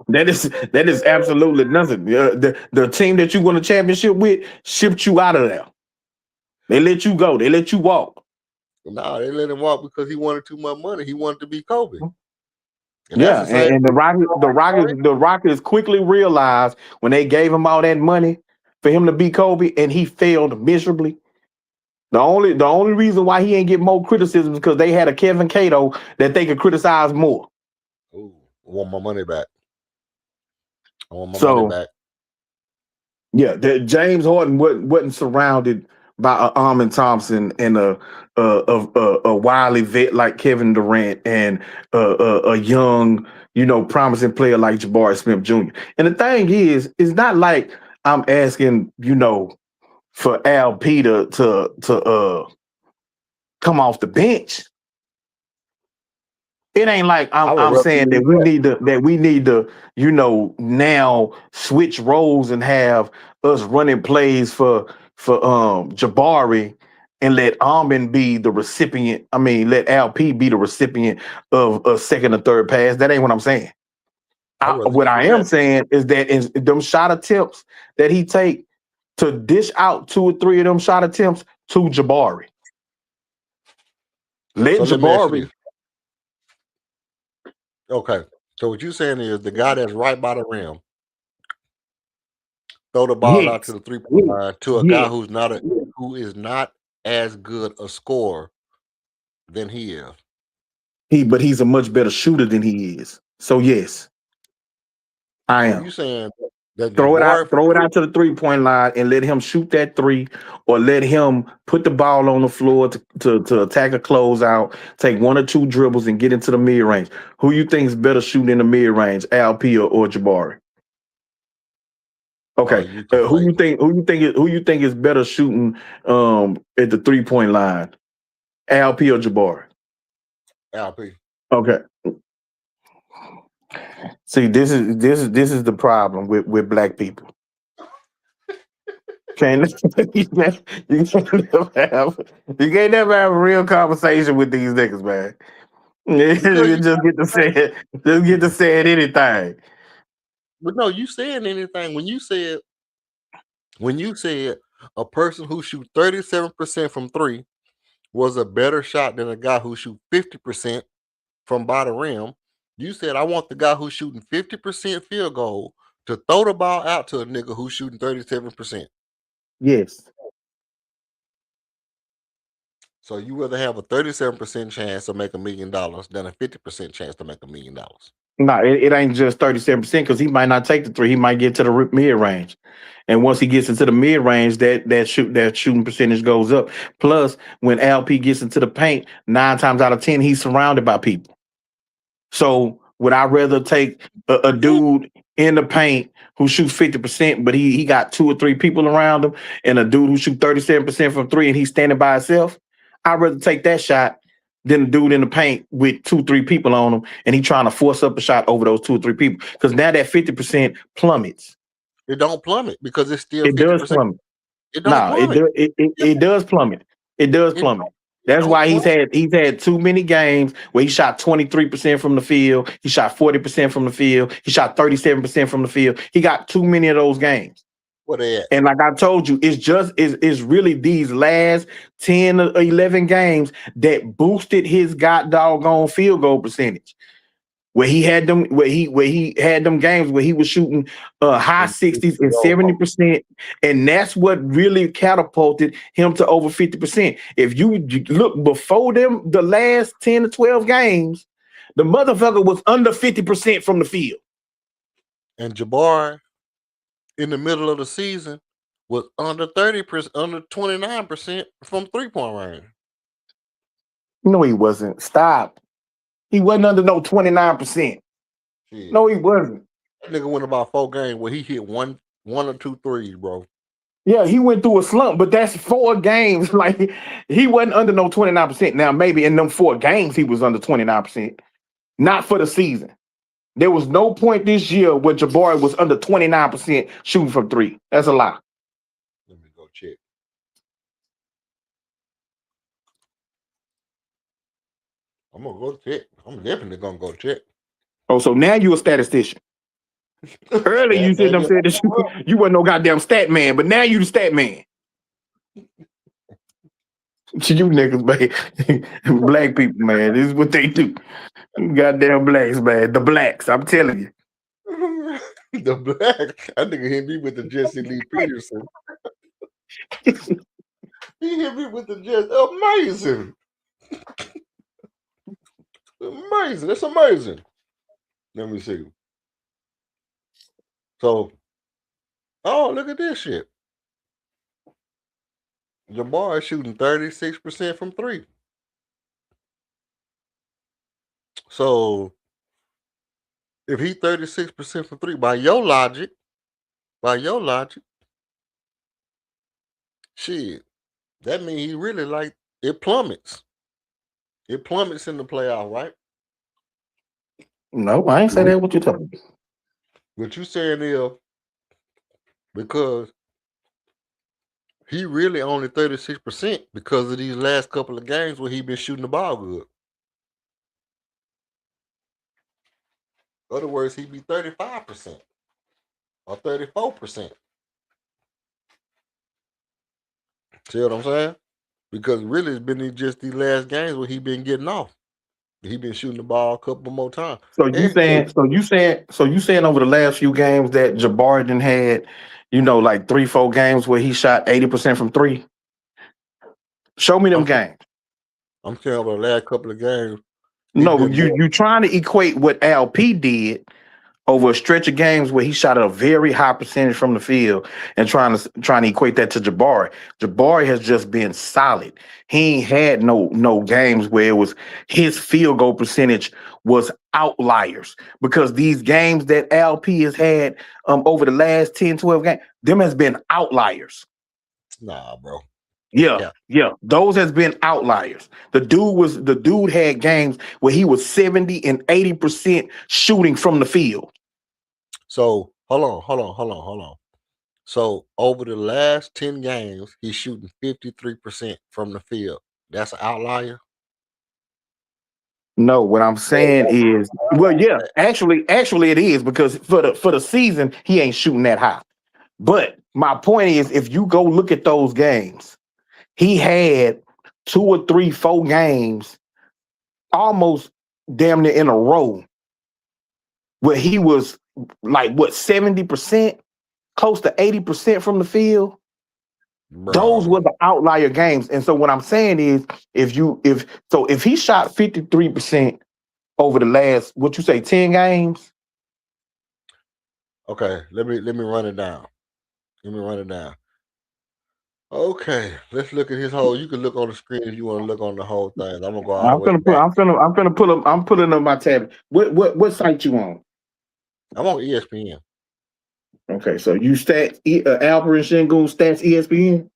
that is absolutely nothing. The team that you won a championship with shipped you out of there. They let you go. They let you walk. Nah, they let him walk because he wanted too much money. He wanted to be Kobe. And Yeah, that's the same. and the Rockets quickly realized when they gave him all that money for him to be Kobe, and he failed miserably. The only reason why he ain't get more criticism is because they had a Kevin Cato that they could criticize more. Ooh, I want my money back. I want my So, money back. yeah, James Harden wasn't surrounded by a Armin Thompson and a wily vet like Kevin Durant and a young, promising player like Jabari Smith Jr. And the thing is, it's not like I'm asking, for Al Peter to come off the bench. It ain't like I'm saying that we need to now switch roles and have us running plays for Jabari and let Armin be the recipient. I mean, let LP be the recipient of a second or third pass. That ain't what I'm saying. What I am saying is that in them shot attempts that he take to dish out 2 or 3 of them shot attempts to Jabari. Let So let me ask you Jabari. this. Okay, so what you're saying is the guy that's right by the rim throw the ball out to the 3-point line to a guy who is not as good a scorer than he is. But he's a much better shooter than he is. So yes, I am. You saying that throw it out to the 3-point line and let him shoot that 3, or let him put the ball on the floor to attack a closeout, take 1 or 2 dribbles and get into the mid range. Who you think is better shooting in the mid range, Alp or Jabari? Okay, who you think is better shooting at the 3-point line, Alp or Jabari? Alp. Okay. See, this is the problem with black people. You can't never have a real conversation with these niggas, man. You just get to say anything. But no, you saying anything when you said a person who shoots 37% from 3 was a better shot than a guy who shoots 50% from by the rim. You said I want the guy who's shooting 50% field goal to throw the ball out to a nigga who's shooting 37%. Yes. So you rather have a 37% chance to make $1 million than a 50% chance to make $1 million. No, it ain't just 37% because he might not take the 3. He might get to the mid range, and once he gets into the mid range, that shooting percentage goes up. Plus, when LP gets into the paint, 9 times out of 10, he's surrounded by people. So would I rather take a dude in the paint who shoots 50%, but he got 2 or 3 people around him, and a dude who shoots 37% from 3 and he's standing by himself? I'd rather take that shot than a dude in the paint with 2, 3 people on him, and he trying to force up a shot over those 2 or 3 people. Because now that 50% plummets. It don't plummet because it's still 50%. It does plummet. It don't plummet. It does plummet. It does plummet. That's why he's had too many games where he shot 23% from the field. He shot 40% from the field. He shot 37% from the field. He got too many of those games. What they at? And like I told you, it's really these last 10 or 11 games that boosted his doggone field goal percentage. Where he had them games where he was shooting high 60s and 70%, and that's what really catapulted him to over 50%. If you look before them, the last 10 to 12 games, The motherfucker was under 50% from the field. And Jabari in the middle of the season was under 30%, under 29% from 3-point range. No, he wasn't. Stop. He wasn't under no 29%. Shit. No, he wasn't. That nigga went about 4 games where he hit one or two threes, bro. Yeah, he went through a slump, but that's 4 games. Like, he wasn't under no 29%. Now, maybe in them 4 games, he was under 29%. Not for the season. There was no point this year where Jabari was under 29% shooting from 3. That's a lie. Let me go check. I'm gonna go check. I'm definitely gonna go check. Oh, so now you a statistician. Earlier you said that you wasn't no goddamn stat man, but now you the stat man. You niggas, man. Black people, man. This is what they do. Goddamn blacks, man. The blacks, I'm telling you. The black. I think he hit me with the Jesse Lee Peterson. He hit me with the Jesse. Amazing. Amazing. That's amazing. Let me see. So, oh, look at this shit. Jabari shooting 36% from 3. So, if he 36% from 3, by your logic, shit, that means he really like it plummets. It plummets in the playoff, right? No, I ain't say that. What you talking about? What you saying is because he really only 36% because of these last couple of games where he been shooting the ball good. In other words, he'd be 35% or 34%. See what I'm saying? Because really it's been just these last games where he been getting off. He been shooting the ball a couple more times. So you saying over the last few games that Jabari done had, like 3-4 games where he shot 80% from 3? Show me them games. I'm saying over the last couple of games. No, you trying to equate what LP did over a stretch of games where he shot a very high percentage from the field and trying to equate that to Jabari. Jabari has just been solid. He ain't had no games where it was his field goal percentage was outliers, because these games that LP has had over the last 10, 12 games, them has been outliers. Nah, bro. Yeah. Those has been outliers. The dude had games where he was 70 and 80% shooting from the field. So hold on. So over the last 10 games, he's shooting 53% from the field. That's an outlier. No, what I'm saying is, well, yeah, actually it is, because for the season he ain't shooting that high. But my point is, if you go look at those games, he had 2 or 3, 4 games almost damn near in a row where he was like 70%, close to 80% from the field. Bro. Those were the outlier games. And so what I'm saying is, if he shot 53% over the last, 10 games? Okay, let me run it down. Okay, let's look at his whole. You can look on the screen if you want to look on the whole thing. I'm gonna go all the way back. I'm pulling up my tab. What site you on? I'm on ESPN. Okay, so you stats Albert and Shingun stats ESPN?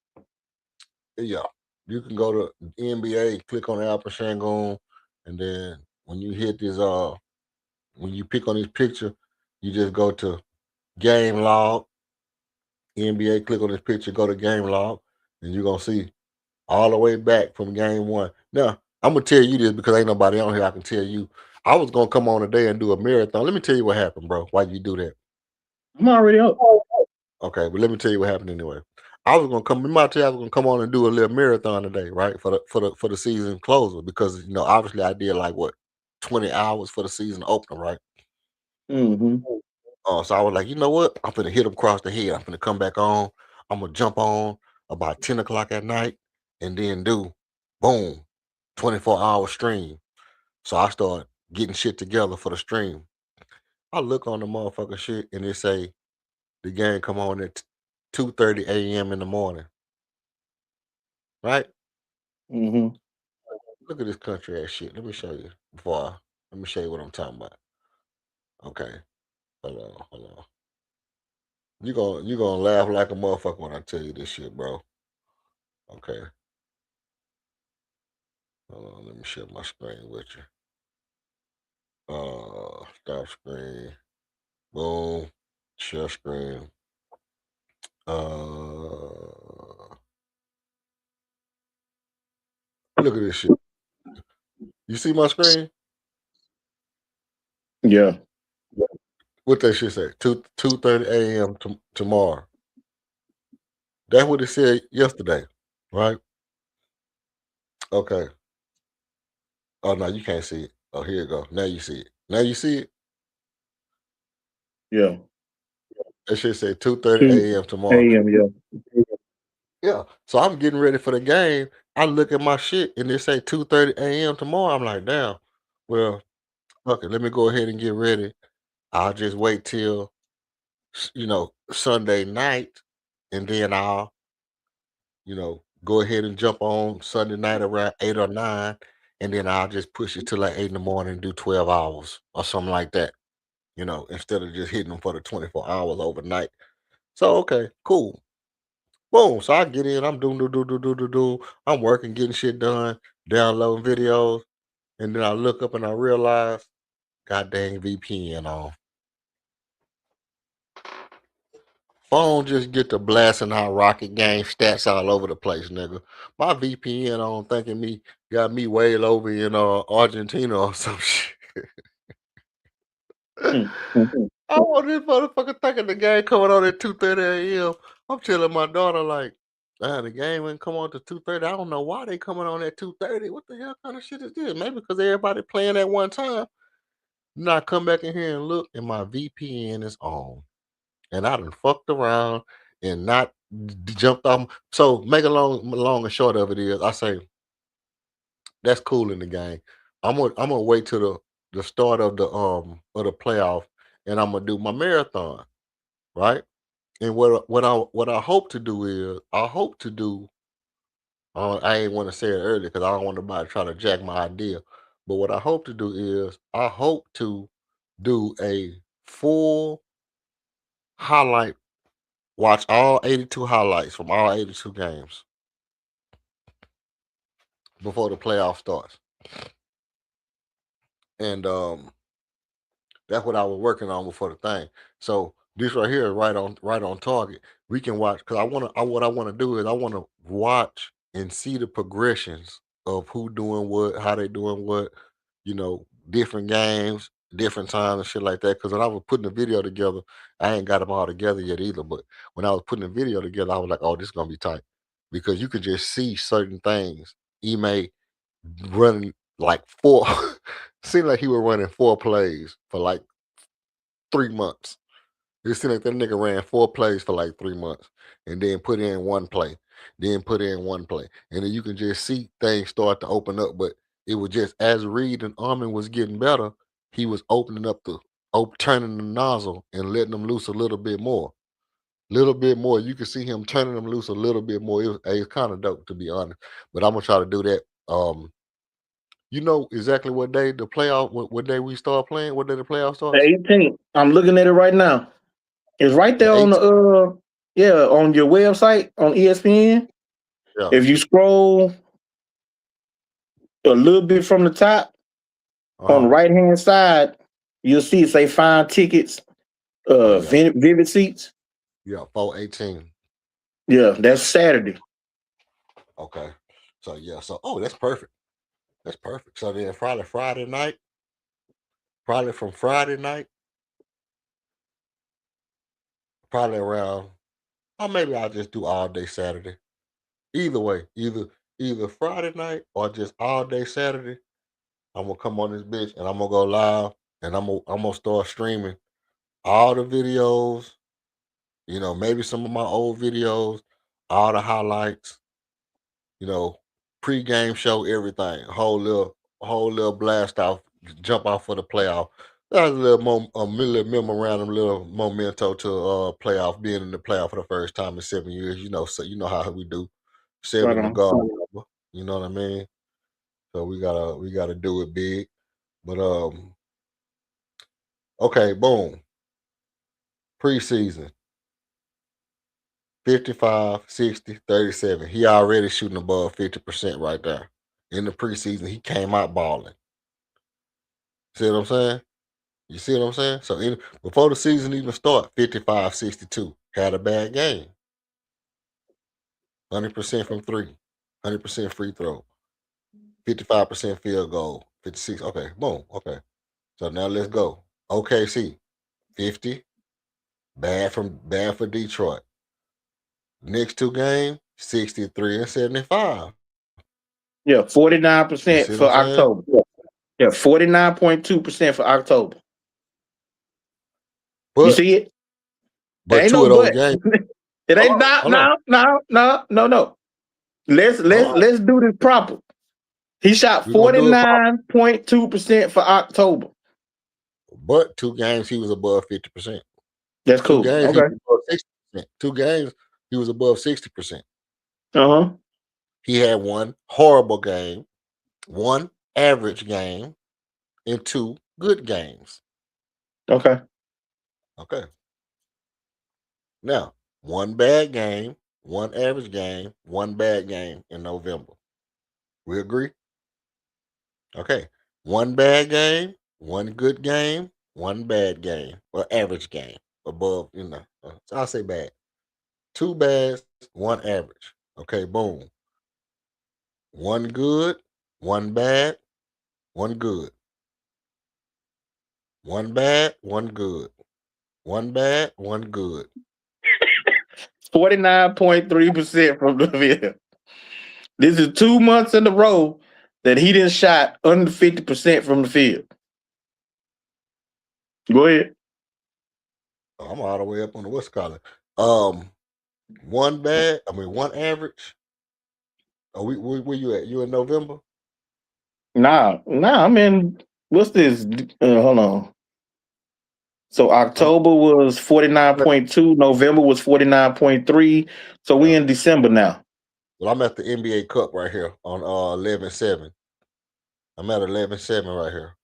Yeah. You can go to NBA, click on Albert Shangoon, and then when you hit this when you pick on this picture, you just go to game log. NBA, click on this picture, go to game log, and you're gonna see all the way back from game 1. Now, I'm gonna tell you this because ain't nobody on here. I can tell you. I was gonna come on today and do a marathon. Let me tell you what happened, bro. Why you do that? I'm already up. Okay, but let me tell you what happened anyway. I was gonna come on and do a little marathon today, right? For the season closer, because obviously I did like 20 hours for the season opener, right? Mm-hmm. So I was like, you know what? I'm gonna hit him across the head. I'm gonna come back on. I'm gonna jump on about 10 o'clock at night and then do boom, 24-hour stream. So I started getting shit together for the stream. I look on the motherfucking shit and it say the game come on at 2:30 a.m. in the morning. Right? Mm-hmm. Look at this country ass shit. Let me show you let me show you what I'm talking about. Okay. Hold on. You gonna laugh like a motherfucker when I tell you this shit, bro. Okay. Hold on, let me share my screen with you. Stop screen. Boom. Share screen. Look at this shit. You see my screen? Yeah. What that shit say? 2:30 a.m. tomorrow. That's what it said yesterday, right? Okay. Oh no, you can't see it. Oh, here you go. Now you see it. Now you see it. Yeah. That shit say 2:30 2 a.m. tomorrow. a.m. Yeah. Yeah. So I'm getting ready for the game. I look at my shit and it say 2:30 a.m. tomorrow. I'm like, damn. Well, okay, let me go ahead and get ready. I'll just wait till Sunday night, and then I'll go ahead and jump on Sunday night around 8 or 9, and then I'll just push it till like 8 in the morning and do 12 hours or something like that. Instead of just hitting them for the 24 hours overnight. So okay, cool. Boom. So I get in, I'm doing do. I'm working, getting shit done, downloading videos, and then I look up and I realize, god dang VPN on. Phone just get to blasting out Rocket game stats all over the place, nigga. My VPN on thinking me got me way over in Argentina or some shit. I want this motherfucker thinking the game coming on at 2:30 a.m. I'm telling my daughter like, the game ain't come on to 2:30. I don't know why they coming on at 2:30. What the hell kind of shit is this? Maybe because everybody playing at one time. Then I come back in here and look, and my VPN is on. And I done fucked around and not jumped off. So make a long and short of it is, I say that's cool in the game. I'm gonna wait till the start of the playoff, and I'm gonna do my marathon, right? And what I hope to do is I hope to do. I ain't want to say it earlier because I don't want nobody to try to jack my idea. But what I hope to do is I hope to do a full highlight. Watch all 82 highlights from all 82 games before the playoff starts. And that's what I was working on before the thing. So this right here is right on target. We can watch because what I want to do is I want to watch and see the progressions of who doing what, how they doing what, different games, different times and shit like that. Because when I was putting the video together, I ain't got them all together yet either. But when I was putting the video together, I was like, oh, this is gonna be tight. Because you could just see certain things. Ime running like four seemed like he was running 4 plays for like 3 months. It seemed like that nigga ran 4 plays for like 3 months and then put in one play, then put in one play. And then you can just see things start to open up. But it was just as Reed and Armin was getting better, he was opening up turning the nozzle and letting them loose a little bit more. Little bit more. You can see him turning them loose a little bit more. It's kind of dope to be honest. But I'm gonna try to do that. You know exactly what day the playoff, what day we start playing, what day the playoff The starts? 18th. I'm looking at it right now. It's right there The on 18th. the on your website on ESPN. Yeah. If you scroll a little bit from the top on the right hand side, you'll see it say find tickets, Yeah. vivid seats. Yeah, 4/18. Yeah, that's Saturday. Okay. So yeah, that's perfect. That's perfect. So then Friday night, probably from Friday night, probably around, or maybe I'll just do all day Saturday. Either way, either Friday night or just all day Saturday, I'm gonna come on this bitch and I'm gonna go live and I'm gonna start streaming all the videos, maybe some of my old videos, all the highlights, pre-game show, everything, whole little blast off jump off for the playoff. That's a little memorandum, little memento to playoff, being in the playoff for the first time in 7 years. So you know how we do. Right 7 the on. God number. You know what I mean? So we gotta do it big. But okay, boom. Preseason. 55, 60, 37. He already shooting above 50% right there. In the preseason, he came out balling. See what I'm saying? You see what I'm saying? So before the season even start, 55, 62. Had a bad game. 100% from three. 100% free throw. 55% field goal. 56. Okay, boom. Okay. So now let's go. OKC. 50. Bad for Detroit. Next two games, 63 and 75. Yeah, You see 49% what I'm for saying? October. Yeah, 49.2% for October. You But see it? There but ain't two no of those but. games. It ain't Hold on. no. Let's Hold on. let's do this proper. He shot We're gonna do it proper. 49.2% for October. But 2 games he was above 50%. That's 2 cool. games he Okay. was above 60%. 2 games he was above 60%. Uh-huh. He had 1 horrible game, 1 average game, and 2 good games. Okay. Okay. Now, 1 bad game, 1 average game, 1 bad game in November. We agree? Okay. 1 bad game, 1 good game, 1 bad game, or average game above, so I'll say bad. 2 bads, 1 average. Okay, boom. 1 good, 1 bad, 1 good. 1 bad, 1 good. 1 bad, 1 good. 49.3% from the field. This is 2 months in a row that he didn't shot under 50% from the field. Go ahead. I'm all the way up on the what's called. 1 average. Oh, where you at? You in November? Nah, I'm in. What's this? Hold on. So I'm October was 49.2, November was 49.3. So we in December now. Well, I'm at the NBA Cup right here on 11-7. I'm at 11-7 right here.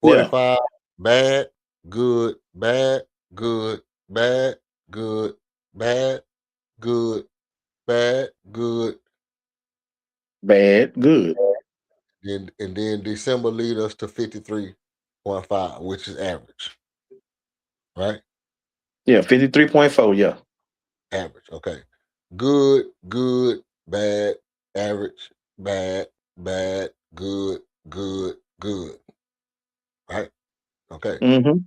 Yeah. 45, bad, good, bad, good, bad, good, bad, good, bad, good. Bad, good. And then December lead us to 53.5, which is average. Right? Yeah, 53.4, yeah. Average. Okay. Good, bad, average, bad, good, good. Right? Okay. Mm-hmm.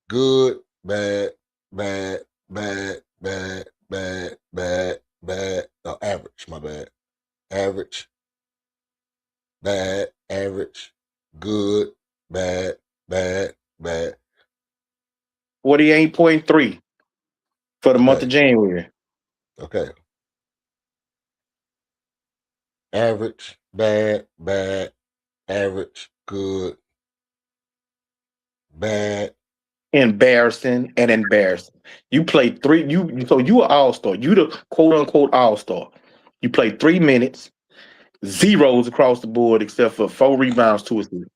Good, bad, bad, bad, bad, bad, bad, bad. No, average, my bad. Average, bad, average, good, bad, bad, bad. 48.3 for the month Okay. of January. Okay. Average, bad, average, good, bad. Embarrassing. You played three. So you an all-star. You the quote unquote all-star. You played 3 minutes, zeros across the board, except for 4 rebounds, 2 assists.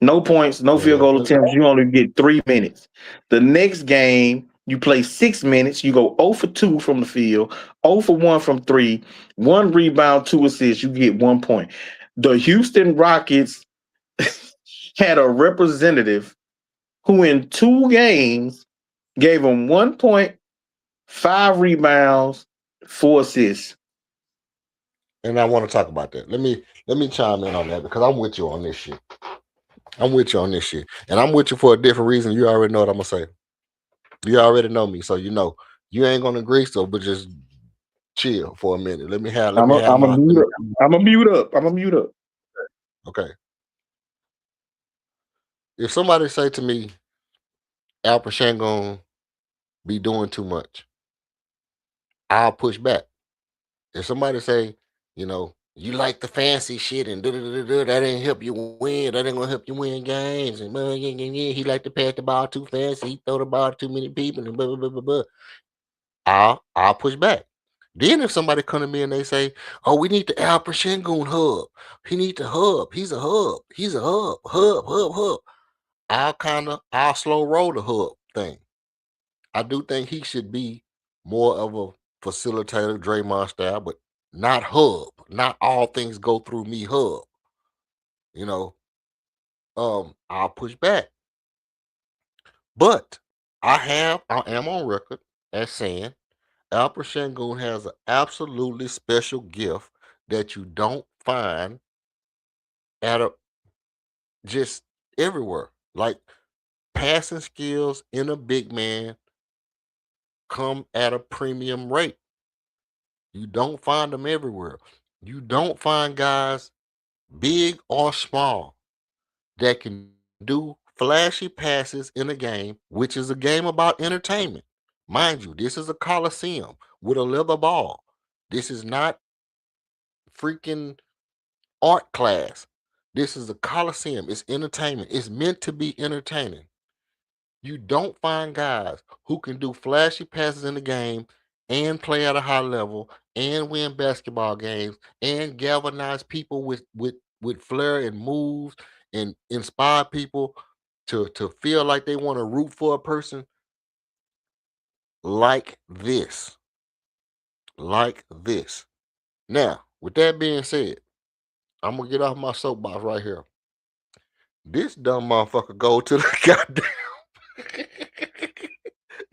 No points, no field goal attempts. You only get 3 minutes. The next game, you play 6 minutes. You go 0 for 2 from the field, 0 for 1 from 3, 1 rebound, 2 assists. You get 1 point. The Houston Rockets had a representative who, in 2 games, gave him 1 point, 5 rebounds, 4 assists. And I want to talk about that. Let me chime in on that because I'm with you on this shit. I'm with you on this shit. And I'm with you for a different reason. You already know what I'm gonna say. You already know me, so you know you ain't gonna agree. So, but just chill for a minute. Let me have I'm a my. mute up. I'm a mute up. Okay. If somebody say to me, Alpha ain't gonna be doing too much, I'll push back. If somebody say, you know, You like the fancy shit and that ain't help you win. That ain't gonna help you win games. And he like to pass the ball too fast. He throw the ball to too many people and blah blah blah blah blah. I'll push back. Then if somebody come to me and they say, "Oh, we need the Al Shingun hub. He need the hub. He's a hub. He's a hub. Hub. I'll slow roll the hub thing. I do think he should be more of a facilitator, Draymond style, but not hub. Not all things go through me hub. You know, I'll push back. But I am on record as saying Alper Shangoon has an absolutely special gift that you don't find at just everywhere. Like passing skills in a big man come at a premium rate. You don't find them everywhere. You don't find guys, big or small, that can do flashy passes in a game, which is a game about entertainment. Mind you, this is a coliseum with a leather ball. This is not freaking art class. This is a coliseum. It's entertainment. It's meant to be entertaining. You don't find guys who can do flashy passes in the game and play at a high level and win basketball games and galvanize people with flair and moves and inspire people to feel like they want to root for a person like this. Like this. Now, with that being said, I'm gonna get off my soapbox right here. This dumb motherfucker go to the goddamn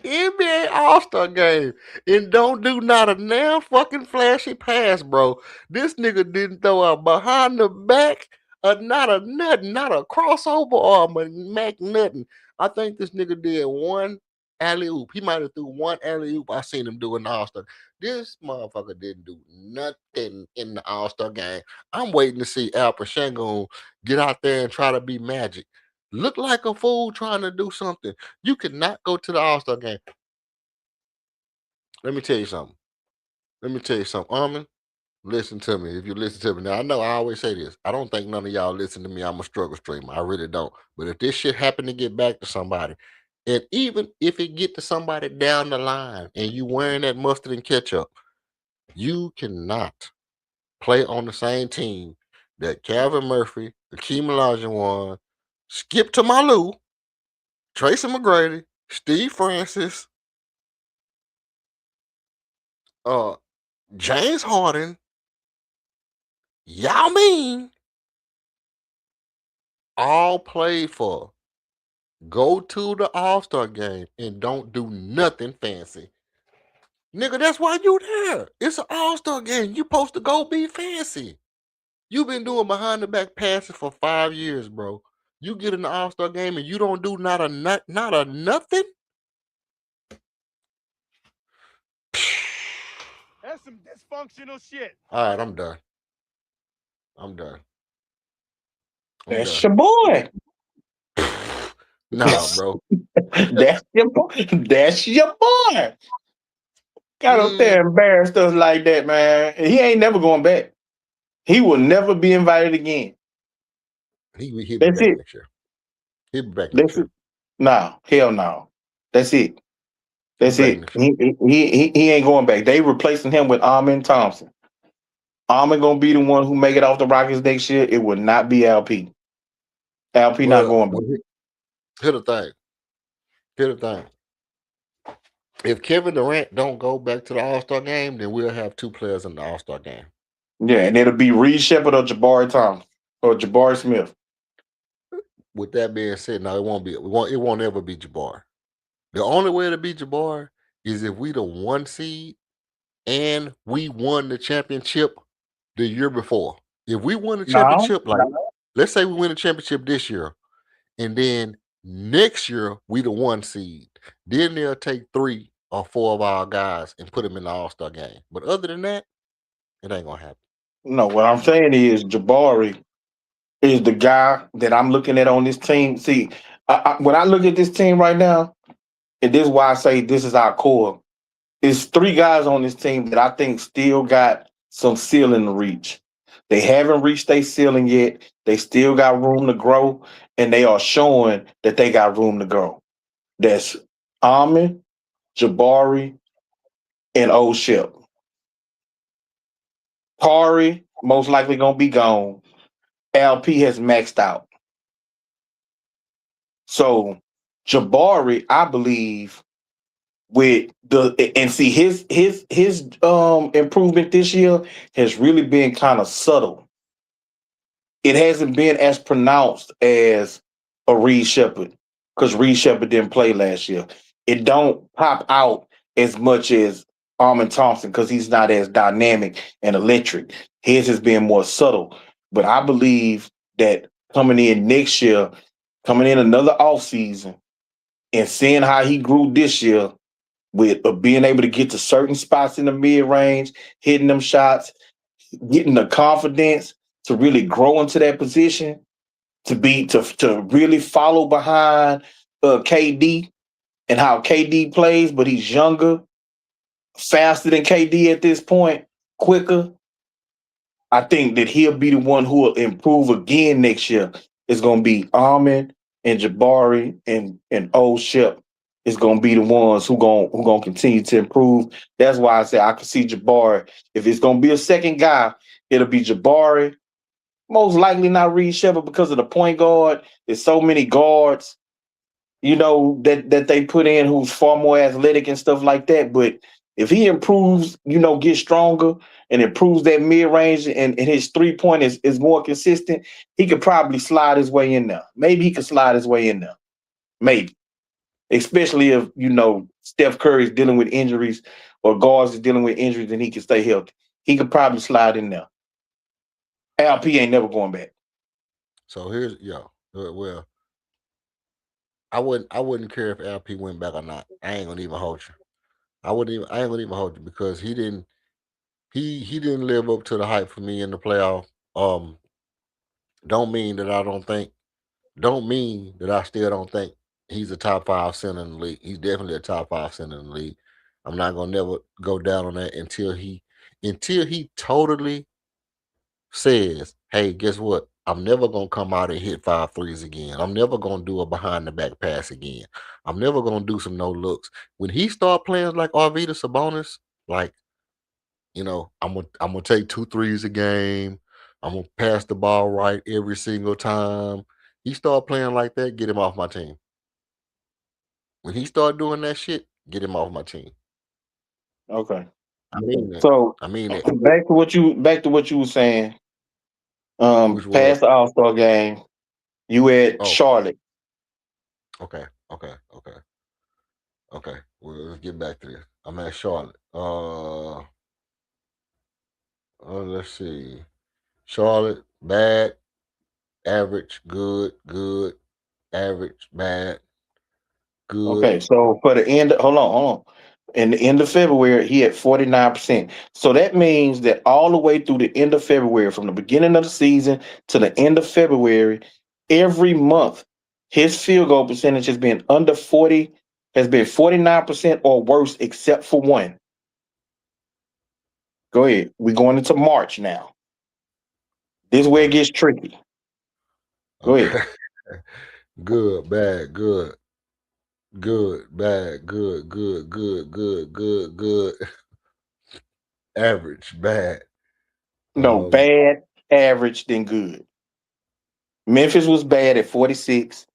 NBA All-Star game and don't do not a damn fucking flashy pass, bro. This nigga didn't throw a behind the back, not a nothing, not a crossover or a Mac nothing. I think this nigga did one alley oop. He might have threw one alley oop. I seen him do in the All-Star. This motherfucker didn't do nothing in the All-Star game. I'm waiting to see Alper Shangoon get out there and try to be Magic. Look like a fool trying to do something. You cannot go to the All-Star game. Let me tell you something. Armin, listen to me. If you listen to me. Now, I know I always say this. I don't think none of y'all listen to me. I'm a struggle streamer. I really don't. But if this shit happen to get back to somebody, and even if it get to somebody down the line and you wearing that mustard and ketchup, you cannot play on the same team that Calvin Murphy, Akeem Olajuwon, Skip to Malou, Tracy McGrady, Steve Francis, James Harden, Yao Ming, all played for. Go to the All-Star game and don't do nothing fancy. Nigga, that's why you there. It's an All-Star game. You supposed to go be fancy. You've been doing behind the back passes for 5 years, bro. You get in the All-Star game and you don't do not a nothing? That's some dysfunctional shit. All right, I'm done. That's your boy. Nah, bro. That's your boy. That's your boy. Got up there embarrassed us like that, man. And he ain't never going back. He will never be invited again. He'll be That's back it. next year. He'll be back That's next year. it. No, hell no. That's it. That's Back it. next year. He ain't going back. They replacing him with Armin Thompson. Armin gonna be the one who make it off the Rockets next year. It will not be LP. LP not going back. Here's the thing. If Kevin Durant don't go back to the All-Star game, then we'll have 2 players in the All-Star game. Yeah, and it'll be Reed Shepard or Jabari Thompson or Jabari Smith. With that being said, no, it won't be. It won't ever be Jabari. The only way to beat Jabari is if we the 1 seed and we won the championship the year before. If we won the championship, let's say we win the championship this year, and then next year we the 1 seed, then they'll take 3 or 4 of our guys and put them in the All-Star game. But other than that, it ain't gonna happen. No, what I'm saying is Jabari is the guy that I'm looking at on this team. See, when I look at this team right now, and this is why I say this is our core. It's 3 guys on this team that I think still got some ceiling to reach. They haven't reached their ceiling yet. They still got room to grow, and they are showing that they got room to grow. That's Amon, Jabari, and Old Shep. Tari most likely gonna be gone. LP has maxed out. So Jabari, I believe, with the and see his improvement this year has really been kind of subtle. It hasn't been as pronounced as a Reed Shepard because Reed Shepard didn't play last year. It don't pop out as much as Armin Thompson because he's not as dynamic and electric. His has been more subtle. But I believe that coming in next year, coming in another offseason, and seeing how he grew this year with being able to get to certain spots in the mid range, hitting them shots, getting the confidence to really grow into that position, to really follow behind KD and how KD plays, but he's younger, faster than KD at this point, quicker. I think that he'll be the one who will improve again next year. It's going to be Ahmed and Jabari and Old Shep is going to be the ones who going to continue to improve. That's why I say I can see Jabari. If it's going to be a second guy, it'll be Jabari. Most likely not Reed Shepard because of the point guard. There's so many guards, that they put in who's far more athletic and stuff like that. But if he improves, gets stronger and improves that mid range and his 3-point is more consistent, he could probably slide his way in there. Maybe he could slide his way in there. Maybe. Especially if, Steph Curry is dealing with injuries or guards is dealing with injuries and he can stay healthy. He could probably slide in there. LP ain't never going back. So here's well, I wouldn't care if LP went back or not. I ain't gonna even hold you. I ain't gonna even hold you because he didn't live up to the hype for me in the playoff. Um, don't mean that I don't think don't mean that I still don't think he's a top 5 center in the league. He's definitely a top 5 center in the league. I'm not gonna never go down on that until he totally says, "Hey, guess what? I'm never gonna come out and hit 5 threes again. I'm never gonna do a behind the back pass again. I'm never gonna do some no looks." When he start playing like Arvita Sabonis, like I'm gonna take 2 threes a game. I'm gonna pass the ball right every single time. He start playing like that, get him off my team. When he start doing that shit, get him off my team. Okay. I mean that. So I mean that. back to what you were saying. Which was Past the All-Star game, you at oh, Charlotte. okay, okay. Well, let's get back to this. I'm at Charlotte. Let's see. Charlotte, bad, average, good, good, average, bad, good. Okay, so for the end, hold on. In the end of February, he had 49%. So that means that all the way through the end of February, from the beginning of the season to the end of February, every month, his field goal percentage has been under 40, has been 49% or worse, except for one. Go ahead. We're going into March now. This is where it Okay, gets tricky. Go ahead. okay. Good, bad, good, good, bad, good, good, good, good, good, good, average, bad. No, Um, bad, average, then good. Memphis was bad at 46.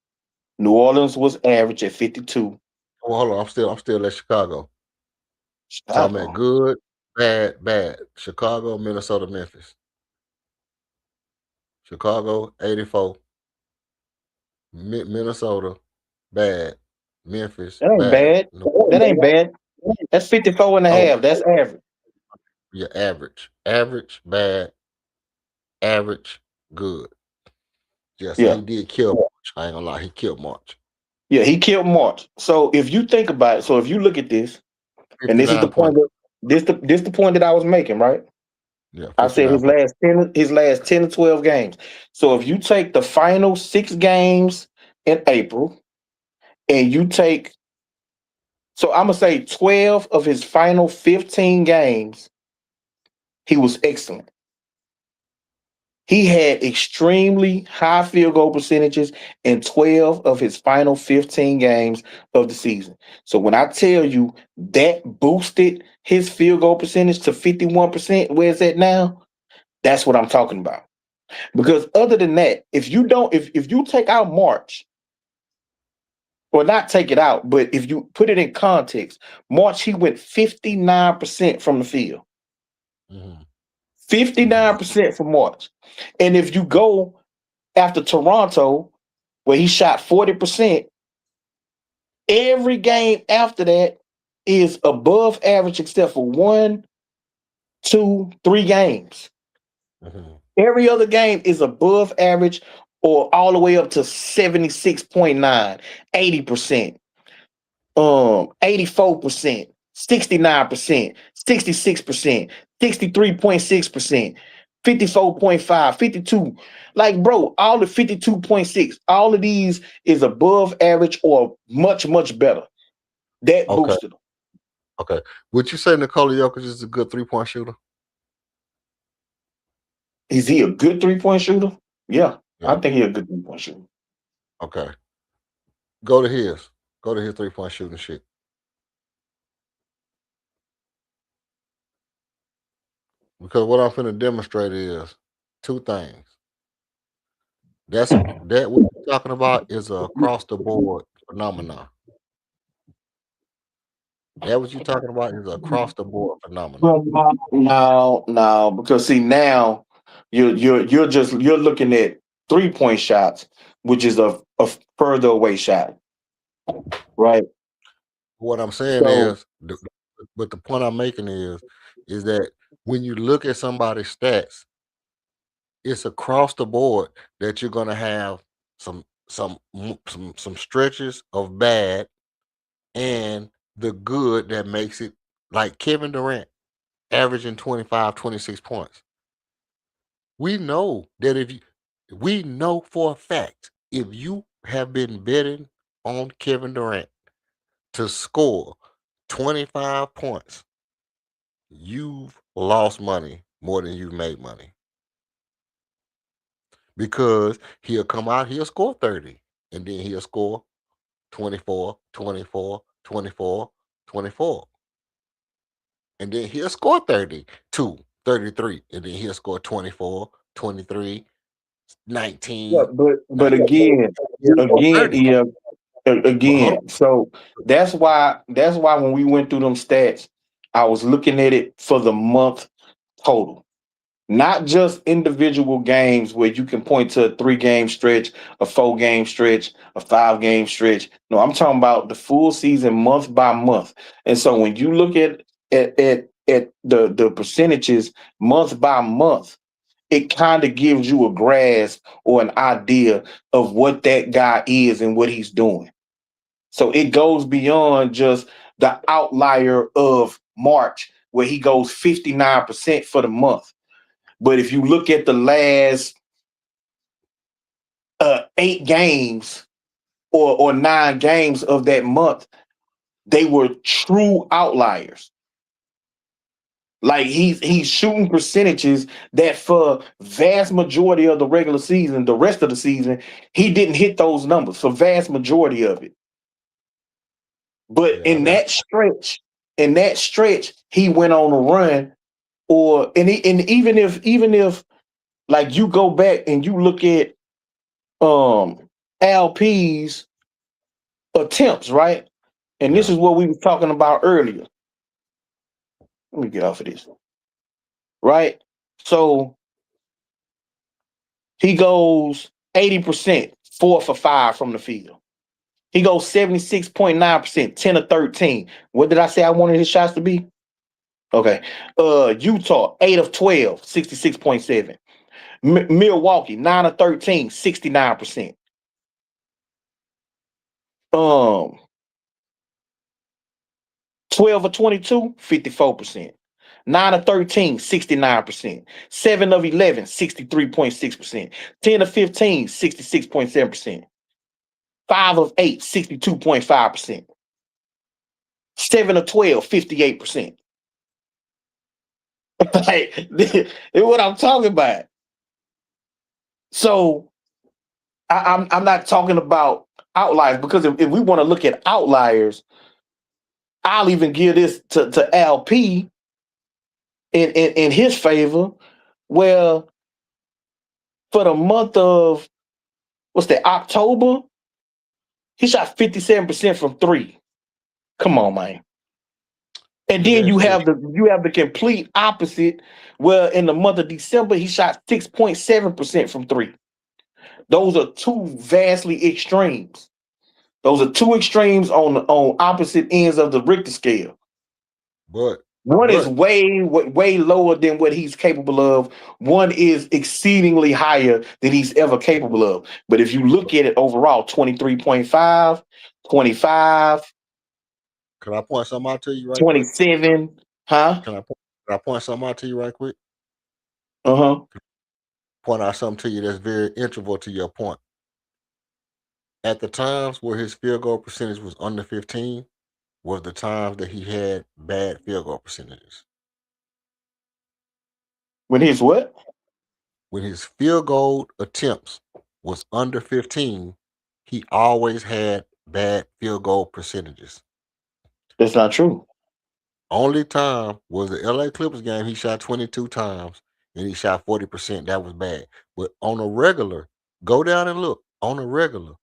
New Orleans was average at 52. hold on, I'm still at Chicago. So I'm at Chicago. good, bad, bad. Chicago, Minnesota, Memphis. Chicago, 84. Minnesota, bad. Memphis, That ain't bad. bad. That ain't bad. That's 54 and a Oh, half. That's average. yeah, average. Average, bad. Average, good. Yeah, so Yeah. he did kill March. I ain't gonna lie, he killed March. Yeah, he killed March. So if you think about it, so if you look at this, and this is the 59 point points. that this the point that I was making, right? Yeah, I said 59 points. his last 10 to 12 games. So if you take the final 6 games in April and you take, so I'm gonna say 12 of his final 15 games, he was excellent. He had extremely high field goal percentages in 12 of his final 15 games of the season. So when I tell you that boosted his field goal percentage to 51%, where it's at now, that's what I'm talking about. Because other than that, if you take out March, or not take it out, but if you put it in context, March he went 59% from the field. Mhm. 59% from March. And if you go after Toronto, where he shot 40%, every game after that is above average except for 1, 2, 3 games. Mhm. Every other game is above average or all the way up to 76.9, 80%, 84%, 69%, 66%, 63.6%, 54.5, 52. Like, bro, all the 52.6, all of these is above average or much, much better. That Okay. boosted him. Okay. Would you say Nikola Jokic is a good 3-point shooter? Is he a good 3-point shooter? Yeah, I Yeah. think he's a good 3-point shooter. Okay. Go to his. Go to his 3-point shooting shit. Because what I'm finna demonstrate is 2 things. That what you're talking about is a across the board phenomenon. That what you're talking about is a across the board phenomenon. No, because see now you're looking at 3-point shots, which is a further away shot, right? What I'm saying So is, but the point I'm making is that when you look at somebody's stats, it's across the board that you're gonna have some stretches of bad and the good that makes it, like Kevin Durant averaging 25, 26 points. We know that we know for a fact, if you have been betting on Kevin Durant to score 25 points, you've lost money more than you've made money. Because he'll come out, he'll score 30, and then he'll score 24, 24, 24, 24. And then he'll score 32, 33, and then he'll score 24, 23, yeah, 19, but 19. again, He'll score again, 30. yeah, But hold again. So that's why when we went through them stats, I was looking at it for the month total. Not just individual games where you can point to a 3-game stretch, a 4-game stretch, a 5-game stretch. No, I'm talking about the full season, month by month. And so when you look at the percentages month by month, it kind of gives you a grasp or an idea of what that guy is and what he's doing. So it goes beyond just the outlier of March, where he goes 59% for the month. But if you look at the last 8 games or 9 games of that month, they were true outliers. Like he's shooting percentages that for vast majority of the regular season, the rest of the season, he didn't hit those numbers for vast majority of it. But yeah, in that stretch, he went on a run, and even if like you go back and you look at LP's attempts, right? And this yeah, is what we were talking about earlier. Let me get off of this, right? So he goes 80%, 4 for 5 from the field. He goes 76.9%, 10 of 13. What did I say I wanted his shots to be? Okay. Utah, 8 of 12, 66.7. Milwaukee, 9 of 13, 69%. 12 of 22, 54%. 9 of 13, 69%. 7 of 11, 63.6%. 10 of 15, 66.7%. 5 of 8, 62.5%. 7 of 12, 58%. Like, this is what I'm talking about. So I'm not talking about outliers because if we want to look at outliers, I'll even give this to LP in his favor. Well, for the month of what's that, October, he shot 57% from three. Come on, man. And Let me then ask you this. you have the complete opposite. Where in the month of December, he shot 6.7% from three. Those are two vastly extremes. Those are two extremes on opposite ends of the Richter scale. But One is but way lower than what he's capable of. One is exceedingly higher than he's ever capable of. But if you look at it overall, 23.5, 25, can I point something out to you right quick? 27, huh? Can I point something out to you right quick? Uh-huh. Point out something to you that's very integral to your point. At the times where his field goal percentage was under 15 was the times that he had bad field goal percentages. When he's what? When his field goal attempts was under 15, he always had bad field goal percentages. That's not true. Only time was the LA Clippers game. He shot 22 times and he shot 40%. That was bad. But on a regular, go down and look. On a regular,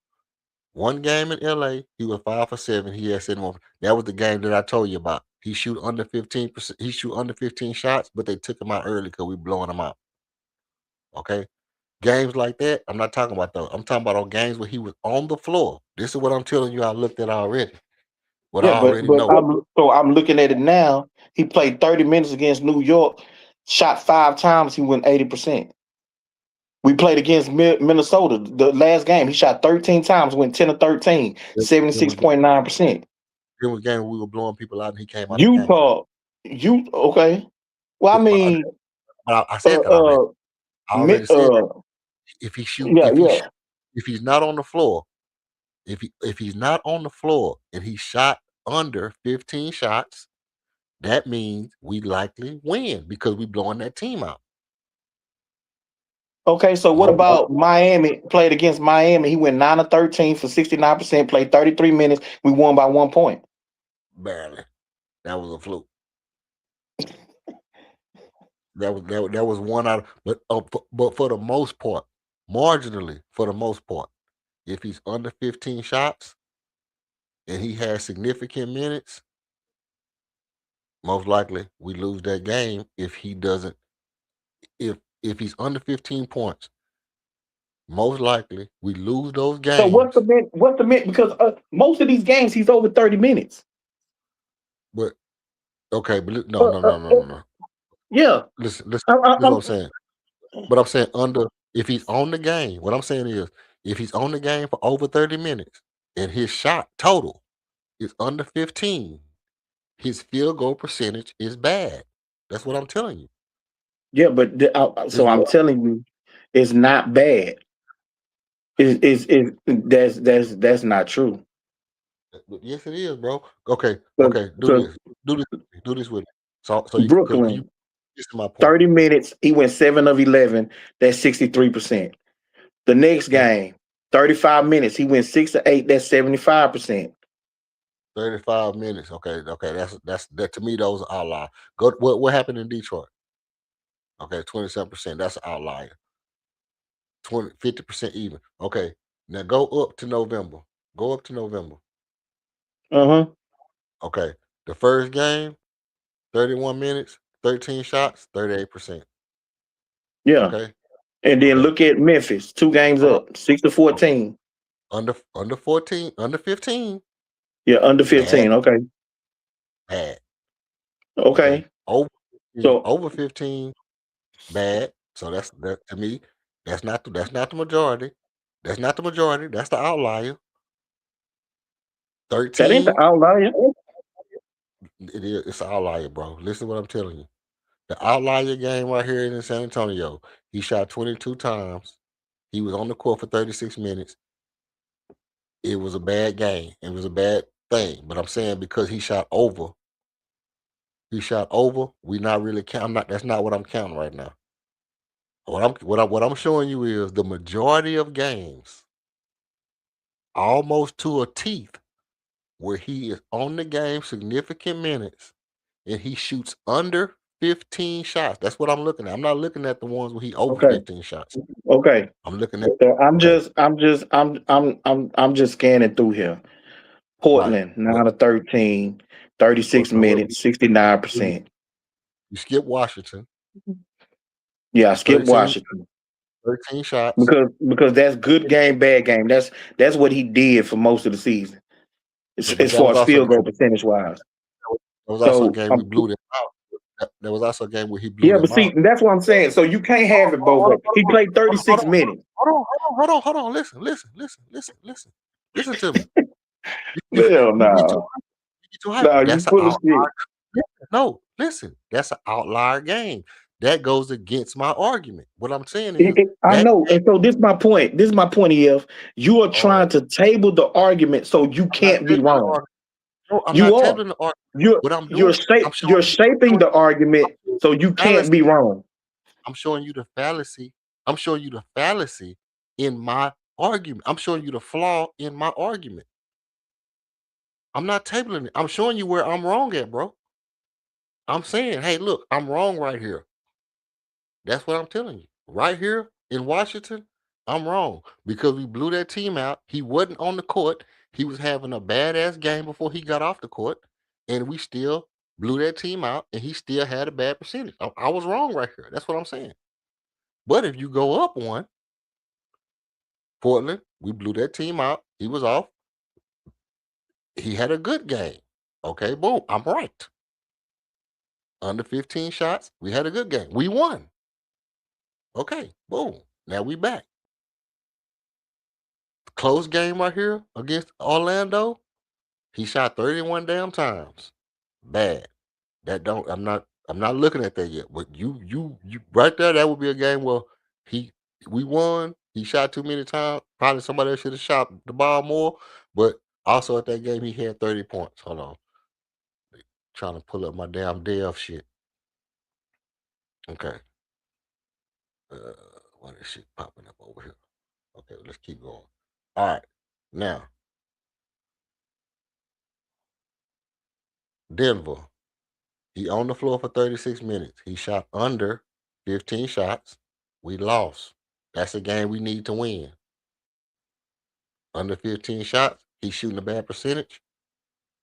one game in LA, he was 5 for 7. He had 7 more. That was the game that I told you about. He shoot under 15%. He shoot under 15 shots, but they took him out early because we blowing him out. Okay. Games like that, I'm not talking about those. I'm talking about on games where he was on the floor. This is what I'm telling you. I looked at already. What I Yeah, already but know. I'm looking at it now. He played 30 minutes against New York, shot 5 times, he went 80%. We played against Minnesota the last game. He shot 13 times, went 10 of 13, It was 76.9%. it was a game where we were blowing people out and he came out the game. Utah, okay. Well, I mean, But I said that already. I already said that. If he shoot, yeah, if he's not on the floor, if he's not on the floor and he shot under 15 shots, that means we likely win because we blowing that team out. Okay, so what about Miami? Played against Miami. He went 9 of 13 for 69%, played 33 minutes. We won by 1 point. Barely. That was a fluke. That was one out of, but for the most part, marginally for the most part, if he's under 15 shots and he has significant minutes, most likely we lose that game if he doesn't. If he's under 15 points, most likely we lose those games. So what's the minute? Because most of these games he's over 30 minutes. But okay, but no. Yeah. Listen what I'm saying. But I'm saying if he's on the game, what I'm saying is if he's on the game for over 30 minutes and his shot total is under 15, his field goal percentage is bad. That's what I'm telling you. Yeah, but so I'm telling you, it's not bad. That's not true. Yes, it is, bro. Okay, So do this with me. So you Brooklyn, this is my point. 30 minutes, he went 7 of 11. That's 63%. The next game, 35 minutes, he went 6 of 8. That's 75%. 35 minutes. Okay. That's that to me. Those are outliers. What happened in Detroit? Okay, 27%. That's an outlier. 50% even. Okay, now go up to November. Go up to November. Uh-huh. Okay, the first game, 31 minutes, 13 shots, 38%. Yeah. Okay, And then okay. look at Memphis, 2 games up, 6 to 14. Under 14, under 15. Yeah, under 15. Bad. Okay. Bad. Okay. Over 15, bad. So that to me, that's not the majority. That's not the majority. That's the outlier. 13. That ain't the outlier. It is. It's an outlier, bro. Listen to what I'm telling you. The outlier game right here in San Antonio, he shot 22 times. He was on the court for 36 minutes. It was a bad game. It was a bad thing. But I'm saying because he shot over, we not really count. That's not what I'm counting right now. What I'm showing you is the majority of games, almost to a teeth, where he is on the game significant minutes and he shoots under 15 shots. That's what I'm looking at. I'm not looking at the ones where he over Okay. 15 shots. Okay. I'm looking at So okay, I'm just scanning through here. right. Portland, But 9 of 13, 36 minutes, you 69%. skip Washington, Yeah, I skip 13, Washington 13 shots. because that's good game, bad game. That's what he did for most of the season, But as that far was as also a field game, goal percentage wise. that was also a So game we blew them out. There was also a game where he blew yeah, but them see, out. that's what I'm saying. So you can't have it both ways. He played 36 minutes. Hold on. Listen to me. Hell You get too no. you get too hype. No, you That's an full of outlier. shit. No, listen, that's an outlier game. That goes against my argument. What I'm saying is I that know. And so this is my point. This is my point, EF. You are oh, trying to table the argument so you I'm not can't be tabling the wrong. argument. No, I'm You not are. tabling the argument. You're What I'm you're doing, shape I'm showing you're you, shaping the argument so you can't fallacy. be wrong. I'm showing you the fallacy. I'm showing you the fallacy in my argument. I'm showing you the flaw in my argument. I'm not tabling it. I'm showing you where I'm wrong at, bro. I'm saying, hey, look, I'm wrong right here. That's what I'm telling you. Right here in Washington, I'm wrong because we blew that team out. He wasn't on the court. He was having a badass game before he got off the court, and we still blew that team out, and he still had a bad percentage. I was wrong right here. That's what I'm saying. But if you go up one, Portland, we blew that team out. He was off. He had a good game. Okay, boom. I'm right. Under 15 shots, we had a good game. We won. Okay, boom. Now we back. Close game right here against Orlando. He shot 31 damn times. Bad. That don't I'm not looking at that yet. But you right there, that would be a game where he we won. He shot too many times. Probably somebody else should have shot the ball more. But also at that game he had 30 points. Hold on. Trying to pull up my damn Dev shit. Okay. Why this shit popping up over here? Okay, let's keep going. All right. Now, Denver. He on the floor for 36 minutes. He shot under 15 shots. We lost. That's a game we need to win. Under 15 shots. He's shooting a bad percentage.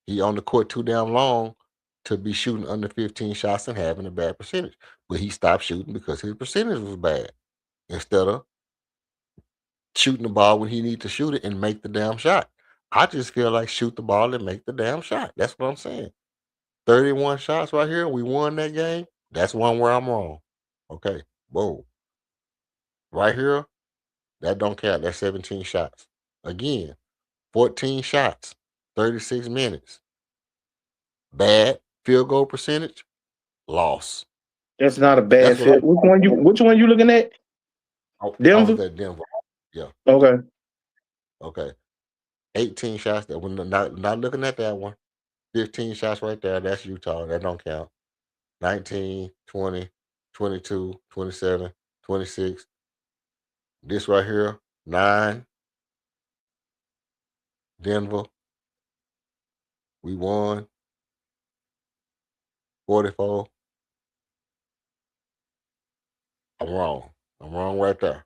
He on the court too damn long to be shooting under 15 shots and having a bad percentage. But he stopped shooting because his percentage was bad. Instead of shooting the ball when he need to shoot it and make the damn shot. I just feel like shoot the ball and make the damn shot. That's what I'm saying. 31 shots right here. We won that game. That's one where I'm wrong. Okay. Boom. Right here, that don't count. That's 17 shots. Again, 14 shots, 36 minutes. Bad field goal percentage, loss. That's not a That's bad what fit. Which one you looking at? I was Denver? at Denver. Yeah. Okay. Okay. 18 shots. That we're not looking at that one. 15 shots right there. That's Utah. That don't count. 19, 20, 22, 27, 26. This right here, 9. Denver. We won. 44. I'm wrong. I'm wrong right there.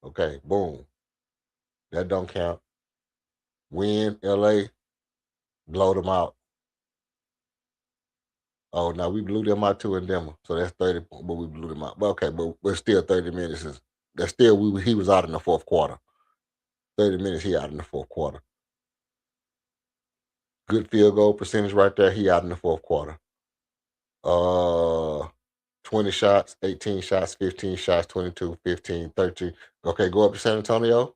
Okay, boom. That don't count. Win, LA, blow them out. Oh, now we blew them out too in Denver. So that's 30, but we blew them out. But okay, but still 30 minutes is that's still he was out in the fourth quarter. 30 minutes he out in the fourth quarter. Good field goal percentage right there. He out in the fourth quarter. 20 shots, 18 shots, 15 shots, 22, 15, 13. Okay, go up to San Antonio.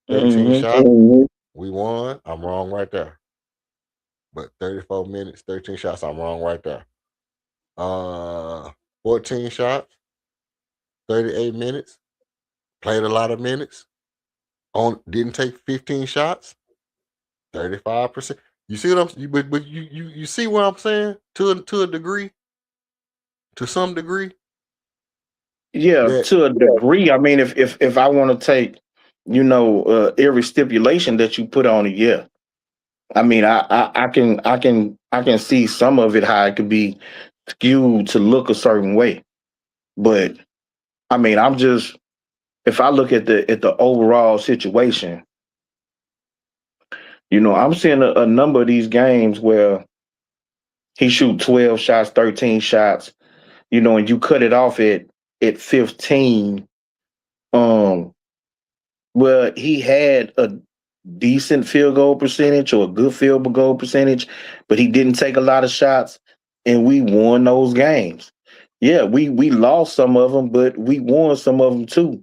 13 shots. We won. I'm wrong right there. But 34 minutes, 13 shots. I'm wrong right there. 14 shots, 38 minutes. Played a lot of minutes. Didn't take 15 shots. 35%. You see what I'm? But you see what I'm saying? To a degree, to some degree. Yeah, That to a degree. I mean, if I want to take, every stipulation that you put on it, yeah. I mean, I can see some of it how it could be skewed to look a certain way. But I mean, I'm just if I look at the overall situation, I'm seeing a number of these games where he shoot 12 shots, 13 shots, and you cut it off at 15. Um, well, he had a decent field goal percentage or a good field goal percentage, but he didn't take a lot of shots, and we won those games. Yeah, we lost some of them, but we won some of them too.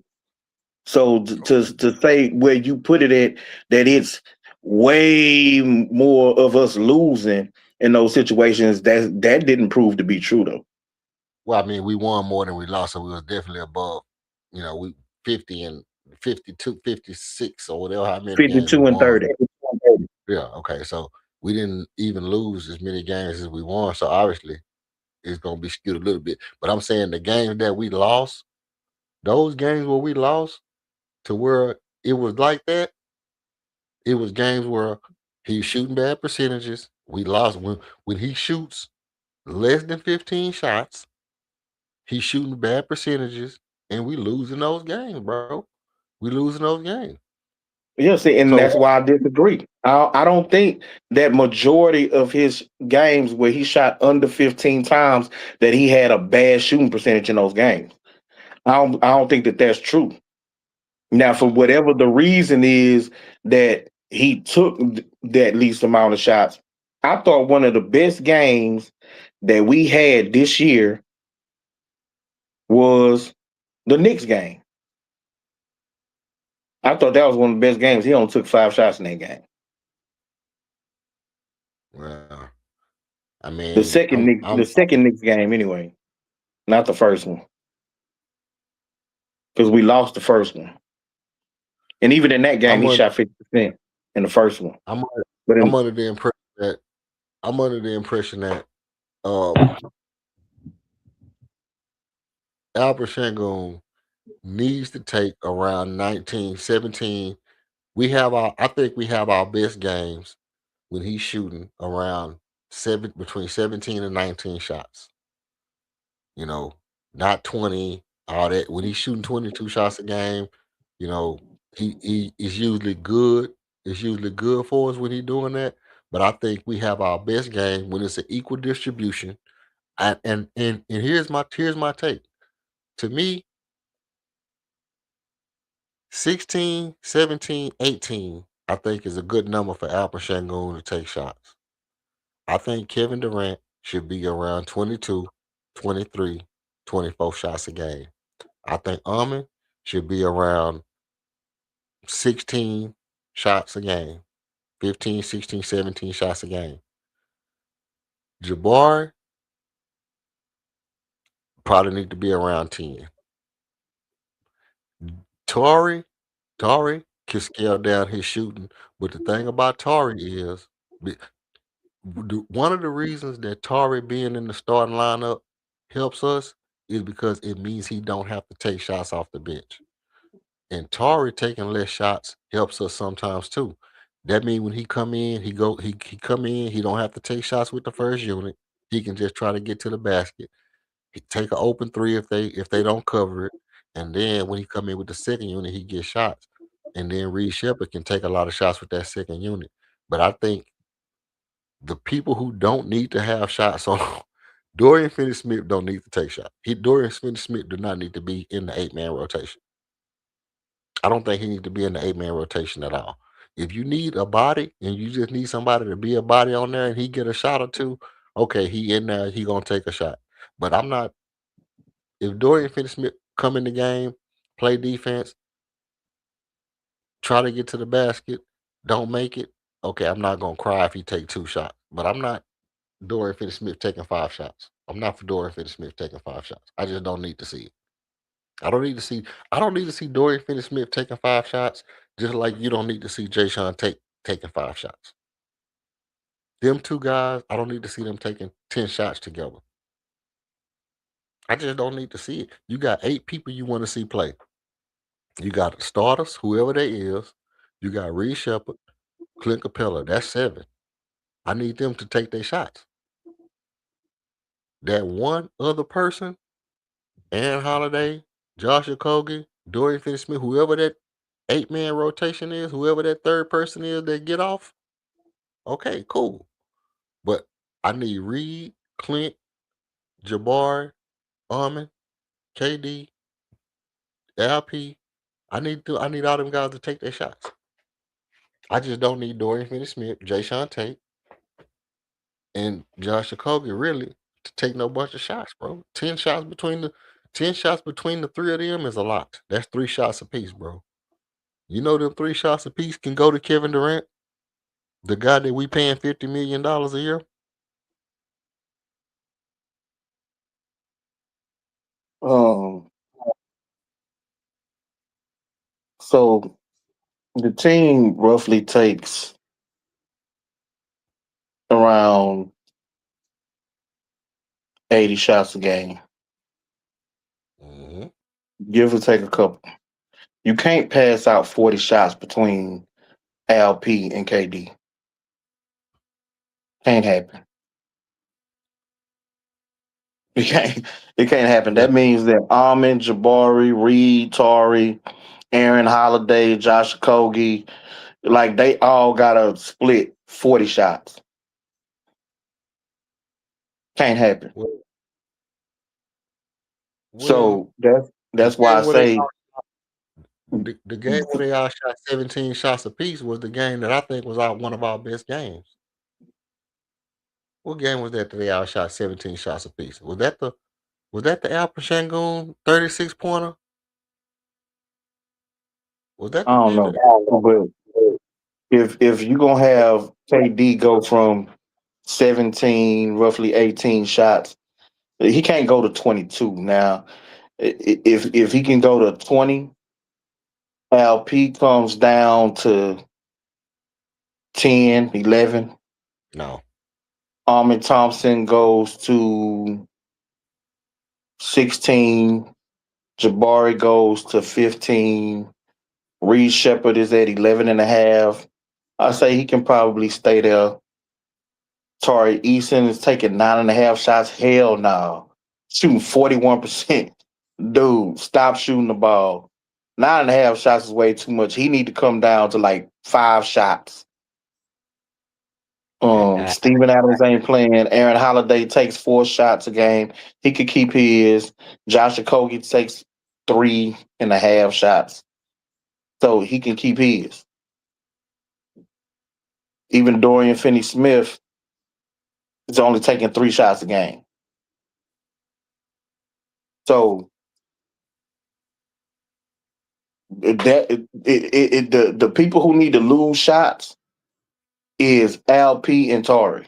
So to say where you put it at that it's way more of us losing in those situations that didn't prove to be true though. well, I mean, we won more than we lost, so we was definitely above. We 50 and 52, 56, or whatever how many games we 52 and won. 30. Yeah, okay. So we didn't even lose as many games as we won. So obviously it's gonna be skewed a little bit. But I'm saying the games that we lost, those games where we lost to where it was like that, it was games where he's shooting bad percentages. We lost when he shoots less than 15 shots, he's shooting bad percentages, and we losing those games, bro. We losing those games. Yeah, see, and So that's why I disagree. I don't think that majority of his games where he shot under 15 times that he had a bad shooting percentage in those games. I don't think that that's true. Now, for whatever the reason is that he took that least amount of shots, I thought one of the best games that we had this year was the Knicks game. I thought that was one of the best games. He only took 5 shots in that game. well, I The mean, second Knicks, the second Knicks game, anyway, not the first one, because we lost the first one. And even in that game, I'm he under, shot 50% in the first one. I'm under, But I'm in under the impression that I'm under the impression that um Albert Shangoon needs to take around 19, 17. I think we have our best games when he's shooting around between 17 and 19 shots. You know, not 20, all that. When he's shooting 22 shots a game, you know, he is usually good. It's usually good for us when he's doing that. But I think we have our best game when it's an equal distribution. And here's my take. To me, 16, 17, 18, I think is a good number for Alpha Shangoon to take shots. I think Kevin Durant should be around 22, 23, 24 shots a game. I think Almond should be around 16 shots a game, 15, 16, 17 shots a game. Jabari probably need to be around 10. Tori, Tori can scale down his shooting, but the thing about Tori is be- one of the reasons that Tori being in the starting lineup helps us is because it means he don't have to take shots off the bench. And Tari taking less shots helps us sometimes too. That means when he come in, he come in, he don't have to take shots with the first unit. He can just try to get to the basket. He take an open three if they don't cover it. And then when he come in with the second unit, he gets shots. And then Reed Shepard can take a lot of shots with that second unit. But I think the people who don't need to have shots on Dorian Finney-Smith don't need to take shots. Dorian Finney-Smith do not need to be in the 8-man rotation. I don't think he needs to be in the 8-man rotation at all. If you need a body and you just need somebody to be a body on there and he get a shot or two, okay, he in there, he gonna take a shot. But I'm not. If Dorian Finney-Smith come in the game, play defense, try to get to the basket, don't make it, okay, I'm not gonna cry if he take 2 shots. But I'm not Dorian Finney-Smith taking 5 shots. I'm not for Dorian Finney-Smith taking 5 shots. I just don't need to see it. I don't need to see. I don't need to see Dorian Finney-Smith taking 5 shots, just like you don't need to see Jay Sean taking 5 shots. Them two guys, I don't need to see them taking 10 shots together. I just don't need to see it. You got 8 people you want to see play. You got the starters, whoever they is. You got Reed Shepard, Clint Capella. That's 7. I need them to take their shots. That one other person, Aaron Holiday, Josh Okogie, Dorian Finney-Smith, whoever that 8-man rotation is, whoever that third person is that get off, okay, cool. But I need Reed, Clint, Jabari, Armin, KD, LP. I need all them guys to take their shots. I just don't need Dorian Finney-Smith, Jay Sean Tate, and Josh Okogie really to take no bunch of shots, bro. 10 shots between the 3 of them is a lot. That's 3 shots apiece, bro. You know them 3 shots apiece can go to Kevin Durant, the guy that we paying $50 million a year. So the team roughly takes around 80 shots a game, Mhm. give or take a couple. You can't pass out 40 shots between LP and KD. Can't happen. It can't happen. Yeah. That means that Armin, Jabari, Reed, Torrey, Aaron Holiday, Josh Okogie, like they all gotta split 40 shots. Can't happen. Well, So the that's why I game where they say the game where they all shot 17 shots apiece was the game that I think was one of our best games. What game was that they all shot 17 shots apiece? Was that the Alpha Shangoon 36 pointer? Was that I the don't game know. that But if you're gonna have KD go from 17, roughly 18 shots, he can't go to 22. Now, if he can go to 20, LP comes down to 10, 11. No. Armin Thompson goes to 16. Jabari goes to 15. Reed Shepard is at 11 and a half. I say he can probably stay there. Tari Eason is taking 9.5 shots. Hell no. Shooting 41%. Dude, stop shooting the ball. 9.5 shots is way too much. He need to come down to like 5 shots. Steven Adams ain't playing. Aaron Holiday takes 4 shots a game. He could keep his. Josh Okogie takes 3.5 shots. So he can keep his. Even Dorian Finney-Smith is only taking 3 shots a game. So the people who need to lose shots is LP and Torrey.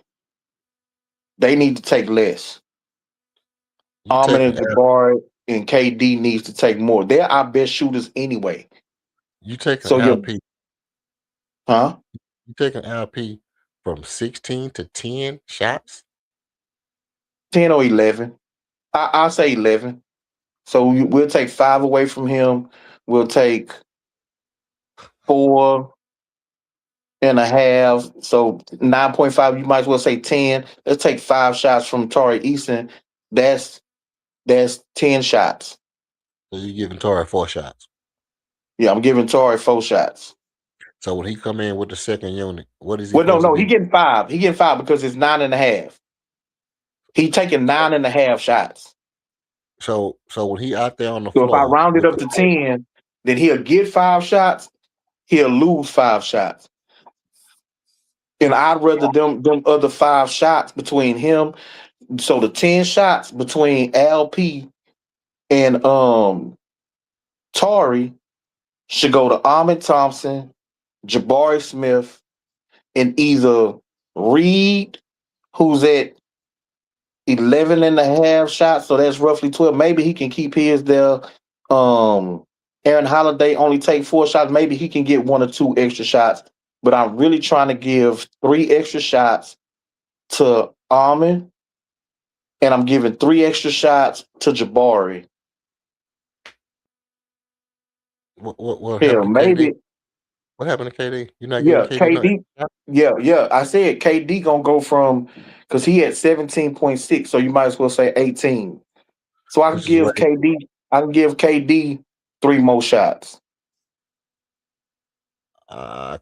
They need to take less. Armin and Jabari and KD needs to take more. They're our best shooters anyway. You take an So LP. Huh? You take an LP from 16 to 10 shots? 10 or 11. I'll say 11. So we'll take 5 away from him. We'll take 4.5. So 9.5. You might as well say 10. Let's take 5 shots from Tari Eason. That's 10 shots. So you're giving Torrey 4 shots. Yeah, I'm giving Torrey 4 shots. So when he come in with the second unit, what is he? Well, no, he getting 5. He getting 5 because it's 9.5. He taking 9.5 shots. So when he out there on the So floor, if I round it up to 10, then he'll get 5 shots. He'll lose 5 shots. And I'd rather them other 5 shots between him. So the 10 shots between LP and Tari should go to Ahmed Thompson, Jabari Smith, and either Reed, who's at 11.5 shots, so that's roughly 12. Maybe he can keep his there. Aaron Holiday only take 4 shots. Maybe he can get 1 or 2 extra shots. But I'm really trying to give 3 extra shots to Armin, and I'm giving 3 extra shots to Jabari. What Hell, happened to KD? maybe. What happened to KD? You're not giving Yeah, KD no KD. extra? Yeah. I said KD gonna go from because he had 17.6, so you might as well say 18. So I can Which is give what KD. I can give KD 3 more shots. I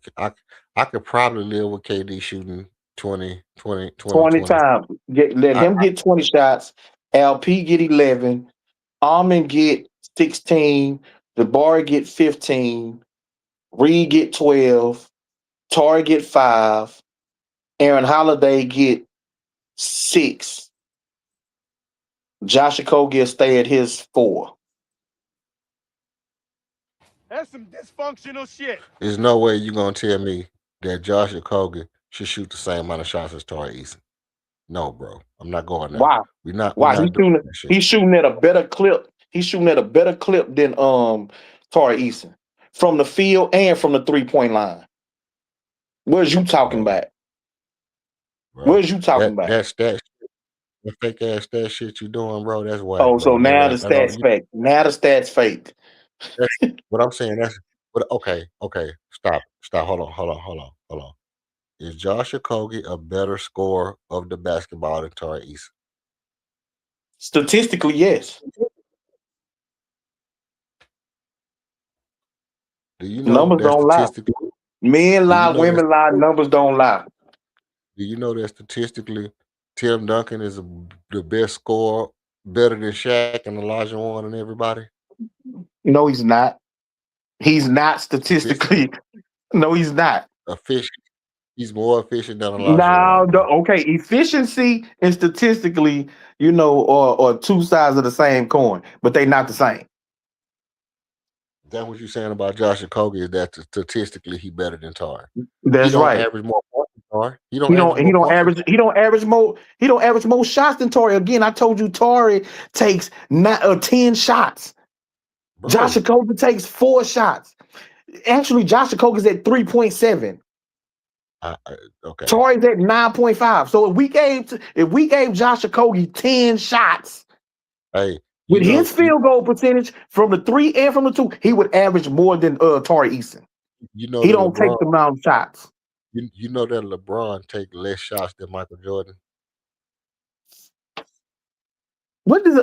could probably live with KD shooting 20, 20, 20, 20 20. times. Let I, him get 20 shots. LP get 11. Almond get 16. Jabari get 15. Reed get 12. Torrey get 5. Aaron Holiday get 6. Josh Okogie will stay at his 4. That's some dysfunctional shit. there's no way you're gonna tell me that Josh Okogie should shoot the same amount of shots as Tari Eason. No, bro. I'm not going there. Why? We're Why? not doing that shit. He's shooting at a better clip. He's shooting at a better clip than Torrey Eason from the field and from the 3-point line. Where's you talking Bro, about? bro. Where's you talking about? That's that fake ass stat shit you doing, bro. That's whack, Oh, bro. so None now of the that. I don't, stats fake. Now the stats fake. that's what I'm saying. That's but okay. Stop. Hold on. Is Josh Okogie a better scorer of the basketball than Tari Eason? Statistically, yes. Do you know Numbers that don't lie. statistically? Men Do lie, you know that? women lie, numbers don't lie. Do you know that statistically, Tim Duncan is the best scorer, better than Shaq and Elijah Warren and everybody? No, he's not. He's not Statistically, statistically. No, he's not. efficient. He's more efficient than Elijah Now, Warren, bro. okay, efficiency and statistically, are two sides of the same coin, but they not the same. Is that what you're saying about Josh Okogie? Is that statistically he better than Tar? He That's don't right. average more points than Tar. He He don't average don't. He more don't points than average. He don't average more. He don't average more shots than Torrey. Again, I told you Torrey takes 10 shots. Josh bro. Okogie takes 4 shots. Actually, Josh Okogie's at 3.7. Okay. Torrey's at 9.5. So if we gave Josh Okogie 10 shots Hey, with his field goal percentage from the 3 and from the 2, he would average more than Torrey Eason. you know He that don't take LeBron. the amount of shots. You know that LeBron take less shots than Michael Jordan. What does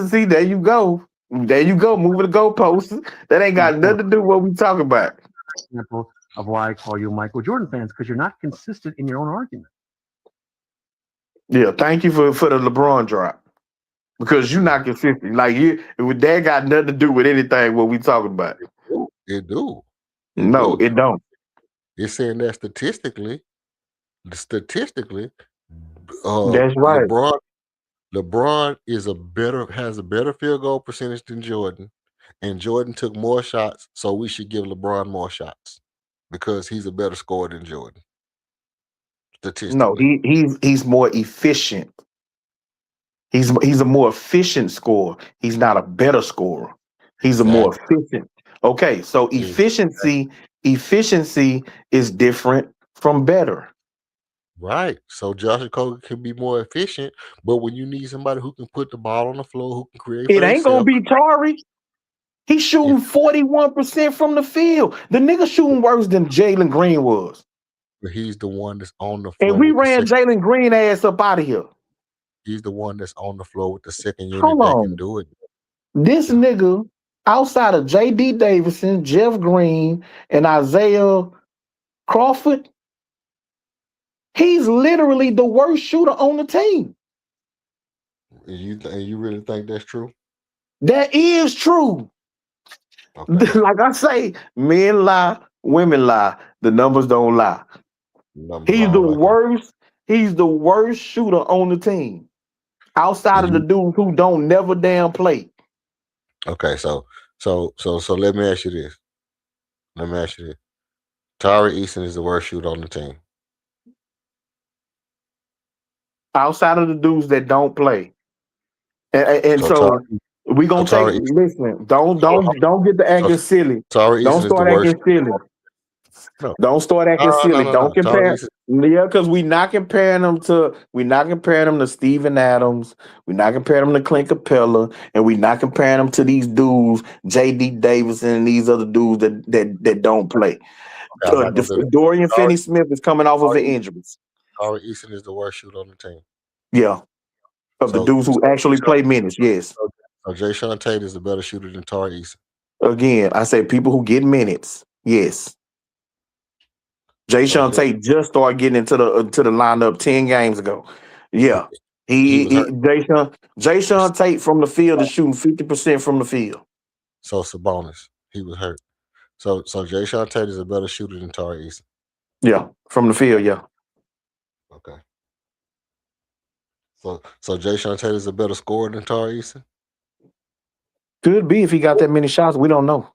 it see? There you go. There you go. Moving the goalposts. That ain't got nothing to do with what we talking about. Example of why I call you Michael Jordan fans, because you're not consistent in your own argument. Yeah, thank you for the LeBron drop. Because you're not consistent. Like that got nothing to do with anything what we talking about. It do. No, it don't. It's saying that statistically, That's right. LeBron has a better field goal percentage than Jordan, and Jordan took more shots, so we should give LeBron more shots because he's a better scorer than Jordan. Statistically, No, he's more efficient. He's a more efficient scorer. He's not a better scorer. He's a more efficient. Okay, so efficiency is different from better. Right. So Josh Okogie can be more efficient, but when you need somebody who can put the ball on the floor, who can create It for ain't gonna himself, be Tari. He's shooting 41% from the field. The nigga shooting worse than Jalen Green was. he's the one that's on the floor. And we with the ran second, Jalen Green ass up out of here. he's the one that's on the floor with the second unit Hold that can on. do it. This nigga, outside of J.D. Davison, Jeff Green, and Isaiah Crawford, he's literally the worst shooter on the team. And you really think that's true? That is true. Okay. Like I say, men lie, women lie. The numbers don't lie. He's the worst shooter on the team. Outside of the dudes who don't never damn play. Okay, so let me ask you this. Tari Eason is the worst shooter on the team. Outside of the dudes that don't play. And so we gonna listen, don't get the acting silly. Tari Don't Eason start acting silly. No. Don't start acting silly. Don't compare. Yeah, because we're not comparing them to Steven Adams. We're not comparing them to Clint Capella, and we're not comparing them to these dudes, J.D. Davidson and these other dudes that don't play. Dorian Finney-Smith is coming off of an injury. Tari Eason is the worst shooter on the team. Yeah, of the dudes who actually play minutes. Yes. So Jay Sean Tate is a better shooter than Tari Eason. Again, I say people who get minutes. Yes. Jay Sean Tate just started getting into the lineup 10 games ago. Yeah. Jay Sean Tate from the field is shooting 50% from the field. So Sabonis, he was hurt. So Jay Sean Tate is a better shooter than Tari Eason. Yeah, from the field, yeah. Okay. So Jay Sean Tate is a better scorer than Tari Eason? Could be if he got that many shots. We don't know.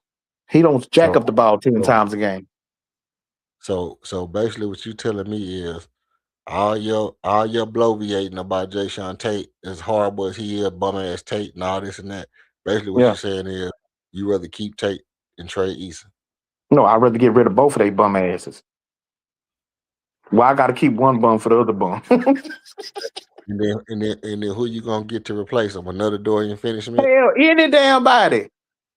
He don't jack up the ball 10 times a game. So basically what you telling me is all your bloviating about Jay Sean Tate, as horrible as he is, bum ass Tate and all this and that. Basically what you're saying is you rather keep Tate and trade Eason. No, I'd rather get rid of both of their bum asses. Well, I gotta keep one bum for the other bum. and then who you gonna get to replace him? Another Dorian Finney-Smith? Hell, any damn body.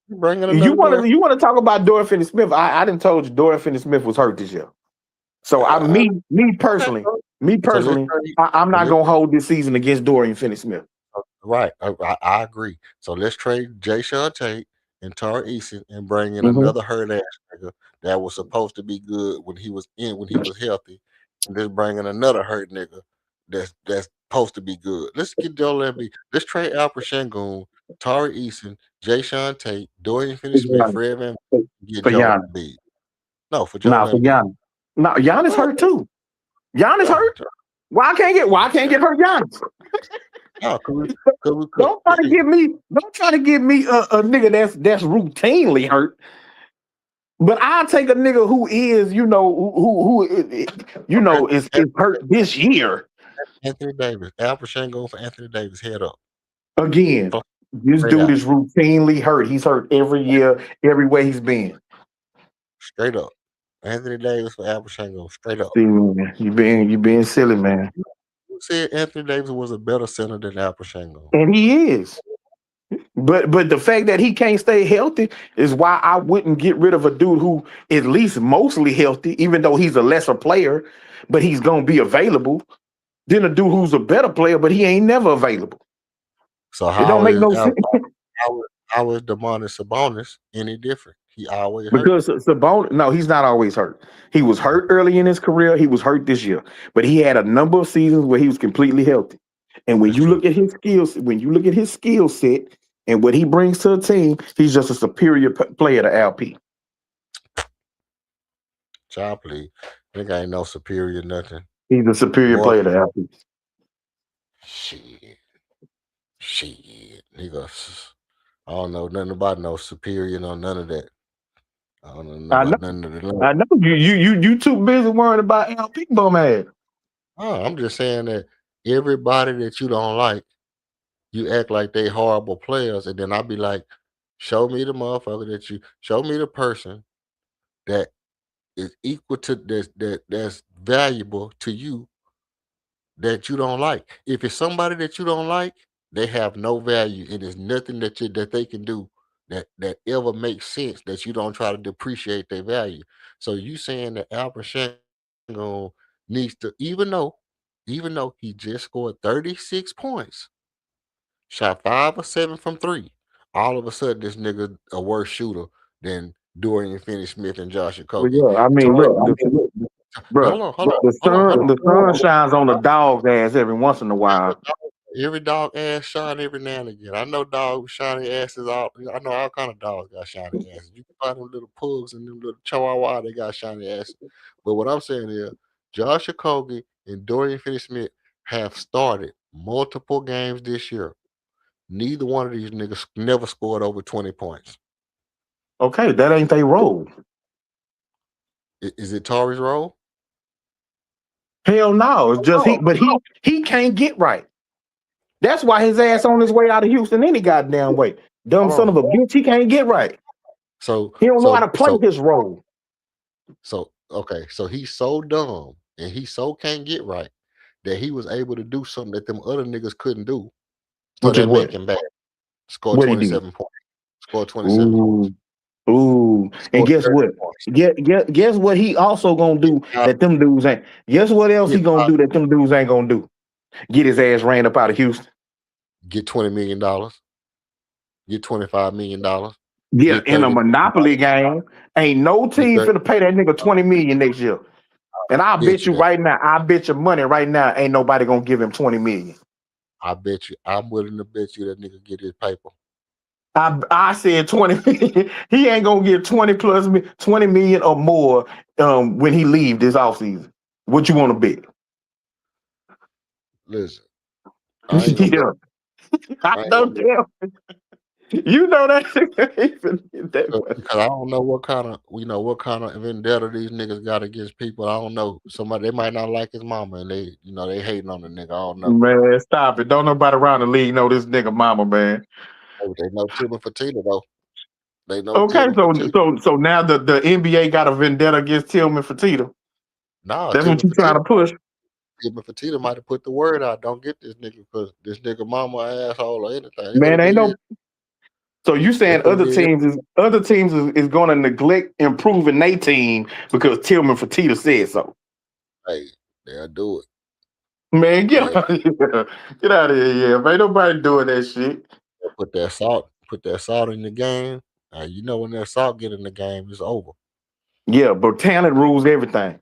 You want to talk about Dorian Finney-Smith? I didn't told you Dorian Finney-Smith was hurt this year. So me personally, I'm not gonna hold this season against Dorian Finney-Smith. Right, I agree. So let's trade Jay Sean Tate and Tari Eason and bring in another hurt ass nigga that was supposed to be good when he was healthy, and just bring in another hurt nigga that's supposed to be good. Let's get Joel Embiid. Let's trade Alfred Sengun, Tari Eason, Jay Sean Tate, Dorian Finney-Smith, Fred Van Vliet, get Joel Embiid. No, for Joel Embiid. Giannis. No, Giannis hurt too. Giannis hurt. Why I can't get hurt, Giannis? No, don't try to give me a nigga that's routinely hurt. But I'll take a nigga who is, who is hurt this year. Anthony Davis. Alfred Sengun for Anthony Davis. Head up. Again, this dude is routinely hurt. He's hurt every year, everywhere he's been. Straight up. Anthony Davis for Alfred Sengun. Straight up. See, man, you being silly, man. You said Anthony Davis was a better center than Alfred Sengun. And he is. But the fact that he can't stay healthy is why I wouldn't get rid of a dude who at least mostly healthy, even though he's a lesser player, but he's gonna be available, than a dude who's a better player, but he ain't never available. So how it don't make no sense. How is Domantas Sabonis any different? He always hurt. Because Sabonis, no, he's not always hurt. He was hurt early in his career. He was hurt this year, but he had a number of seasons where he was completely healthy. And when you look at his skill set and what he brings to a team, he's just a superior player to LP. Child, please. I think I ain't no superior nothing. He's a superior player to LP. Shit, niggas. I don't know nothing about no superior, no none of that. I don't know about none of that. I know you too busy worrying about LP bum ass. Oh, I'm just saying that everybody that you don't like, you act like they horrible players, and then I'll be like, show me the motherfucker show me the person that is equal to that's valuable to you that you don't like. If it's somebody that you don't like, they have no value, and there's nothing that they can do that ever makes sense that you don't try to depreciate their value. So you saying that Alfred Sengun needs to, even though he just scored 36 points, shot 5 or 7 from 3, all of a sudden this nigga a worse shooter than Dorian Finney-Smith and Josh Okogie. Well, yeah, I mean, look, bro, the sun shines on the dog's ass every once in a while. Every dog ass shine every now and again. I know dogs shiny asses. I know all kind of dogs got shiny asses. You can find them little pugs and them little chihuahua, they got shiny asses. But what I'm saying is, Josh Okogie and Dorian Finney-Smith have started multiple games this year. Neither one of these niggas never scored over 20 points. Okay, that ain't their role. Is it Tari's role? Hell no. It's just he can't get right. That's why his ass on his way out of Houston any goddamn way. Dumb son of a bitch, he can't get right. So he don't know how to play his role. So okay, so he's so dumb and he so can't get right that he was able to do something that them other niggas couldn't do. So Which is that make what? him bad. Score What he did? 27 points. Score 27 points. Ooh. And Score guess 30 what? points. Guess what he also gonna do Get that them dudes ain't. Guess what else he get gonna do that them dudes ain't gonna do? Get his ass ran up out of Houston. get $20 million. Get $25 million. Yeah, Get in a $30 million. monopoly game, ain't no Get team 30. finna pay that nigga 20 million next year. And I bet you that. right now, I bet you money right now, ain't nobody gonna give him 20 million. I bet you. I'm willing to bet you that nigga get his paper. I said 20 million. He ain't gonna get 20 million or more when he leave this offseason. What you want to bet? Listen, I ain't gonna bet. Yeah, I I ain't know gonna bet damn. You know that. because I don't know what kind of vendetta these niggas got against people. I don't know. Somebody they might not like his mama and they hating on the nigga. I don't know. Man, stop it. Don't nobody around the league know this nigga mama, man. They know Tillman Fertitta though. They know Okay, Tillman Fertitta. so now the NBA got a vendetta against Tillman Fertitta. Nah, That's what Tillman you trying Fertitta. to push. Tillman Fertitta might have put the word out. Don't get this nigga because this nigga mama asshole or anything. They could Man, have ain't did no. it. So you They saying could have did it. other teams is going to neglect improving their team because Tillman Fertitta said so. Hey, they'll do it. Man, get They'll out of here. Get out of here, yeah. Man, nobody doing that shit. put that salt in the game. You know when that salt get in the game, it's over. Yeah, but talent rules everything.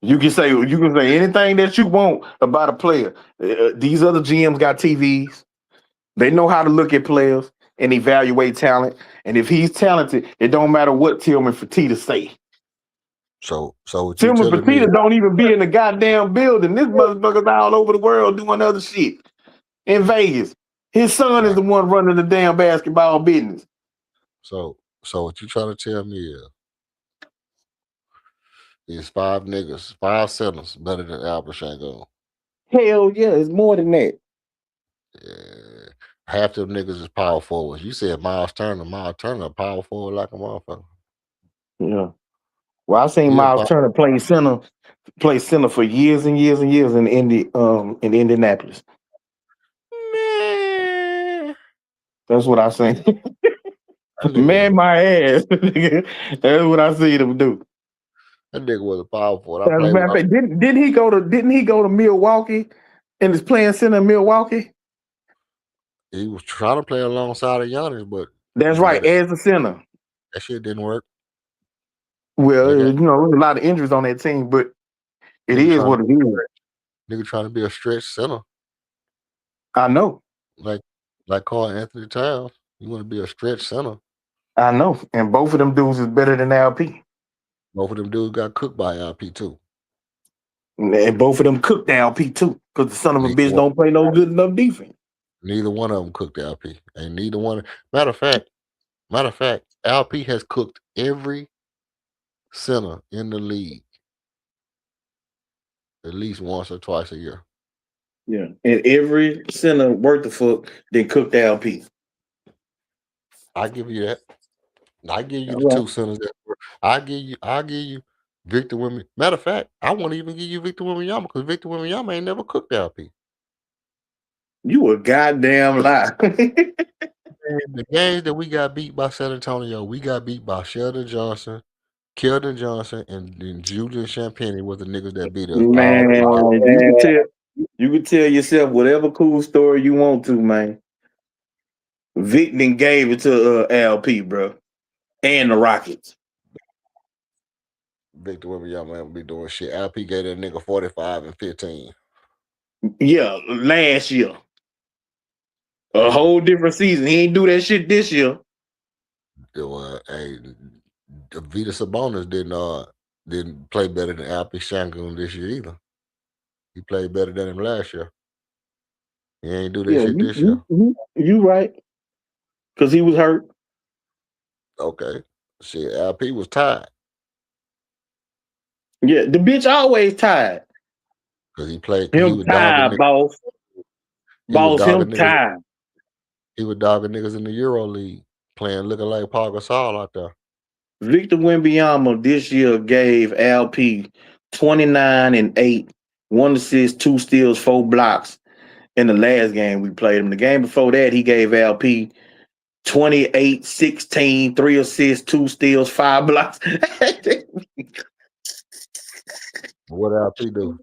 You can say anything that you want about a player. These other GMs got TVs. They know how to look at players and evaluate talent. And if he's talented, it don't matter what Tillman Fertitta say. So what you Tillman telling me is Fertitta don't even be in the goddamn building. This motherfucker's all over the world doing other shit. In Vegas. His son is right. the one running the damn basketball business. So what you trying to tell me is 5 niggas, 5 centers better than Albert Shango. Hell yeah, it's more than that. Yeah. Half them niggas is power forwards. You said Miles Turner. Miles Turner power forward like a motherfucker. Yeah. Well, I seen He a Miles power, Turner play center for years and years and years in Indianapolis. man. That's what I seen. That nigga Man, was my ass. That's what I see them do. a power forward. I As a played matter with of him. fact, didn't he go to Milwaukee and is playing center in Milwaukee? He was trying to play alongside of Giannis, but That's you know right, as a center. that shit didn't work. Well, They got there's a lot of injuries on that team, but it nigga is trying to what it is. nigga trying to be a stretch center. I know. Like Carl Anthony Towns. You want to be a stretch center. I know. And both of them dudes is better than LP. Both of them dudes got cooked by LP too. And both of them cooked LP too, because the son of a Neither bitch one, don't play no good enough defense. neither one of them cooked LP. And neither one. Matter of fact, LP has cooked every center in the league at least once or twice a year. Yeah. And every center worth the fuck then cooked LP. I give you that. I give you All the right. 2 centers that work. I give you Victor Wembanyama. Matter of fact, I won't even give you Victor Wembanyama because Victor Wembanyama ain't never cooked LP. You a goddamn lie. And the games that we got beat by San Antonio, we got beat by Sheldon Johnson, Keldon Johnson, and Julian Champagny was the niggas that beat us all 3 games. Man, you can tell yourself whatever cool story you want to, man. Vic then gave it to LP, bro. And the Rockets. Victor Wembanyama ain't be doing shit. LP gave that nigga 45 and 15. Yeah, last year. A Hey, whole different season. He ain't do that shit this year. hey, Vita Sabonis didn't play better than LP Shangoon this year either. He played better than him last year. He ain't do that Yeah, shit this year. you right. Because he was hurt. Okay. Shit, LP was tired Yeah, the bitch always tired. because he played because he Him was dogging tired, niggas. boss. He was Boss, him dogging niggas. tired. He was dogging niggas in the Euro League, playing looking like Paul Gasol out there. Victor Wembanyama this year gave LP 29 and 8, 1 assist, 2 steals, 4 blocks in the last game we played him. The game before that, he gave LP 28, 16, 3 assists, 2 steals, 5 blocks. That What LP do?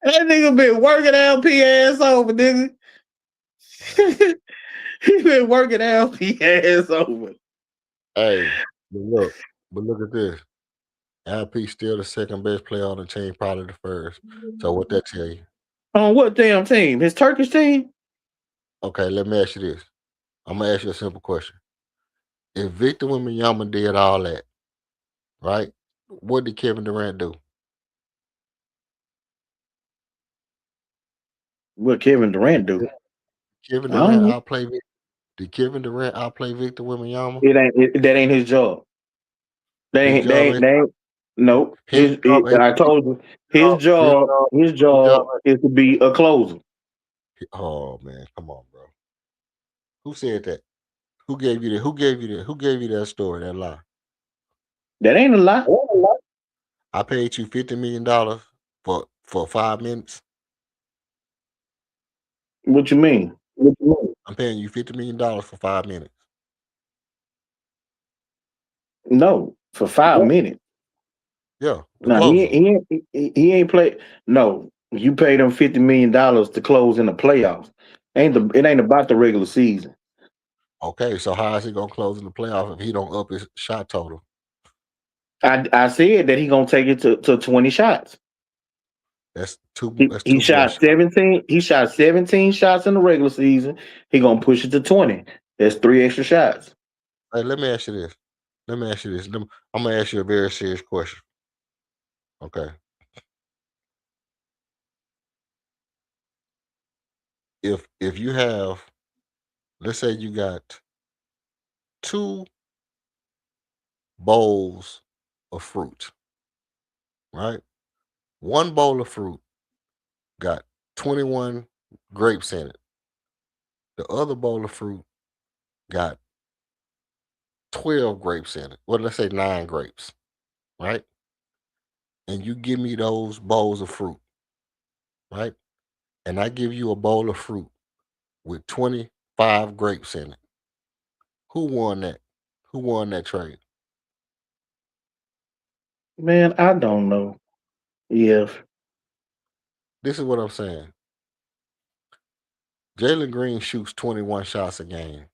nigga been working LP ass over, nigga. He been working LP ass over. Hey, but look at this. LP still the second best player on the team, probably the first. So what that tell you? On what damn team? His Turkish team? Okay, let me ask you this. I'm gonna ask you a simple question. If Victor Wembanyama did all that, right? What did Kevin Durant do? What Kevin Durant do? Kevin I don't Durant know. outplay Victor? Did Kevin Durant outplay Victor Wembanyama? That ain't his job. His job ain't Nope. his job ain't I told you, his his job job is to be a closer. Oh man, come on, bro. Who said that? Who gave you that? Who gave you that? Who gave you that story, that lie? That ain't a lie. I paid you $50 million for 5 minutes. What you mean? I'm paying you $50 million for 5 minutes. No, for 5 minutes. Yeah, the No, closer. he ain't play. No, you paid him $50 million to close in the playoffs. It ain't about the regular season. Okay, so how is he gonna close in the playoff if he don't up his shot total? I said that he gonna take it to 20 shots. That's two. He, That's he two more shot shots. 17. He shot 17 shots in the regular season. He gonna push it to 20. That's 3 extra shots. Hey, let me ask you this. I'm gonna ask you a very serious question. Okay, if you have, let's say you got 2 bowls of fruit, right? One bowl of fruit got 21 grapes in it. The other bowl of fruit got 12 grapes in it. Well, let's say 9 grapes, right? And you give me those bowls of fruit, right? And I give you a bowl of fruit with 25 grapes in it. Who won that? Who won that trade? Man, I don't know. If This is what I'm saying. Jalen Green shoots 21 shots a game.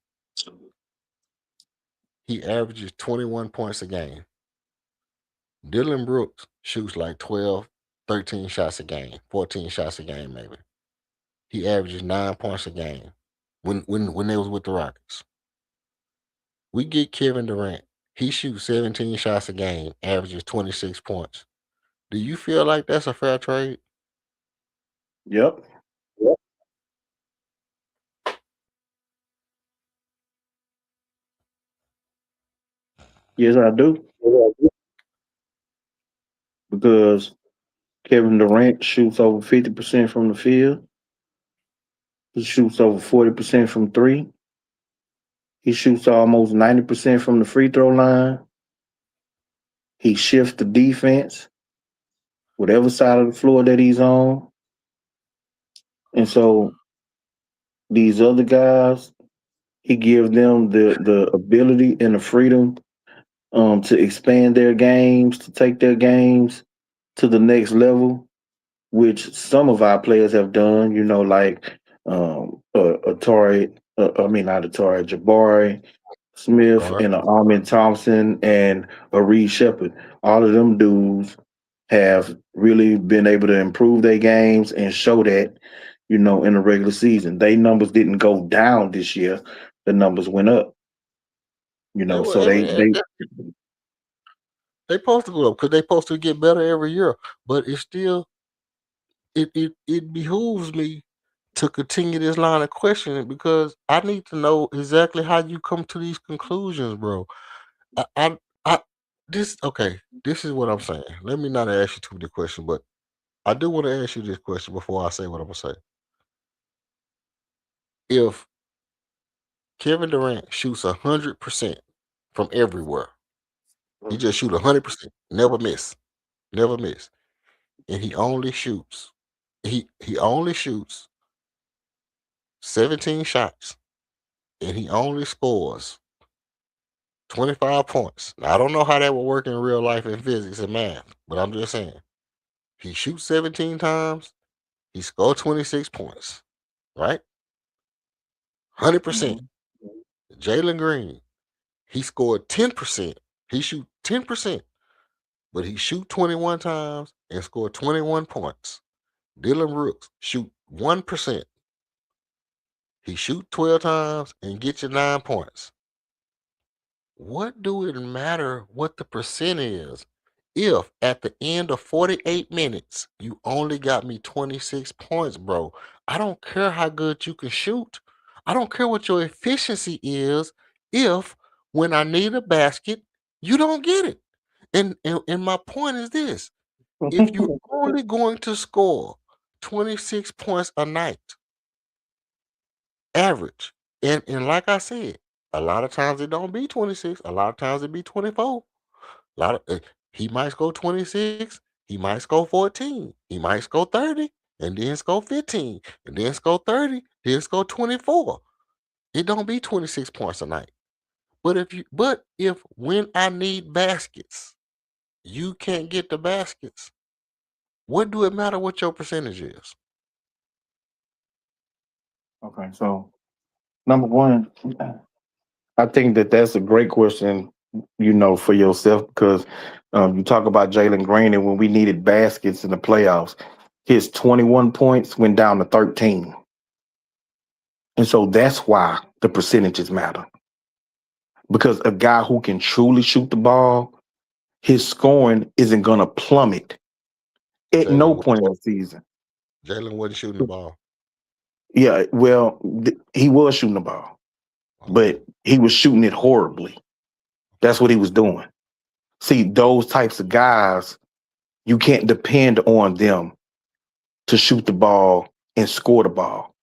He averages 21 points a game. Dylan Brooks shoots like 12, 13 shots a game, 14 shots a game maybe. He averages 9 points a game when they was with the Rockets. We get Kevin Durant. He shoots 17 shots a game, averages 26 points. Do you feel like that's a fair trade? Yep. Yes, I do. Because Kevin Durant shoots over 50% from the field. He shoots over 40% from three. He shoots almost 90% from the free throw line. He shifts the defense, whatever side of the floor that he's on. And so these other guys, he gives them the ability and the freedom to expand their games, to take their games to the next level, which some of our players have done, like not Atari, Jabari Smith All right. and Armin Thompson and a Reed Shepard. All of them dudes have really been able to improve their games and show that, in the regular season. They numbers didn't go down this year. The numbers went up. So I mean, they supposed to go up because they supposed to get better every year. But it's still it behooves me to continue this line of questioning because I need to know exactly how you come to these conclusions, bro. I, I, I this okay. This is what I'm saying. Let me not ask you too many questions, but I do want to ask you this question before I say what I'm gonna say. If Kevin Durant shoots 100% from everywhere, He just shoot 100%, never miss, never miss, and he only shoots 17 shots, and he only scores 25 points. Now, I don't know how that would work in real life in physics and math, but I'm just saying he shoots 17 times, he scored 26 points, right? 100%. Jalen Green, he scored 10%. He shoot 10%, but he shoot 21 times and score 21 points. Dylan Brooks shoot 1%. He shoot 12 times and get you 9 points. What do it matter what the percent is if at the end of 48 minutes you only got me 26 points, bro? I don't care how good you can shoot. I don't care what your efficiency is if when I need a basket, you don't get it. And my point is this. If you're only going to score 26 points a night, average, and like I said, a lot of times it don't be 26, a lot of times it be 24. A lot of he might score 26, he might score 14, he might score 30, and then score 15, and then score 30, then score 24. It don't be 26 points a night. But if when I need baskets, you can't get the baskets, what do it matter what your percentage is? Okay, so number one, I think that that's a great question, for yourself because you talk about Jalen Green, and when we needed baskets in the playoffs, his 21 points went down to 13. And so that's why the percentages matter. Because a guy who can truly shoot the ball, his scoring isn't going to plummet at no Jalen point in the season. Jalen wasn't shooting the ball. Yeah, well, he was shooting the ball, but he was shooting it horribly. That's what he was doing. See, those types of guys, you can't depend on them to shoot the ball and score the ball.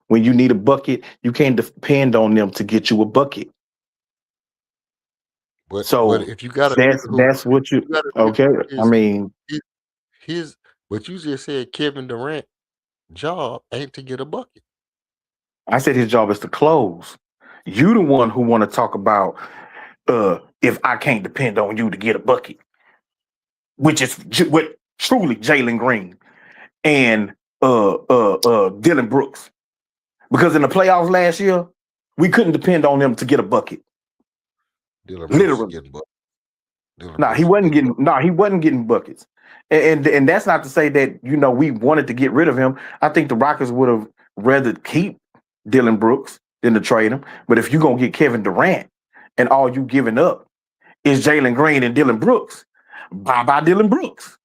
When you need a bucket, you can't depend on them to get you a bucket. But So if you got a that's what you got a okay. I his, mean, his but you just said Kevin Durant job ain't to get a bucket. I said his job is to close. You the one who want to talk about if I can't depend on you to get a bucket, which is what truly Jalen Green and Dylan Brooks. Because in the playoffs last year, we couldn't depend on them to get a bucket. Dylan Brooks is Literally. getting buckets. Nah, he wasn't getting. Nah, he wasn't getting buckets, and that's not to say that we wanted to get rid of him. I think the Rockets would have rather keep Dylan Brooks than to trade him. But if you're gonna get Kevin Durant, and all you giving up is Jalen Green and Dylan Brooks, bye Dylan Brooks.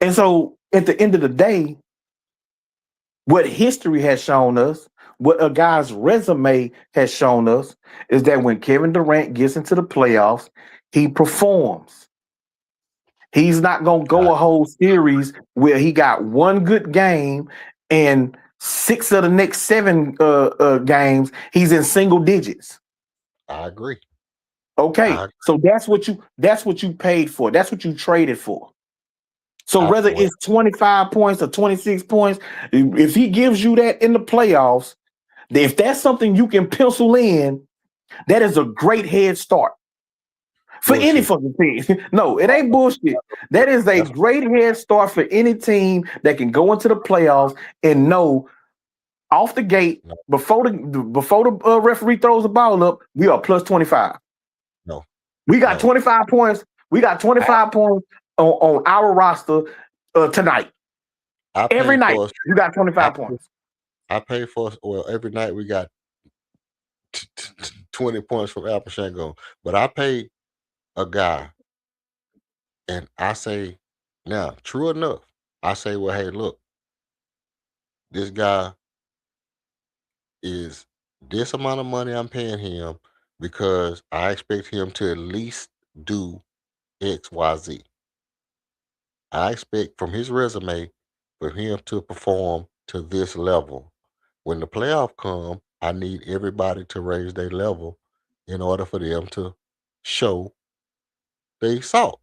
And so at the end of the day, what history has shown us, what a guy's resume has shown us, is that when Kevin Durant gets into the playoffs, he performs. He's not going to go a whole series where he got one good game and 6 of the next 7 games, he's in single digits. I agree. Okay, so that's what you paid for. That's what you traded for. So whether it's 25 points or 26 points, if he gives you that in the playoffs, if that's something you can pencil in, that is a great head start for any fucking team. No, it ain't bullshit. That is a great head start for any team that can go into the playoffs and know off the gate before the referee throws the ball up, we are plus 25. No, we got 25 points. We got 25 points on our roster tonight. Every night, you got 25 points. I pay for every night we got 20 points from Al Pachenko, but I pay a guy, and I say, now, true enough, I say, well, hey, look, this guy is this amount of money I'm paying him because I expect him to at least do X, Y, Z. I expect from his resume for him to perform to this level. When the playoff come, I need everybody to raise their level in order for them to show they salt.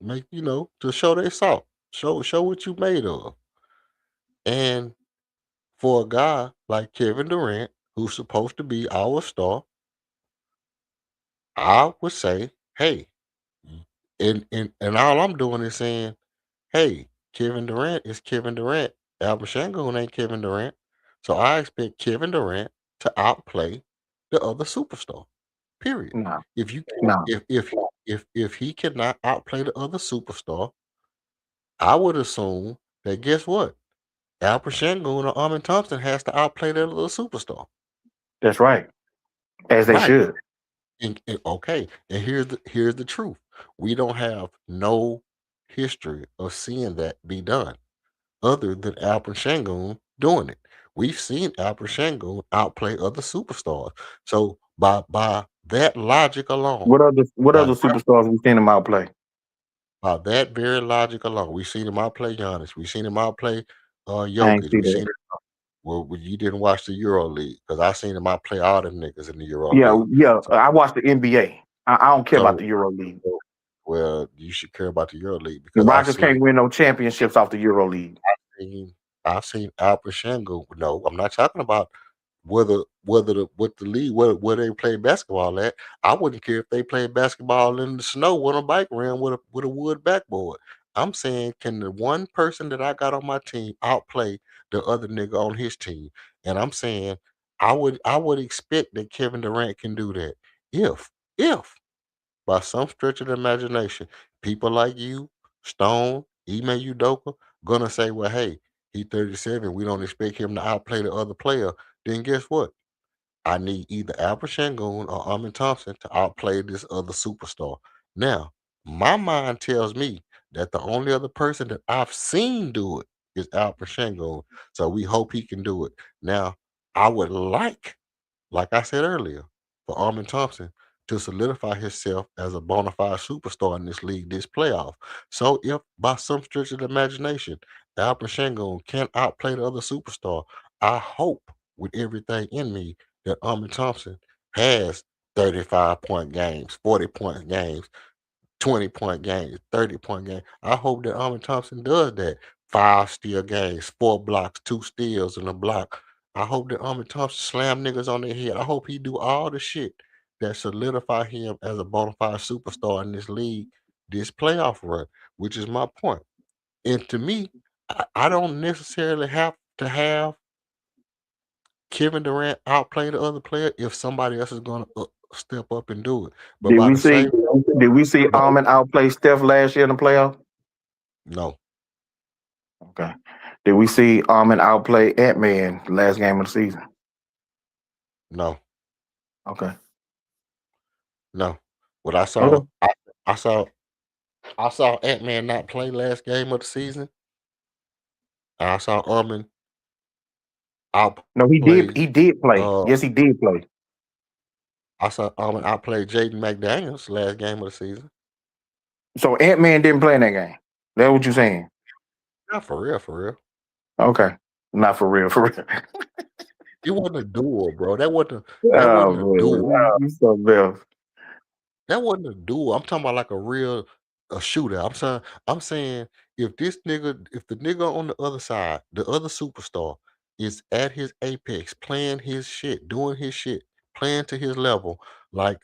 To show they salt. Show what you made of. And for a guy like Kevin Durant, who's supposed to be our star, I would say, hey, and all I'm doing is saying, hey, Kevin Durant is Kevin Durant. Albert Shangoon ain't Kevin Durant. So I expect Kevin Durant to outplay the other superstar. Period. No, If you no. if he cannot outplay the other superstar, I would assume that guess what? Albert Shangoon or Armin Thompson has to outplay that other superstar. That's right. As they Right. should. Okay. And here's the truth. We don't have no history of seeing that be done other than Albert Shangoon doing it. We've seen Albert Shangoon outplay other superstars. So by that logic alone, What by other superstars we seen him outplay? by that very logic alone, we've seen him outplay Giannis. We've seen him outplay I ain't Jokic. see We've that. seen well, you didn't watch the Euro League because I seen him outplay all them niggas in the Euro Yeah, League. yeah. So, I watched the NBA. I don't care about so the Euro League. well, you should care about the Euro League The because Rockets can't win no championships off the Euro League. seen I've seen Albert Shango. No, I'm not talking about whether the league where they play basketball at. I wouldn't care if they play basketball in the snow with a bike rim with a wood backboard. I'm saying, can the one person that I got on my team outplay the other nigga on his team? And I'm saying I would expect that Kevin Durant can do that if by some stretch of the imagination, people like you, Stone, Ime Udoka, gonna say, well, hey, he 37. We don't expect him to outplay the other player. Then guess what? I need either Albert Shangoon or Amin Thompson to outplay this other superstar. Now, my mind tells me that the only other person that I've seen do it is Albert Shangoon. So we hope he can do it. Now, I would like I said earlier, for Armin Thompson to solidify himself as a bona fide superstar in this league this playoff. So if by some stretch of the imagination, Albert Shangoon can outplay the other superstar, I hope with everything in me that Armin Thompson has 35-point games, 40-point games, 20-point games, 30-point games. I hope that Armin Thompson does that. 5 steal games, 4 blocks, 2 steals in a block. I hope that Armin Thompson slam niggas on their head. I hope he do all the shit that solidify him as a bona fide superstar in this league, this playoff run, which is my point. And to me, I don't necessarily have to have Kevin Durant outplay the other player if somebody else is going to step up and do it. But Did by we the see? same, Did we see no, Almond outplay Steph last year in the playoff? no, Okay. Did we see Almond outplay Ant Man last game of the season? no. Okay. No. What I saw, Okay. I saw, I saw Ant Man not play last game of the season. And I saw Armin No, he did. outplay. He did play. Uh, Yes, he did play. I saw Armin outplay Jaden McDaniels last game of the season. So Ant Man didn't play in that game. That's what you're saying? Not for real, for real. Okay. Not for real. For real. It wasn't a duel, bro. That wasn't Oh a duel. man, you so bad. That wasn't a duel. I'm talking about like a shootout. I'm saying if the nigga on the other side, the other superstar, is at his apex, playing his shit, doing his shit, playing to his level, like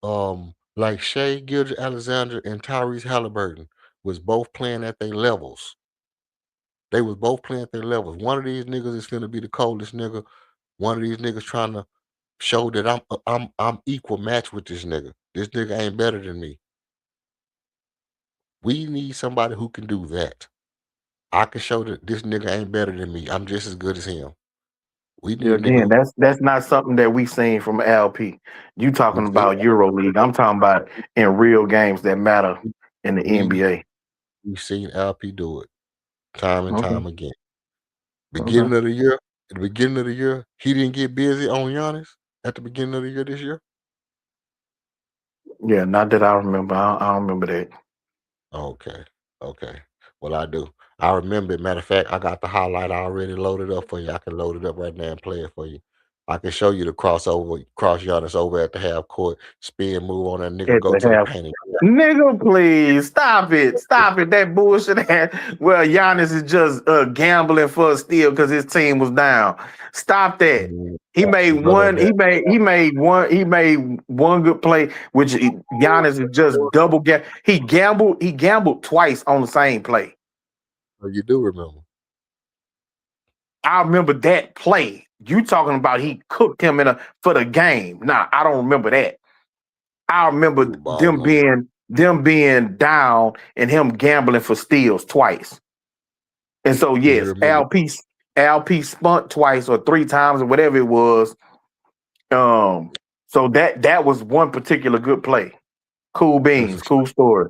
Shea Gilgis Alexander and Tyrese Halliburton was both playing at their levels. They was both playing at their levels. One of these niggas is gonna be the coldest nigga. One of these niggas trying to show that I'm equal match with this nigga. This nigga ain't better than me. We need somebody who can do that. I can show that this nigga ain't better than me. I'm just as good as him. We Yeah, need a nigga again, who that's not something that we seen from LP. You we talking seen about Euro League? I'm talking about in real games that matter in the we NBA. we seen LP do it time and Okay. time again. Okay. Beginning of the year, at the beginning of the year, he didn't get busy on Giannis at the beginning of the year this year. Yeah, not that I remember. I don't remember that. Okay, okay. Well, I do. I remember it. Matter of fact, I got the highlight already loaded up for you. I can load it up right now and play it for you. I can show you the cross Giannis over at the half court, spin move on that nigga, At go the to the half. paint. Nigga, please stop it. Stop it. That bullshit. Well, Giannis is just gambling for a steal because his team was down. Stop that. He made one. He made one good play, which Giannis is just double gam. He gambled. He gambled twice on the same play. You do remember? I remember that play. You talking about he cooked him for the game? Nah, I don't remember that. I remember them being down and him gambling for steals twice. And so yes, LP spunt twice or three times or whatever it was. So that was one particular good play. Cool beans, cool story.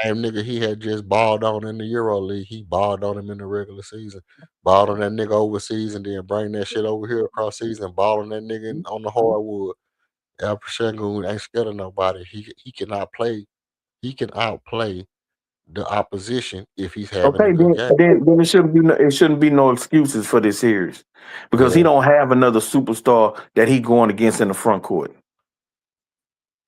Same nigga he had just balled on in the Euro League. He balled on him in the regular season. Balled on that nigga overseas and then bring that shit over here across season. Ball on that nigga on the hardwood. Al Shangoon ain't scared of nobody. He cannot play. He can outplay the opposition if he's having Okay, a good game. then it shouldn't be no excuses for this series because he don't have another superstar that he going against in the front court.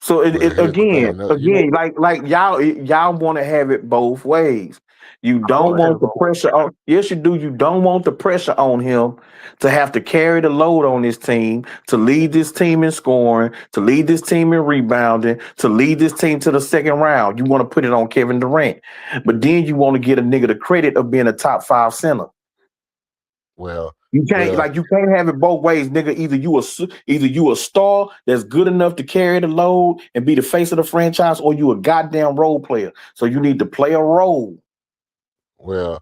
So again, like y'all want to have it both ways. You don't want the pressure on. Yes, you do. You don't want the pressure on him to have to carry the load on this team, to lead this team in scoring, to lead this team in rebounding, to lead this team to the second round. You want to put it on Kevin Durant, but then you want to get a nigga the credit of being a top 5 center. Well, you can't have it both ways, nigga. Either you a star that's good enough to carry the load and be the face of the franchise, or you a goddamn role player. So you need to play a role. Well,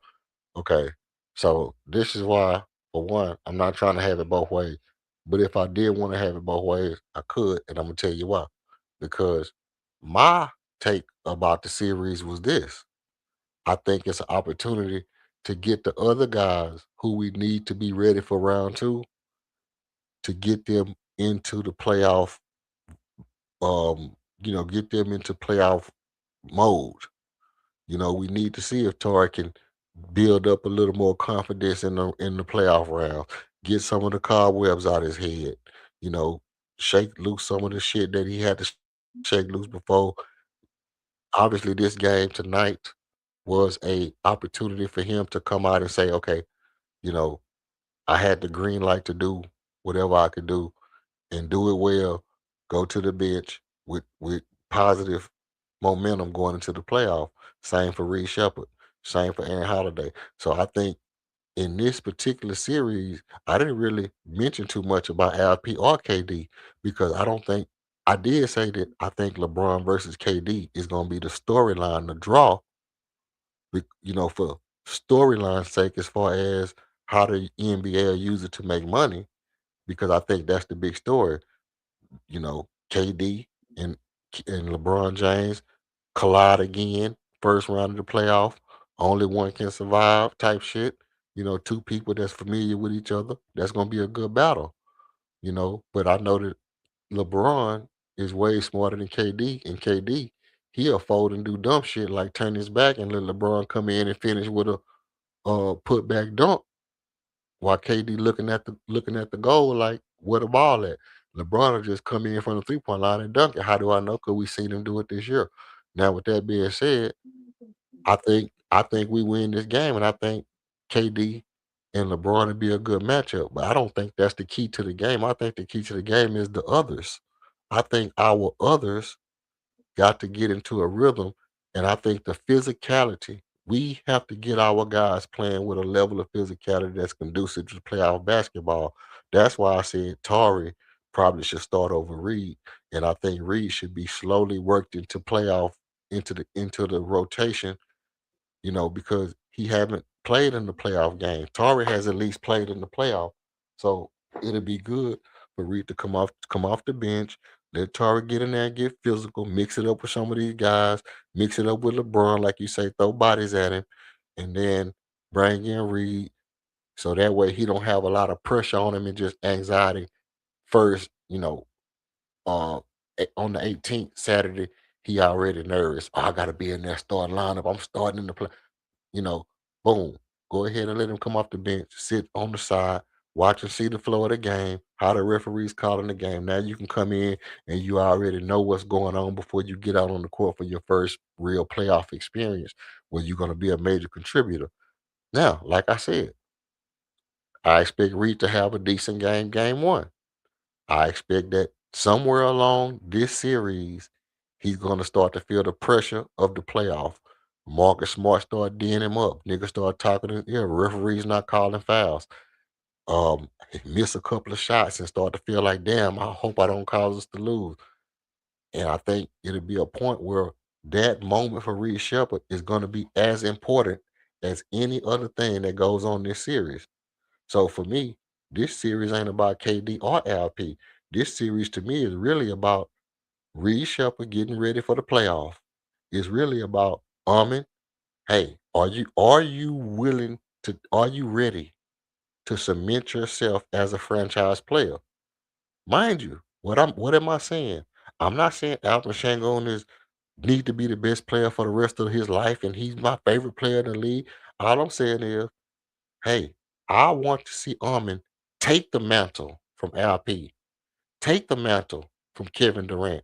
okay. So this is why, for one, I'm not trying to have it both ways. But if I did want to have it both ways, I could, and I'm gonna tell you why. Because my take about the series was this. I think it's an opportunity to get the other guys who we need to be ready for round 2 to get them into the playoff, get them into playoff mode. We need to see if Torrey can build up a little more confidence in the playoff round, get some of the cobwebs out his head, shake loose some of the shit that he had to shake loose before. Obviously, this game tonight was a opportunity for him to come out and say, okay, I had the green light to do whatever I could do and do it well, go to the bench with positive momentum going into the playoff. Same for Reed Shepard, same for Aaron Holiday. So I think in this particular series, I didn't really mention too much about LP or KD because I did say that I think LeBron versus KD is going to be the storyline, the draw, for storyline's sake, as far as how the NBA will use it to make money, because I think that's the big story. KD and LeBron James collide again, first round of the playoff. Only one can survive type shit. Two people that's familiar with each other. That's gonna be a good battle. But I know that LeBron is way smarter than KD, and KD he'll fold and do dumb shit like turn his back and let LeBron come in and finish with a put back dunk while KD looking at the goal like where the ball at. LeBron will just come in from the 3-point line and dunk it. How do I know? Because we seen him do it this year. Now, with that being said, I think we win this game, and I think KD and LeBron would be a good matchup. But I don't think that's the key to the game. I think the key to the game is the others. I think our others got to get into a rhythm, and I think the physicality, we have to get our guys playing with a level of physicality that's conducive to playoff basketball. That's why I said Tari probably should start over Reed, and I think Reed should be slowly worked into playoff into the rotation, because he haven't played in the playoff game. Tari has at least played in the playoff, so it'll be good for Reed to come off the bench. Let Tari get in there and get physical, mix it up with some of these guys, mix it up with LeBron, like you say, throw bodies at him, and then bring in Reed so that way he don't have a lot of pressure on him and just anxiety first, on the 18th, Saturday, he already nervous. Oh, I got to be in there starting lineup. I'm starting in the play. Boom. Go ahead and let him come off the bench, sit on the side, watch and see the flow of the game, how the referees calling the game. Now you can come in and you already know what's going on before you get out on the court for your first real playoff experience where you're going to be a major contributor. Now, like I said, I expect Reed to have a decent game one. I expect that somewhere along this series, he's going to start to feel the pressure of the playoff. Marcus Smart start D'ing him up. Niggas start talking to referees not calling fouls. Miss a couple of shots and start to feel like, damn, I hope I don't cause us to lose. And I think it'll be a point where that moment for Reed Shepard is going to be as important as any other thing that goes on this series. So for me, this series ain't about KD or LP. This series to me is really about Reed Shepard getting ready for the playoff. It's really about Armin. Hey, are you ready to cement yourself as a franchise player? Mind you, what am I saying? I'm not saying Alvin Shangon is need to be the best player for the rest of his life and he's my favorite player in the league. All I'm saying is, hey, I want to see Armin take the mantle from LP, take the mantle from Kevin Durant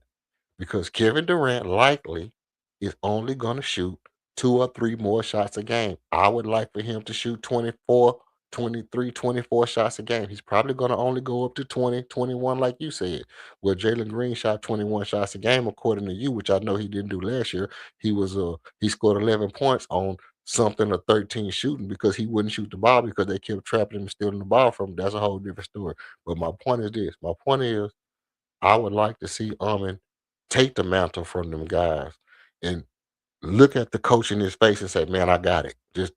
because Kevin Durant likely is only going to shoot 2 or 3 more shots a game. I would like for him to shoot 24, 23, 24 shots a game. He's probably going to only go up to 20, 21, like you said. Where Jalen Green shot 21 shots a game, according to you, which I know he didn't do last year. He scored 11 points on something or 13 shooting because he wouldn't shoot the ball because they kept trapping him and stealing the ball from him. That's a whole different story. But my point is this. My point is I would like to see Armin take the mantle from them guys and look at the coach in his face and say, "Man, I got it. Just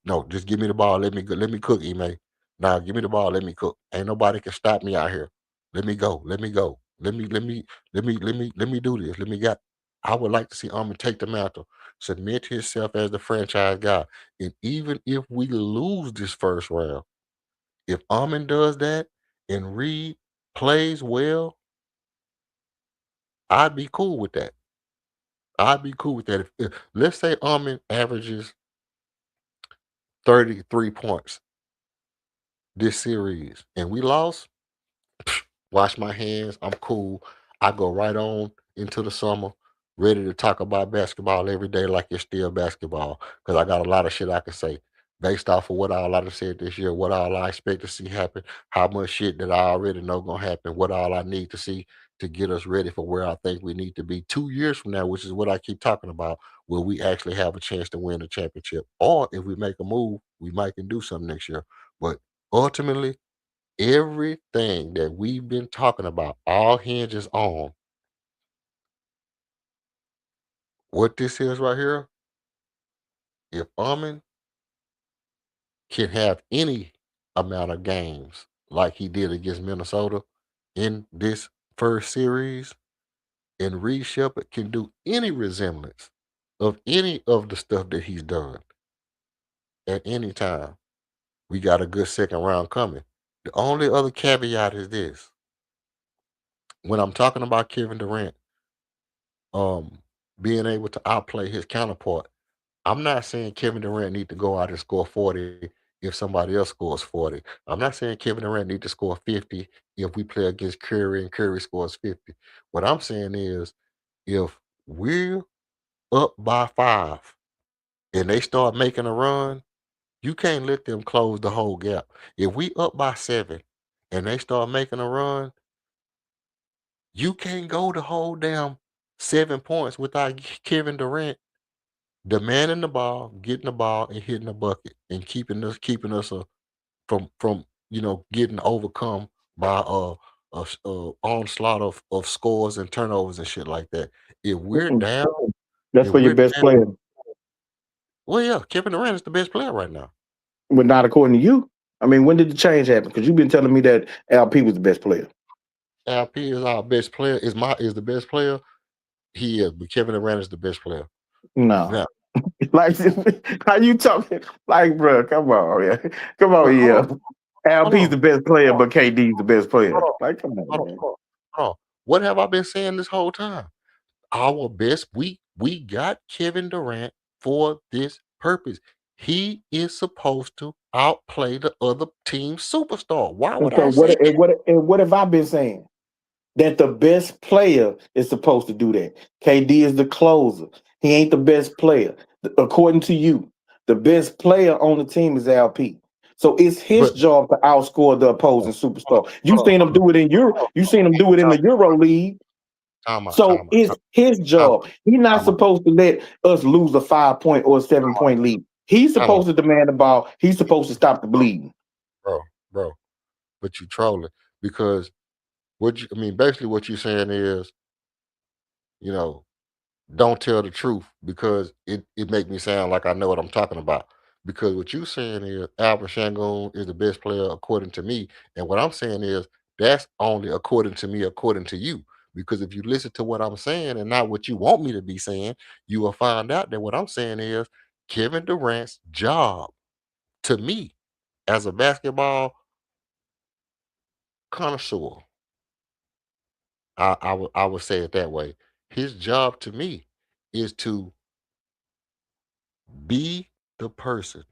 give me the ball. Let me go. Let me cook, Ime. Now give me the ball. Let me cook. Ain't nobody can stop me out here. Let me go. Let me go. Let me do this. Let me got." I would like to see Armin take the mantle, submit himself as the franchise guy, and even if we lose this first round, if Armin does that and Reed plays well, I'd be cool with that. I'd be cool with that. If let's say Armin averages 33 points this series and we lost, wash my hands. I'm cool. I go right on into the summer, ready to talk about basketball every day like it's still basketball. Because I got a lot of shit I can say based off of what all I done said this year, what all I expect to see happen, how much shit that I already know gonna happen, what all I need to see to get us ready for where I think we need to be 2 years from now, which is what I keep talking about, where we actually have a chance to win the championship. Or if we make a move, we might can do something next year. But ultimately, everything that we've been talking about all hinges on what this is right here. If Armin can have any amount of games like he did against Minnesota in this first series, and Reed Shepard can do any resemblance of any of the stuff that he's done at any time, we got a good second round coming. The only other caveat is this. When I'm talking about Kevin Durant, um, being able to outplay his counterpart, I'm not saying Kevin Durant need to go out and score 40 if somebody else scores 40. I'm not saying Kevin Durant need to score 50 if we play against Curry and Curry scores 50. What I'm saying is if we're up by 5 and they start making a run, you can't let them close the whole gap. If we up by 7 and they start making a run, you can't go the whole damn 7 points without Kevin Durant demanding the ball, getting the ball, and hitting the bucket, and keeping us from getting overcome by a onslaught of scores and turnovers and shit like that. If we're down, That's if for your we're best down, player, well, yeah, Kevin Durant is the best player right now. but not according to you. I mean, when did the change happen? Because you've been telling me that LP was the best player. LP is our best player. Is the best player. He is, but Kevin Durant is the best player. No. Now, Like, how you talking? Like, bro, come on, yeah. Come hold on, yeah. on, hold LP's on, the best player, but KD's the best player. hold on, Like, come on, hold on, man. hold on. What have I been saying this whole time? Our best, we got Kevin Durant for this purpose. He is supposed to outplay the other team's superstar. Why would Okay, I say that? what have I been saying? That the best player is supposed to do that. KD is the closer. He ain't the best player. According to you, the best player on the team is LP. So it's his But job to outscore the opposing superstar. You seen him do it in you seen him do it in the Euro League. time out, So time out, it's his time job. He's not out, supposed to let us lose a 5 point or a 7 point lead. He's time out, supposed to demand the ball. He's supposed to stop the bleeding. bro. But you trolling because basically what you're saying is, you know, don't tell the truth because it make me sound like I know what I'm talking about. Because what you saying is Albert Shangoon is the best player according to me, and what I'm saying is that's only according to me, according to you. Because if you listen to what I'm saying and not what you want me to be saying, you will find out that what I'm saying is Kevin Durant's job to me as a basketball connoisseur. I would say it that way. His job to me is to be the person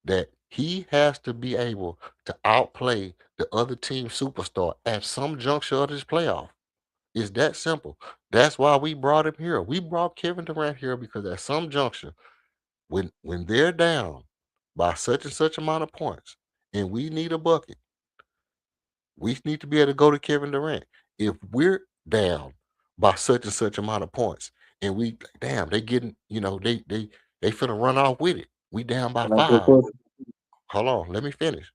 that he has to be able to outplay the other team superstar at some juncture of this playoff. It's that simple. That's why we brought him here. We brought Kevin Durant here because at some juncture, when they're down by such and such amount of points, and we need a bucket, we need to be able to go to Kevin Durant. If we're down by such and such amount of points, and we damn, they getting, they finna run off with it. We down by Can I say a 5. question? Hold on, let me finish.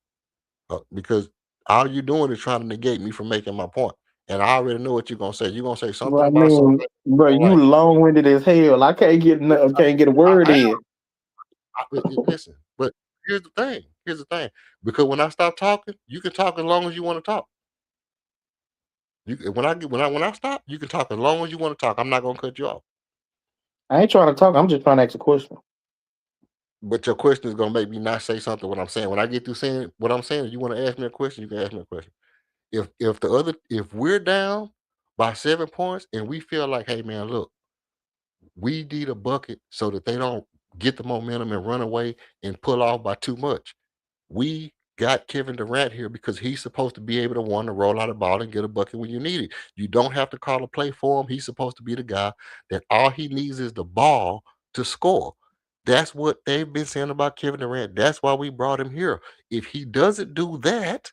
Because all you doing is trying to negate me from making my point. And I already know what you're gonna say. You're gonna say something Well, I about something mean, that bro, you don't you like. long winded as hell. I can't get a I word am. in. Listen, but here's the thing. Here's the thing. Because when I stop talking, you can talk as long as you want to talk. When I stop, you can talk as long as you want to talk. I'm not gonna cut you off. I ain't trying to talk. I'm just trying to ask a question. But your question is gonna make me not say something what I'm saying. When I get through saying what I'm saying, if you want to ask me a question, you can ask me a question. If we're down by 7 points and we feel like, hey man, look, we need a bucket so that they don't get the momentum and run away and pull off by too much. We got Kevin Durant here because he's supposed to be able to want to roll out a ball and get a bucket when you need it. You don't have to call a play for him. He's supposed to be the guy that all he needs is the ball to score. That's what they've been saying about Kevin Durant. That's why we brought him here. If he doesn't do that,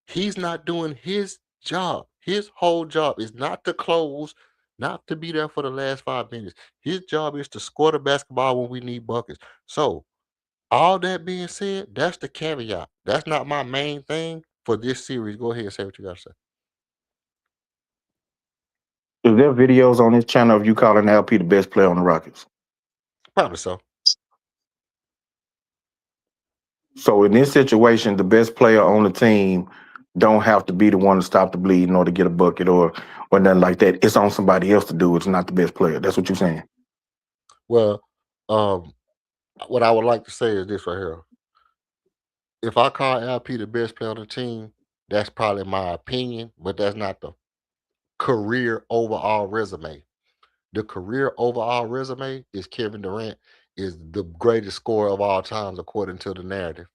he's not doing his job. His whole job is not to close, not to be there for the last 5 minutes. His job is to score the basketball when we need buckets. So, all that being said, that's the caveat. That's not my main thing for this series. Go ahead and say what you got to say. Is there videos on this channel of you calling LP the best player on the Rockets? Probably so. So in this situation, the best player on the team don't have to be the one to stop the bleeding or to get a bucket or nothing like that. It's on somebody else to do it. It's not the best player. That's what you're saying. Well, um, what I would like to say is this right here. If I call LP the best player on the team, that's probably my opinion, but that's not the career overall resume. The career overall resume is Kevin Durant is the greatest scorer of all times according to the narrative.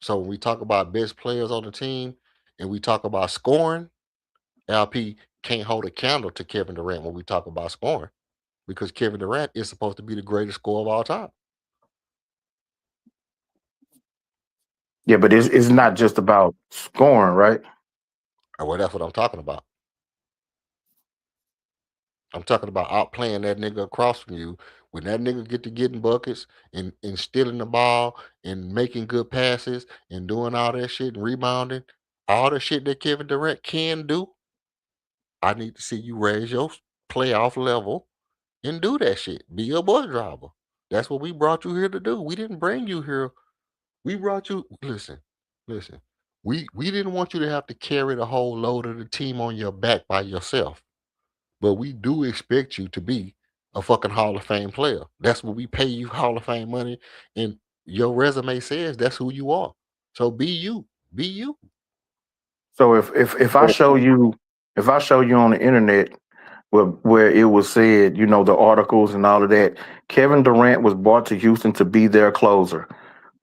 So when we talk about best players on the team and we talk about scoring, LP can't hold a candle to Kevin Durant when we talk about scoring because Kevin Durant is supposed to be the greatest scorer of all time. Yeah, but it's not just about scoring, right? Well, that's what I'm talking about. I'm talking about outplaying that nigga across from you. When that nigga get to getting buckets and stealing the ball and making good passes and doing all that shit and rebounding, all the shit that Kevin Durant can do, I need to see you raise your playoff level and do that shit. Be a bus driver. That's what we brought you here to do. We didn't bring you here. We brought you. Listen. We didn't want you to have to carry the whole load of the team on your back by yourself. But we do expect you to be a fucking Hall of Fame player. That's what we pay you Hall of Fame money, and your resume says that's who you are. So be you. Be you. So if I show you on the internet where it was said, the articles and all of that, Kevin Durant was brought to Houston to be their closer.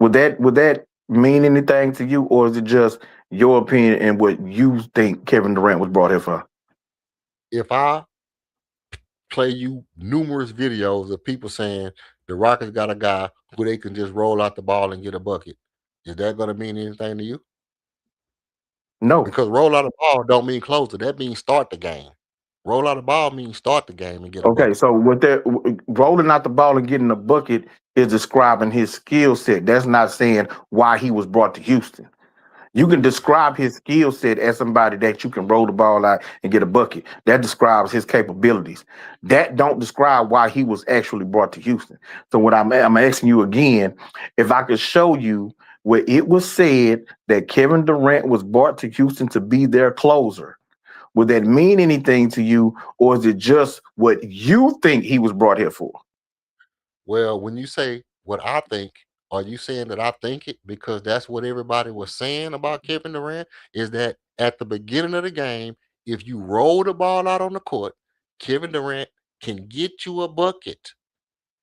Would that mean anything to you, or is it just your opinion and what you think Kevin Durant was brought here for? If I play you numerous videos of people saying the Rockets got a guy who they can just roll out the ball and get a bucket, is that going to mean anything to you? No. Because roll out the ball don't mean closer. That means start the game. Roll out the ball means start the game and get a Okay, bucket. so with that rolling out the ball and getting a bucket is describing his skill set. That's not saying why he was brought to Houston. You can describe his skill set as somebody that you can roll the ball out and get a bucket. That describes his capabilities. That don't describe why he was actually brought to Houston. So what I'm asking you again, if I could show you where it was said that Kevin Durant was brought to Houston to be their closer, would that mean anything to you, or is it just what you think he was brought here for? Well, when you say what I think, are you saying that I think it because that's what everybody was saying about Kevin Durant? Is that at the beginning of the game, if you roll the ball out on the court, Kevin Durant can get you a bucket,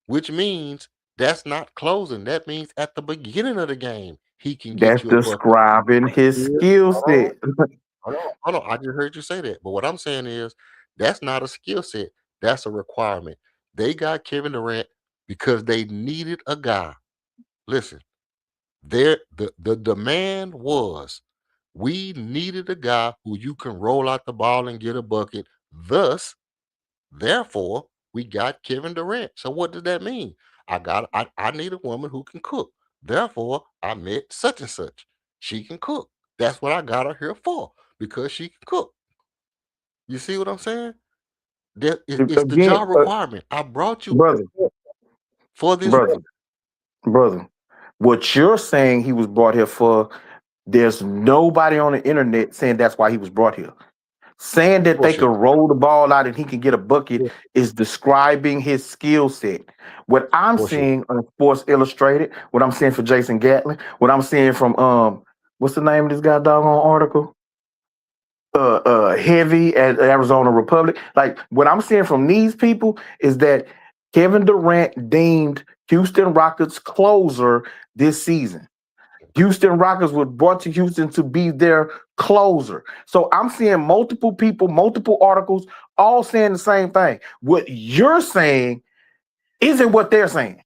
which means that's not closing. That means at the beginning of the game, he can That's get you a bucket. describing his Yeah. skill set. Hold on. I just heard you say that. But what I'm saying is that's not a skill set. That's a requirement. They got Kevin Durant because they needed a guy. Listen, the demand was we needed a guy who you can roll out the ball and get a bucket. Therefore, we got Kevin Durant. So what does that mean? I need a woman who can cook. Therefore, I met such and such. She can cook. That's what I got her here for because she can cook. You see what I'm saying? It's the Again, job requirement. I brought you brother, for this brother, reason. brother. What you're saying he was brought here for, there's nobody on the internet saying that's why he was brought here. Saying that they Bullshit. could roll the ball out and he can get a bucket Bull- is describing his skill set. What I'm Bullshit. seeing on Sports Illustrated, what I'm seeing for Jason Gatlin, what I'm seeing from what's the name of this guy doggone article? Heavy at Arizona Republic. Like what I'm seeing from these people is that Kevin Durant deemed Houston Rockets closer this season. Houston Rockets were brought to Houston to be their closer. So I'm seeing multiple people, multiple articles, all saying the same thing. What you're saying isn't what they're saying.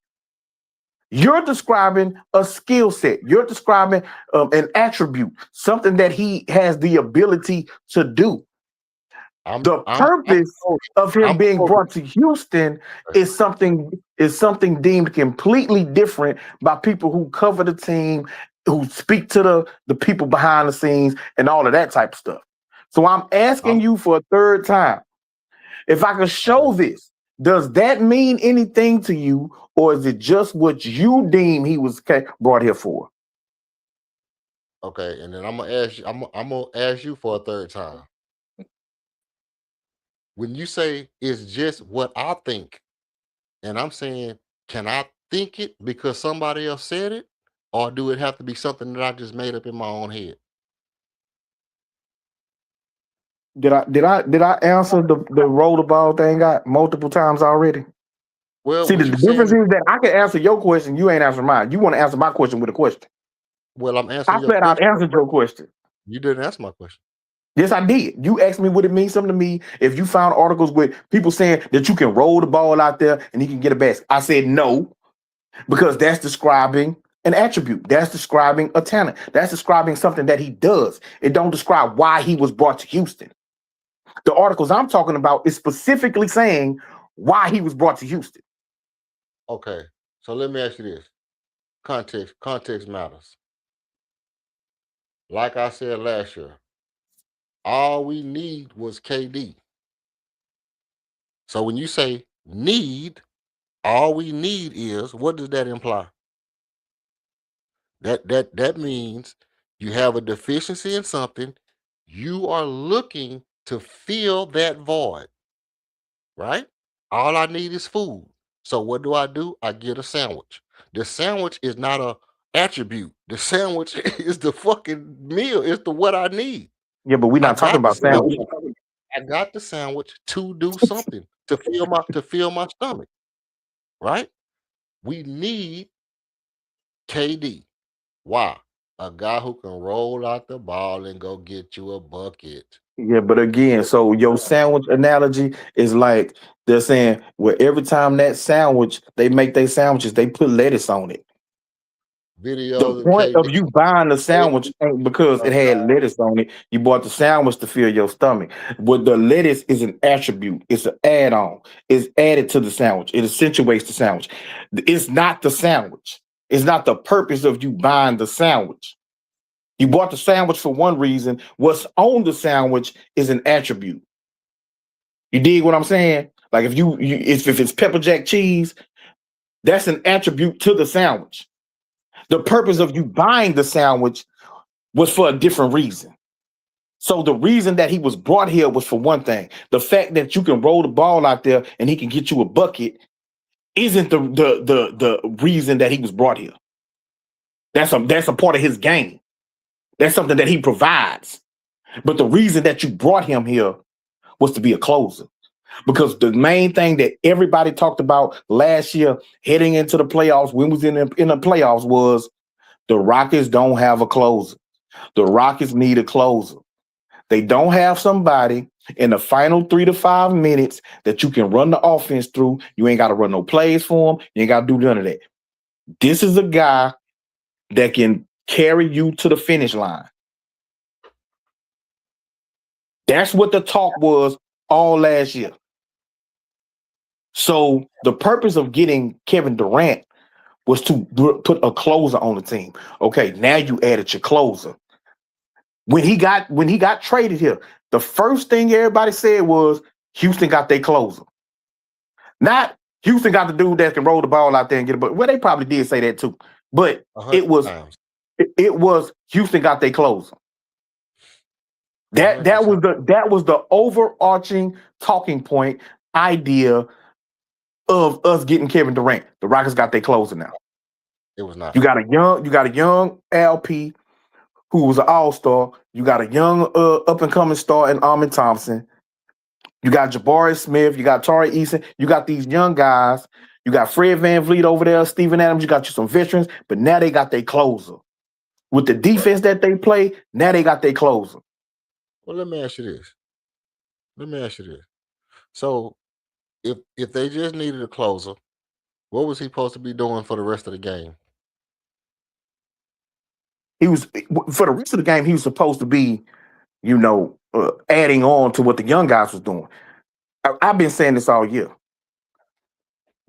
You're describing a skill set. You're describing an attribute, something that he has the ability to do. The purpose of him being brought to Houston is something deemed completely different by people who cover the team, who speak to the people behind the scenes, and all of that type of stuff. So I'm asking you for a third time, if I can show this, does that mean anything to you, or is it just what you deem he was brought here for? Okay, and then I'm gonna ask you. I'm gonna ask you for a third time. When you say it's just what I think, and I'm saying, can I think it because somebody else said it, or do it have to be something that I just made up in my own head? Did I answer the roll the ball thing out multiple times already? Well, See, the what you difference saying? is that I can answer your question, you ain't answer mine. You want to answer my question with a question. Well, I'm I answering your flat out question. answered your question. You didn't answer my question. Yes, I did. You asked me would it mean something to me if you found articles with people saying that you can roll the ball out there and he can get a basket. I said no, because that's describing an attribute. That's describing a talent. That's describing something that he does. It don't describe why he was brought to Houston. The articles I'm talking about is specifically saying why he was brought to Houston. Okay, so let me ask you this: context matters. Like I said last year, all we need was KD. So when you say need, all we need is, what does that imply? That means you have a deficiency in something, you are looking to fill that void, right? All I need is food. So what do? I get a sandwich. The sandwich is not a attribute. The sandwich is the fucking meal. It's the what I need. Yeah, but we're I not talking got the about sandwich. sandwiches. I got the sandwich to do something to fill my stomach, right? We need KD. Why? A guy who can roll out the ball and go get you a bucket. Yeah, but again, so your sandwich analogy is like they're saying, well, every time that sandwich they make their sandwiches, they put lettuce on it. The Videos of point KD. of you buying the sandwich ain't because it had lettuce on it. You bought the sandwich to fill your stomach. But the lettuce is an attribute. It's an add-on. It's added to the sandwich. It accentuates the sandwich. It's not the sandwich. It's not the purpose of you buying the sandwich. You bought the sandwich for one reason. What's on the sandwich is an attribute. You dig what I'm saying? Like if it's pepper jack cheese, that's an attribute to the sandwich. The purpose of you buying the sandwich was for a different reason. So the reason that he was brought here was for one thing. The fact that you can roll the ball out there and he can get you a bucket isn't the reason that he was brought here. That's a part of his game. That's something that he provides. But the reason that you brought him here was to be a closer. Because the main thing that everybody talked about last year heading into the playoffs, when we was in the playoffs, was the Rockets don't have a closer. The Rockets need a closer. They don't have somebody in the final 3 to 5 minutes that you can run the offense through. You ain't got to run no plays for him. You ain't got to do none of that. This is a guy that can carry you to the finish line. That's what the talk was all last year. So the purpose of getting Kevin Durant was to put a closer on the team. Okay, now you added your closer. When he got traded here, the first thing everybody said was Houston got their closer. Not Houston got the dude that can roll the ball out there and get a bucket. Well, they probably did say that too, but it was Houston got their closer. That was the overarching talking point idea of us getting Kevin Durant. The Rockets got their closer now. It was not. You got a young LP who was an all-star. You got a young up-and-coming star in Armin Thompson. You got Jabari Smith. You got Tari Eason. You got these young guys. You got Fred VanVleet over there, Steven Adams. You got you some veterans, but now they got their closer. With the defense that they play, now they got their closer. Well, let me ask you this. So, if they just needed a closer, what was he supposed to be doing for the rest of the game? He was for the rest of the game. He was supposed to be, adding on to what the young guys was doing. I've been saying this all year.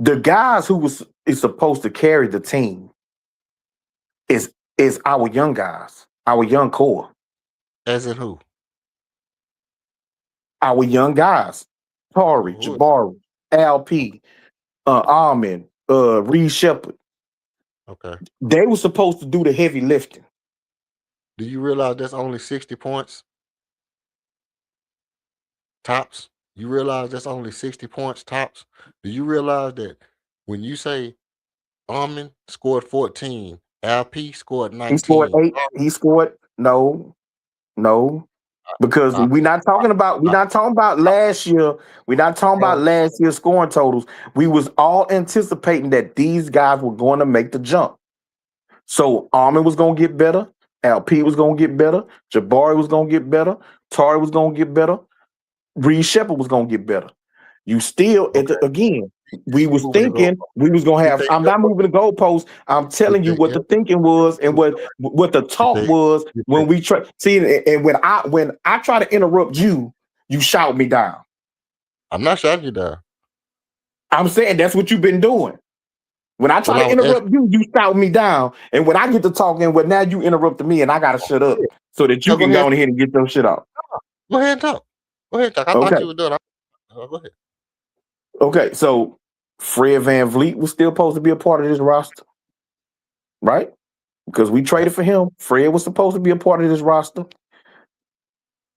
The guys who is supposed to carry the team is our young guys, our young core. As in who? Our young guys. Tari, Jabari, LP, Armin, Reed Shepard. Okay. They were supposed to do the heavy lifting. Do you realize that's only 60 points? Tops? You realize that's only 60 points tops? Do you realize that when you say Armin scored 14, LP scored 19? He scored 8. He scored no. Because we're not talking about last year. We're not talking about last year's scoring totals. We was all anticipating that these guys were going to make the jump. So Armin was going to get better. LP was going to get better. Jabari was going to get better. Tari was going to get better. Reed Shepard was going to get better. You still, again, we was thinking we was going to have, I'm not moving the goalposts. I'm telling you what the thinking was and what the talk was when we try. See, and when I try to interrupt you, you shout me down. I'm not shouting you down. I'm saying that's what you've been doing. When I try to interrupt you, you shout me down. And when I get to talking, well, now you interrupted me and I got to shut up so that you can go ahead and get your shit off. Go ahead and talk. I thought you were doing it. Go ahead. Okay, so Fred VanVleet was still supposed to be a part of this roster, right? Because we traded for him. Fred was supposed to be a part of this roster.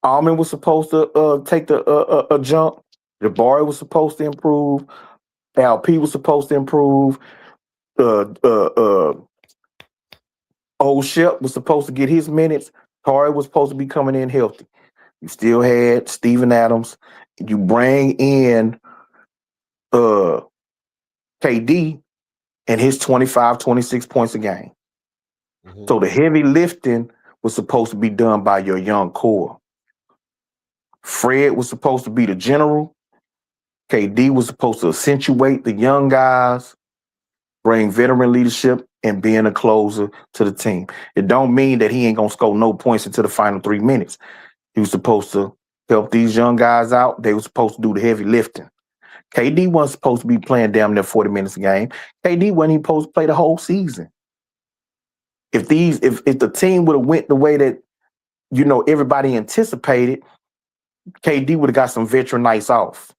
Armin was supposed to take a jump. Jabari was supposed to improve. LP was supposed to improve. Old Shep was supposed to get his minutes. Tari was supposed to be coming in healthy. You still had Steven Adams. You bring in uh KD and his 25, 26 points a game. Mhm. So the heavy lifting was supposed to be done by your young core. Fred was supposed to be the general. KD was supposed to accentuate the young guys, bring veteran leadership, and being a closer to the team. It don't mean that he ain't gonna score no points into the final 3 minutes. He was supposed to help these young guys out. They were supposed to do the heavy lifting. KD wasn't supposed to be playing damn near 40 minutes a game. KD wasn't even supposed to play the whole season. If the team would have went the way that everybody anticipated, KD would have got some veteran nights off.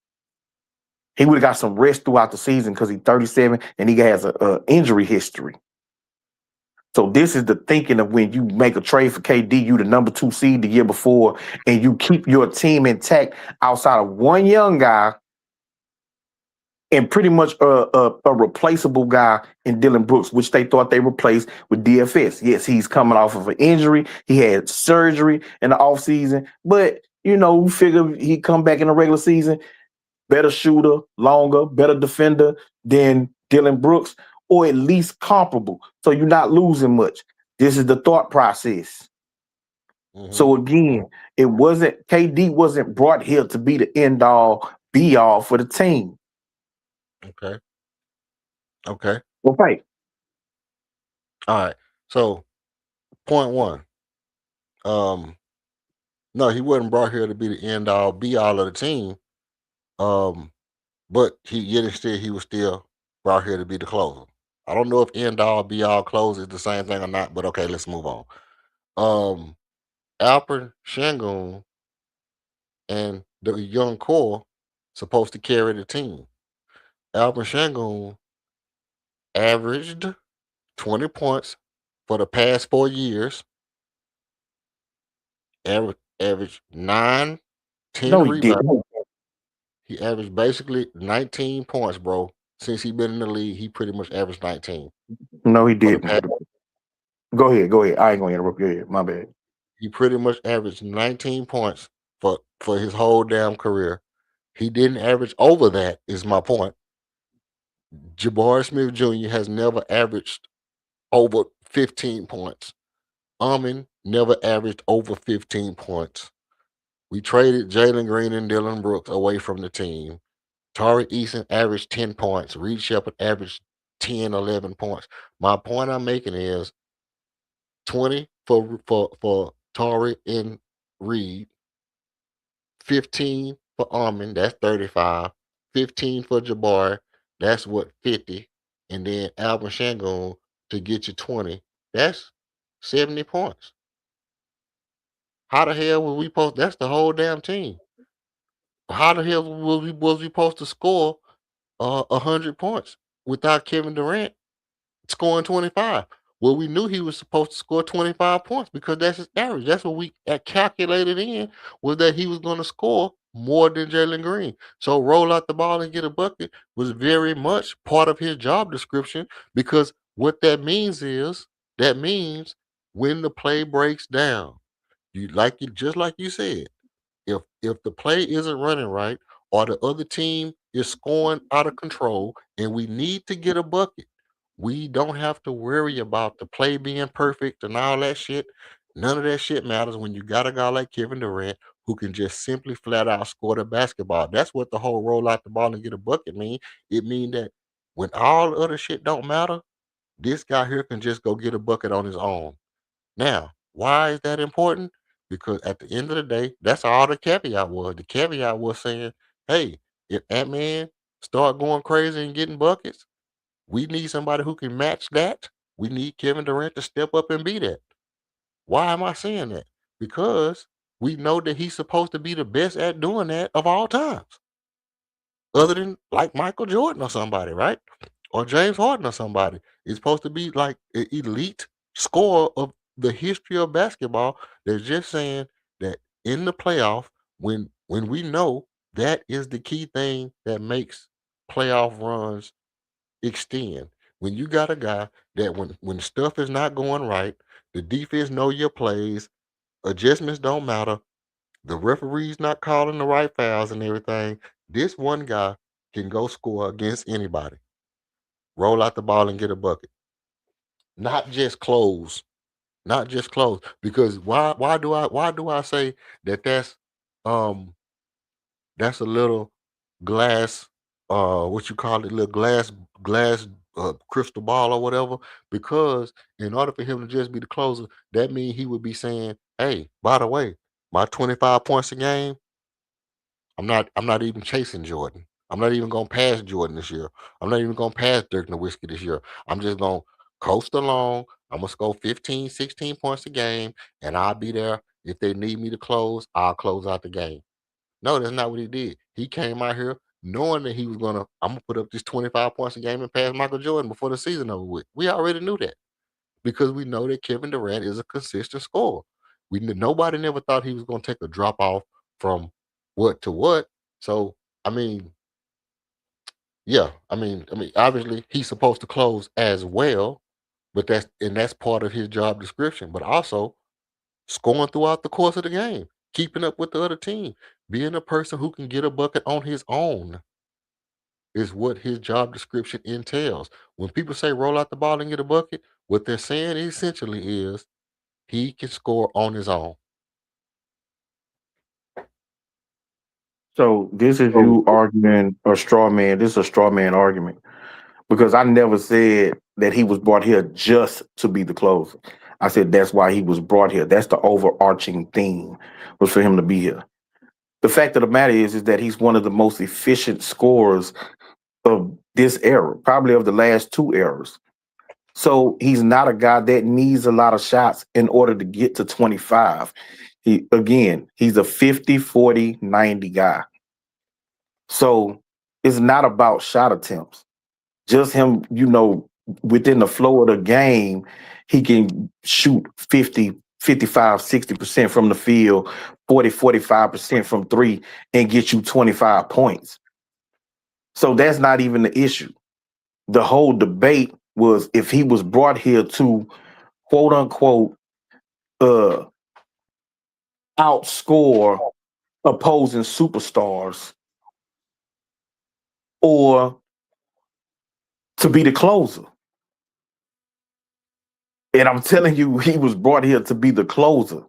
He would have got some rest throughout the season because he's 37 and he has a injury history. So this is the thinking of when you make a trade for KD, you the number 2 seed the year before, and you keep your team intact outside of one young guy and pretty much a replaceable guy in Dylan Brooks, which they thought they replaced with DFS. Yes, he's coming off of an injury. He had surgery in the offseason, but we figure he'd come back in the regular season, better shooter, longer, better defender than Dylan Brooks, or at least comparable. So you're not losing much. This is the thought process. Mhm. So again, KD wasn't brought here to be the end all be all for the team. Okay. Okay. Okay. All right. So point one. No, he wasn't brought here to be the end all be all of the team. But yet instead he was still brought here to be the closer. I don't know if end all be all close is the same thing or not, but okay, let's move on. Alper Shangoon and the young core supposed to carry the team. Alper Shangoon averaged 20 points for the past 4 years. Averaged 9, 10 No, he rebounds. didn't. He averaged basically 19 points, bro. Since he been in the league, he pretty much averaged 19. No, he For the didn't. past, Go ahead. I ain't gonna interrupt you. Go ahead. My bad. he pretty much averaged 19 points for his whole damn career. He didn't average over that, is my point. Jabari Smith Jr. has never averaged over 15 points. Amin never averaged over 15 points. We traded Jalen Green and Dylan Brooks away from the team. Tari Eason averaged 10 points. Reed Shepard averaged 10, 11 points. My point I'm making is 20 for Tari and Reed, 15 for Armin, that's 35, 15 for Jabari, that's what, 50, and then Alvin Shangoon to get you 20, that's 70 points. How the hell was we supposed? That's the whole damn team. How the hell was we supposed to score 100 points without Kevin Durant scoring 25? Well, we knew he was supposed to score 25 points because that's his average. That's what we had calculated in, was that he was going to score more than Jalen Green. So roll out the ball and get a bucket was very much part of his job description, because what that means is that means when the play breaks down, just like you said, if the play isn't running right or the other team is scoring out of control and we need to get a bucket, we don't have to worry about the play being perfect and all that shit. None of that shit matters when you got a guy like Kevin Durant who can just simply flat out score the basketball. That's what the whole roll out the ball and get a bucket mean. It mean that when all the other shit don't matter, this guy here can just go get a bucket on his own. Now, why is that important? Because at the end of the day, that's all the caveat was. The caveat was saying, hey, if Ant-Man start going crazy and getting buckets, we need somebody who can match that. We need Kevin Durant to step up and be that. Why am I saying that? Because we know that he's supposed to be the best at doing that of all times, other than like Michael Jordan or somebody, right? Or James Harden or somebody. Is supposed to be like an elite scorer of the history of basketball. They're just saying that in the playoff, when we know that is the key thing that makes playoff runs extend. When you got a guy that when stuff is not going right, the defense know your plays, adjustments don't matter. The referee's not calling the right fouls and everything. This one guy can go score against anybody. Roll out the ball and get a bucket. Not just close. Not just close. Because why do I say that's that's a little glass what you call it, little glass crystal ball or whatever, because in order for him to just be the closer, that means he would be saying, hey, by the way, my 25 points a game, I'm not even chasing Jordan. I'm not even gonna pass Jordan this year. I'm not even gonna pass Dirk Nowitzki this year. I'm just gonna coast along. I'm gonna score 15, 16 points a game, and I'll be there. If they need me to close, I'll close out the game. No, that's not what he did. He came out here knowing that I'm gonna put up this 25 points a game and pass Michael Jordan before the season over with. We already knew that because we know that Kevin Durant is a consistent scorer. Nobody never thought he was gonna take a drop off from what to what. So I mean, yeah, obviously he's supposed to close as well, but that's part of his job description. But also scoring throughout the course of the game, keeping up with the other team, being a person who can get a bucket on his own is what his job description entails. When people say roll out the ball and get a bucket, what they're saying essentially is he can score on his own. So this is you arguing a straw man. This is a straw man argument because I never said that he was brought here just to be the closer. I said that's why he was brought here. That's the overarching theme was for him to be here. The fact of the matter is that he's one of the most efficient scorers of this era, probably of the last two eras. So he's not a guy that needs a lot of shots in order to get to 25. He's a 50, 40, 90 guy. So it's not about shot attempts. Just him, within the flow of the game, he can shoot 50, 55, 60% from the field, 40, 45% from three, and get you 25 points. So that's not even the issue. The whole debate was if he was brought here to quote unquote outscore opposing superstars or to be the closer. And I'm telling you, he was brought here to be the closer.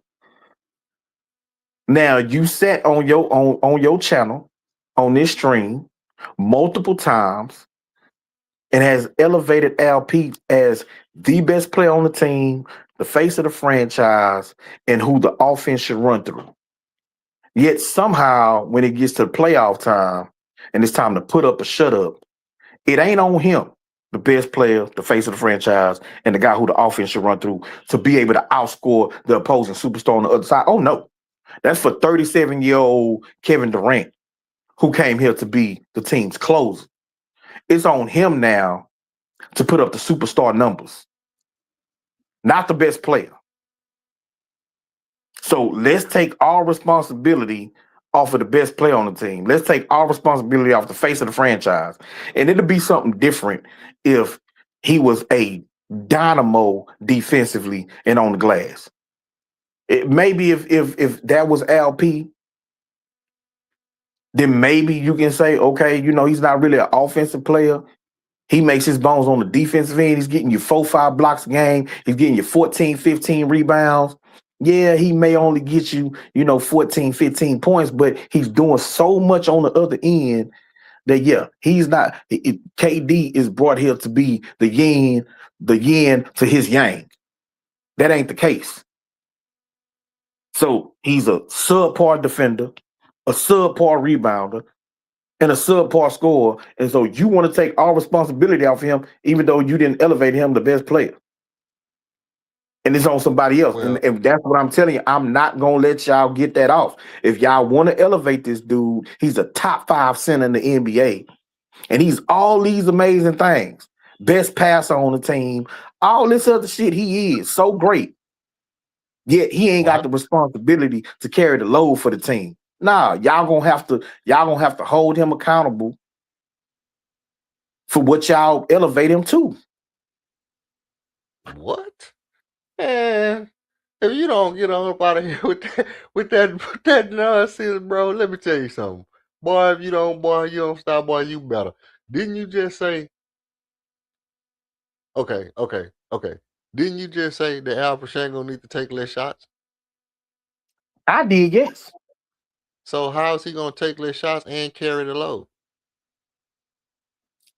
Now you sat on your channel on this stream multiple times and has elevated LP as the best player on the team, the face of the franchise, and who the offense should run through. Yet somehow, when it gets to playoff time and it's time to put up or shut up, it ain't on him, the best player, the face of the franchise, and the guy who the offense should run through to be able to outscore the opposing superstar on the other side. Oh, no. That's for 37-year-old Kevin Durant, who came here to be the team's closer. It's on him now to put up the superstar numbers, not the best player. So let's take all responsibility off of the best player on the team. Let's take all responsibility off the face of the franchise. And it'll be something different if he was a dynamo defensively and on the glass. Maybe if that was LP, then maybe you can say, okay, he's not really an offensive player. He makes his bones on the defensive end. He's getting you 4-5 blocks a game. He's getting you 14, 15 rebounds. Yeah, he may only get you, 14, 15 points, but he's doing so much on the other end that, yeah, he's not. KD is brought here to be the yin to his yang. That ain't the case. So he's a subpar defender, a subpar rebounder, and a subpar scorer. And so you want to take all responsibility off of him, even though you didn't elevate him the best player. And it's on somebody else. Well, and that's what I'm telling you. I'm not going to let y'all get that off. If y'all want to elevate this dude, he's a top 5 center in the NBA. And he's all these amazing things. Best passer on the team. All this other shit he is. So great. Yet he ain't got the responsibility to carry the load for the team. Nah, y'all gonna have to hold him accountable for what y'all elevate him to. what? Man, If you don't get on up out of here with that nonsense, bro, let me tell you something. Boy, if you don't, stop, boy, you better. Didn't you just say, okay. Didn't you just say that Al Pacino need to take less shots? I did, yes. So how is he gonna take less shots and carry the load?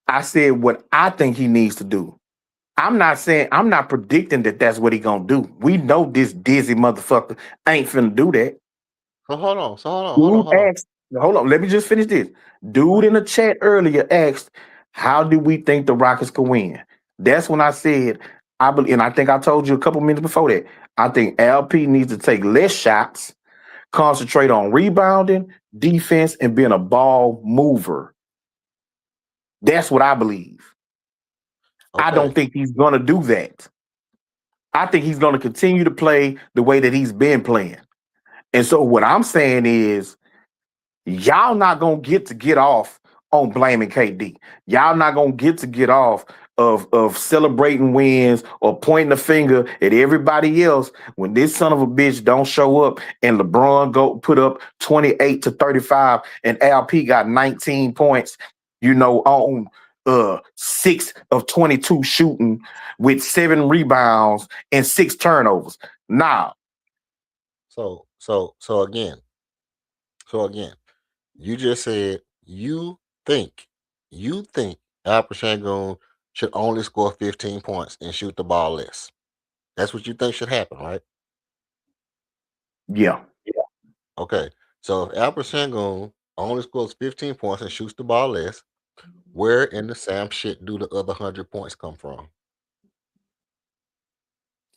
I said what I think he needs to do. I'm not predicting that that's what he gonna do. We know this dizzy motherfucker ain't finna do that. So hold on. Dude asked, hold on, let me just finish this. Dude in the chat earlier asked, how do we think the Rockets can win? That's when I said, I believe, and I think I told you a couple minutes before that. I think LP needs to take less shots, concentrate on rebounding, defense, and being a ball mover. That's what I believe. I don't think he's gonna do that. I think he's gonna continue to play the way that he's been playing. And so what I'm saying is, y'all not gonna get off on blaming KD. Y'all not gonna get off of celebrating wins or pointing the finger at everybody else when this son of a bitch don't show up and LeBron go put up 28 to 35 and LP got 19 points, on 6 of 22 shooting with 7 rebounds and 6 turnovers. Nah. So again, you just said you think Al Pacino should only score 15 points and shoot the ball less. That's what you think should happen, right? Yeah. Okay. So if Al Pacino only scores 15 points and shoots the ball less, where in the Sam shit do the other 100 points come from?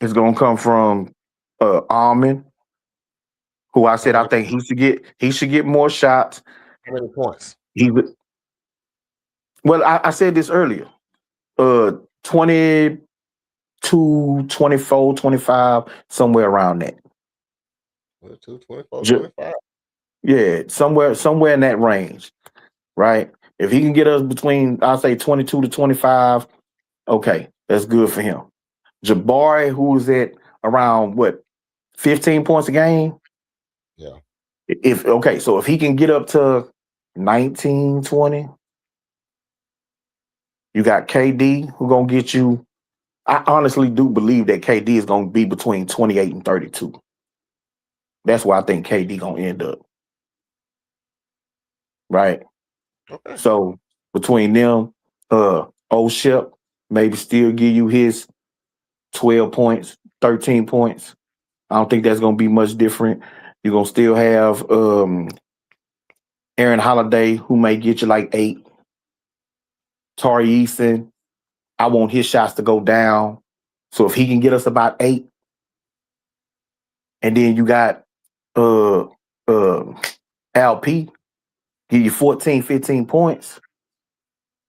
It's gonna come from Almond, who I said I think he should get more shots. How many points? I said this earlier. 22, 24, 25, somewhere around that. 22, 24, 25. Yeah, somewhere in that range. Right? If he can get us between, I'll say 22 to 25, okay, that's good for him. Jabari, who is at around 15 points a game? Yeah. So if he can get up to 19, 20, you got KD who gonna get you. I honestly do believe that KD is gonna be between 28 and 32. That's where I think KD gonna end up. Right. Okay. So between them, old Shep maybe still give you his 12 points, 13 points. I don't think that's gonna be much different. You're gonna still have Aaron Holiday, who may get you like 8. Tari Eason, I want his shots to go down. So if he can get us about 8, and then you got LP, give you 14, 15 points.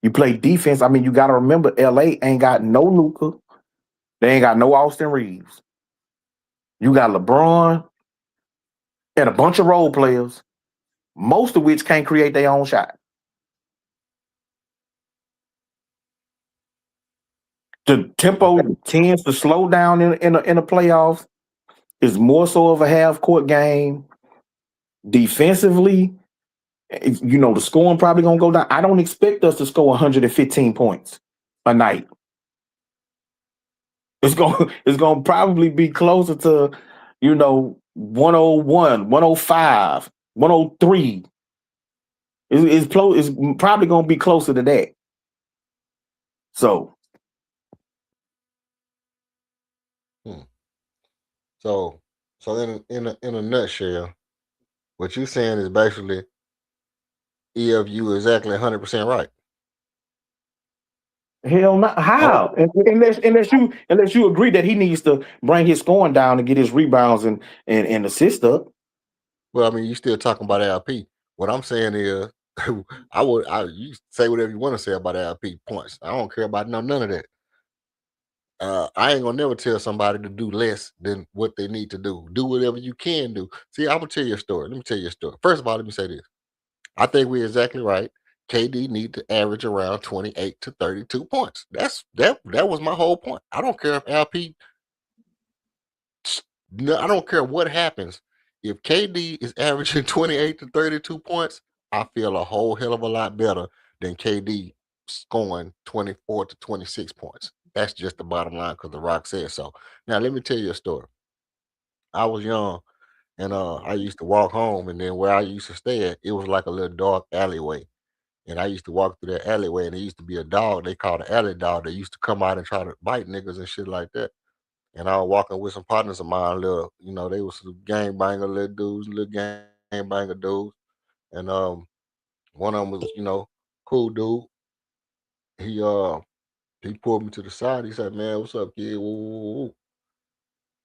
You play defense. I mean, you got to remember, LA ain't got no Luka. They ain't got no Austin Reeves. You got LeBron and a bunch of role players, most of which can't create their own shot. The tempo tends to slow down in the playoffs. It's more so of a half-court game. Defensively, the scoring probably going to go down. I don't expect us to score 115 points a night. It's going to probably be closer to, 101, 105, 103. It's probably going to be closer to that. So. So in a nutshell, what you're saying is basically EFU exactly 100% right. Hell no. How? Unless you agree that he needs to bring his scoring down and get his rebounds and assist up. Well, I mean, you still talking about LP. What I'm saying is, you say whatever you want to say about LP points. I don't care about none of that. I ain't gonna never tell somebody to do less than what they need to do. Do whatever you can do. See, I'm gonna tell you a story. Let me tell you a story. First of all, let me say this. I think we're exactly right. KD need to average around 28 to 32 points. That was my whole point. I don't care if LP No, I don't care what happens. If KD is averaging 28 to 32 points, I feel a whole hell of a lot better than KD scoring 24 to 26 points. That's just the bottom line because The Rock said so. Now, let me tell you a story. I was young and I used to walk home, and then where I used to stay at, it was like a little dark alleyway. And I used to walk through that alleyway, and there used to be a dog they called an alley dog that used to come out and try to bite niggas and shit like that. And I was walking with some partners of mine, little, they was some gang banger little dudes, little gang banger dudes. And one of them was, cool dude. He he pulled me to the side. He said, "Man, what's up, kid?" Woo, woo, woo.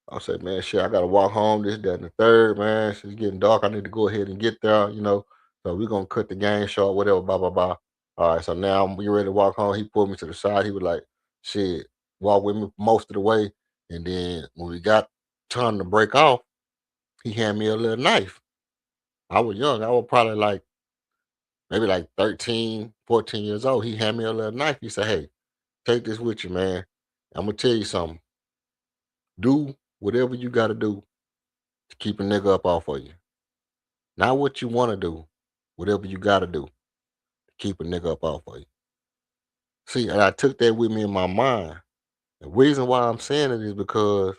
I said, "Man, shit, I gotta walk home, this, that, and the third, man. It's getting dark. I need to go ahead and get there. So we're gonna cut the game short, whatever, blah, blah, blah." All right, so now I'm getting ready to walk home. He pulled me to the side. He was like, "Shit, walk with me most of the way." And then when we got time to break off, he handed me a little knife. I was young. I was probably like maybe like 13, 14 years old. He handed me a little knife. He said, "Hey, take this with you, man. I'm gonna tell you something. Do whatever you gotta do to keep a nigga up off of you. Not what you wanna do, whatever you gotta do to keep a nigga up off of you." See, and I took that with me in my mind. The reason why I'm saying it is because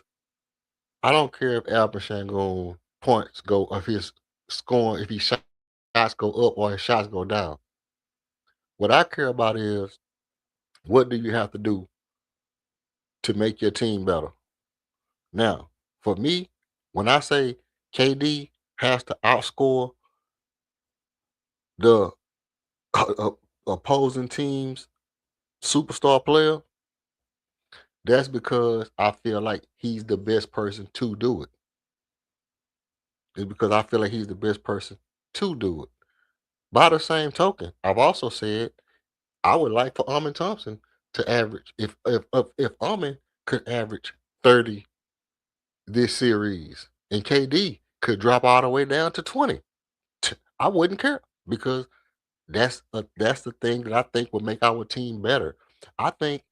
I don't care if Alvin Shangoon points go, if his scoring, if his shots go up or his shots go down. What I care about is what do you have to do to make your team better? Now, for me, when I say KD has to outscore the opposing team's superstar player, that's because I feel like he's the best person to do it. It's because I feel like he's the best person to do it. By the same token, I've also said I would like for Amin Thompson to average if Amin could average 30 this series and KD could drop all the way down to 20. I wouldn't care because that's the thing that I think would make our team better. I think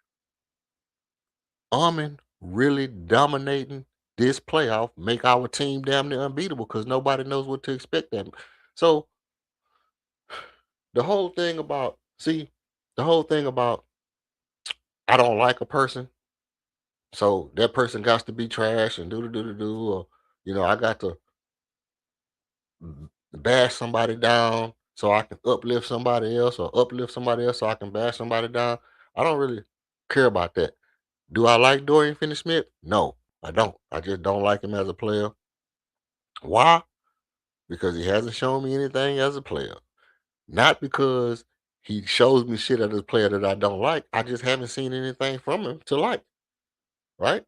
Amin really dominating this playoff make our team damn near unbeatable because nobody knows what to expect them. So the whole thing about the whole thing about I don't like a person, so that person got to be trash and do, or I got to bash somebody down so I can uplift somebody else, or uplift somebody else so I can bash somebody down. I don't really care about that. Do I like Dorian Finney-Smith? No, I don't. I just don't like him as a player. Why? Because he hasn't shown me anything as a player. Not because he shows me shit as a player that I don't like. I just haven't seen anything from him to like, right?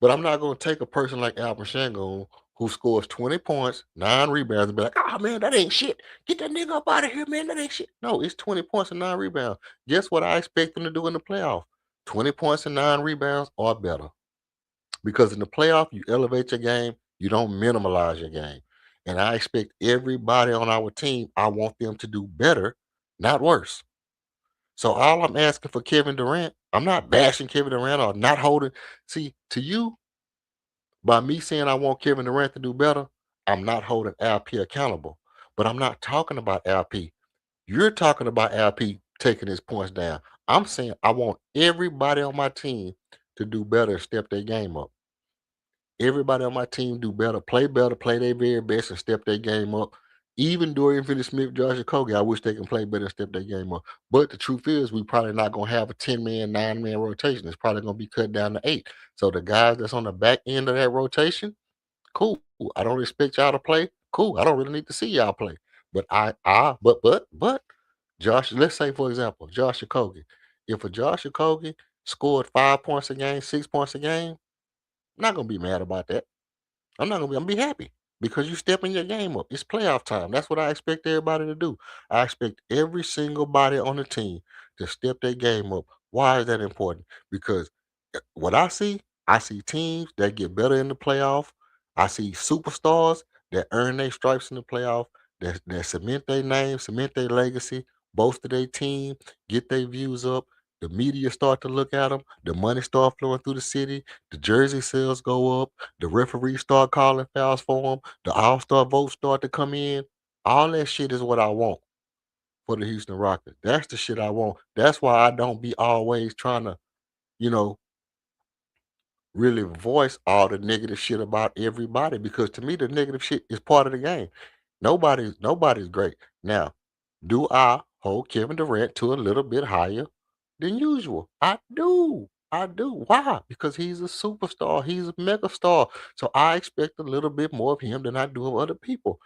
But I'm not going to take a person like Albert Shangoon who scores 20 points, 9 rebounds, and be like, "Oh, man, that ain't shit. Get that nigga up out of here, man. That ain't shit." No, it's 20 points and 9 rebounds. Guess what I expect him to do in the playoff? 20 points and 9 rebounds or better. Because in the playoff, you elevate your game, you don't minimalize your game. And I expect everybody on our team, I want them to do better, not worse. So all I'm asking for Kevin Durant, I'm not bashing Kevin Durant or not holding. See, to you, by me saying I want Kevin Durant to do better, I'm not holding LP accountable. But I'm not talking about LP. You're talking about LP taking his points down. I'm saying I want everybody on my team to do better and step their game up. Everybody on my team do better, play their very best, and step their game up. Even Dorian Finney-Smith, Josh Okogie, I wish they can play better and step their game up. But the truth is, we probably not gonna have a 10-man, 9-man rotation. It's probably gonna be cut down to 8. So the guys that's on the back end of that rotation, cool. I don't expect y'all to play. Cool. I don't really need to see y'all play. But but Josh, let's say for example, Josh Okogie. If a Josh Okogie scored 5 points a game, 6 points a game, I'm not gonna be mad about that. I'm gonna be happy because you stepping your game up. It's playoff time. That's what I expect everybody to do. I expect every single body on the team to step their game up. Why is that important? Because what I see teams that get better in the playoff. I see superstars that earn their stripes in the playoff, that cement their name, cement their legacy, bolster their team, get their views up. the media start to look at him, the money start flowing through the city, the jersey sales go up, the referees start calling fouls for him, the all-star votes start to come in. All that shit is what I want for the Houston Rockets. That's the shit I want. That's why I don't be always trying to, you know, really voice all the negative shit about everybody, because to me the negative shit is part of the game. Nobody's great. Now, do I hold Kevin Durant to a little bit higher than usual? I do. I do. Why? Because he's a superstar. He's a megastar. So I expect a little bit more of him than I do of other people.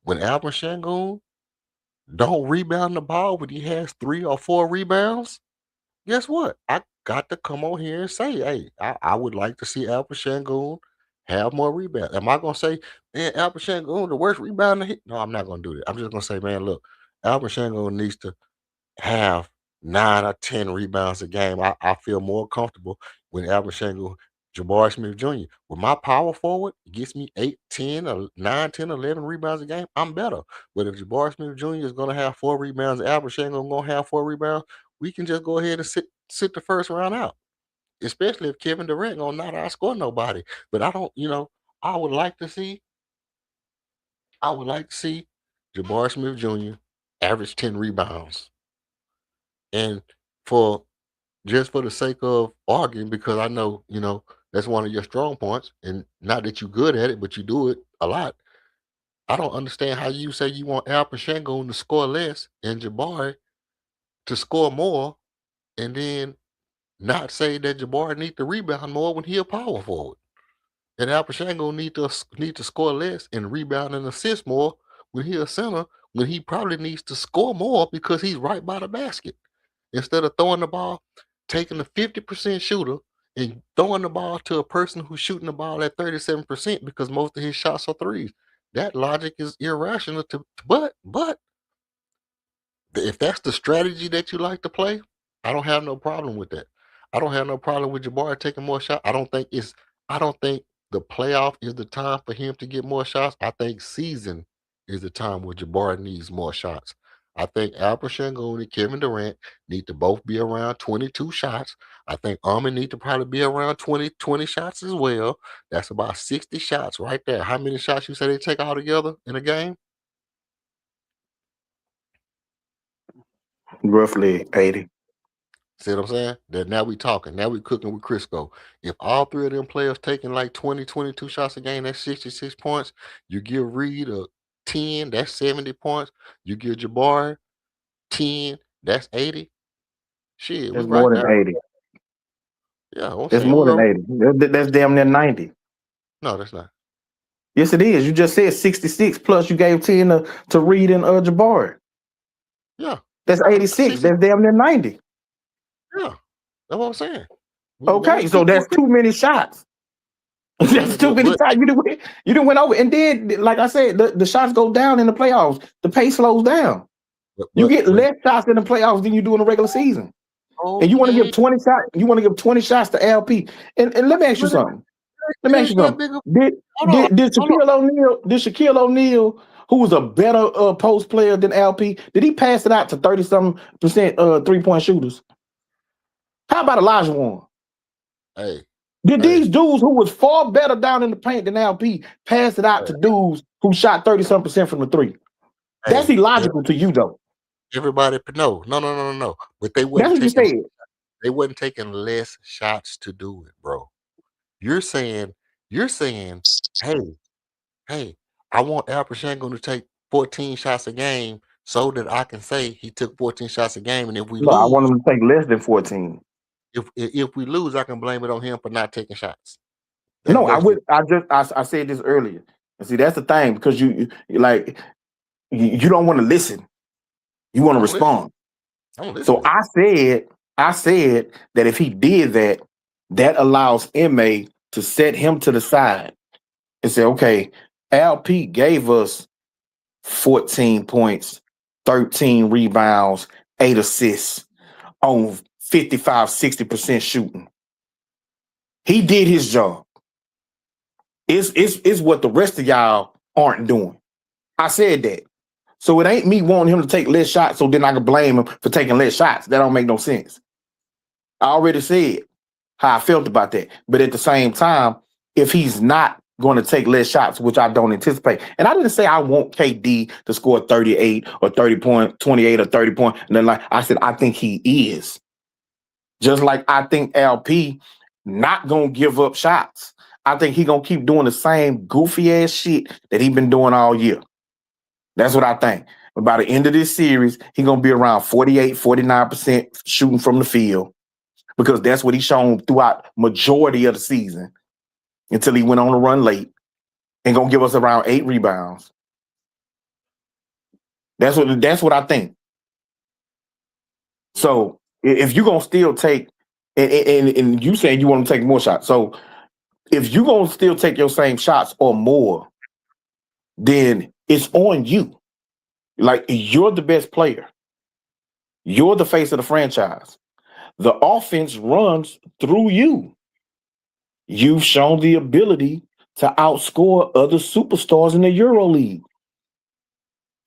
When Alvin Şengün don't rebound the ball when he has 3 or 4 rebounds, guess what? I got to come on here and say, hey, I would like to see Alvin Şengün have more rebounds. Am I gonna say, man, Alvin Şengün the worst rebounder? No, I'm not gonna do that. I'm just gonna say, man, look, Alvin Şengün needs to have 9 or 10 rebounds a game. I feel more comfortable when Alvin Şengün, Jabari Smith Jr. With my power forward, it gets me 8, 10, or 9, 10, 11 rebounds a game. I'm better. But if Jabari Smith Jr. is gonna have 4 rebounds, Alvin Şengün gonna have 4 rebounds, we can just go ahead and sit the first round out. Especially if Kevin Durant gonna not outscore nobody. But I don't, I would like to see Jabari Smith Jr. average 10 rebounds. And for the sake of arguing, because I know, that's one of your strong points, and not that you're good at it, but you do it a lot. I don't understand how you say you want Alvin Şengün to score less and Jabari to score more, and then not say that Jabari need to rebound more when he a power forward. And Alvin Şengün need to score less and rebound and assist more when he a center, when he probably needs to score more because he's right by the basket. Instead of throwing the ball, taking a 50% shooter and throwing the ball to a person who's shooting the ball at 37% because most of his shots are threes. That logic is irrational but if that's the strategy that you like to play, I don't have no problem with that. I don't have no problem with Jabari taking more shots. I don't think the playoff is the time for him to get more shots. I think season is the time where Jabari needs more shots. I think Alvin Şengün and Kevin Durant need to both be around 22 shots. I think Armin need to probably be around 20 shots as well. That's about 60 shots right there. How many shots you say they take all together in a game? Roughly 80. See what I'm saying? That now we talking. Now we cooking with Crisco. If all 3 of them players taking like 20, 22 shots a game, that's 66 points. You give Reed a 10, that's 70 points. You give Jabari 10, that's 80. Shit, we That's right more than there. 80. Yeah, I'm That's saying more we're than 80. That's damn near 90. No, that's not. Yes, it is. You just said 66 plus you gave 10 to Reed and Jabari. Yeah. That's 86. That's damn near 90. Yeah. That's what I'm saying. Okay, so that's too many shots. That's too many times. You didn't went over. And then, like I said, the shots go down in the playoffs. The pace slows down. You get less shots in the playoffs than you do in the regular season. Okay. And you want to give 20 shots. You want to give 20 shots to LP. And let me ask you something. Did Shaquille O'Neal, who was a better post player than LP, did he pass it out to 30-something% 3-point shooters? How about Elijah Warren? Did these dudes who was far better down in the paint than LP pass it out to dudes who shot 30-something% from the three? That's illogical to you, though. Everybody, no. But they wasn't taking less shots to do it, bro. You're saying, hey, I want Alvin Şengün to take 14 shots a game so that I can say he took 14 shots a game, and if we lose, I want him to take less than 14. If we lose, I can blame it on him for not taking shots. No, I would. I said this earlier. And see, that's the thing, because you don't want to listen. You want to respond. So I said that if he did that, that allows MA to set him to the side and say, okay, LP gave us 14 points, 13 rebounds, 8 assists on 55-60% shooting. He did his job. It's what the rest of y'all aren't doing. I said that. So it ain't me wanting him to take less shots so then I can blame him for taking less shots. That don't make no sense. I already said how I felt about that. But at the same time, if he's not going to take less shots, which I don't anticipate, and I didn't say I want KD to score 38 or 30 point, 28 or 30 point. And then like I said, I think he is. Just like I think LP not gonna give up shots. I think he gonna keep doing the same goofy ass shit that he been doing all year. That's what I think. But by the end of this series, he gonna be around 48, 49% shooting from the field because that's what he's shown throughout majority of the season until he went on a run late and gonna give us around 8 rebounds. That's what I think. So if you're gonna still take and you saying you want to take more shots. So if you're gonna still take your same shots or more, then it's on you. Like you're the best player. You're the face of the franchise. The offense runs through you. You've shown the ability to outscore other superstars in the Euro League.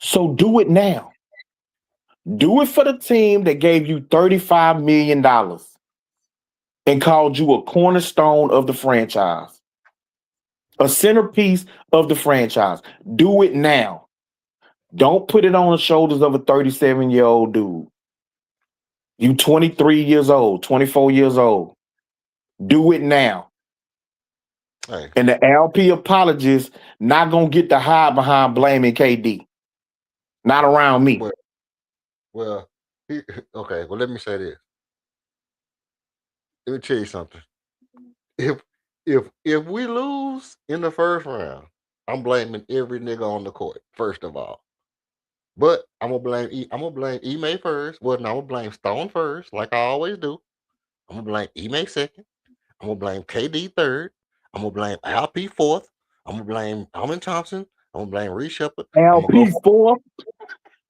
So do it now. Do it for the team that gave you $35 million and called you a cornerstone of the franchise, a centerpiece of the franchise. Do it now. Don't put it on the shoulders of a 37-year-old dude. You 23 years old, 24 years old. Do it now. Hey, And the LP apologists not going to get to hide behind blaming KD. Not around me. well, okay. Well, let me say this. Let me tell you something. If we lose in the first round, I'm blaming every nigga on the court. First of all, but I'm gonna blame Ime first. Well, no, I'm gonna blame Stone first, like I always do. I'm gonna blame Ime second. I'm gonna blame KD third. I'm gonna blame LP fourth. I'm gonna blame Alvin Thompson. I'm gonna blame Reed Shepard. LP 4.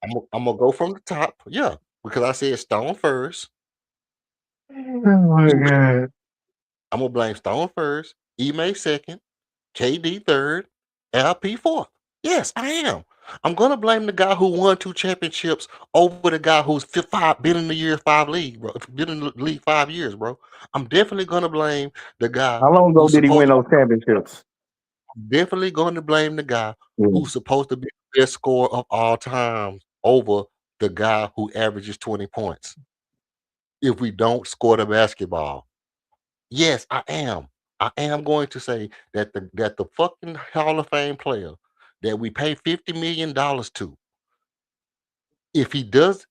I'm gonna go from the top. Yeah, because I said Stone first. Oh my God. I'm gonna blame Stone first, Ime second, KD third, LP fourth. Yes, I am. I'm gonna blame the guy who won 2 championships over the guy who's been in the year 5 league, bro. Been in the league 5 years, bro. I'm definitely gonna blame the guy How long ago who's did he win supposed to. those championships? Definitely going to blame the guy Yeah. who's supposed to be the best scorer of all time over the guy who averages 20 points. If we don't score the basketball. Yes, I am. I am going to say that the fucking Hall of Fame player that we pay $50 million to, if he does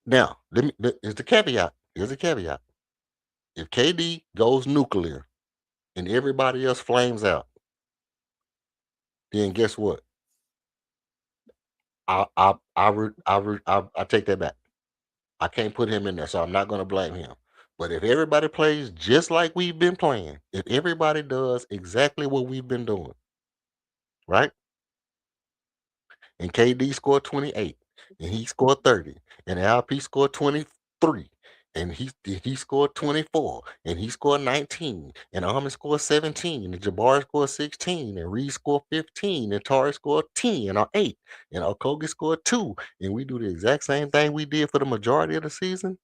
now, here's the caveat. Here's the caveat. If KD goes nuclear and everybody else flames out, then guess what? I take that back. I can't put him in there, so I'm not going to blame him. But if everybody plays just like we've been playing, if everybody does exactly what we've been doing, right? And KD scored 28, and he scored 30, and LP scored 23, and he scored 24, and he scored 19, and Ahmed scored 17, and Jabbar scored 16, and Reed scored 15, and Tari scored 10 or 8, and Okogie scored 2, and we do the exact same thing we did for the majority of the season.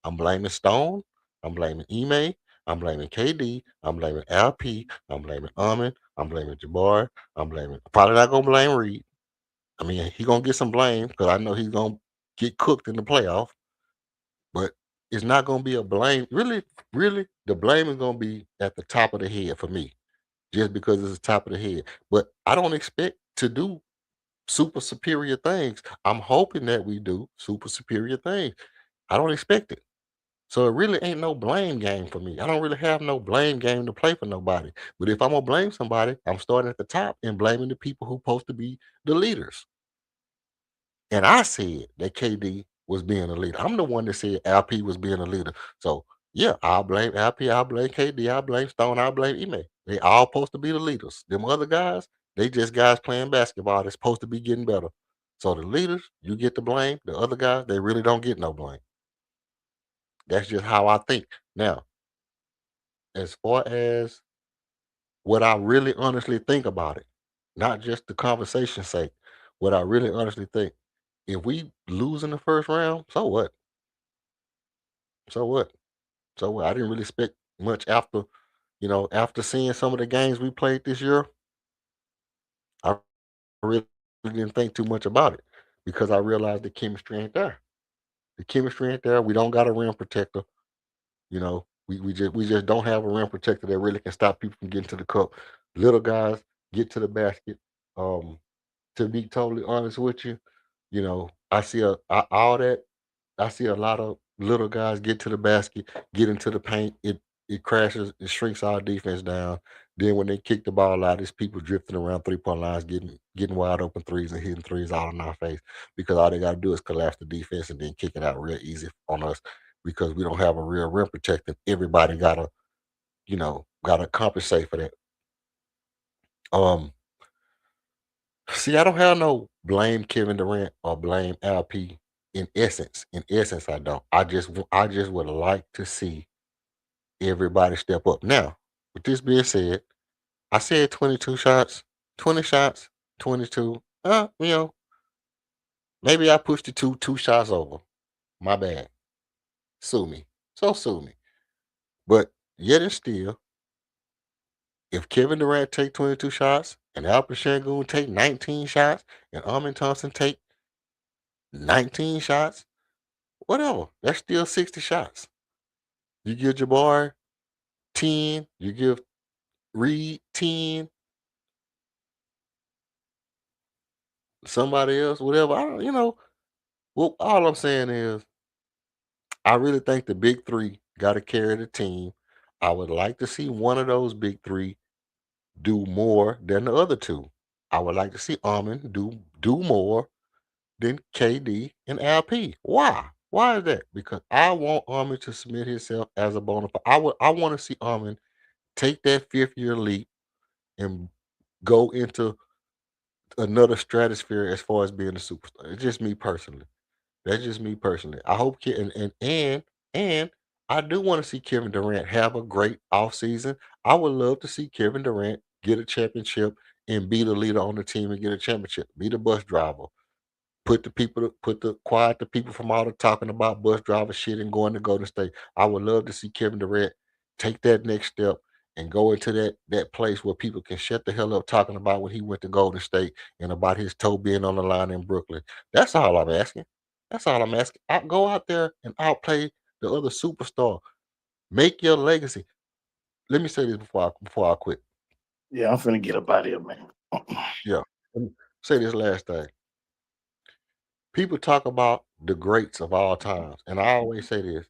I'm blaming Stone, I'm blaming Ime, I'm blaming KD, I'm blaming LP, I'm blaming Ahmed, I'm blaming Jabbar, I'm blaming probably not gonna blame Reed. I mean, he gonna get some blame because I know he's gonna get cooked in the playoff, but it's not gonna be a blame. Really, really, the blame is gonna be at the top of the head for me, just because it's the top of the head. But I don't expect to do super superior things. I'm hoping that we do super superior things. I don't expect it. So it really ain't no blame game for me. I don't really have no blame game to play for nobody. But if I'm gonna blame somebody, I'm starting at the top and blaming the people who supposed to be the leaders. And I said that KD was being a leader. I'm the one that said LP was being a leader. So yeah, I'll blame LP, I'll blame KD, I'll blame Stone, I'll blame Ime. They all supposed to be the leaders. Them other guys, they just guys playing basketball. They're supposed to be getting better. So the leaders, you get the blame. The other guys, they really don't get no blame. That's just how I think. Now, as far as what I really honestly think about it, not just the conversation's sake, what I really honestly think, if we lose in the first round, so what? So what? so well. I didn't really expect much after, after seeing some of the games we played this year. I really didn't think too much about it because I realized the chemistry ain't there. The chemistry ain't there. We don't got a rim protector. We just don't have a rim protector that really can stop people from getting to the cup. Little guys get to the basket. Um, to be totally honest with you, I see all that. I see a lot of little guys get to the basket, get into the paint. It crashes, it shrinks our defense down. Then when they kick the ball out, it's people drifting around 3-point lines, getting wide open threes and hitting threes all in our face because all they got to do is collapse the defense and then kick it out real easy on us because we don't have a real rim protector. Everybody gotta compensate for that. Um, See, I don't have no blame Kevin Durant or blame LP. In essence, I don't. I just would like to see everybody step up. Now, with this being said, I said 22 shots, 20 shots, 22. Maybe I pushed the two shots over. My bad. Sue me. So sue me. But yet and still, if Kevin Durant take 22 shots and Alperen Sengun take 19 shots and Armin Thompson take 19 shots, whatever. That's still 60 shots. You give Jabbar 10, you give Reed 10, somebody else, whatever. I don't, well, all I'm saying is I really think the big three got to carry the team. I would like to see one of those big three do more than the other two. I would like to see Armin do more than KD and LP. Why? Why is that? Because I want Armin to submit himself as a bona fide. I want to see Armin take that 5th year leap and go into another stratosphere as far as being a superstar. It's just me personally. That's just me personally. I hope and I do want to see Kevin Durant have a great offseason. I would love to see Kevin Durant get a championship and be the leader on the team and get a championship. Be the bus driver. Quiet the people from all the talking about bus driver shit and going to Golden State. I would love to see Kevin Durant take that next step and go into that place where people can shut the hell up talking about when he went to Golden State and about his toe being on the line in Brooklyn. That's all I'm asking. That's all I'm asking. Go out there and outplay the other superstar. Make your legacy. Let me say this before I quit. Yeah, I'm finna get up out of here, man. Yeah. Let me say this last thing. People talk about the greats of all times, and I always say this: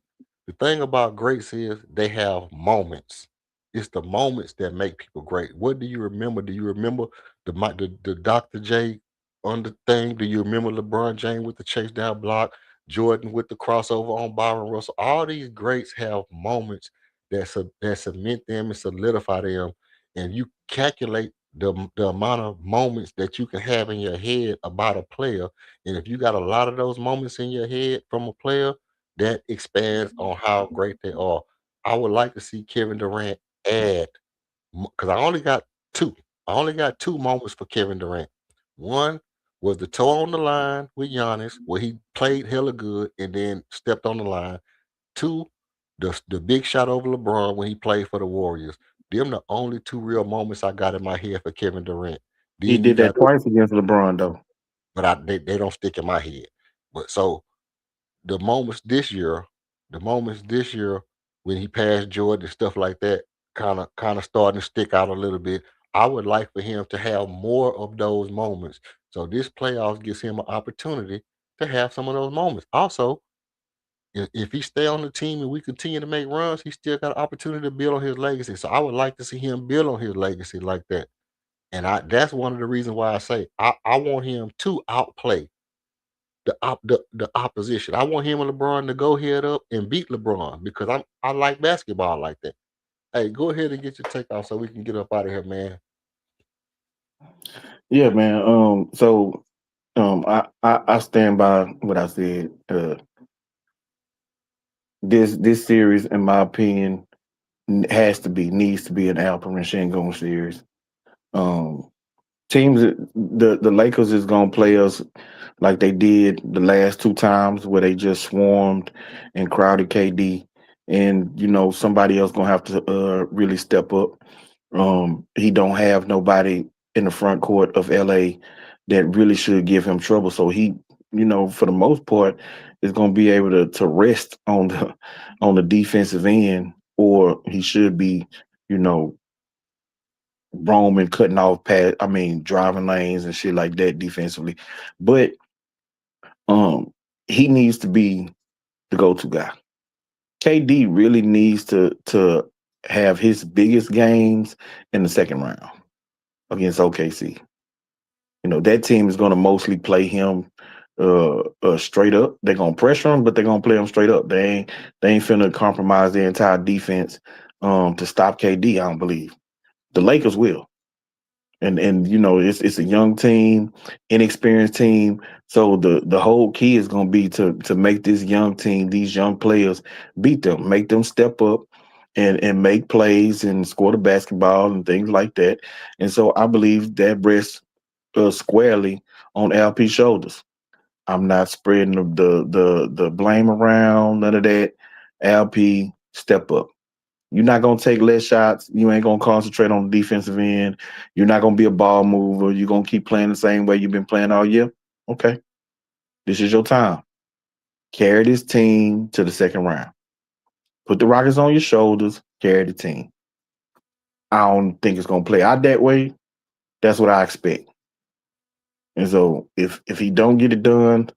the thing about greats is they have moments. It's the moments that make people great. What do you remember? Do you remember the Dr. J on the thing? Do you remember LeBron James with the chase down block, Jordan with the crossover on Byron Russell? All these greats have moments that cement them and solidify them, and you calculate the amount of moments that you can have in your head about a player, and if you got a lot of those moments in your head from a player, that expands on how great they are. I would like to see Kevin Durant add, because I only got two. I only got two moments for Kevin Durant. One was the toe on the line with Giannis, where he played hella good and then stepped on the line. Two, the big shot over LeBron when he played for the Warriors. Them the only two real moments I got in my head for Kevin Durant. He Then you did that got, twice against LeBron, though. but they don't stick in my head. But so the moments this year, the moments this year when he passed Jordan and stuff like that, kind of starting to stick out a little bit. I would like for him to have more of those moments. So this playoffs gives him an opportunity to have some of those moments. Also, if he stay on the team and we continue to make runs, he still got an opportunity to build on his legacy. So I would like to see him build on his legacy like that. And that's one of the reasons why I say I want him to outplay the opposition. I want him and LeBron to go head up and beat LeBron because I like basketball like that. Hey, go ahead and get your take off so we can get up out of here, man. Yeah, man. I stand by what I said. This series, in my opinion, needs to be an Alperen Sengun series. Um, the Lakers is gonna play us like they did the last two times where they just swarmed and crowded KD and somebody else gonna have to really step up. He don't have nobody in the front court of LA that really should give him trouble. So he, for the most part, is gonna be able to rest on the defensive end, or he should be, you know, roaming, cutting off pass. I mean, driving lanes and shit like that defensively. But he needs to be the go-to guy. KD really needs to have his biggest games in the second round against OKC. That team is going to mostly play him straight up. They're going to pressure him, but they're going to play him straight up. They ain't finna compromise their entire defense to stop KD. I don't believe the Lakers will. And it's a young team, inexperienced team. So the whole key is going to be to make this young team, these young players, beat them, make them step up and make plays and score the basketball and things like that. And so I believe that rests squarely on LP's shoulders. I'm not spreading the blame around, none of that. LP, step up. You're not gonna take less shots. You ain't gonna concentrate on the defensive end. You're not gonna be a ball mover. You're gonna keep playing the same way you've been playing all year. Okay, this is your time. Carry this team to the second round. Put the Rockets on your shoulders. Carry the team. I don't think it's gonna play out that way. That's what I expect. And so if he don't get it done,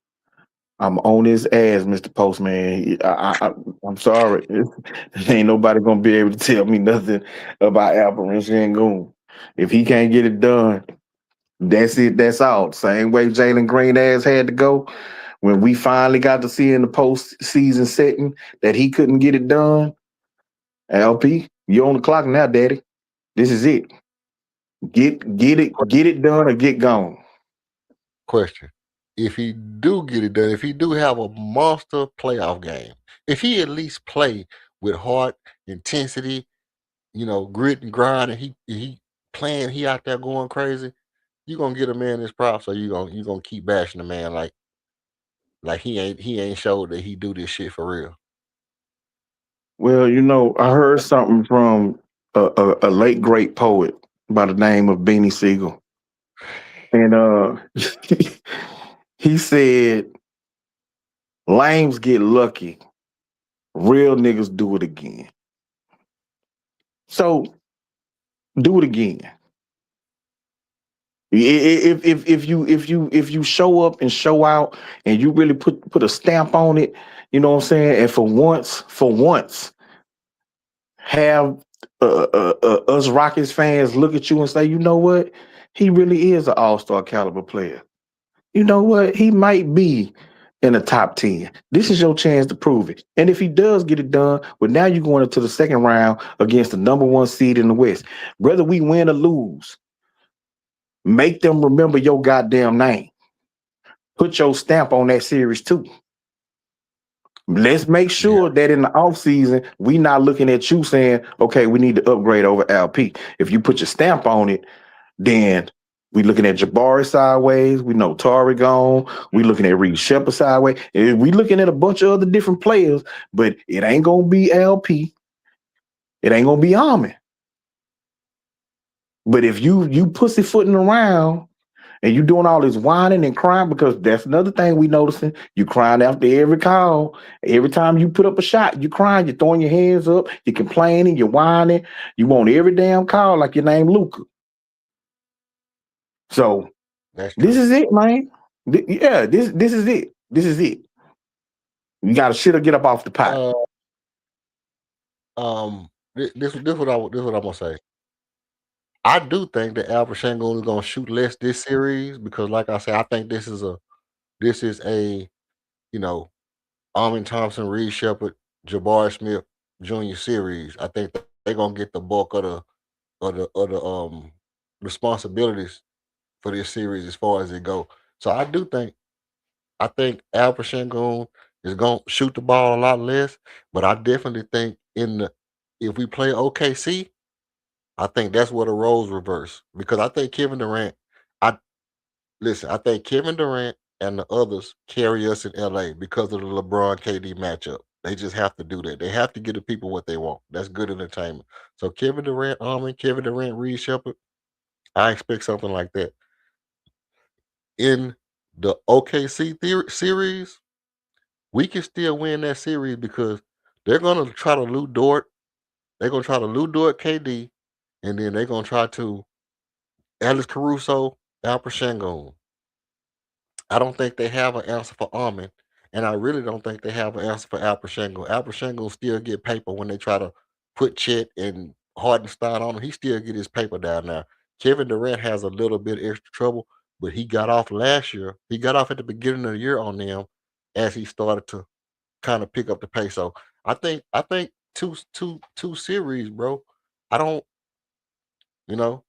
I'm on his ass, Mr. Postman. I'm sorry. Ain't nobody gonna be able to tell me nothing about Alperen Sengun. If he can't get it done, that's it. That's out. Same way Jalen Green ass had to go when we finally got to see in the postseason setting that he couldn't get it done. LP, you're on the clock now, Daddy. This is it. Get it done or get gone. Question. If he do get it done, if he do have a monster playoff game, if he at least play with heart, intensity, grit and grind, and he playing, he out there going crazy, you gonna get a man his props, or you gonna keep bashing the man like he ain't showed that he do this shit for real. Well, I heard something from a late great poet by the name of Beanie Siegel. And he said, lames get lucky, real niggas do it again. So do it again. If you show up and show out and you really put a stamp on it, you know what I'm saying? And for once, have us Rockets fans look at you and say, you know what? He really is an all-star caliber player. You know what? He might be in the top 10. This is your chance to prove it. And if he does get it done, well, now you're going into the second round against the number one seed in the West. Whether we win or lose, make them remember your goddamn name. Put your stamp on that series too. Let's make sure that in the offseason, we not looking at you saying, okay, we need to upgrade over LP. If you put your stamp on it, then we looking at Jabari sideways. We know Tari gone. We looking at Reed Shepard sideways. We looking at a bunch of other different players, but it ain't going to be LP. It ain't going to be Armin. But if you pussyfooting around and you doing all this whining and crying, because that's another thing we noticing. You crying after every call. Every time you put up a shot, you crying, you're throwing your hands up, you're complaining, you're whining. You want every damn call like your name Luca. So this is it, man. This is it. This is it. You got to shit or get up off the pot. This what I'm gonna say. I do think that Alperen Sengun is gonna shoot less this series because, like I said, I think this is a Armin Thompson, Reed Shepard, Jabari Smith Jr. series. I think they're gonna get the bulk of the responsibilities for this series as far as it go. So I think Alperen Sengun is gonna shoot the ball a lot less, but I definitely think if we play OKC, I think that's where the roles reverse because I think Kevin Durant. I think Kevin Durant and the others carry us in LA because of the LeBron KD matchup. They just have to do that. They have to give the people what they want. That's good entertainment. So Kevin Durant, Kevin Durant, Reed Shepard, I expect something like that. In the OKC series, we can still win that series because they're gonna try to Lou Dort. They're gonna try to Lou Dort KD, and then they're gonna try to Alex Caruso, Alper Sengun. I don't think they have an answer for Armin, and I really don't think they have an answer for Alper Sengun. Alper Sengun still get paper when they try to put Chet and Hardenstein on him. He still get his paper down now. Kevin Durant has a little bit extra trouble, but he got off last year. He got off at the beginning of the year on them as he started to kind of pick up the pace. So I think two series, bro. I don't, you know,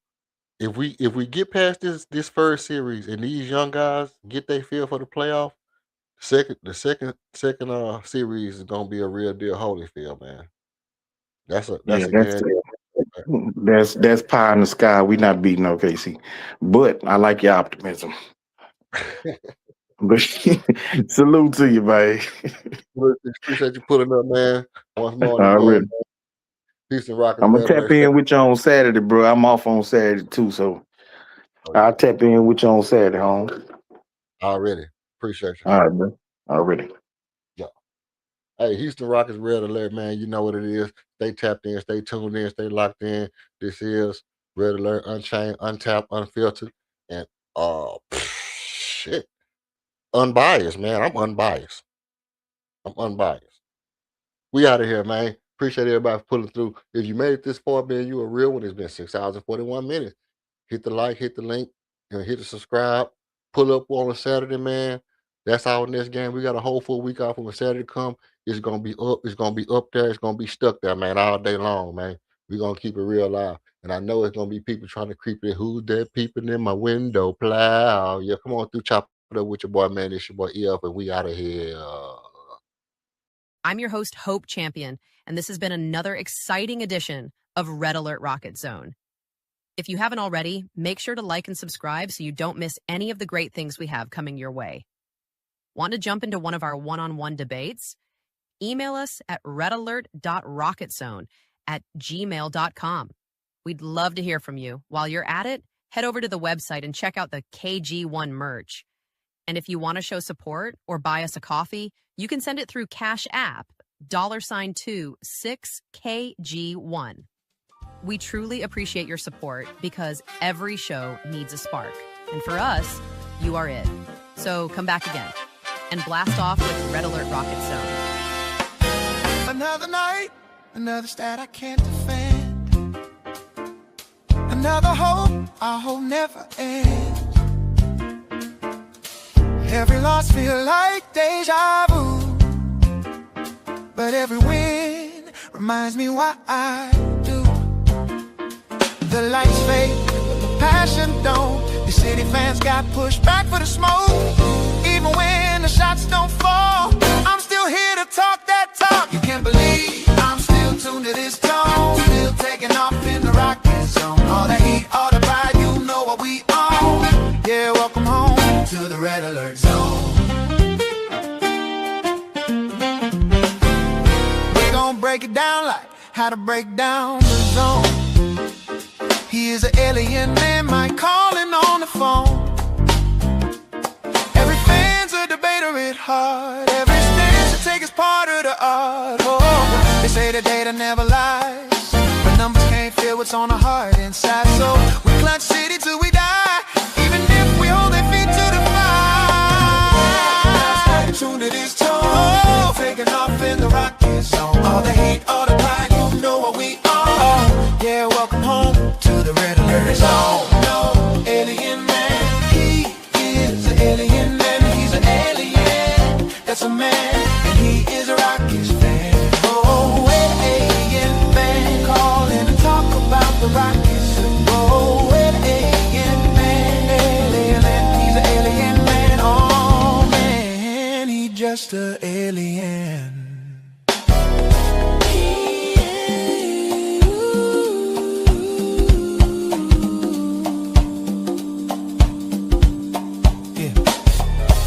if we get past this first series and these young guys get their feel for the playoff, the second series is gonna be a real deal Holyfield, man. That's a guarantee. That's pie in the sky. We not beating OKC, but I like your optimism. But salute to you, man. Appreciate you pulling up, man. Once more, Already. Peace and rock. I'm gonna tap in with you on Saturday, bro. I'm off on Saturday too, so I'll tap in with you on Saturday, home. Already. Appreciate you. All right, man. Already. Yeah. Hey, Houston Rockets Red Alert, man. You know what it is. Stay tapped in, stay tuned in, stay locked in. This is Red Alert, Unchained, Untapped, Unfiltered, and shit. Unbiased, man. I'm unbiased. We out of here, man. Appreciate everybody for pulling through. If you made it this far, man, you a real one. It's been 6 hours and 41 minutes. Hit the like, hit the link, and hit the subscribe. Pull up on a Saturday, man. That's our next game. We got a whole full week off when Saturday come. It's gonna be up. It's gonna be up there. It's gonna be stuck there, man, all day long, man. We're gonna keep it real live. And I know it's gonna be people trying to creep in. Who's that peeping in my window? Plow. Yeah, come on through, chop it up with your boy, man. It's your boy EF, and we out of here. I'm your host, Hope Champion, and this has been another exciting edition of Red Alert Rocket Zone. If you haven't already, make sure to like and subscribe so you don't miss any of the great things we have coming your way. Want to jump into one of our one-on-one debates? Email us at redalert.rocketzone@gmail.com. We'd love to hear from you. While you're at it, head over to the website and check out the KG1 merch. And if you want to show support or buy us a coffee, you can send it through Cash App, $6KG1. We truly appreciate your support because every show needs a spark. And for us, you are it. So come back again and blast off with Red Alert Rocket Zone. Another night, another stat I can't defend. Another hope, our hope never ends. Every loss feel like deja vu, but every win reminds me why I do. The lights fade, but the passion don't. The city fans got pushed back for the smoke. Even when the shots don't fall, I'm still here to talk that talk. You can't believe I'm still tuned to this tone. Still taking off in the rocket zone. All the heat, all the pride, you know what we own. Yeah, welcome home to the Red Alert Zone. We're gonna break it down like how to break down the zone. He is an alien man, Mike calling on the phone. Every fan's a debater at heart. Every stance to take is part of the art. Oh, they say the data never lies, but numbers can't feel what's on the heart inside. So we clutch city till we die, even if we hold their feet to the fire. Tune to this tone, taking off in the rocket zone. All the hate, all the pride, you know what we are. Yeah, welcome home to the Red Alert Zone. No alien man, he is an alien man. He's an alien, that's a man, and he is a Rockies fan. Oh, alien man, call in and talk about the Rockies. Oh, alien man, he's an alien man. Oh man, he's just an alien.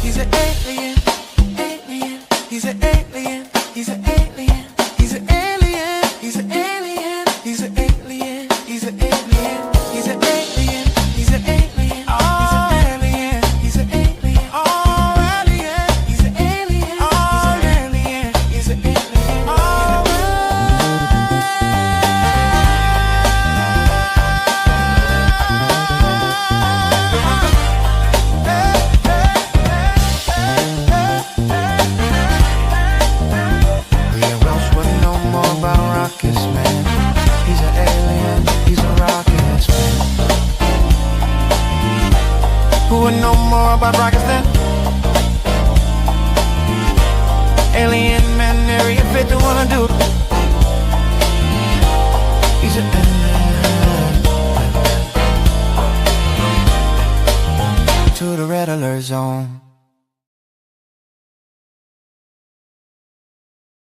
He's an alien, he's an alien, he's an Alien man, area 51 do. He's an alien. To the red alert zone.